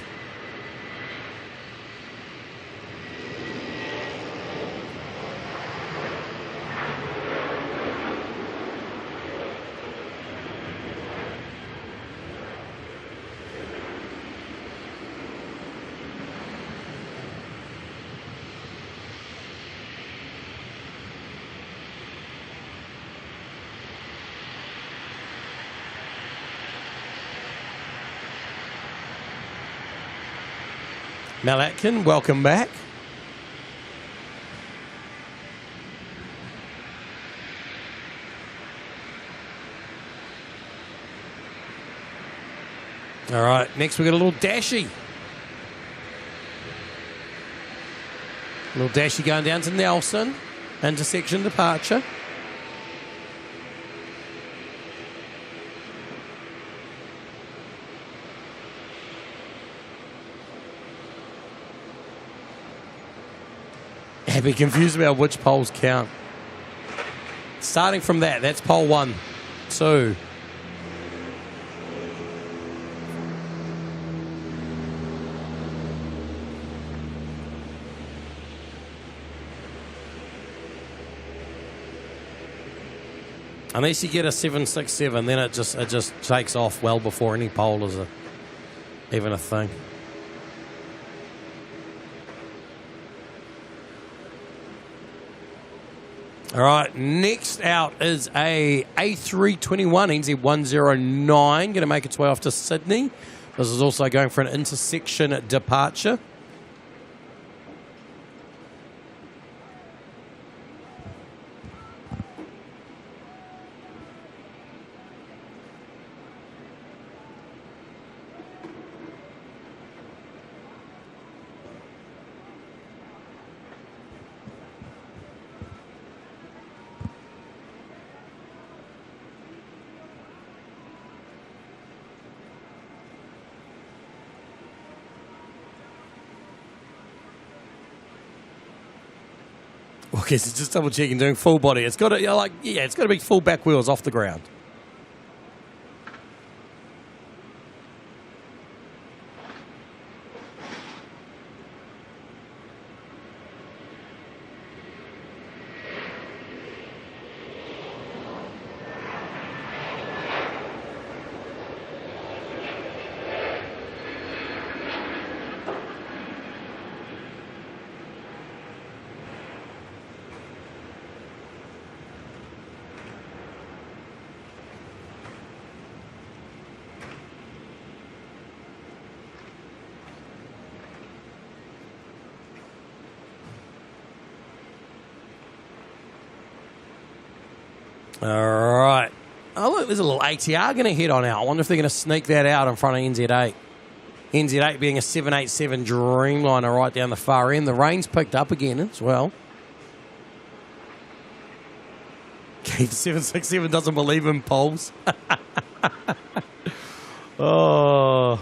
Mel Atkin, welcome back. All right, next we got a little dashy. A little dashy going down to Nelson. Intersection departure. I'd be confused about which poles count. Starting from that's pole 1, 2. Unless you get a 767, then it just takes off well before any pole is even a thing. All right, next out is a A321 NZ109, going to make its way off to Sydney. This is also going for an intersection departure. Okay, so just double checking, doing full body. It's got to, it's got to be full back wheels off the ground. All right. Oh, look, there's a little ATR going to head on out. I wonder if they're going to sneak that out in front of NZAA. NZAA being a 787 Dreamliner right down the far end. The rain's picked up again as well. Keith 767 doesn't believe in polls. Oh.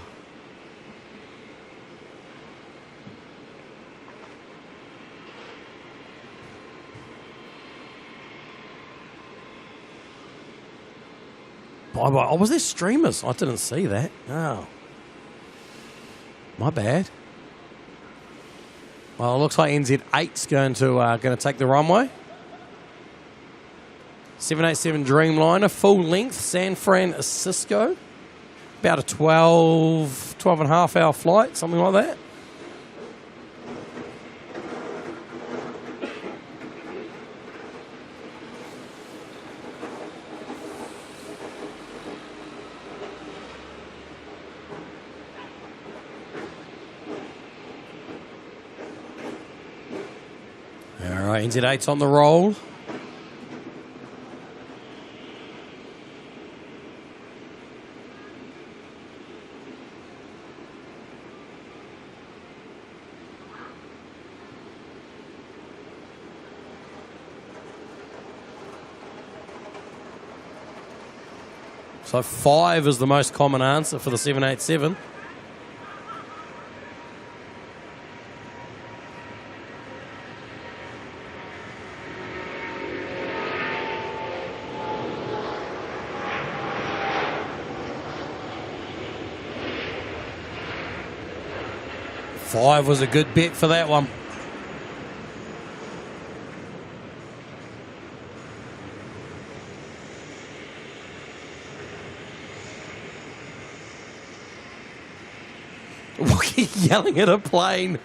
Bye-bye. Oh, was there streamers? I didn't see that. Oh. My bad. Well, it looks like NZ8's going to take the runway. 787 Dreamliner, full length, San Francisco. About a 12 and a half hour flight, something like that. All right, NZ8's on the roll. So 5 is the most common answer for the 787. Five was a good bet for that one. Yelling at a plane.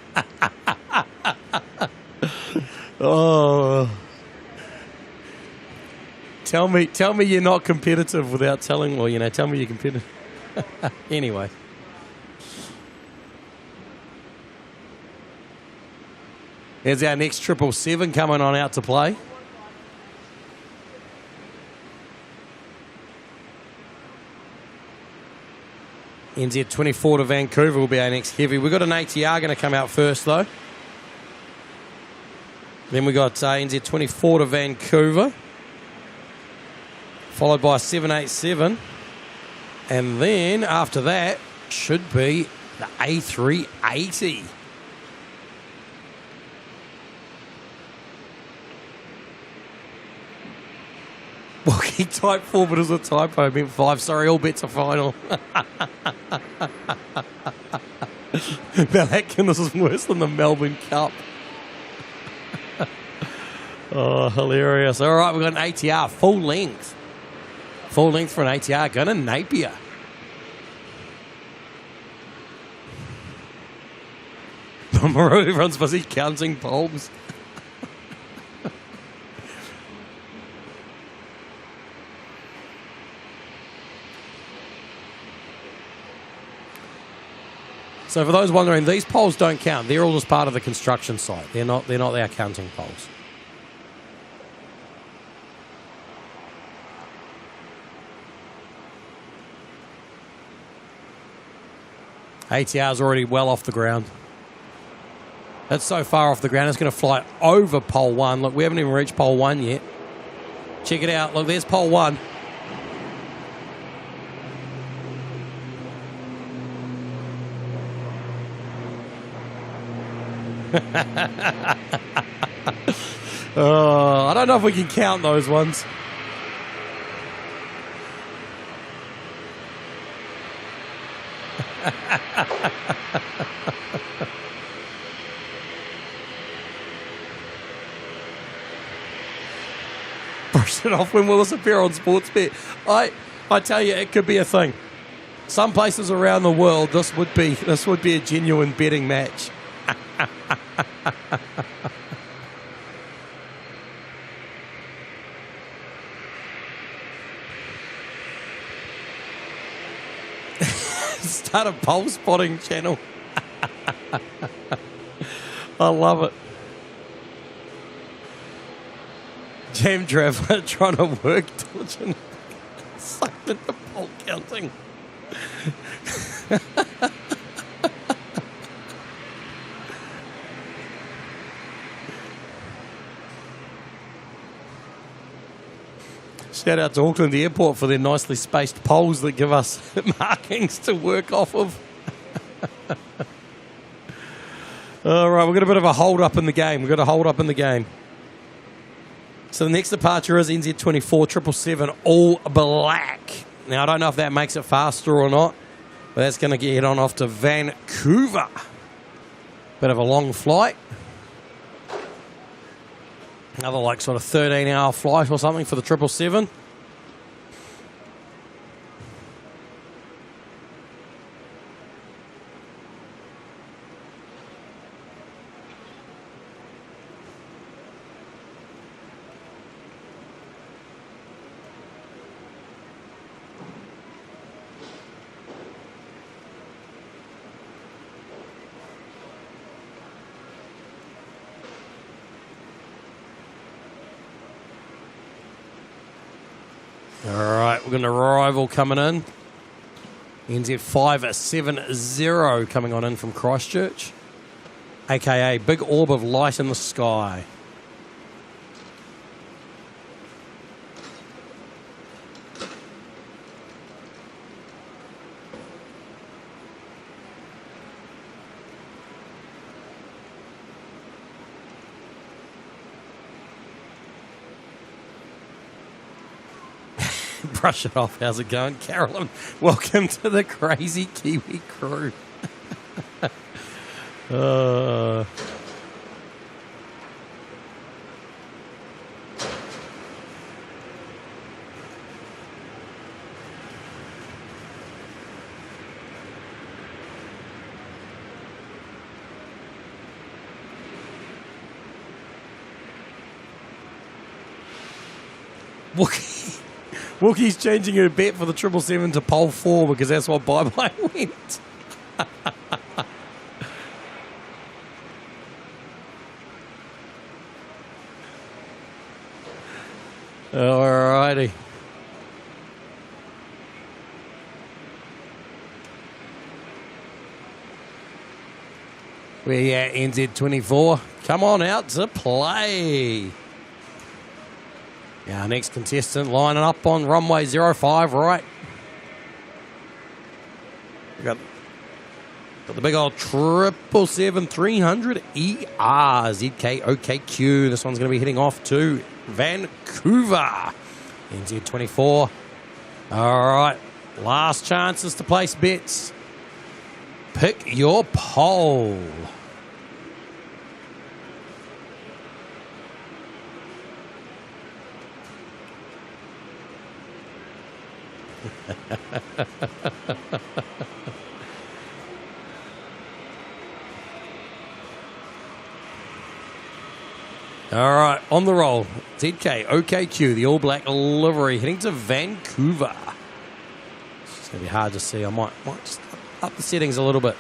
Oh. Tell me you're not competitive without telling, well, tell me you're competitive. Anyway. Here's our next 777 coming on out to play. NZ24 to Vancouver will be our next heavy. We've got an ATR going to come out first, though. Then we got NZ24 to Vancouver, followed by a 787. And then after that should be the A380. Well, he typed 4, but it was a typo. I meant 5. Sorry, all bets are final. Now that Guinness is worse than the Melbourne Cup. Oh, hilarious. All right, we've got an ATR, full length. Full length for an ATR, going to Napier. Everyone's busy counting bulbs. So for those wondering, these poles don't count. They're all just part of the construction site. They're not our counting poles. ATR's already well off the ground. That's so far off the ground, it's going to fly over pole 1. Look, we haven't even reached pole 1 yet. Check it out. Look, there's pole 1. I don't know if we can count those ones. Brush it off when Willis appear on Sportsbet. I tell you, it could be a thing. Some places around the world, this would be a genuine betting match. Start a pole spotting channel. I love it. Jam Traveller trying to work diligently. Sucked into pole counting. Shout out to Auckland Airport for their nicely spaced poles that give us markings to work off of. All right, we've got a bit of a hold up in the game. So the next departure is NZ24 777 all black. Now, I don't know if that makes it faster or not, but that's going to get on off to Vancouver. Bit of a long flight. Another like sort of 13-hour flight or something for the 777. All right, we're going to arrival coming in. NZ570 coming on in from Christchurch. AKA big orb of light in the sky. Brush it off. How's it going? Carolyn, welcome to the crazy Kiwi crew. Wookie's changing her bet for the 777 to pole 4 because that's what bye-bye went. Alrighty. We're at NZ24. Come on out to play. Our next contestant lining up on runway 05, right? We got the big old 777-300 ER ZKOKQ. This one's going to be heading off to Vancouver. NZ24. All right, last chances to place bets. Pick your pole. All right, on the roll. ZKOKQ, the all black livery, heading to Vancouver. It's going to be hard to see. I might just up the settings a little bit.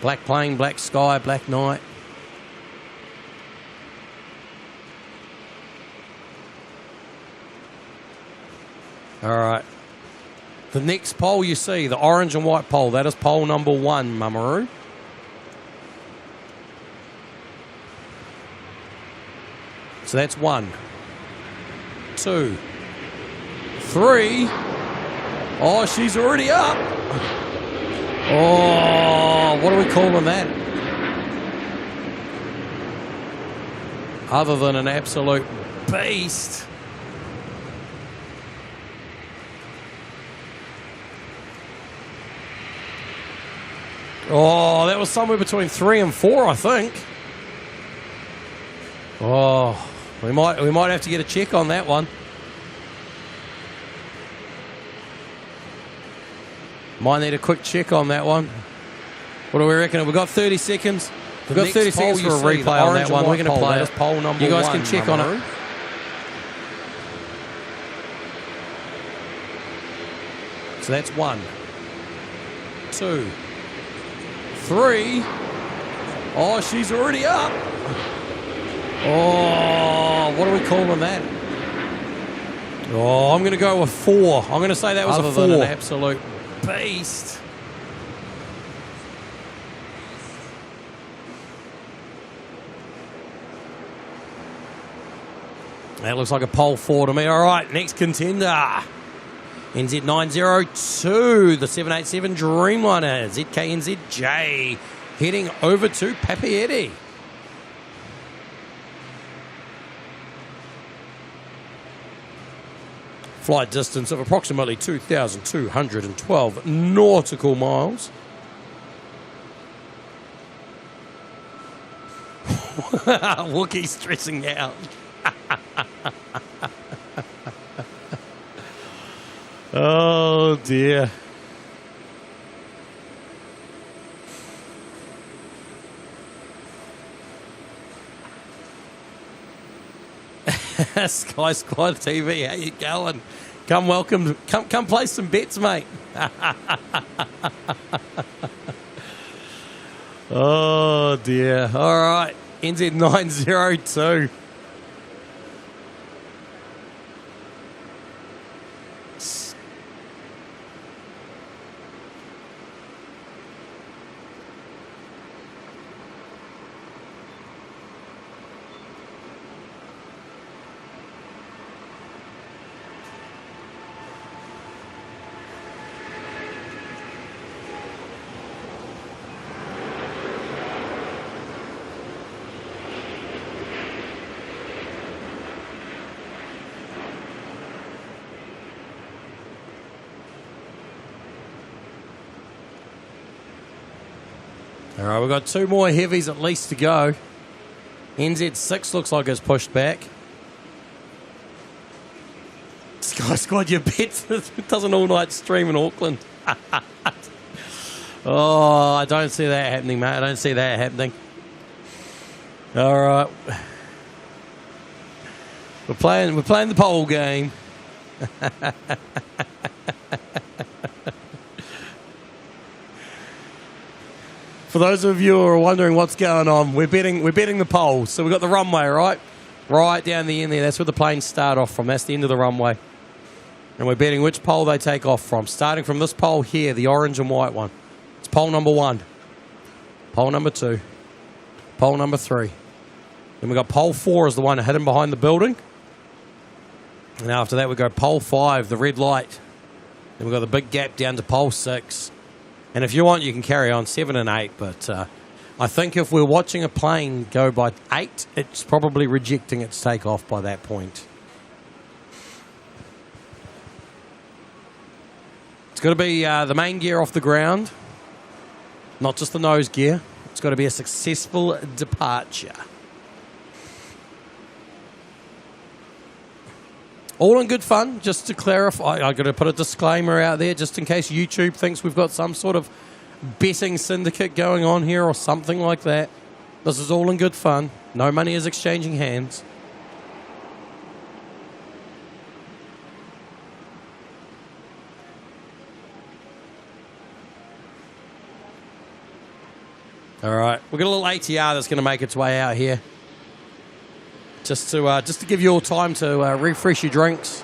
Black plane, black sky, black night. All right. The next pole you see, the orange and white pole, that is pole number 1, Mamaru. So that's 1, 2, 3. Oh, she's already up. Oh, what are we calling that? Other than an absolute beast. Oh, that was somewhere between 3 and 4, I think. Oh, we might have to get a check on that one. Might need a quick check on that one. What do we reckon? We've got 30 seconds. We've got 30 seconds for a replay on that one. We're going to play it. Pole number 1. You guys can check on it. So that's 1, 2, 3. Oh, she's already up. Oh, what are we calling that? Oh, I'm going to go with 4. I'm going to say that was a 4. Than an absolute beast. That looks like a pole 4 to me. All right, next contender. NZ902, the 787 Dreamliner, ZKNZJ, heading over to Papeete. Flight distance of approximately 2,212 nautical miles. Wookie stressing out. Oh dear. Sky Squad TV, how you going? Come play some bets, mate. Oh dear. All right, NZ902. All right, we've got 2 more heavies at least to go. NZ6 looks like it's pushed back. Sky Squad, you bet it does an all-night stream in Auckland. Oh, I don't see that happening, mate. I don't see that happening. All right. We're playing the pole game. For those of you who are wondering what's going on, we're betting the pole. So we've got the runway, right down the end there. That's where the planes start off from. That's the end of the runway. And we're betting which pole they take off from. Starting from this pole here, the orange and white one. It's pole number 1. Pole number 2. Pole number 3. Then we've got pole 4 is the one hidden behind the building. And after that we go pole 5, the red light. Then we've got the big gap down to pole 6. And if you want, you can carry on 7 and 8. But I think if we're watching a plane go by 8, it's probably rejecting its takeoff by that point. It's got to be the main gear off the ground, not just the nose gear. It's got to be a successful departure. All in good fun, just to clarify. I've got to put a disclaimer out there just in case YouTube thinks we've got some sort of betting syndicate going on here or something like that. This is all in good fun. No money is exchanging hands. All right, we've got a little ATR that's going to make its way out here. Just to give you all time to refresh your drinks,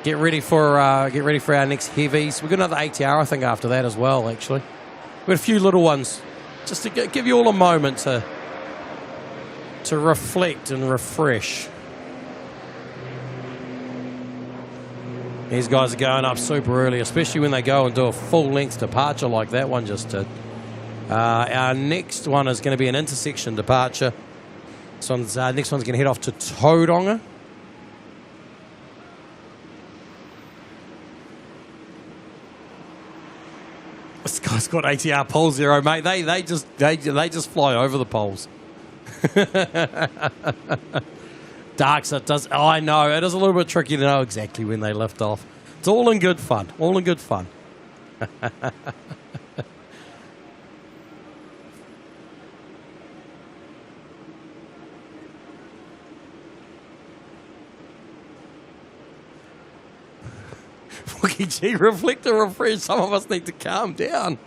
get ready for our next heavies. We've got another ATR, I think, after that as well. Actually, we've got a few little ones, just to give you all a moment to reflect and refresh. These guys are going up super early, especially when they go and do a full-length departure like that one just did. Our next one is going to be an intersection departure. Next one's going to head off to Tauranga. This guy's got ATR pole 0, mate. They just fly over the poles. Darks, it does. Oh, I know it is a little bit tricky to know exactly when they lift off. It's all in good fun. All in good fun. Gee, reflector refresh. Some of us need to calm down.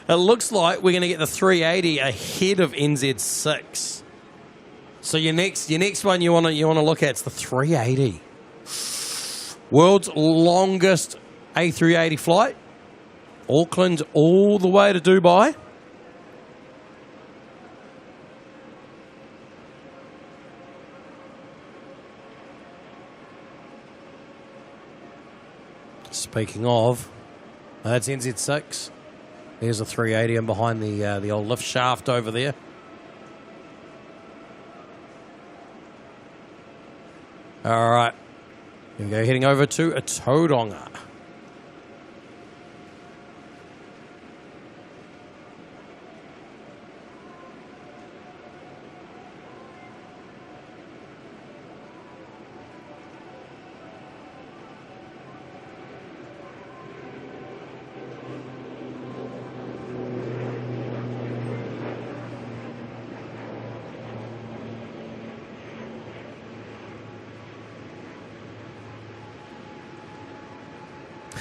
It looks like we're going to get the 380 ahead of NZ6. So your next one you want to look at is the 380. World's longest A380 flight. Auckland all the way to Dubai. Speaking of, that's NZ6. There's a 380 and behind the old lift shaft over there. All right. Here we go, heading over to a Tauranga.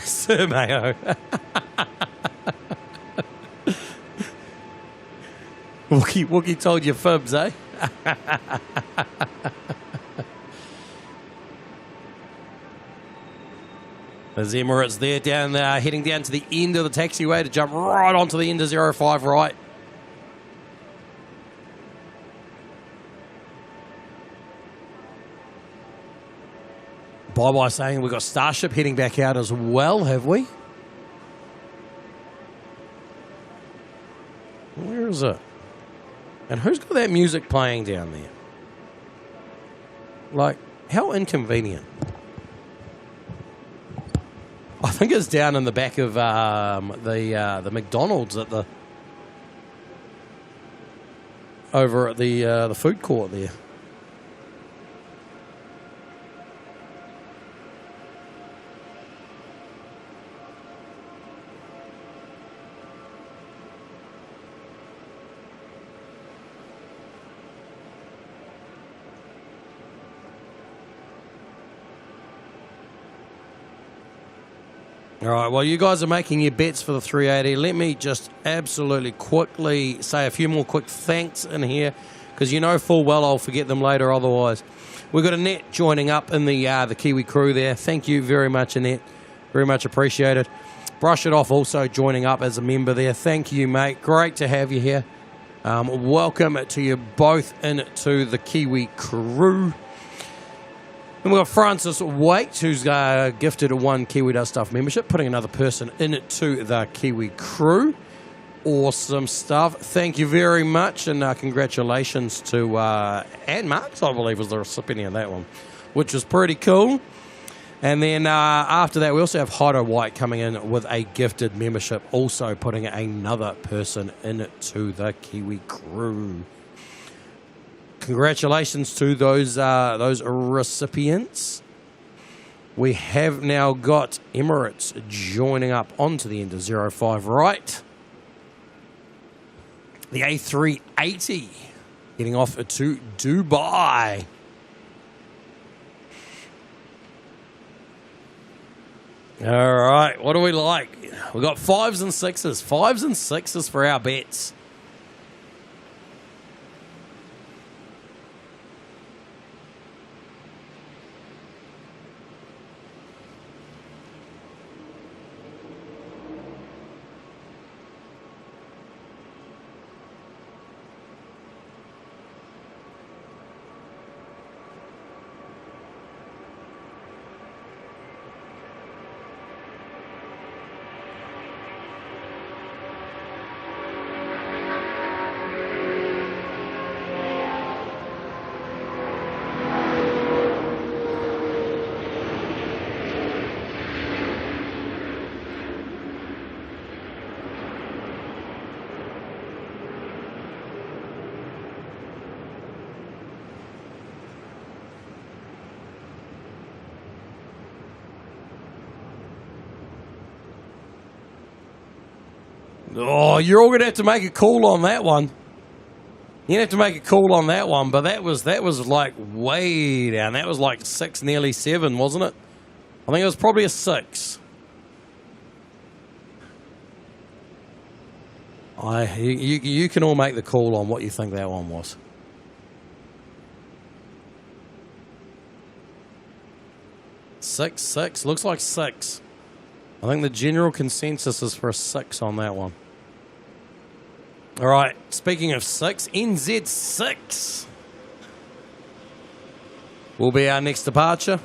Sir Mayo. Wookie told you fibs, eh? There's Emirates there, down there, heading down to the end of the taxiway to jump right onto the end of 05 right. Bye-bye saying we've got Starship heading back out as well, have we? Where is it? And who's got that music playing down there? Like, how inconvenient. I think it's down in the back of the McDonald's at the over at the food court there. All right, while you guys are making your bets for the 380, let me just absolutely quickly say a few more quick thanks in here, because you know full well I'll forget them later otherwise. We've got Annette joining up in the Kiwi crew there. Thank you very much, Annette. Very much appreciated. Brush It Off also joining up as a member there. Thank you, mate. Great to have you here. Welcome to you both into the Kiwi crew. And we've got Francis Waite, who's gifted a one Kiwi Does Stuff membership, putting another person into the Kiwi crew. Awesome stuff. Thank you very much, and congratulations to Anne Marks, I believe, was the recipient of that one, which was pretty cool. And then after that, we also have Hido White coming in with a gifted membership, also putting another person into the Kiwi crew. Congratulations to those recipients. We have now got Emirates joining up onto the end of 05 right. The A380 getting off to Dubai. All right, what do we like? We've got 5s and 6s. 5s and 6s for our bets. Oh, you're all going to have to make a call on that one. You have to make a call on that one, but that was like way down. That was like 6, nearly 7, wasn't it? I think it was probably a 6. You can all make the call on what you think that one was. Six. Looks like 6. I think the general consensus is for a 6 on that one. All right, speaking of 6, NZ6 will be our next departure.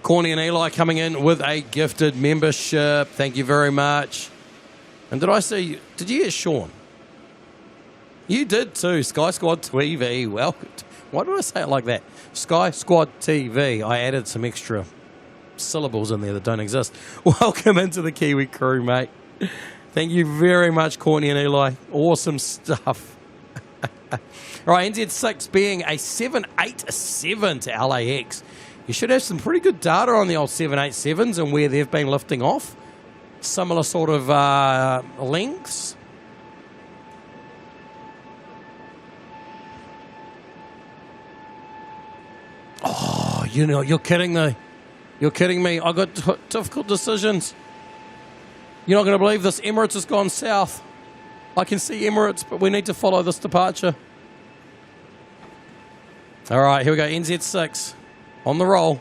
Corny and Eli coming in with a gifted membership. Thank you very much. And did you get Sean? You did too. Sky Squad TV. Welcome. Why did I say it like that? Sky Squad TV. I added some extra syllables in there that don't exist. Welcome into the Kiwi crew, mate. Thank you very much, Corny and Eli. Awesome stuff. All right, NZ6 being a 787 to LAX. You should have some pretty good data on the old 787s and where they've been lifting off. Similar sort of lengths. Oh, you're kidding me. You're kidding me. I got difficult decisions. You're not going to believe this. Emirates has gone south. I can see Emirates, but we need to follow this departure. All right, here we go. NZ6 on the roll.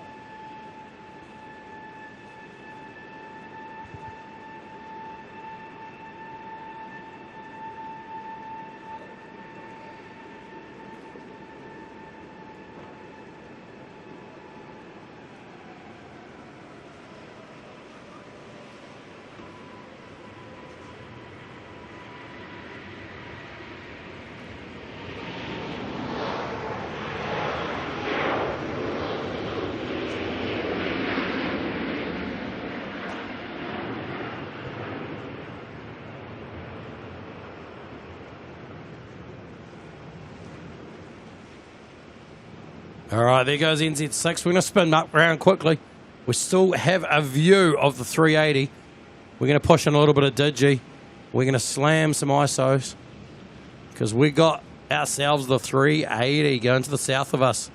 All right, there goes NZ6. We're going to spin up around quickly. We still have a view of the 380. We're going to push in a little bit of Digi. We're going to slam some ISOs because we got ourselves the 380 going to the south of us.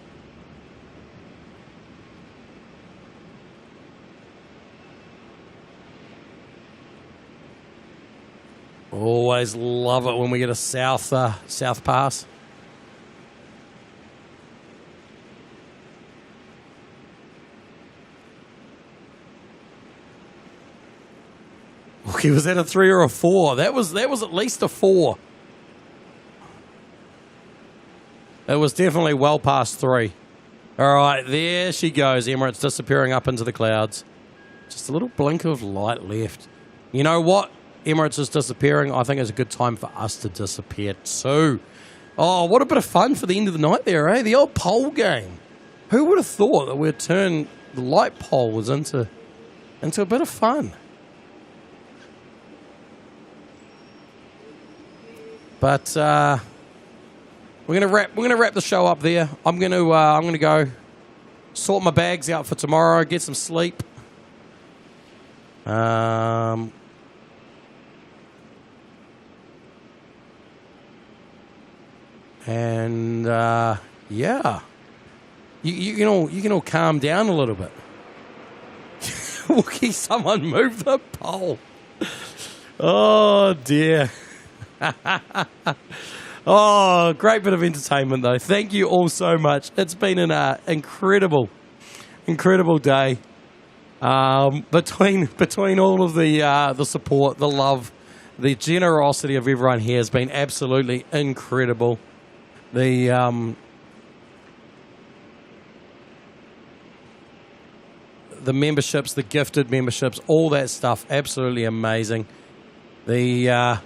Always love it when we get a south pass. He was at a 3 or a 4. That was at least a 4. It was definitely well past 3. All right, there she goes. Emirates disappearing up into the clouds. Just a little blink of light left. You know what? Emirates is disappearing. I think it's a good time for us to disappear too. Oh, what a bit of fun for the end of the night there, eh? The old pole game. Who would have thought that we'd turn the light poles into a bit of fun? But we're gonna wrap the show up there. I'm gonna go sort my bags out for tomorrow, get some sleep. And yeah, you can all calm down a little bit. Wookie, someone move the pole. Oh dear. Oh, great bit of entertainment though. Thank you all so much. It's been an incredible day. Between all of the support, the love, the generosity of everyone here has been absolutely incredible. The memberships, the gifted memberships, all that stuff, absolutely amazing. The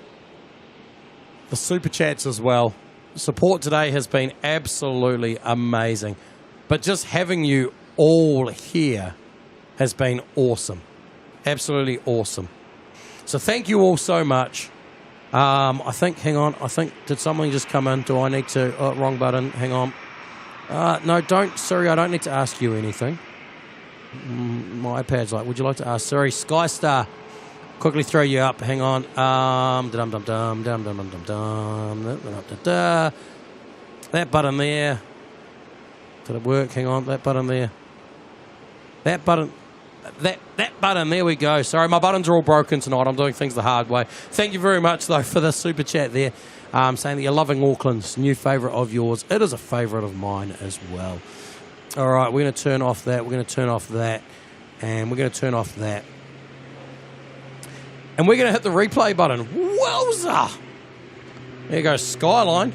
super chats as well. Support today has been absolutely amazing. But just having you all here has been awesome. Absolutely awesome. So thank you all so much. I think, did someone just come in? Do I need to, wrong button, hang on. No, don't, Siri, I don't need to ask you anything. My iPad's like, would you like to ask? Sorry, Skystar. Quickly throw you up. Hang on. That button there. Did it work? Hang on. That button there. That button. That button, there we go. Sorry, my buttons are all broken tonight. I'm doing things the hard way. Thank you very much, though, for the super chat there, saying that you're loving Auckland's new favourite of yours. It is a favourite of mine as well. All right, we're going to turn off that. We're going to turn off that. And we're going to turn off that. And we're going to hit the replay button. Wowza! There goes Skyline.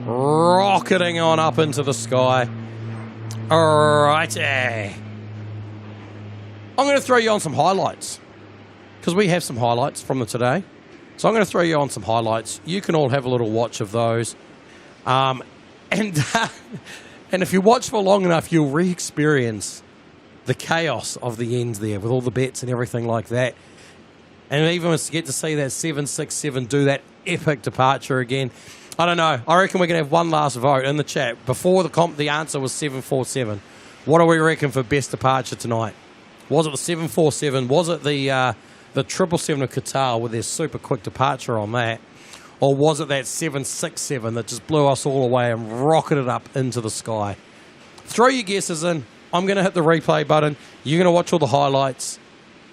Rocketing on up into the sky. All righty. I'm going to throw you on some highlights because we have some highlights from the today. So I'm going to throw you on some highlights. You can all have a little watch of those. And if you watch for long enough, you'll re-experience the chaos of the ends there with all the bets and everything like that. And even get to see that 767 do that epic departure again. I don't know. I reckon we're going to have one last vote in the chat. Before the answer was 747. What do we reckon for best departure tonight? Was it the 747? Was it the 777 of Qatar with their super quick departure on that? Or was it that 767 that just blew us all away and rocketed up into the sky? Throw your guesses in. I'm going to hit the replay button. You're going to watch all the highlights.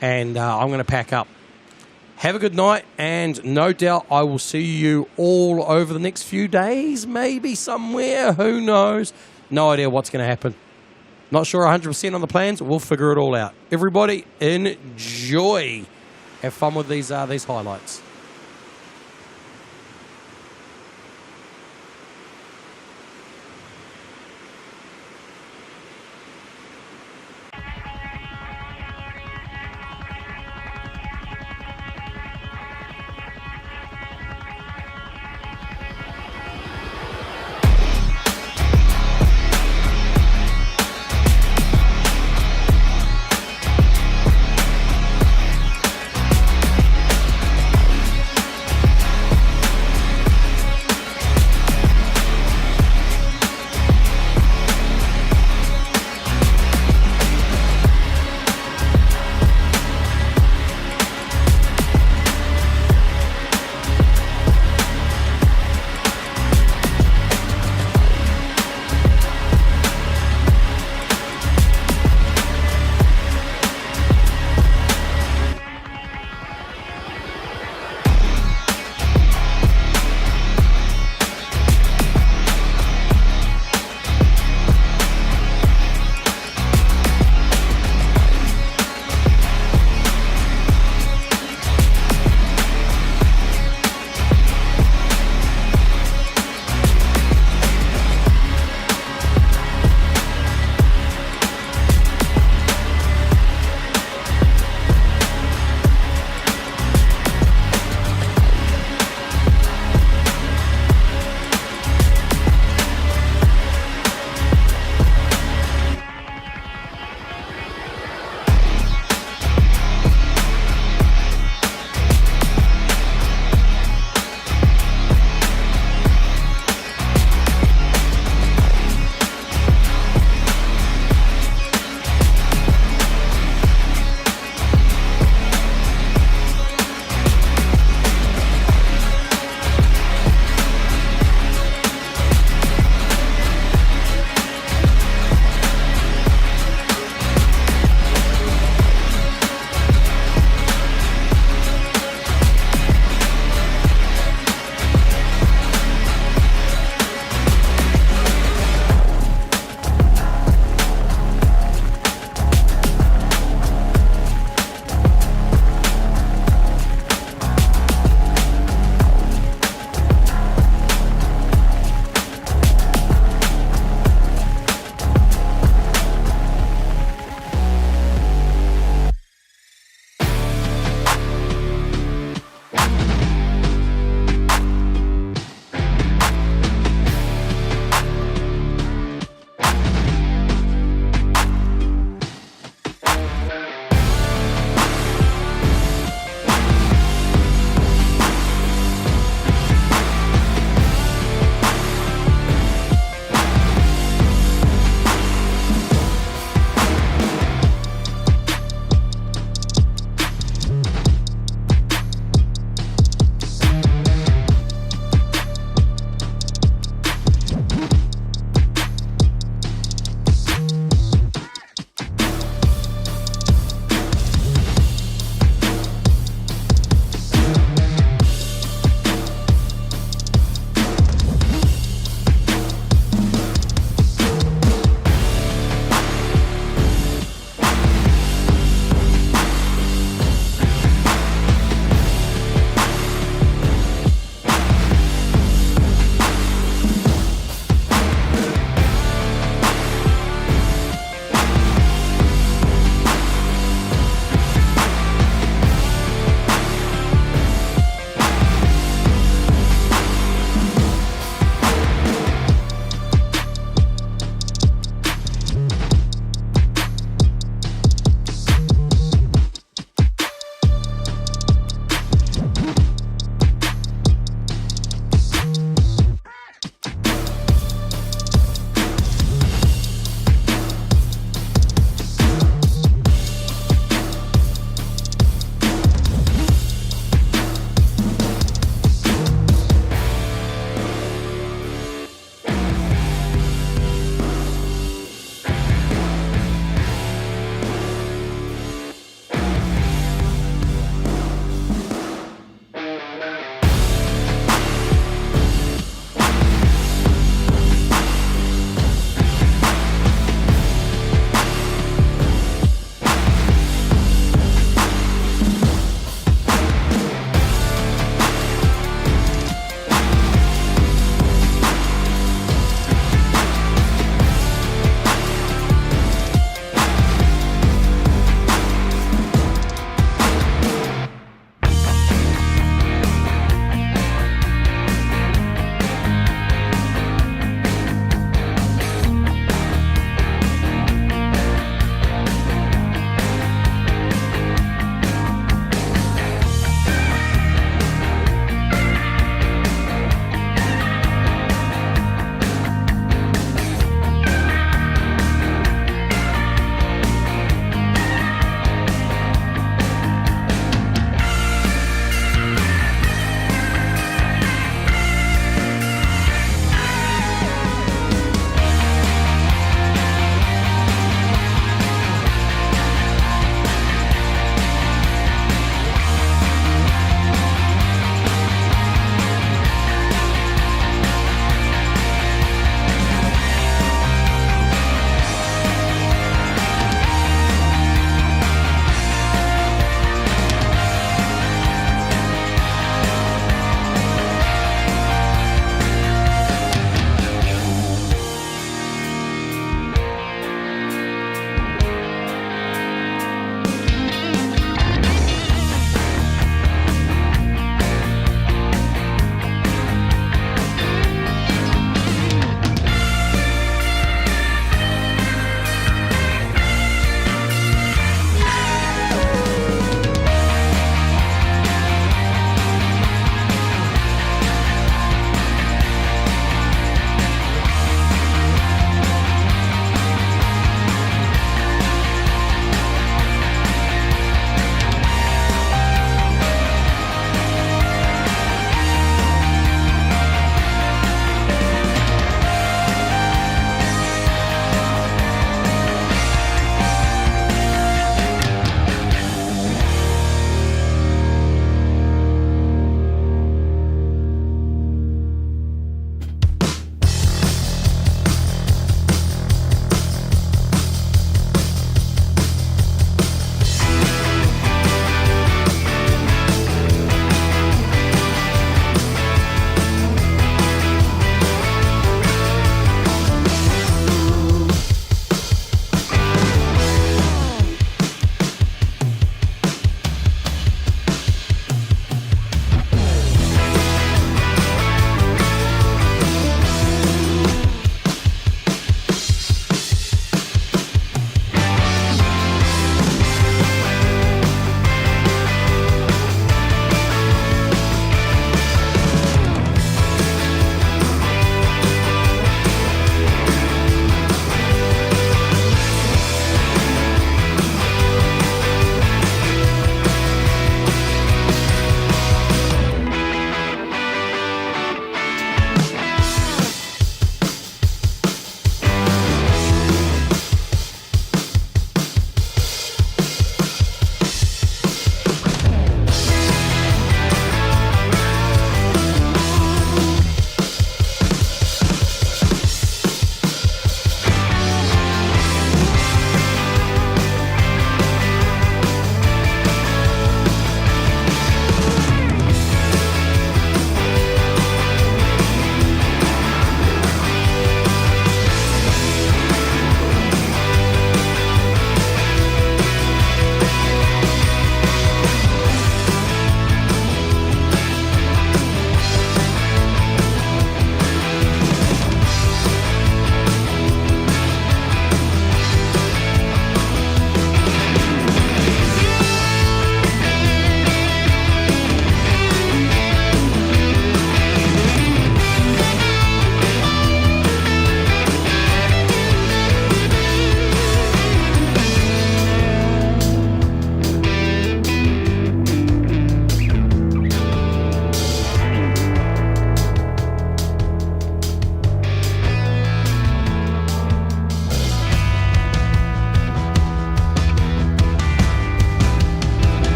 And I'm going to pack up. Have a good night. And no doubt I will see you all over the next few days. Maybe somewhere. Who knows? No idea what's going to happen. Not sure 100% on the plans. We'll figure it all out. Everybody, enjoy. Have fun with these highlights.